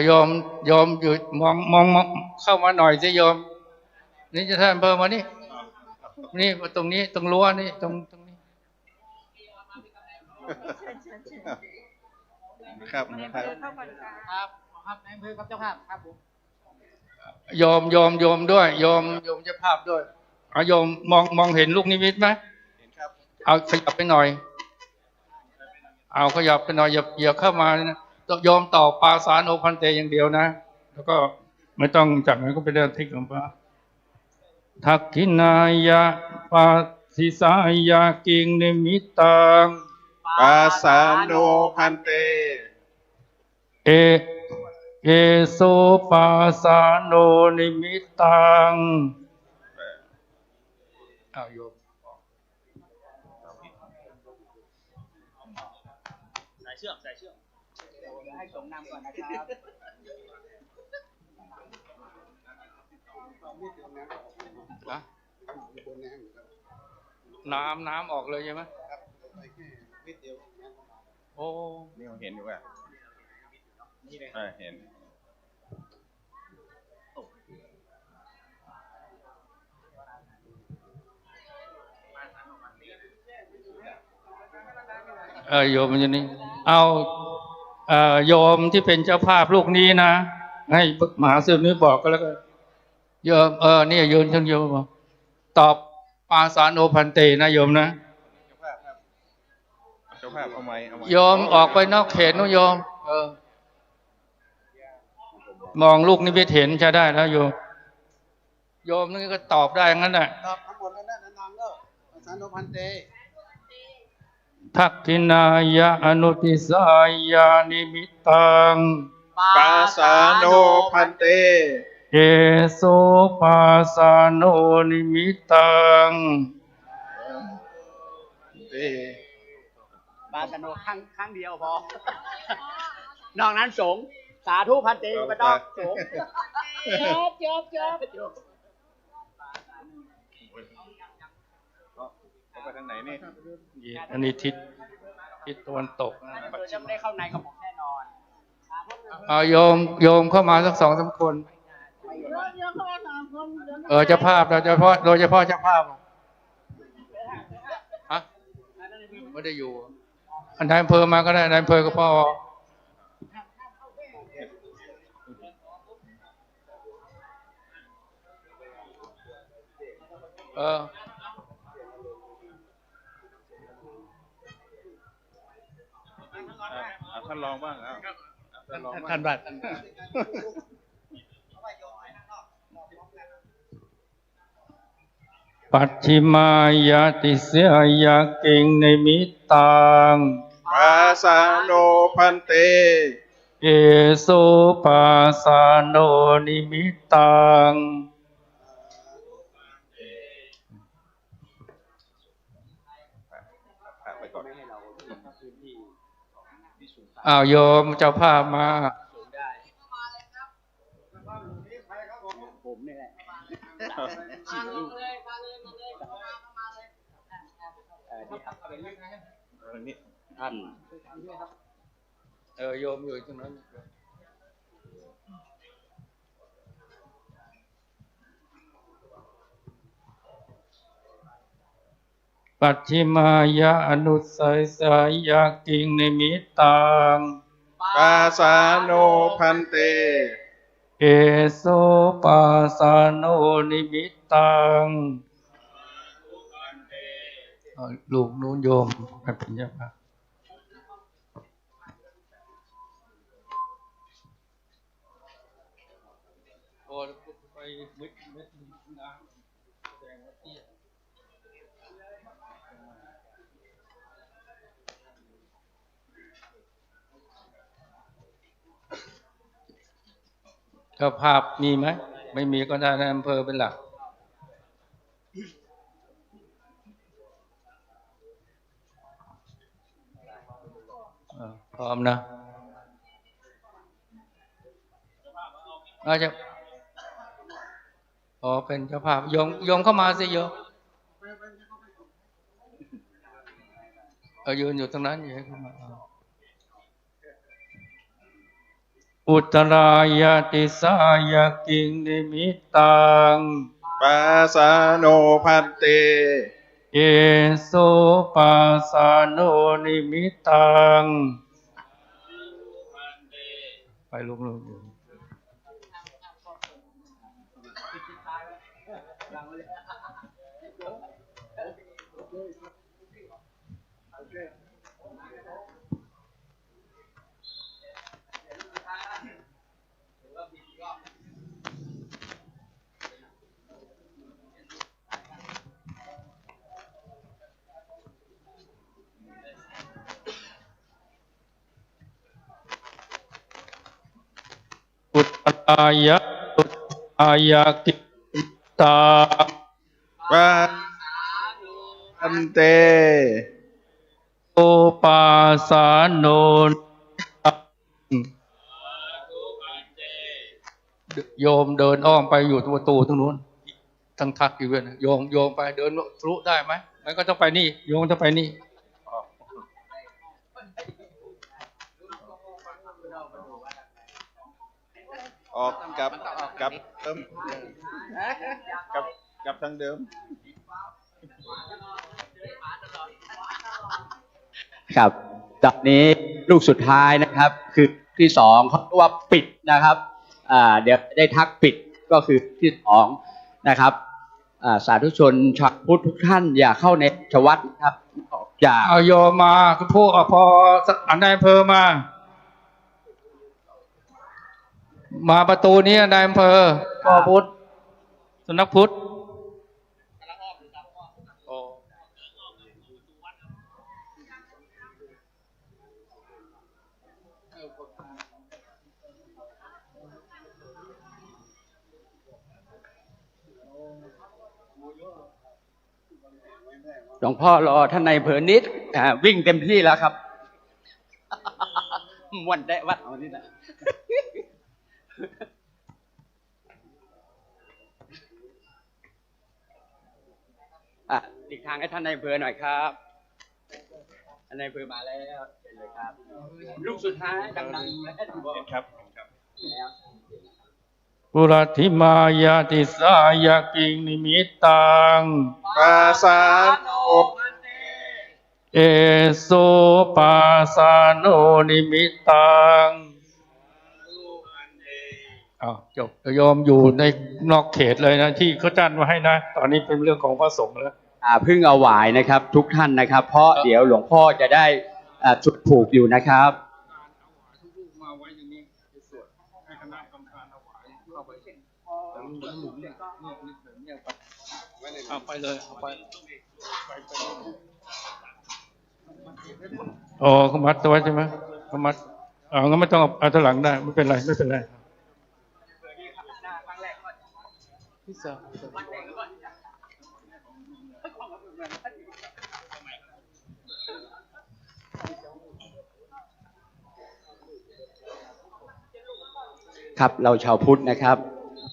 โยมอยู่มองเข้ามาหน่อยสิโยมนี่จะท่านอำเภอมานี่ตรงนี้ตรงรั้วนี่ตรงนี้ครับนายอำเภอครับนายอำเภอครับเจ้าภาพครับผมโยมด้วยโยมเจ้าภาพด้วยโยมมองเห็นลูกนิมิตไหมเห็นครับขยับไปหน่อยขยับไปหน่อยอย่าเข้ามานะโยมตอบปาสาโนพันเตอย่างเดียวนะแล้วก็ไม่ต้องจากนั้นก็ไปเดินทิกหลวงพ่อทักขินายะปาสิสายากิงนิมิตังปาสาโนพันเตเอโสปาสาโนนิมิตังโยมใส่เชือกให้สมนำก่อนนะครับน้ำออกเลยใช่ไหมโอ้นี่เห็นอยู่ป่ะเห็นโยมมันอยู่นี่โยมที่เป็นเจ้าภาพลูกนี้นะให้มหาศิลป์นี้บอกก็แล้วกันโยมนี่ยืนทั้งโยมตอบป ปาสาโนพันเตนะโยมนะ เจ้าภาพเอาไม้เอาไม้ โยมออกไปนอกเขตนะโยมมองลูกนิมิตเห็นจะได้แล้วโยมโยมนี่ก็ตอบได้งั้นแหละ ตอบทั้งหมดแล้วนะนางเนอะปาสาโนพันเต ทักขินายะอนุทิสายานิมิตัง ปาสาโนพันเต เอโสปาสาโนนิมิตัง บาสโนครั้งเดียวพอนอกนั้นสงฆ์สาธุพันเตไม่ต้องสงฆ์จบ เอาไปทางไหนนี่ อันนี้ทิศตะวันตกนะ จะไม่ได้เข้าในกับผมแน่นอน เอาโยมเข้ามาสัก2-3 คนเจ้าภาพโดยเฉพาะเจ้าภาพฮะไม่ได้อยู่อันนายอำเภอมาก็ได้นายอำเภอก็พอท่านรองบ้างเอาท่านรองบ้าง ท่านบัตรปัจฉิมายาติเสยาเก่งในมิตัง ปาสาโนพันเต เอโสปาสาโนนิมิตังโยมเจ้าภาพมาผมนี่แหละท่าน โยมอยู่ตรงนั้น ปัจฉิมายะอนุสัยสายากิงในมิตัง ปาสาโนพันเต เอโสปาสาโนนิมิตังลูกนู้นโยมไปเป็นเจ้าภาพไปเม็ดน้ำแสดงว่าเตี้ยเจ้าภาพมีไหมไม่มีก็ได้ในอำเภอเป็นหลักพร้อมนะจะเป็นเจ้าภาพโยมเข้ามาสิโยมยืนอยู่ตรงนั้นอย่าให้เข้ามาอุตรายาติสายากิงนิมิตัง ปาสาโนพันเต เอโสปาสาโนนิมิตังไปลุกอยู่อุตอายากิตาปาพันเต โอปาสาโนโยมเดินอ้อมไปอยู่ประตูตรงนู้นทั้งทักอีเวนต์โยมไปเดินทะลุได้ไหมมันก็ต้องไปนี่โยมต้องไปนี่ ออกกลับเดิมกลับทางเดิม ครับตอนนี้ลูกสุดท้ายนะครับคือที่2เขาเรียกว่าปิดนะครับเดี๋ยวได้ทักปิดก็คือที่2นะครับ สาธุชนชาวพุทธทุกท่านอย่าเข้าในชวัดนะครับอย่า เอาโยมมาพวกพออันนายอำเภอมาประตูนี้นายอำเภอพ่อพุทธสำนักพุทธหลวงพ่อรอท่านในายอำเภอนิดวิ่งเต็มที่แล้วครับ วันได้วัดเอานี่นะหลีกทางให้ท่านในายอำเภอหน่อยครับท่านในายอำเภอมาแล้วเชิญเลยครับ ลูกสุดท้ายดังๆและครับ ปุรธิมายาติสายากิงนิมิตังปาสาโนเอโสปาสาโนนิมิตังจบโยมอยู่ในนอกเขตเลยนะที่เขาจัดมาให้นะตอนนี้เป็นเรื่องของพระสงฆ์แล้วเพิ่งเอาหวายนะครับทุกท่านนะครับ เพราะเดี๋ยวหลวงพ่อจะได้จุดผูกอยู่นะครับไปเลยไปอ๋อเขามัดตัวไว้ใช่ไหมเขามัดงั้นไม่ต้องเอาถหลังได้ไม่เป็นไรไม่เป็นไรครับเราชาวพุทธนะครับ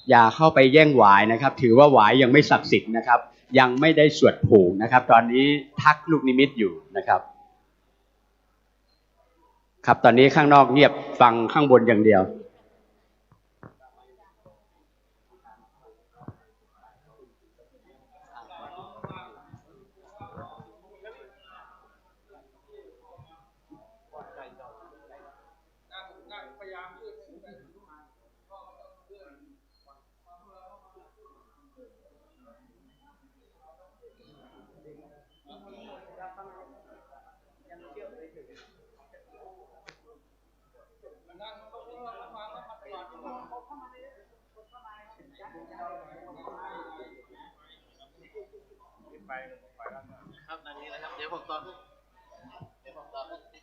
อย่าเข้าไปแย่งหวายนะครับถือว่าหวายยังไม่ศักดิ์สิทธิ์นะครับยังไม่ได้สวดผูกนะครับตอนนี้ทักลูกนิมิตอยู่นะครับครับตอนนี้ข้างนอกเงียบฟังข้างบนอย่างเดียว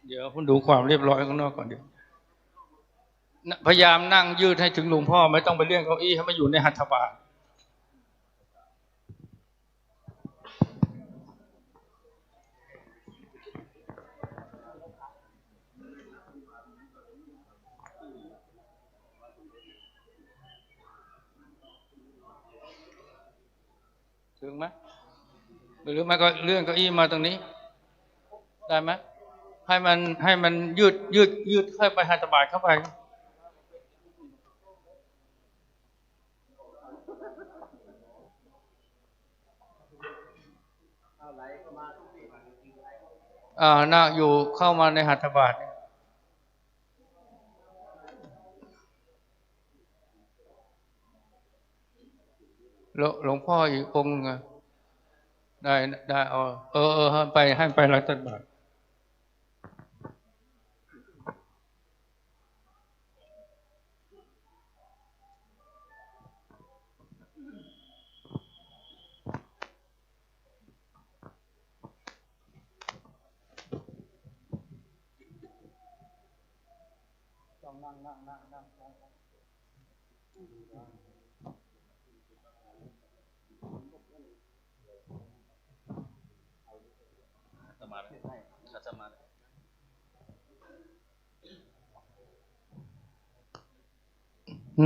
เดี๋ยวคุณดูความเรียบร้อยข้างนอกก่อนเดี๋ยวพยายามนั่งยืดให้ถึงหลวงพ่อไม่ต้องไปเลื่อนเก้าอี้ให้มาอยู่ในหัตถบาทถึงไหมหรือไม่ก็เลื่อนเก้าอี้มาตรงนี้ได้ไหมให้มันยืดเข้าไปหัตถบาทเข้าไปน่าอยู่เข้ามาในหัตถบาทหลวงพ่ออีกองค์ได้ให้ไปรัตนบาท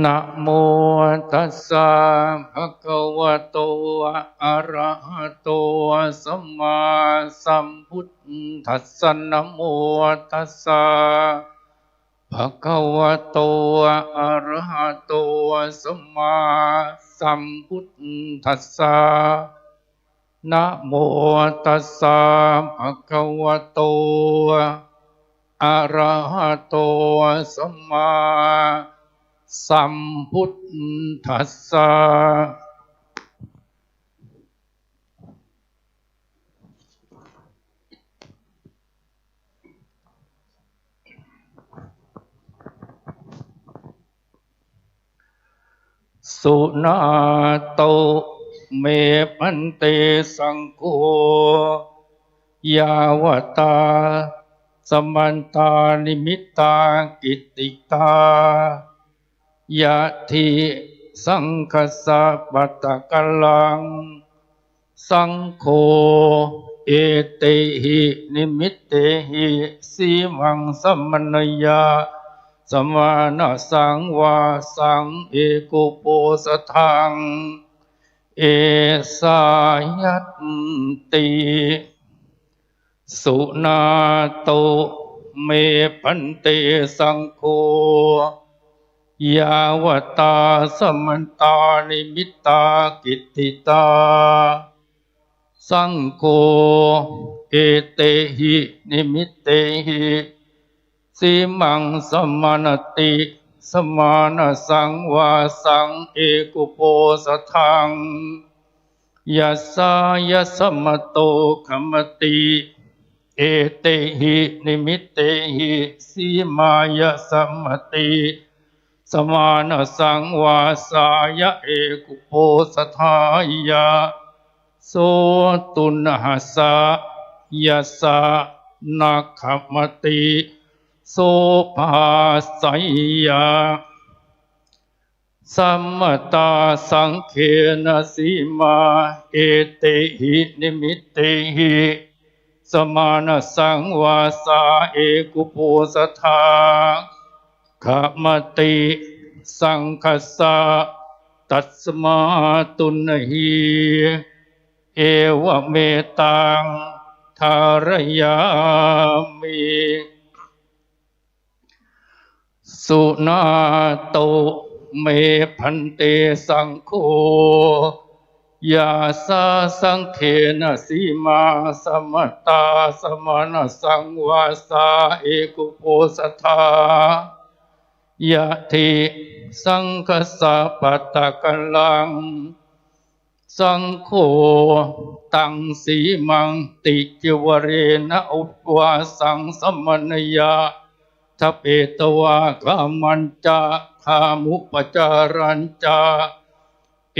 นะโมตัสสะภะคะวะโตอะระหะโตสัมมาสัมพุทธัสสะนะโมตัสสะภะคะวะโตอะระหะโตสัมมาสัมพุทธัสสะนะโมตัสสะภะคะวะโตอะระหะโตสัมมาสัมพุทธัสสะ สุนาโตเมพันเตสังโฆยาวตาสมันตานิมิตากิตติตายะทิสังคสะปัตตะกลังสังโฆเอเตหินิมิตเตหิสีมังสมณยาสมานะสังวาสังเอกุโปสทังเอสายัตติสุนาโตเมพันเตสังโฆยาวตาสมันตานิมิตากิตติตาสังโฆเอเตหินิมิตเตหิสีมังสมานติสมานะสังวาสังเอกุโปสทังยัสสายสมโตคัมมติเอเตหินิมิตเตหิสีมายสมติสมานะสังวาสายะเอกุโปสทายะโสตุนหัสสะยัสสะนาคัมมติโสภาสัยยะสัมมตาสังเขนะสีมาเอเตหินิมิตเตหิสมานะสังวาสาเอกุโปสทาคัมมติสังคัสสะตัสมาตุนหิเอวเมตังทารยามิสุนาโตเมพันเตสังโฆยาสาสังเขนะสีมาสมตาสมานะสังวาสาเอกุโปสทายะทิสังคสะปัตตะกลังสังโฆตังสีมังติจิวเรนะอุปวาสังสมณยาทเปตวาคามันจาคามุปจารัญจาเอ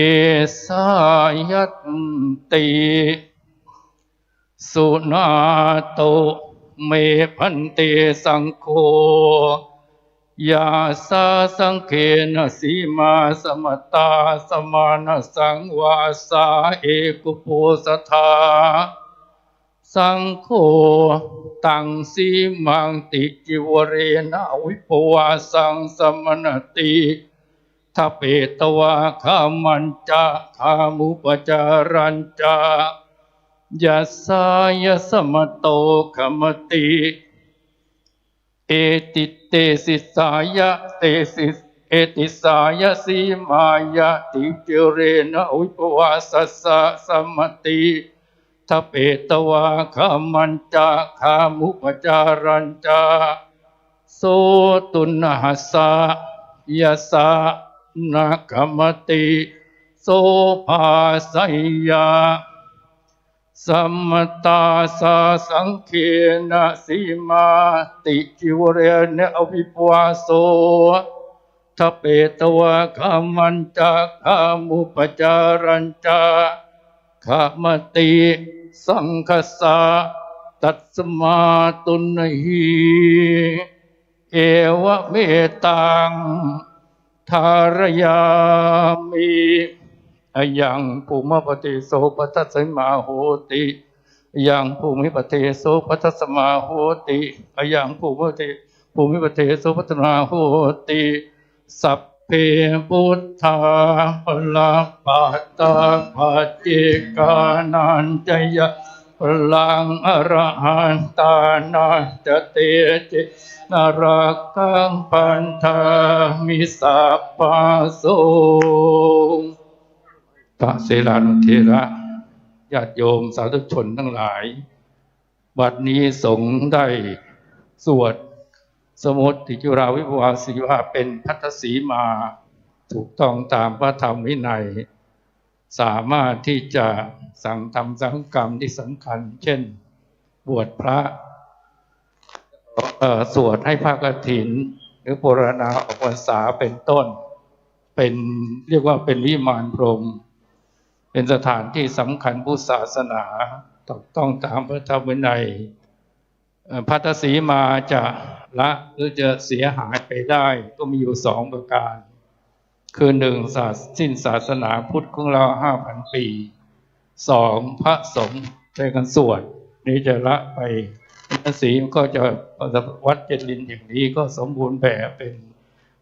สายัตติสุนาโตเมพันเตสังโฆยาสาสังเขนะสีมาสมตาสมานะสังวาสาเอกุโปสทาสังโฆตังสีมังติจิวเรนะวิปวาสังสมณติทเปตวาคามันจาคามุปจารัญจายัสสายสมโตคัมมติเอติเตสิสายะเตสิเอติสายะสีมายะติจิเรนะวิปวาสัสสะสมติทเปตวาคามันจาคามุปจารัญจาโสตุนหัสสะยัสสะนาคัมมติโสภาสัยยะสัมมตาสาสังเขนะสีมาติจิวเรนะอวิปวาโสทเปตวะคามันจาคามุปจารัญจาขามติสังคสะตัสมาตุนหิเอวะเมตังทารยามิอายังภูมิปฏิโสปัสสมาโหติยังภูมิปฏิโสปัสสมาโหติอายังภูมิปฏิโสปัสสมาโหติสัพเพพุทธาภลาปัตตาปัจเจกานันจยะพลังอรหันตานันจเตจินรักขังปันธามิสัพพะโสพระเสลานุเถระญาติโยมสาธุชนทั้งหลายบัดนี้สงฆ์ได้สวดสมุติจุราวิภวาสีว่าเป็นพัทธสีมาถูกต้องตามพระธรรมวินัยสามารถที่จะสั่งทำสังกรรมที่สำคัญเช่นบวชพระสวดให้พระกฐินหรือโปรณาออกพรรษาเป็นต้น เป็นเรียกว่าเป็นวิมานพรหมเป็นสถานที่สำคัญพุทธศาสนาต้องตามพระธรรมวินัยพัทธสีมาจะละหรือจะเสียหายไปได้ก็มีอยู่2 ประการคือ1สิ้นศาสนาพุทธของเรา 5,000 ปี2พระสงฆ์ช่วยกันสวดนี้จะละไปพัทธสีก็จะวัดเจ็ดลินอย่างนี้ก็สมบูรณ์แบบเป็น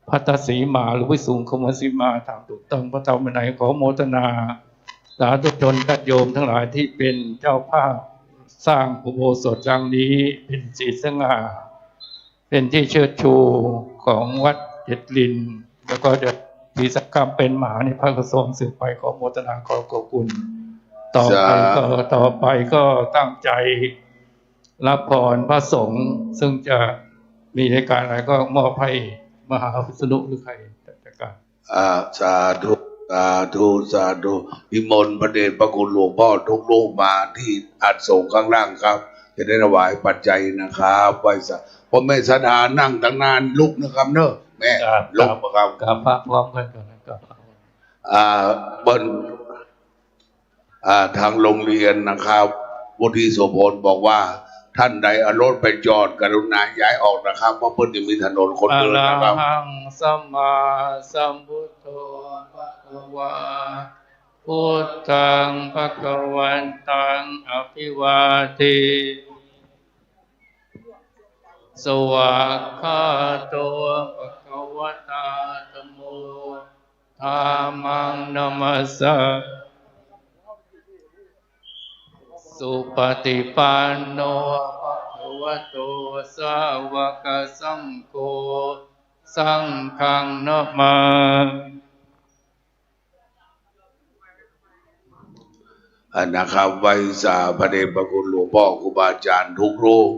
พัทธสีมาหรือวิสุงคมสีมาทางถูกต้องพระธรรมวินัยขอโมทนาสาธุชนญาติโยมทั้งหลายที่เป็นเจ้าภาพสร้างอุโบสถครั้งนี้เป็นสีสง่าเป็นที่เชิดชูของวัดเจ็ดลินแล้วก็จะมีสักคำเป็นมหาในพระกระทรวงสืบไปขอโมทนาขอบคุณต่อไปก็ตั้งใจรับพรพระสงฆ์ซึ่งจะมีในการอะไรก็มอบให้มหาวิษณุหรือใครจัดการสาธุสาธุสาธุนิมนต์พระเดชพระคุณหลวงพ่อทุกรูปมาที่อัฐสงฆ์ข้างล่างครับจะได้ถวายปัจจัยนะครับไว้ซะพ่อแม่สถานั่งตั้งนานลุกนะครับเนอะแม่ลุกครับกับพระพร้อมกันก่อนนะครับบนทางโรงเรียนนะครับวุฒิโสพลบอกว่าท่านใดเอารถไปจอดกรุณาย้ายออกนะครับเพราะเพิ่นจะมีถนนคนเดินนะครับ อะระหังสัมมาสัมพุทโธภะคะวาพุทธังภะคะวันตังอภิวาเทสวากขาโตภะคะวะตาธัมโมธัมมังนัมมัสสะสุปฏิปันโนภะคะวะโตสาวกสังโฆสังฆังนะมานะครับไว้สาพระเดชพระคุณหลวงพ่อครูบาอาจารย์ทุกรูป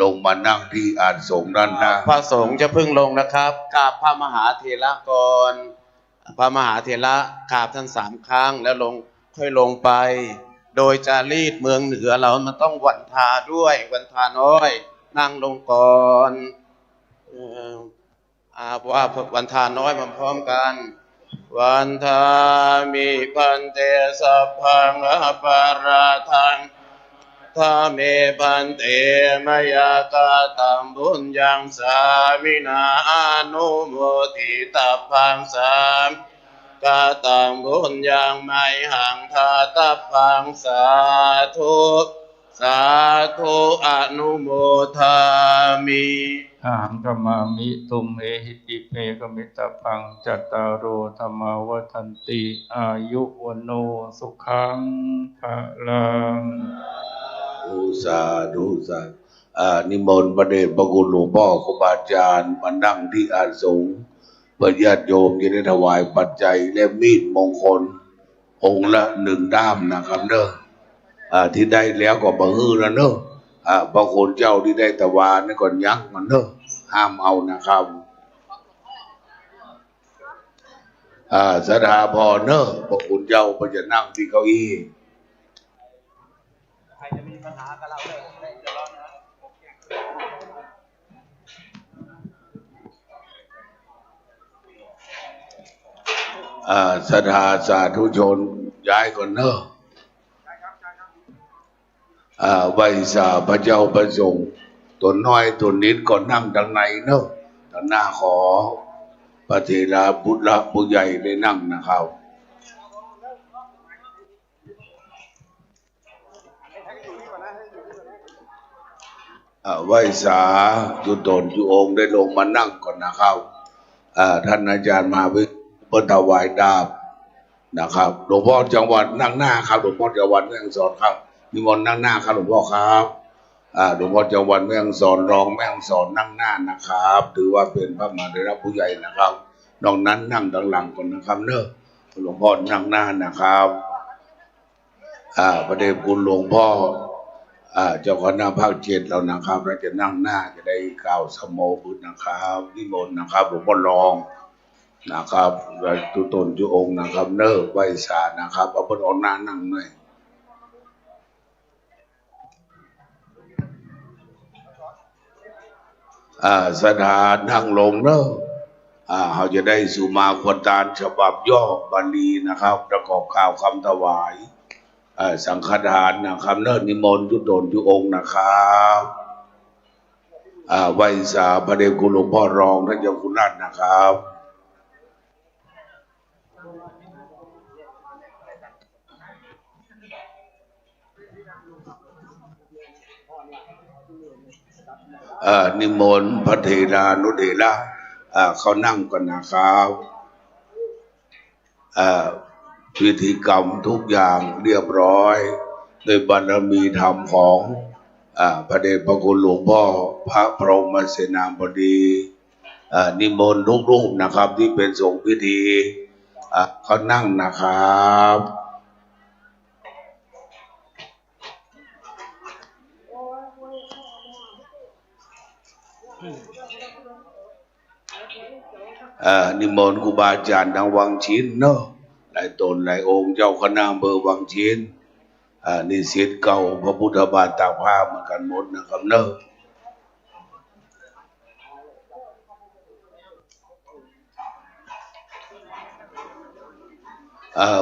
ลงมานั่งที่อาสงฆ์ด้านหน้า พระสงฆ์จะพึ่งลงนะครับกราบพระมหาเถระก่อนพระมหาเถระกราบท่าน3 ครั้งแล้วค่อยลงไปโดยจารีตเมืองเหนือเรามันต้องวันทาด้วยวันทาน้อยนั่งลงก่อนว่าวันทาน้อยมาพร้อมกันวันทามิพันเตสัพพังอปาราทังทาเมพันเตมยากาตัมบุญยังสามินาอนุโมทิตัพพังสามกาตังบุญยังไม่หังทาตัพพังสาธุสาธุอนุโมทามิอาหังกัมมามิตุมเอหิติเมกมิตาพังจัตตารโอธรรมาวัฏันติอายุวโนสุขังภะลังสาธุสานิมนต์พระเดชพระคุณหลวงพ่อครูบาอาจารย์มานั่งที่อาสงฆ์เพื่อญาติโยมจะได้ถวายปัจจัยและมีดมงคลองค์ละ1 ด้ามนะครับเนอะที่ได้แล้วก็บะฮือแล้วเนอะพระคุณเจ้าที่ได้ตะวานี่ก่อนยักมันเนอะห้ามเอานะครับสถาพรเนอะพระคุณเจ้าก็จะนั่งที่เก้าอี้ใครจะมีปัญหากับเราเลยจะร้อนนะศรัทธาสาธุชนย้ายก่อนเนอะไหวสาพระเจ้าประสงค์ตัวน้อยตัวนิดก็นั่งทางในเนอะทางหน้าขอพระเถระบุตรผู้ใหญ่ได้นั่งนะครับไหวสาจุตนจุองค์ได้ลงมานั่งก่อนนะครับท่านอาจารย์มาวิเปิดถวายดาบนะครับหลวงพ่อจังหวัดนั่งหน้าครับหลวงพ่อจังหวัดแม่ฮ่องสอนครับนิมนต์นั่งหน้าครับหลวงพ่อครับหลวงพ่อจังหวัดแม่ฮ่องสอนรองแม่ฮ่องสอนนั่งหน้านะครับถือว่าเป็นพระมหาเถระผู้ใหญ่นะครับนอกนั้นนั่งด้านหลังก่อนนะครับเนอะหลวงพ่อนั่งหน้านะครับพระเดชคุณหลวงพ่อเจ้าคณะภาค7เรานะครับเราจะนั่งหน้าจะได้กล่าวสมโภชนะครับนิมนต์นะครับหลวงพ่อรองนะครับจุตนจุองค์นะครับเนอะไหวสานะครับเอาพระองค์หน้านั่งหน่อยสถานนั่งลงเนอะ เขาจะได้สุมาควรตานฉบับย่อบาลีนะครับประกอบข่าวคำถวายสังฆทานนะครับเนิ่นนิมนต์ยุดโดนยุองค์นะครับไหว้สาพระเดชคุณหลวงพ่อรองท่านเจ้าคุณรัตน์นะครับนิมนต์พระเถรานุเถระเขานั่งก่อนนะครับพิธีกรรมทุกอย่างเรียบร้อยโดยบารมีธรรมของพระเดชพระคุณหลวงพ่อพระพรหมเสนาบดีนิมนต์ทุกรูปนะครับที่เป็นสงฆ์พิธีเขานั่งนะครับนิมนต์ครูบาอาจารย์ทางวังชิ้นเนาะหลายตนหลายองค์เจ้าคณะอำเภอวังชิ้นนิสิตเก่าพระพุทธบาทตากผ้าเหมือนกันหมดนะครับเนาะ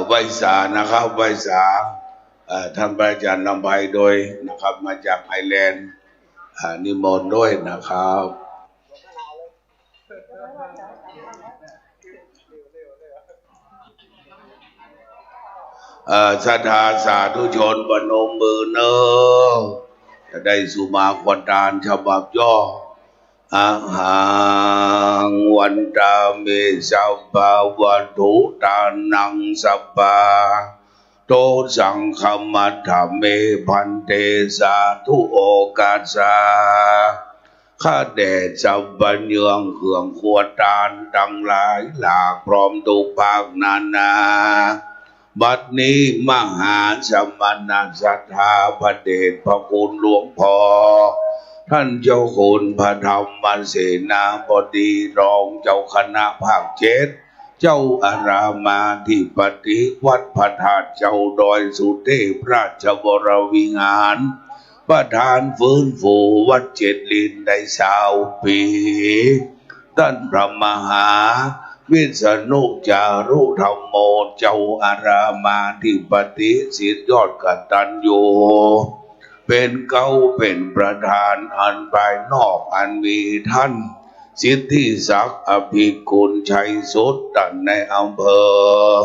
ไหว้สานะครับไหว้สาท่านพระอาจารย์ลำไพโดยนะครับมาจากไอร์แลนด์นิมนต์ด้วยนะครับศรัทธาสาธุชนปนมมือเนอจะได้สุมาควรตานฉบับย่ออาหังวันตาเมสัพพะวัตถุตานังสัพพะโตสังฆมัตถเมพันเตสาธุโอกาสาข้าแด่สัพพะเนืองเครื่องควรตานทั้งหลายหลากพร้อมทุกภาคนานาบัดนี้มหาสมณศรัทธาพระเดชพระคุณหลวงพ่อท่านเจ้าคุณพระธรรมเสนาบดีรองเจ้าคณะภาค7เจ้าอารามาธิปติวัดพระธาตุเจ้าดอยสุเทพราชวรวิหารประธานฟื้นฟูวัดเจ็ดลินได้20 ปีท่านพระมหาวิษณุจารุธรรมโมเจ้าอารามาธิปติศิษย์ยอดกตัญญูเป็นเก้าเป็นประธานอันภายนอกอันมีท่านสิทธิศักดิ์อภิกุลชัยสุดท่านในอำเภอ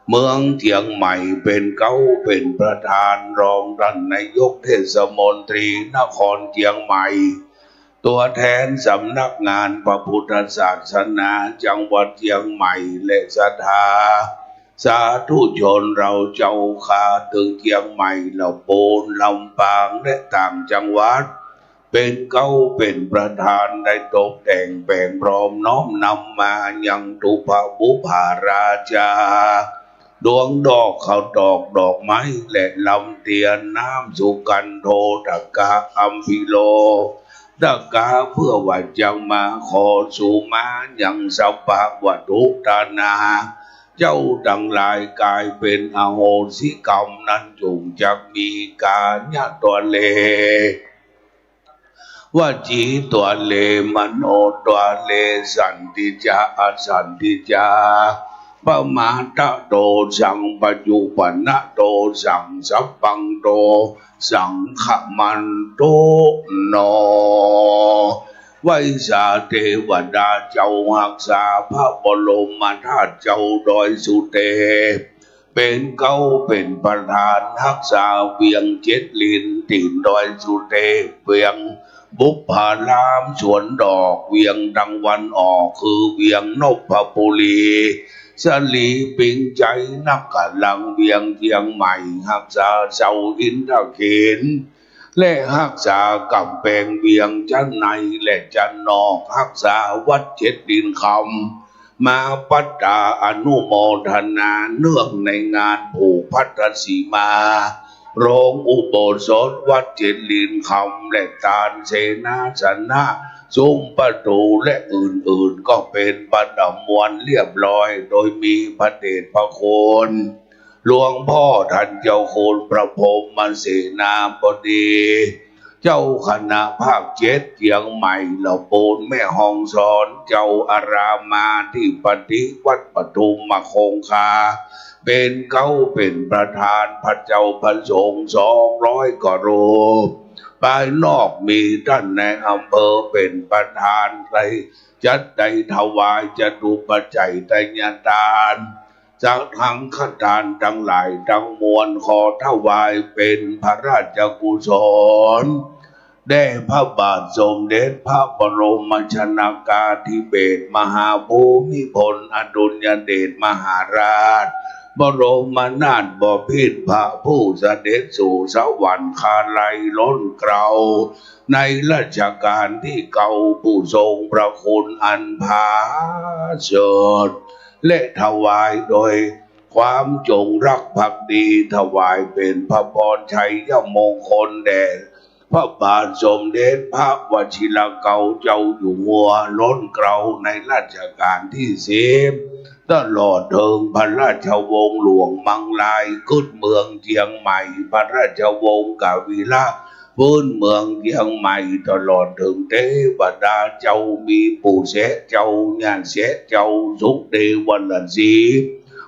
เมืองเชียงใหม่เป็นเก้าเป็นประธานรองท่านนายกเทศมนตรีนครเชียงใหม่ตัวแทนสำนักงานพระพุทธศาสนาจังหวัดเชียงใหม่และศรัทธาสาธุชนเราเจ้าขาถึงเชียงใหม่ลำพูนลำปางและต่างจังหวัดเป็นเก้าเป็นประธานได้ตกแต่งแบ่งพร้อมน้อมนำมายังตุภาบุภาราชาดวงดอกเขาดอกไม้และลำเทียนน้ำสุกันโทตกาอัมพิโลตกาเพื่อว่าจังมาขอสู่มายังสัพพะวัตถุตานาเจ้าทั้งหลายกลายเป็นอโหสิกรรมนั้นจงจักมีกาญะตัวเลวจีตัวเลมโนตัวเลสันติจาอสันติจาปมาตะโตสังปัจจุปันนะโตสังสัพพังโตสังขมันโตโนไว้สาเทวดาเจ้าหักษาพระบรมธาตุเจ้าดอยสุเทพเป็นเก้าเป็นประธานหักษาเวียงเจ็ดลินตีนดอยสุเทพเวียงบุพพารามสวนดอกเวียงดังวันออกคือเวียงนพบุรีสลีปิงใจนักกะลังเวียงเชียงใหม่หักษาเสาอินทเขนและหักษากำแพงเวียงจันในและจันนอกหักษาวัดเจ็ดดินคำมาปัตตาอนุโมทนาเนื่องในงานผูกพัทสีมาโรงอุโบสถวัดเจ็ดลินคำและตาลเสนาสนะซุ้มประตูและอื่นๆก็เป็นประดับมวลเรียบร้อยโดยมีพระเดชพระคุณหลวงพ่อท่านเจ้าคุณพระพรหมเสนาบดี เจ้าคณะภาค7เชียงใหม่เหล่าโปนแม่ห้องสอนเจ้าอารามาที่ปฏิวัดปทุมมาคงคาเป็นเขาเป็นประธานพระเจ้าพระสงฆ์200 กว่ารูปภายนอกมีท่านในอำเภอเป็นประธานใส่จัดได้ถวายจตุปัจจัยไตรยทานจากทั้งข้าทานทั้งหลายทั้งมวลขอถวายเป็นพระราชกุศลแด่พระบาทสมเด็จพระบรมชนกาธิเบศรมหาภูมิพลอดุลยเดชมหาราชบรมนาถบพิตรพระผู้เสด็จสู่สวรรคาลัยล้นเกลาในรัชกาลที่เก่าผู้ทรงพระคุณอันผาเฉิดและถวายโดยความจงรักภักดีถวายเป็นพระพรชัยมงคลแด่พระบาทสมเด็จพระวชิรเกล้าเจ้าอยู่หัวล้นเกลาในรัชกาลที่10ตลอดถึงพระราชวงศ์หลวงมังลายขึ้นเมืองเชียงใหม่พระราชวงศ์กาวีระพื้นเมืองเชียงใหม่ตลอดถึงเทวดาเจ้ามีปู่เสเจ้าญาเสเจ้าสุเดวันลสี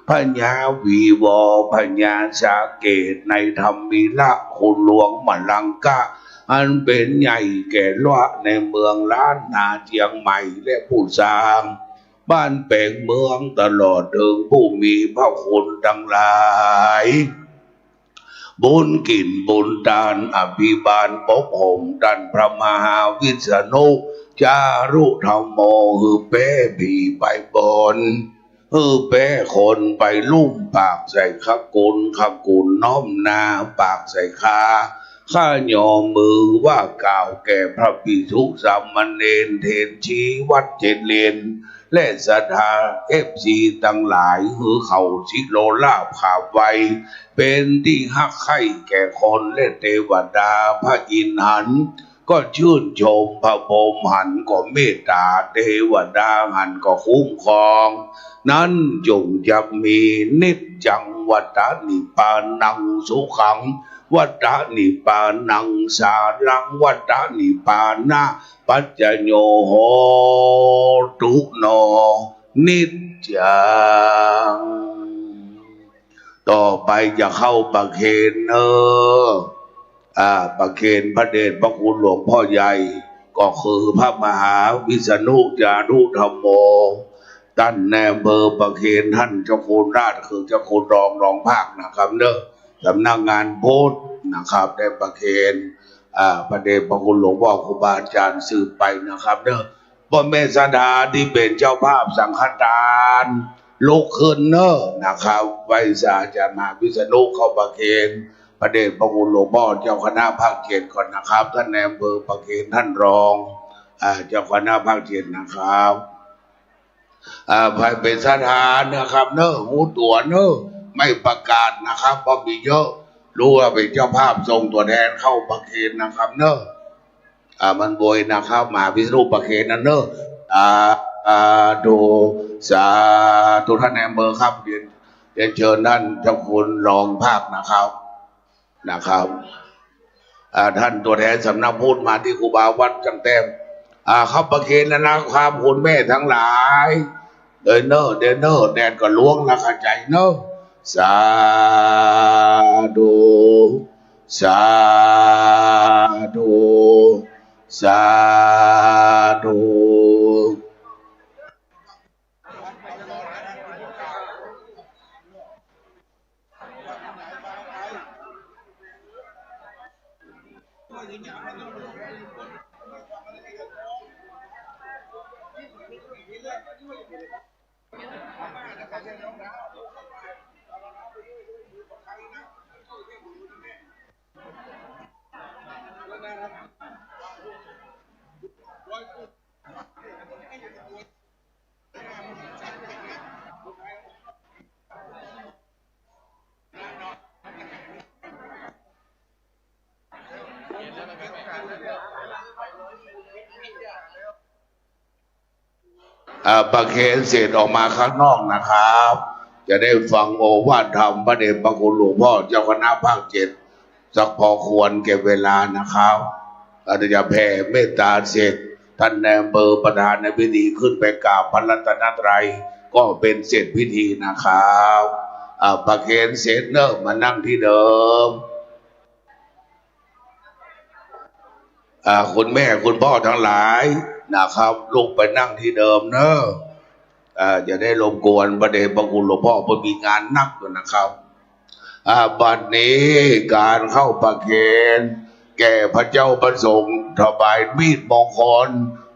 พญาวีวอพญาสาเกตในธรรมิละคุณหลวงมลังกะอันเป็นใหญ่แก่ล้อในเมืองล้านนาเชียงใหม่และผู้สร้างบ้านแปลงเมืองตลอดถึงผู้มีพระคุณทั้งหลายบุญกินบุญทานอภิบาลปกห่มท่านพระมหาวิษณุจารุธรรมโมฮือเป้ผีไปบนเป้คนไปลุ่มปากใส่ขกุลน้อมนาปากใส่คาข้าโยมมือว่ากล่าวแก่พระภิกษุสามเณรเทศชี้วัดเจ็ดเลนและศรัทธาFCทั้งหลายหือเขาชิโลลาภขาไวเป็นที่ฮักใคร่แก่คนและเทวดาพระอินทร์หันก็ชื่นชมพระพรหมหันก็เมตตาเทวดาหันก็คุ้มครองนั้นจงจะมีนิจจังวัฏนิพพานังสุขังวัฏนิพพานังสารังวัฏนิพพานะปัจจโยโหตุโนนิจจังต่อไปจะเข้าประเคนประเคนพระเดชพระคุณหลวงพ่อใหญ่ก็คือพระมหาวิษณุจารุธรรมโมท่านแนเบอร์ประเคนท่านเจ้าคุณราชคือเจ้าคุณรองภาคนะครับสำนักงานโพธิ์นะครับได้ประเคนพระเดชพระคุณหลวงพ่อครูบาอาจารย์สืบไปนะครับพ่อแม่สดาที่เป็นเจ้าภาพสังฆทานลุกขึ้นนะครับไว้สาจารย์มหาวิษณุเข้าประเคนพระเดชพระคุณหลวงพ่อเจ้าคณะภาค7ก่อนนะครับท่านแนเบอร์ประเคนท่านรองเจ้าคณะภาค7นะครับภายเป็นสถานนะครับหูตัวไม่ประกาศนะครับเพราะมีเยอะรู้ว่าเป็นเจ้าภาพส่งตัวแทนเข้าประเคนนะครับมันบวยนะครับมาพิษณุประเคนนั่นดูสาธุท่านแอมเบอร์ครับเรียนเชิญท่านเจ้าคุณรองภาคนะครับท่านตัวแทนสำนักพุทธมาที่ครูบาวัดจังแต้มเข้าประเคนแล้วนะครับคุณแม่ทั้งหลายเดินแดนก็ล้วงนะเข้าใจสาธุสาธุสาธุประเคนเสร็จออกมาข้างนอกนะครับจะได้ฟังโอวาทธรรมพระเดชพระคุณหลวงพ่อเจ้าคณะภาค7สักพอควรเก็บเวลานะครับ อาจจะแผ่เมตตาเสร็จท่านนายอำเภอประธานในพิธีขึ้นไปกราบพระรัตนตรัยก็เป็นเสร็จพิธีนะครับประเคนเสร็จเนอะมานั่งที่เดิมคุณแม่คุณพ่อทั้งหลายนะครับลุกไปนั่งที่เดิมเนอะจะได้รบกวนประเดชพระคุณหลวงพ่อเพราะมีงานนักอยู่นะครับบัดนี้การเข้าประเคนแก่พระเจ้าประสงค์ถวายมีดมงคล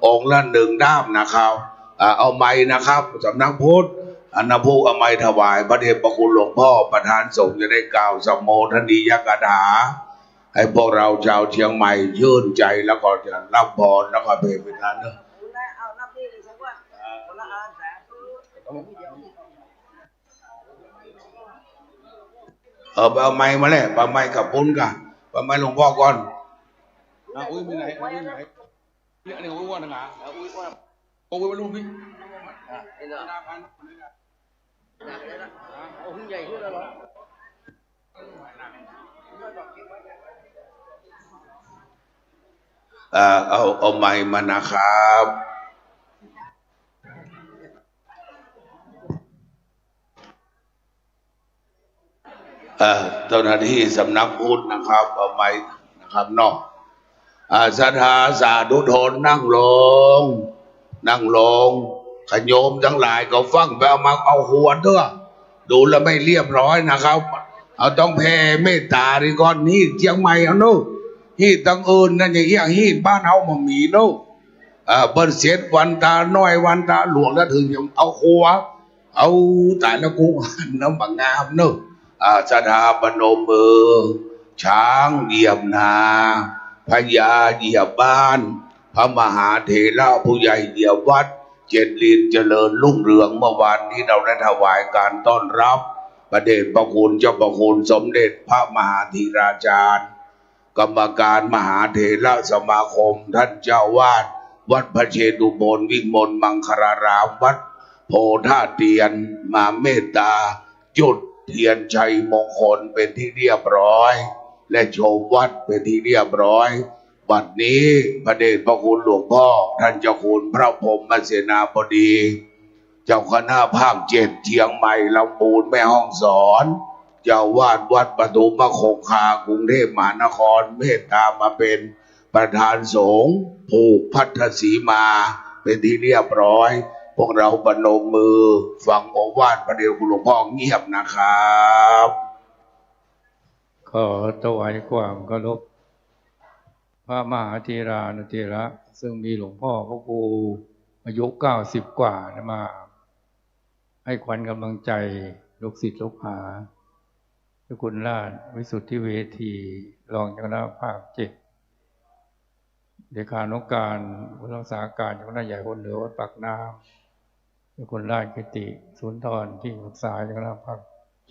องค์ละ1 ด้ามนะครับเอาไม้นะครับสำนักพุทธนภูเอาไม้ถวายพระเดชพระคุณหลวงพ่อประธานสงฆ์จะได้กล่าวสมโภชนียกถาให้พวกเราชาวเชียงใหม่ยื่นใจแล้วก็จะรับพรแล้วก็เพลงไปทานเนอะเอาไม้มาแล้วเอาไม้กับปุ้นกันเอาไม้หลวงพ่อก่อนอุ้ยมีไหนอุ้ยไหนเนี่ยนี่อุ้ยว่าหนังอ่ะอุ้ยว่าโอ้ยมาลูกพี่เอาไม้มานะครับเจ้าหน้าที่สำนักพุทธนะครับเอาไม้นะครับนอกศรัทธาสาธุชนนั่งลงขโยมทั้งหลายก็ฟังไปเอามาเอาหัวเถอะดูแล้วไม่เรียบร้อยนะครับเอาต้องแผ่เมตตาดีก่อนนี่เชียงใหม่เอาโน่ฮีดตั้งอื่นนั่นอย่างเงี้ยฮีดบ้านเฮามันมีโน่เปิ้นเสร็จวันตาน้อยวันตาหลวงแล้วถึงจะเอาหัวเอาแต่ละกูน้ำบางงามเนาะศรัทธาปนมมือช้างเหยียบนาพญาเหยียบบ้านพระมหาเถระผู้ใหญ่เหยียบวัดเจริญเจริญรุ่งเรืองเมื่อวานนี้เราได้ถวายการต้อนรับพระเดชพระคุณเจ้าพระคุณสมเด็จพระมหาธีราจารย์กรรมการมหาเถระสมาคมท่านเจ้าวาดวัดพระเชตุพนวิมลมังคลารามวัดโพธาเตียนมาเมตตาจุดเทียนชัยมงคลเป็นที่เรียบร้อยและชมวัดเป็นที่เรียบร้อยบัดนี้พระเดชพระคุณหลวงพ่อท่านเจ้าคุณพระพรหมเสนาบดีเจ้าคณะภาค7เชียงใหม่ลำพูนแม่ฮ่องสอนเจ้าวาดวัดปฐุมคงคากรุงเทพมหานครเมตตามาเป็นประธานสงฆ์ผูกพัทธสีมาเป็นที่เรียบร้อยพวกเราประนมมือฟังโอวาทพระเดชคุณหลวงพ่อเงียบนะครับขอถวายความเคารพพระมหาเถรานุเถระซึ่งมีหลวงพ่อพระครูอายุ90 กว่ามาให้ขวัญกำลังใจลูกศิษย์ลูกหาเจ้าคุณราชวิสุทธิเวทีรองเจ้าคณะภาค7เลขานุการผู้รักษาการเจ้าคณะใหญ่คนเหนือวัดปากน้ำเจ้าคุณราชกิติสุนทรที่ปรึกษาเจ้าคณะภาค7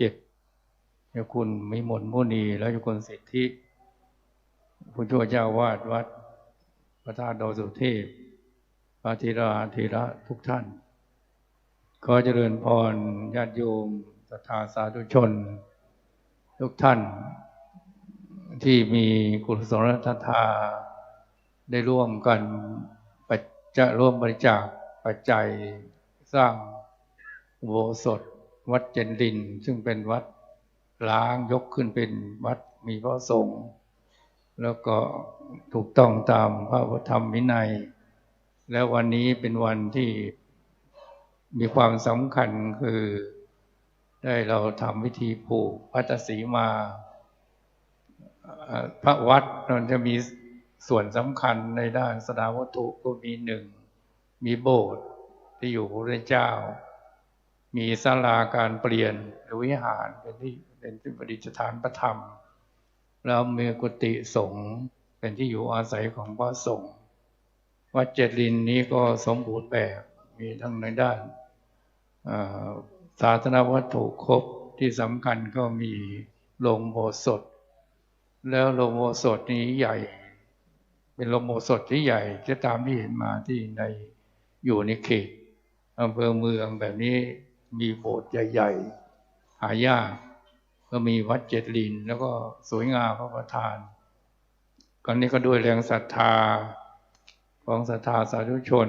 เจ้าคุณมิมลมุนีและเจ้าคุณสิทธิผู้ช่วยเจ้าวาดวัดพระธาตุดอยสุเทพพระธีราธีระทุกท่านขอเจริญพรญาติโยมศรัทธาสาธุชนทุกท่านที่มีกุศลศรัทธาได้ร่วมกันร่วมบริจาคปัจจัยสร้างอุโบสถวัดเจนดินซึ่งเป็นวัดล้างยกขึ้นเป็นวัดมีพระสงฆ์แล้วก็ถูกต้องตามพระธรรมวินัยแล้ววันนี้เป็นวันที่มีความสำคัญคือได้เราทำพิธีผูกพัทธสีมาพระวัดมันจะมีส่วนสำคัญในด้านสถาวัตถุก็มีมีโบสถ์ที่อยู่พระพุทธเจ้ามีศาลาการเปลี่ยนหรือวิหารเป็นที่ประดิษฐานพระธรรมแล้วมีกุฏิสงฆ์เป็นที่อยู่อาศัยของพระสงฆ์วัดเจริญนี้ก็สมบูรณ์แบบมีทั้งในด้านศาสนวัตถุครบที่สำคัญก็มีโรงโบสถแล้วโรงโบสถนี้ใหญ่เป็นโรงโบสถที่ใหญ่จะตามที่เห็นมาที่อยู่ในเขตอำเภอเมืองแบบนี้มีโบสถ์ใหญ่ๆหายากก็มีวัดเจริญแล้วก็สวยงามพระประธาน ก่อนนี้ก็ด้วยแรงศรัทธาของศรัทธาสาธุชน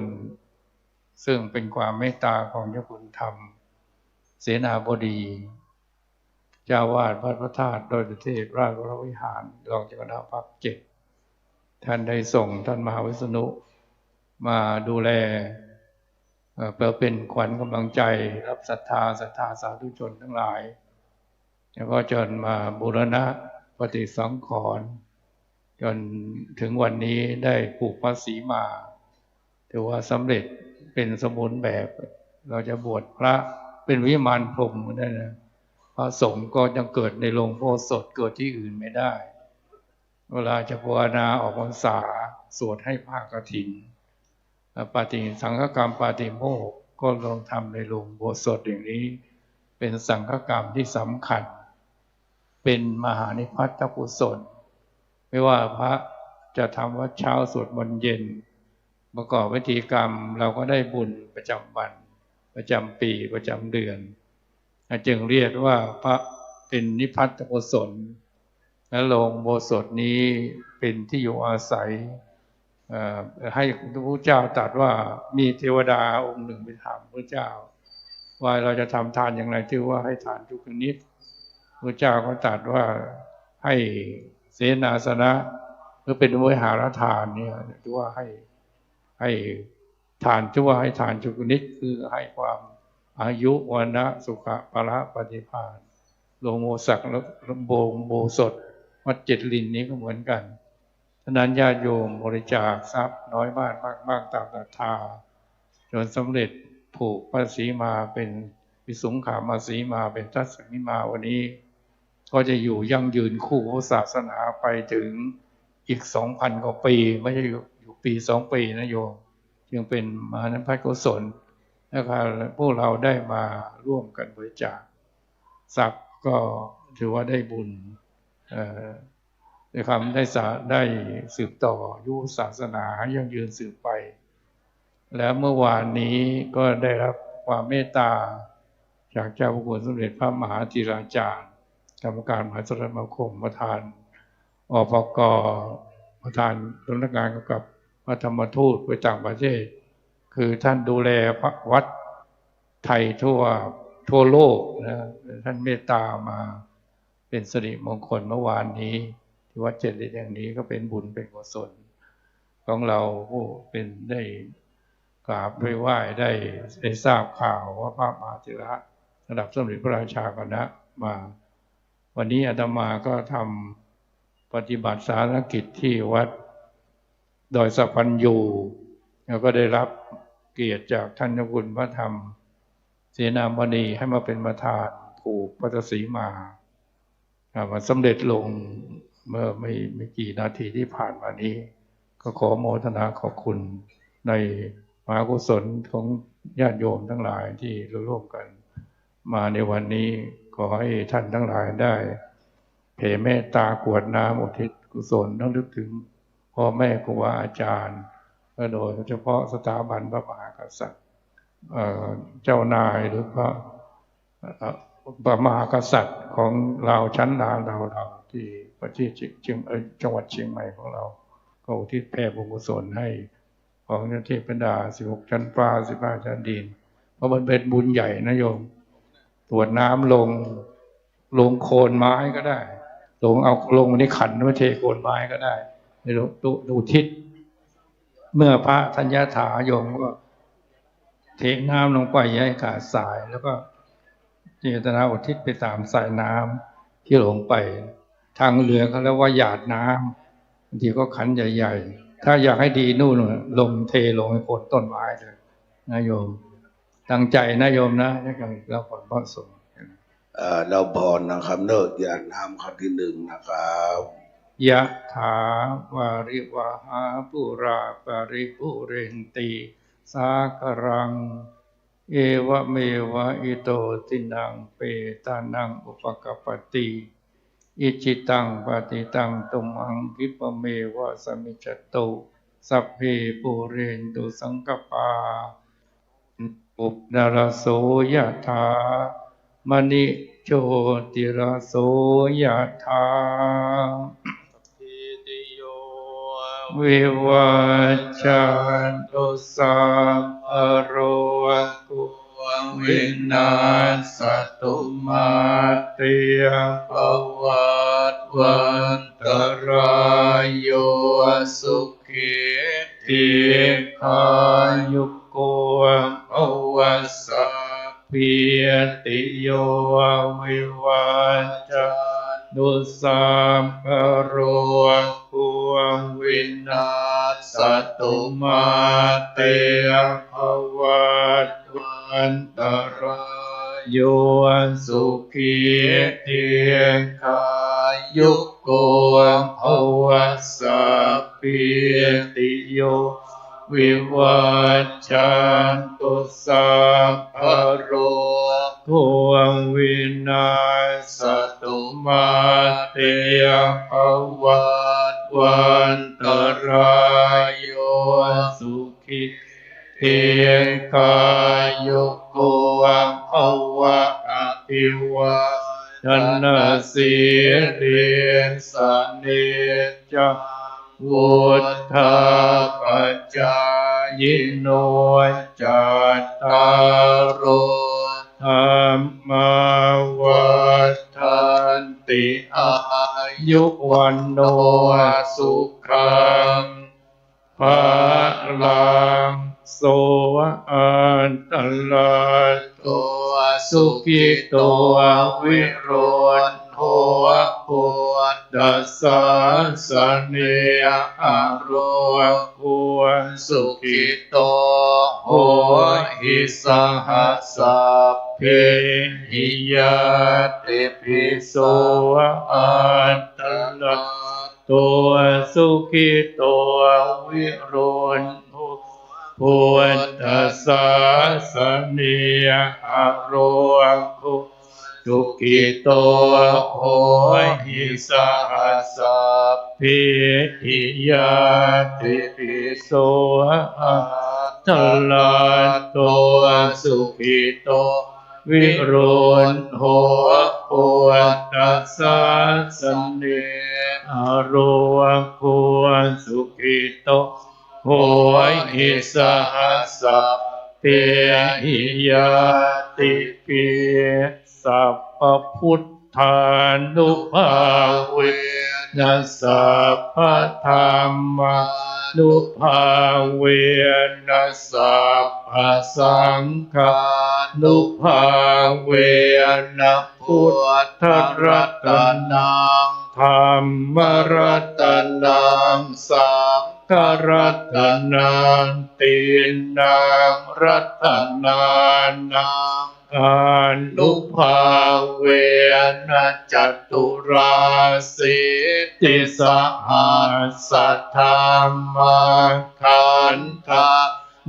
ซึ่งเป็นความเมตตาของเจ้าคุณธรรมเสนาบดีเจ้าวาดวัดพระธาตุดอยสุเทพราชวรวิหารรองเจ้าคณะภาค7ท่านได้ส่งท่านมหาวิษณุมาดูแลเพื่อเป็นขวัญกำลังใจรับศรัทธาสาธุชนทั้งหลายแล้วก็จนมาบูรณะปฏิสังขรณ์จนถึงวันนี้ได้ปลูกพระศรีมาถือว่าสำเร็จเป็นสมบูรณ์แบบเราจะบวชพระเป็นวิมานพรหมได้นะพระสงฆ์ก็ยังเกิดในโรงโพธิ์สดเกิดที่อื่นไม่ได้เวลาจะภาวนาออกพรรษาสวดให้ผ้ากฐินปาฏิสังฆกรรมปาฏิโมกข์ก็ลองทำในโรงโพธิ์สดอย่างนี้เป็นสังฆกรรมที่สำคัญเป็นมหานิพพัทธกุศลไม่ว่าพระจะทำวัดเช้าสวดมนต์เย็นประกอบพิธีกรรมเราก็ได้บุญประจำวันประจำปีประจำเดือนจึงเรียกว่าพระเป็นนิพพัทธกุศลและโรงโบสถนี้เป็นที่อยู่อาศัยให้พระพุทธเจ้าตรัสว่ามีเทวดาองค์หนึ่งไปถามพระเจ้าว่าเราจะทำทานอย่างไรที่ว่าให้ทานทุกนิดพระเจ้าก็ตรัสว่าให้เสนาสนะหรือเป็นวิหารทานเนี่ยที่ว่าให้ทานที่ว่าให้ทานทุกนิดคือให้ความอายุวันนะสุขะพละปฏิภาณโลโมสักและโบสถวัดเจ็ดลินนี้ก็เหมือนกันฉะนั้นญาติโยมบริจาคทรัพย์น้อยมากตามศรัทธาจนสำเร็จผูกพระศรีมาเป็นวิสุงขามาศรีมาเป็นทัศมิมาวันนี้ก็จะอยู่ยั่งยืนคู่ศาสนาไปถึงอีก 2,000 กว่าปีไม่ใช่อยู่ปี2 ปีนะโยมจึงเป็นมหานิพพัทธกุศลนะครับพวกเราได้มาร่วมกันบริจาคทรัพย์ก็ถือว่าได้บุญได้สืบต่อยุคศาสนายั่งยืนสืบไปแล้วเมื่อวานนี้ก็ได้รับความเมตตาจากเจ้าพระคุณสมเด็จพระมหาธีราจารย์กรรมการมหาสมาคมประธานอภก.ประธานสำนักงานกำกับพระธรรมทูตไปต่างประเทศคือท่านดูแลวัดไทยทั่วโลกนะท่านเมตตามาเป็นสิริมงคลเมื่อวานนี้ที่วัดเจ็ดลินแห่งนี้ก็เป็นบุญเป็นกุศลของเราผู้เป็นได้กราบไปไหว้ได้ทราบข่าวว่าพระมหาเถระระดับสมเด็จพระราชาคณะมาวันนี้อาตมาก็ทำปฏิบัติสาธารณกิจที่วัดดอยสัพพัญญูแล้วก็ได้รับเกียรติจากท่านเจ้าคุณพระธรรมเสนาบดีให้มาเป็นประธานผูกพระศรีมามันสำเร็จลงเมื่อไม่กี่นาทีที่ผ่านมานี้ก็ขอโมทนาขอบคุณในมหากุศลของญาติโยมทั้งหลายที่ร่วมกันมาในวันนี้ขอให้ท่านทั้งหลายได้แผ่เมตตากรวดน้ำอุทิศกุศลต้องนึกถึงพ่อแม่ครูบาอาจารย์โดยเฉพาะสถาบันพระมหากษัตริย์เจ้านายหรือพระมหากษัตริย์ของเราชั้นนาเราที่ประเทศจังหวัดเชียงใหม่ของเราก็อุทิศแผ่บุญกุศลให้ของเทพดา16 ชั้นฟ้า15 ชั้นดินเพราะมันเป็นบุญใหญ่นะโยมตรวจน้ำลงโคนไม้ก็ได้ลงในขันไม่เทโคนไม้ก็ได้ในดูทิศเมื่อพระธัญญาถาโยมก็เทน้ำลงไปให้ขาดสายแล้วก็เจตนาอุทิศไปตามสายน้ำที่ลงไปทางเรือเขาเรียกว่าหยาดน้ำบางทีก็ขันใหญ่ๆถ้าอยากให้ดีนู่นลงเทลงให้โคนต้นไม้เลยนะโยมตั้งใจนะโยมนะอย่างเราผ่อนพระสงฆ์เราพรนะครับเนิร์ดอย่าน้ำคำที่ 1นะครับยะถาวาริวหาปุราปริปุเรนติสากรังเอวะเมวะอิโตตินังเปตานังอุปกัปปติอิจิตังปฏิตังตุมังคิปเมวะสมิจจตุสัพเพปุเรนตุสังกปาอุปนารโสยะถามณิโชติระโสยะถา วิวัชชันตุสัพพะโรโควินาศตุมาเตภวัตวันตรายโยสุขีทีขายุโกภวสัพพิติโยวิวัชชันตุสัพพะโรโควินาศตุมาเตภวัตวันตรายโยสุขีทีขายุโกภวสัพพิติโยวิวัชชันตุสัพพะโรโควินาศตุมาเตภวัตวันตรายโยสุขีเทียงกายโยโกภวะอภิวาทนาสีเรียนสเนจวุฒาปัจจายโนจัตตารโอธรรมาวัฏันติอายุวันโนสุขังภาลังโสอันตลาตัวสุขิตัววิโรจน์โหปุตตะสาสเนอะโรกุสุขิโตโหหิสหัสสะเพหิยติปิโสอันตลาตัวสุขิตัววิโรจน์พุทธัสสะสเนอะโรกุสุขิโตโหหิสหัสสะเพหิยติปิโสอัตตลาโตสุขิโตวิโรจน์โหพุทธัสสะสเนอะโรกุสุขิโตโหหิสหัสสะเพหิยติปิสัพพพุทธานุภาเวนัสสัพพธรรมานุภาเวนัสสัพพสังฆานุภาเวนะพุทธรัตนังธรรมรัตนังสังฆรัตนังตินังรัตนานังอนุภาเวนะจัตุราสิติสหัสสะธรรมังขันธา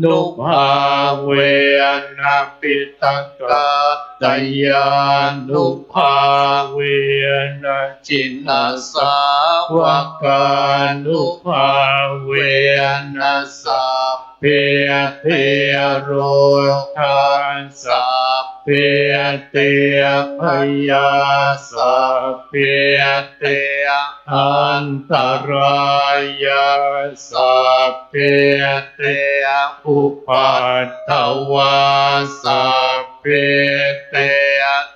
นุภาเวนะปิตกัตตยานุภาเวนะจินนาสาวกานุภาเวนะสัพเพเทโรธาสัพเพเตพยาสัพเพเตอันตรายาสัพเพเตอุปัฏฐวาสัพเพเต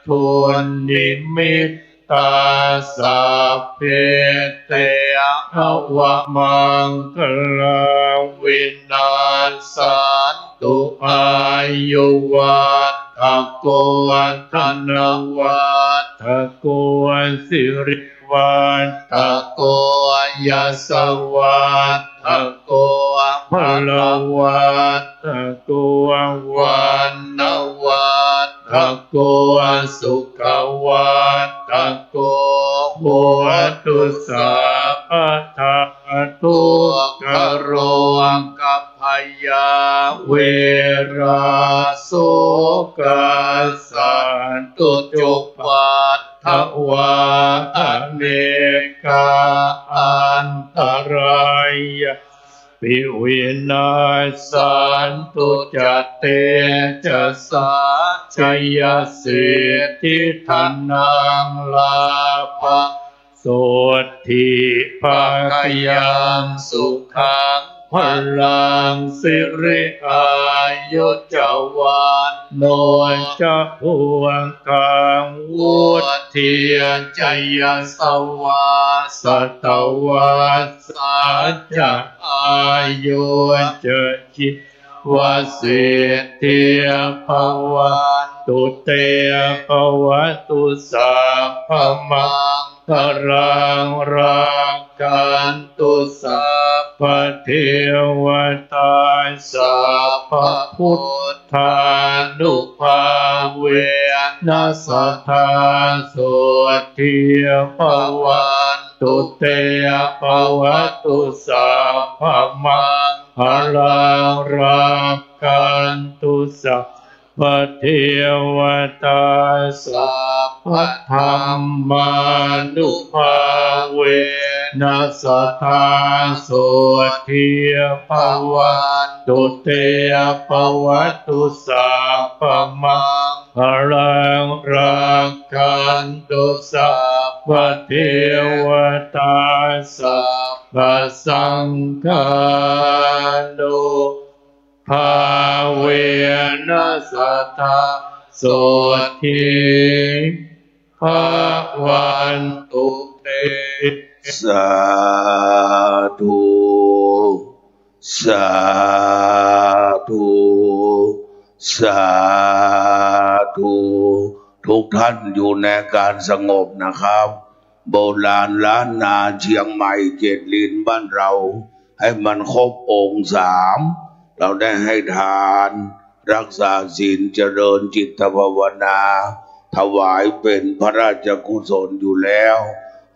ทุนนิมิตตาสัพเพเตอวมังคลาวินาสันตุอายุวัฏโกธนวัฏโกสิริวัฏโกยสวัฏโกพลวัฏโกวันนวัฏโกสุขวัฏโกโหตุสัพพทาทุกขโรกัพพยาเวราโสกสันตุจุปัฏฐวาอเนกาอันตรายปิวินาสันตุจเตจะสาชัยสิทธิธนังลาภ โสทิภาคยังสุขังพลังสิริอายุจวันโนจะพวงกังวุฒิจยสวาสตวัสสะจะอายุจะจิวสิทธิภวันตุเตภวตุสัพพมังคารังรักขันตุสัพพเทวตาสัพพพุทธานุภาเวนัสสทธาโสทิภวันตุเตภวตุสัพพมังคารังรักขันตุสัพพเทวตาสัพพธรรมานุภาเวนัสสทธาโสทิภวันตุเตภวตุสัพพมังคารังรักขันตุสัพพเทวตาสัพพสังฆานุภาเวนัสสทธาโสทิภวันตุเต สาธุสาธุสาธุทุกท่านอยู่ในการสงบนะครับโบราณล้านนาเชียงใหม่เจ็ดลินบ้านเราให้มันครบองค์สามเราได้ให้ทานรักษาศีลเจริญจิตภาวนาถวายเป็นพระราชกุศลอยู่แล้ว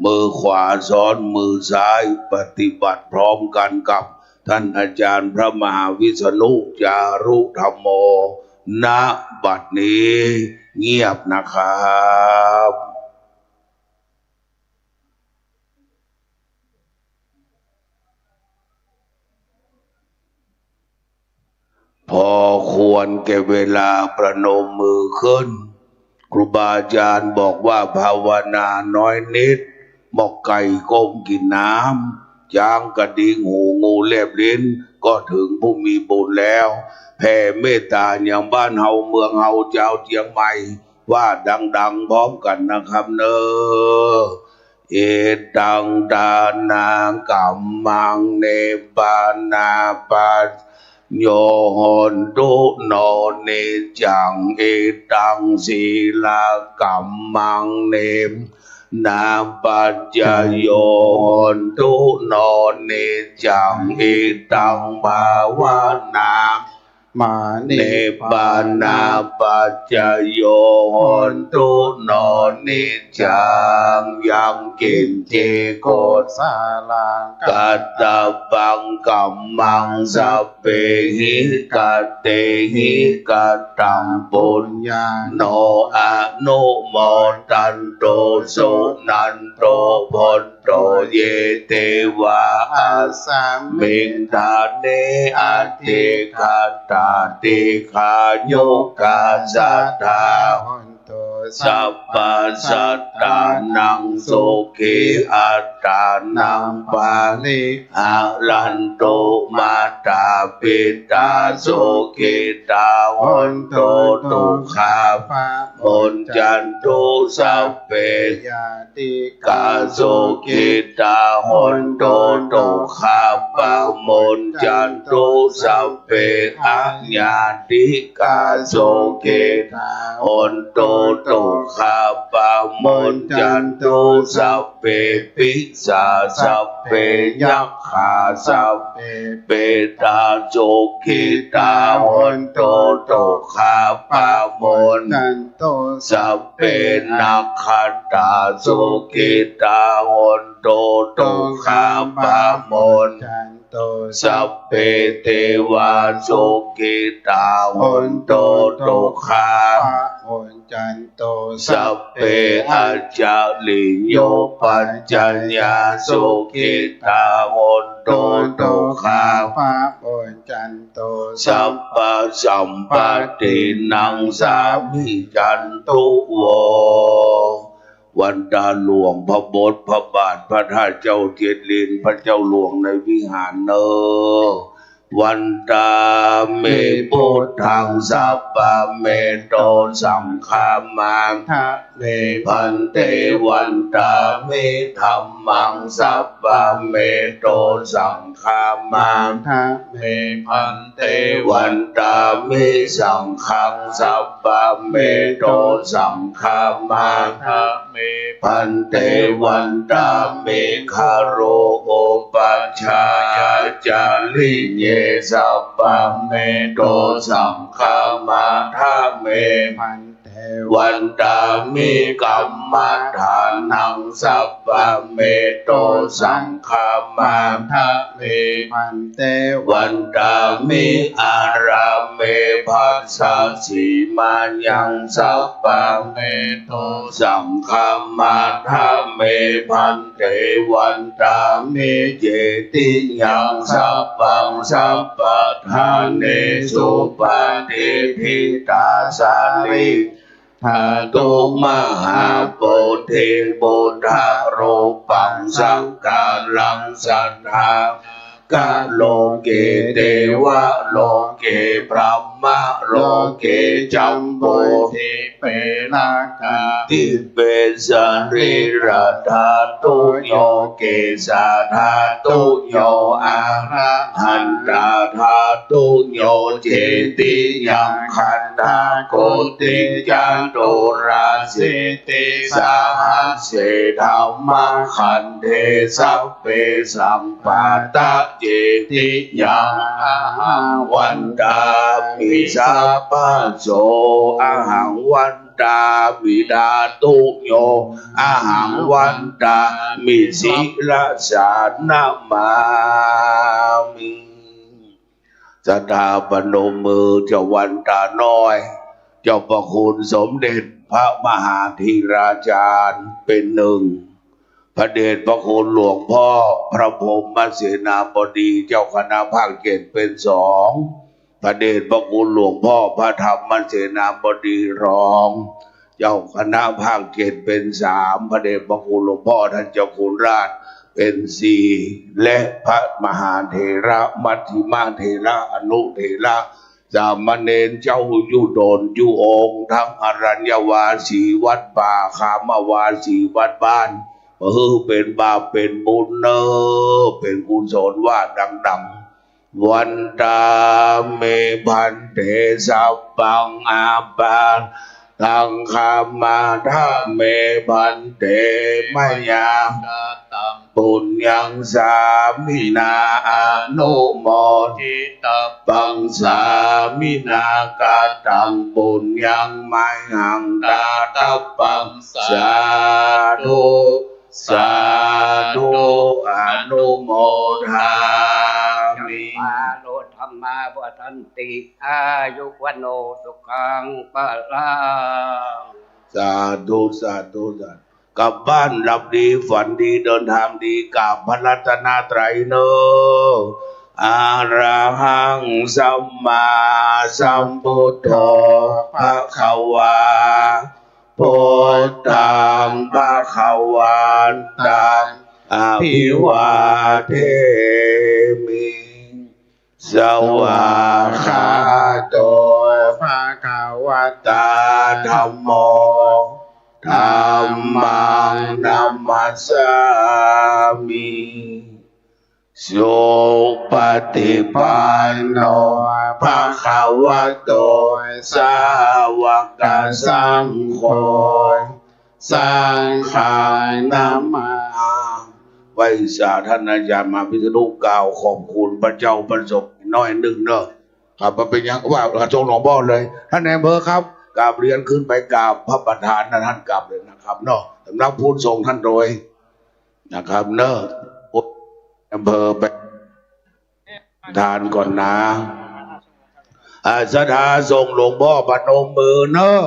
มือขวาซ้อนมือซ้ายปฏิบัติพร้อมกันกับท่านอาจารย์พระมหาวิษณุจารุธรรมโมณบัดนี้เงียบนะครับพอควรแก่เวลาประนมมือขึ้นครูบาอาจารย์บอกว่าภาวนาน้อยนิดหมอกไก่ก้มกินน้ำช้างกระดิ่งหูงูแลบลิ้นก็ถึงผู้มีบุญแล้วแผ่เมตตาอย่างบ้านเฮาเมืองเฮาเจ้าเจียงใหม่ว่าดังๆพร้อมกันนะครับเนอเอตังดานากัมมังเนปานาปัสโยหนตุโนเนจังเอตังศีลากัมมังเนนาปัจจโยหนตุโนเนจังเอตังภาวนามาเนปานาปัจจโยหนตุโนเนจังยังกินเจโกสาลังกัตตบังกัมมังสัพเพหิกัตเตหิกัตตังปุญญาโนอนุโมทันโตสุนันโตพนโตเยเทวาอาสัมมิงทาเนอติคาตาติขาโยกาสัทธาสัพพสัตตานังสุขีอัตตานังปาลิอารันโตมาตาปิตาสุขิตาหุนโตตุขาภามนจันตุสัพเพยาติกาสุขิตาหุนโตตุขาภามนจันตุสัพเพอัญญาติกาสุขิตาหุนโตตุขาปามนจันตุสัพเพปิสาสัพเพยัคขาสัพเพเปตาโจกิตาหุนโตตุขาปามนจันตุสัพเพนักขัตตาโจกิตาหุนโตตุขาปามนจันตุสัพเพเทวาโจกิตาหุนโตตุขาหุนจันโตสัพเพอาจาลิโยปัญจญญาสุขิตาหุนโตตุขาภาหุนจันโตสัพพสัมปตินังสามิจันตุโว วันตาหลวงพระบทพระบาทพระธาตุเจ้าเทียนลินพระเจ้าหลวงในวิหารเนอวันตาเมพุทธังสัพพะเมโตสังฆามังเมพันเตวันตาเมธัมมังสัพพะเมโตสังฆามังเมพันเตวันตาเมสังฆังสัพพะเมโตสังฆามังเมพันเตวันตาเมคารโรโอปัชฌายาจาริเยสัพพะเมโตสังฆามาทาเมพันเตวันตามิกัมมัฏฐานังสัพพะเมโตสังฆามาทาเมพันเตวันตามิอาราเมภัสสะสีมายังสัพพะเมโตสังฆามาทาเมพันเตวันตามิเจติยังสัพพังสัพพะทาเนสุปฏิทิตาสาลิทาตุมหาโพธิบุตรโรปังสังกาลังสัทธากะโลเกเทวะโลเกพรหมะโลเกจัมโบทิเปนะกาทิเปสริระธาตุโยเกสาธาตุโยอะระหันตาธาตุโยเจติยังขันธาโกติจันโตราสิติสาหัสเสธัมมะขันเทสัพเพสัมปัตตะเจติยังอาหังวันตามิสัพพะโสอาหังวันตามิดาตุโยอาหังวันตามิสิรสานามามิสถาปนมมือเจ้าวันตาน้อยเจ้าประคุณสมเด็จพระมหาธีราจารย์เป็นหนึ่งพระเดชพระคุณหลวงพ่อพระพรหมเสนาบดีเจ้าคณะภาคเจ็ดเป็นสองพระเดชพระคุณหลวงพ่อพระธรรมเสนาบดีรองเจ้าคณะภาคเจ็ดเป็นสามพระเดชพระคุณหลวงพ่อท่านเจ้าคุณราชเป็นสี่และพระมหาเถระมัชฌิมาเถระอนุเถระสามเณรเจ้ายุโดนยุองค์ทั้งอรัญญวาสีวัดป่าคามวาสีวัดบ้านเป็นบาปเป็นบุญเนอเป็นกุศลว่าดังๆวันตาเมพันเตสัพพังอาปาทังคามาทาเมพันเตมยาปุญญังสามินาอนุโมทิตาปังสามินากาตังปุญญังไมหังตาตาปังสาธุสาธุอนุโมทามิมาโลธรรมาวัฏันติอายุวันโนสุขังปะลังสาธุสาธุสาธุกลับบ้านหลับดีฝันดีเดินทางดีกับพระรัตนตรัยเนออะระหังสัมมาสัมพุทโธภะคะวาพุทธังภะคะวันตังอภิวาเทมิสวากขาโตภะคะวะตาธัมโมธัมมังนัมมัสสามิสุปฏิปันโนภะคะวะโตสาวกสังโฆสังฆังนามาไว้สาธารณญาณมาพิษณุกล่าวขอบคุณพระเจ้าประสบน้อยหนึ่งเนอะครับมาเป็นยังว่าพระทรงหลวงพ่อเลยท่านนายอำเภอครับกราบเรียนขึ้นไปกราบพระประธานนะท่านกราบเลยนะครับเนาะสำนักพุทธทรงท่านโดยนะครับเนอะอำเภอไปทานก่อนนะสถาส่งหลวงพ่อปนมมือเนอะ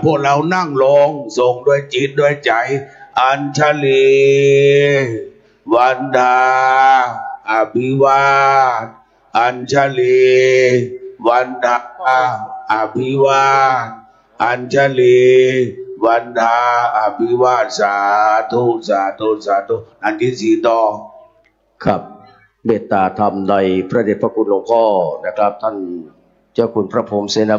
พวกเรานั่งลงส่งด้วยจิตด้วยใจอัญชลีวันดาอภิวาทอัญชลีวันดาอภิวาทอัญชลี วันทาอภิวาสสาธุสาธุสาธุอันที่สี่ต่อ ครับเมตตาธรรมในพระเดชพระคุณหลวงพ่อนะครับ ท่านเจ้าคุณพระพรหมเสนา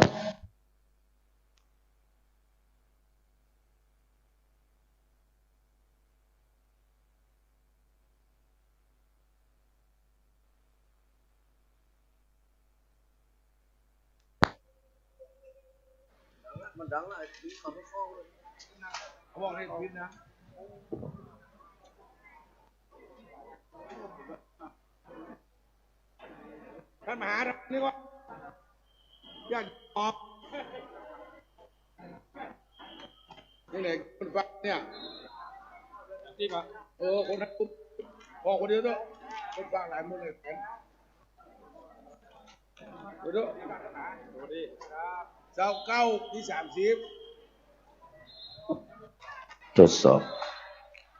มันดังอะไรเขาไม่ฟ้องเลยเขาบอกให้พิษนะท่านมหาครับนี่ว่าอยากออกนี่ไหนคนฟังเนี่ยที่มาคนนั้นปุ๊บพอคนเดียวด้วยคนฟังหลายมือเลยกันดูด้วยเจ้าเก้าที่30ตรวจสอบ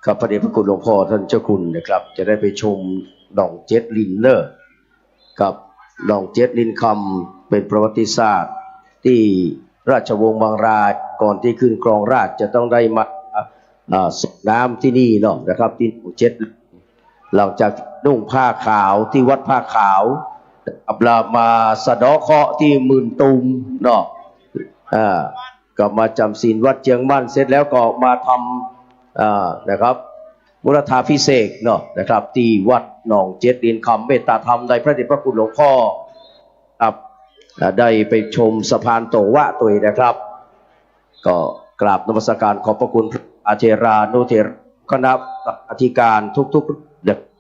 ครับพระเดชพระคุณหลวงพ่อท่านเจ้าคุณนะครับ จะได้ไปชมหนองเจ็ดลินเนอร์กับหนองเจ็ดลินคำเป็นประวัติศาสตร์ที่ราชวงศ์บางราชก่อนที่ขึ้นครองราชจะต้องได้มาส่งน้ำที่นี่เนาะนะครับที่หนองเจ็ดหลังจากนุ่งผ้าขาวที่วัดผ้าขาวอับลามาสะเดาะเคราะห์ที่หมื่นตุมเนาะก็มาจำศีลวัดเจียงมั่นเสร็จแล้วก็มาทำนะครับมุรธาภิเษกเนาะนะครับที่วัดหนองเจ็ดลินคำเมตตาธรรมในพระเดชพระคุณหลวงพ่อครับได้ไปชมสะพานโตวะตัวนะครับ ก็กราบนมัสการขอบพระคุณอาเทรานุเทรคณะอธิการทุกๆ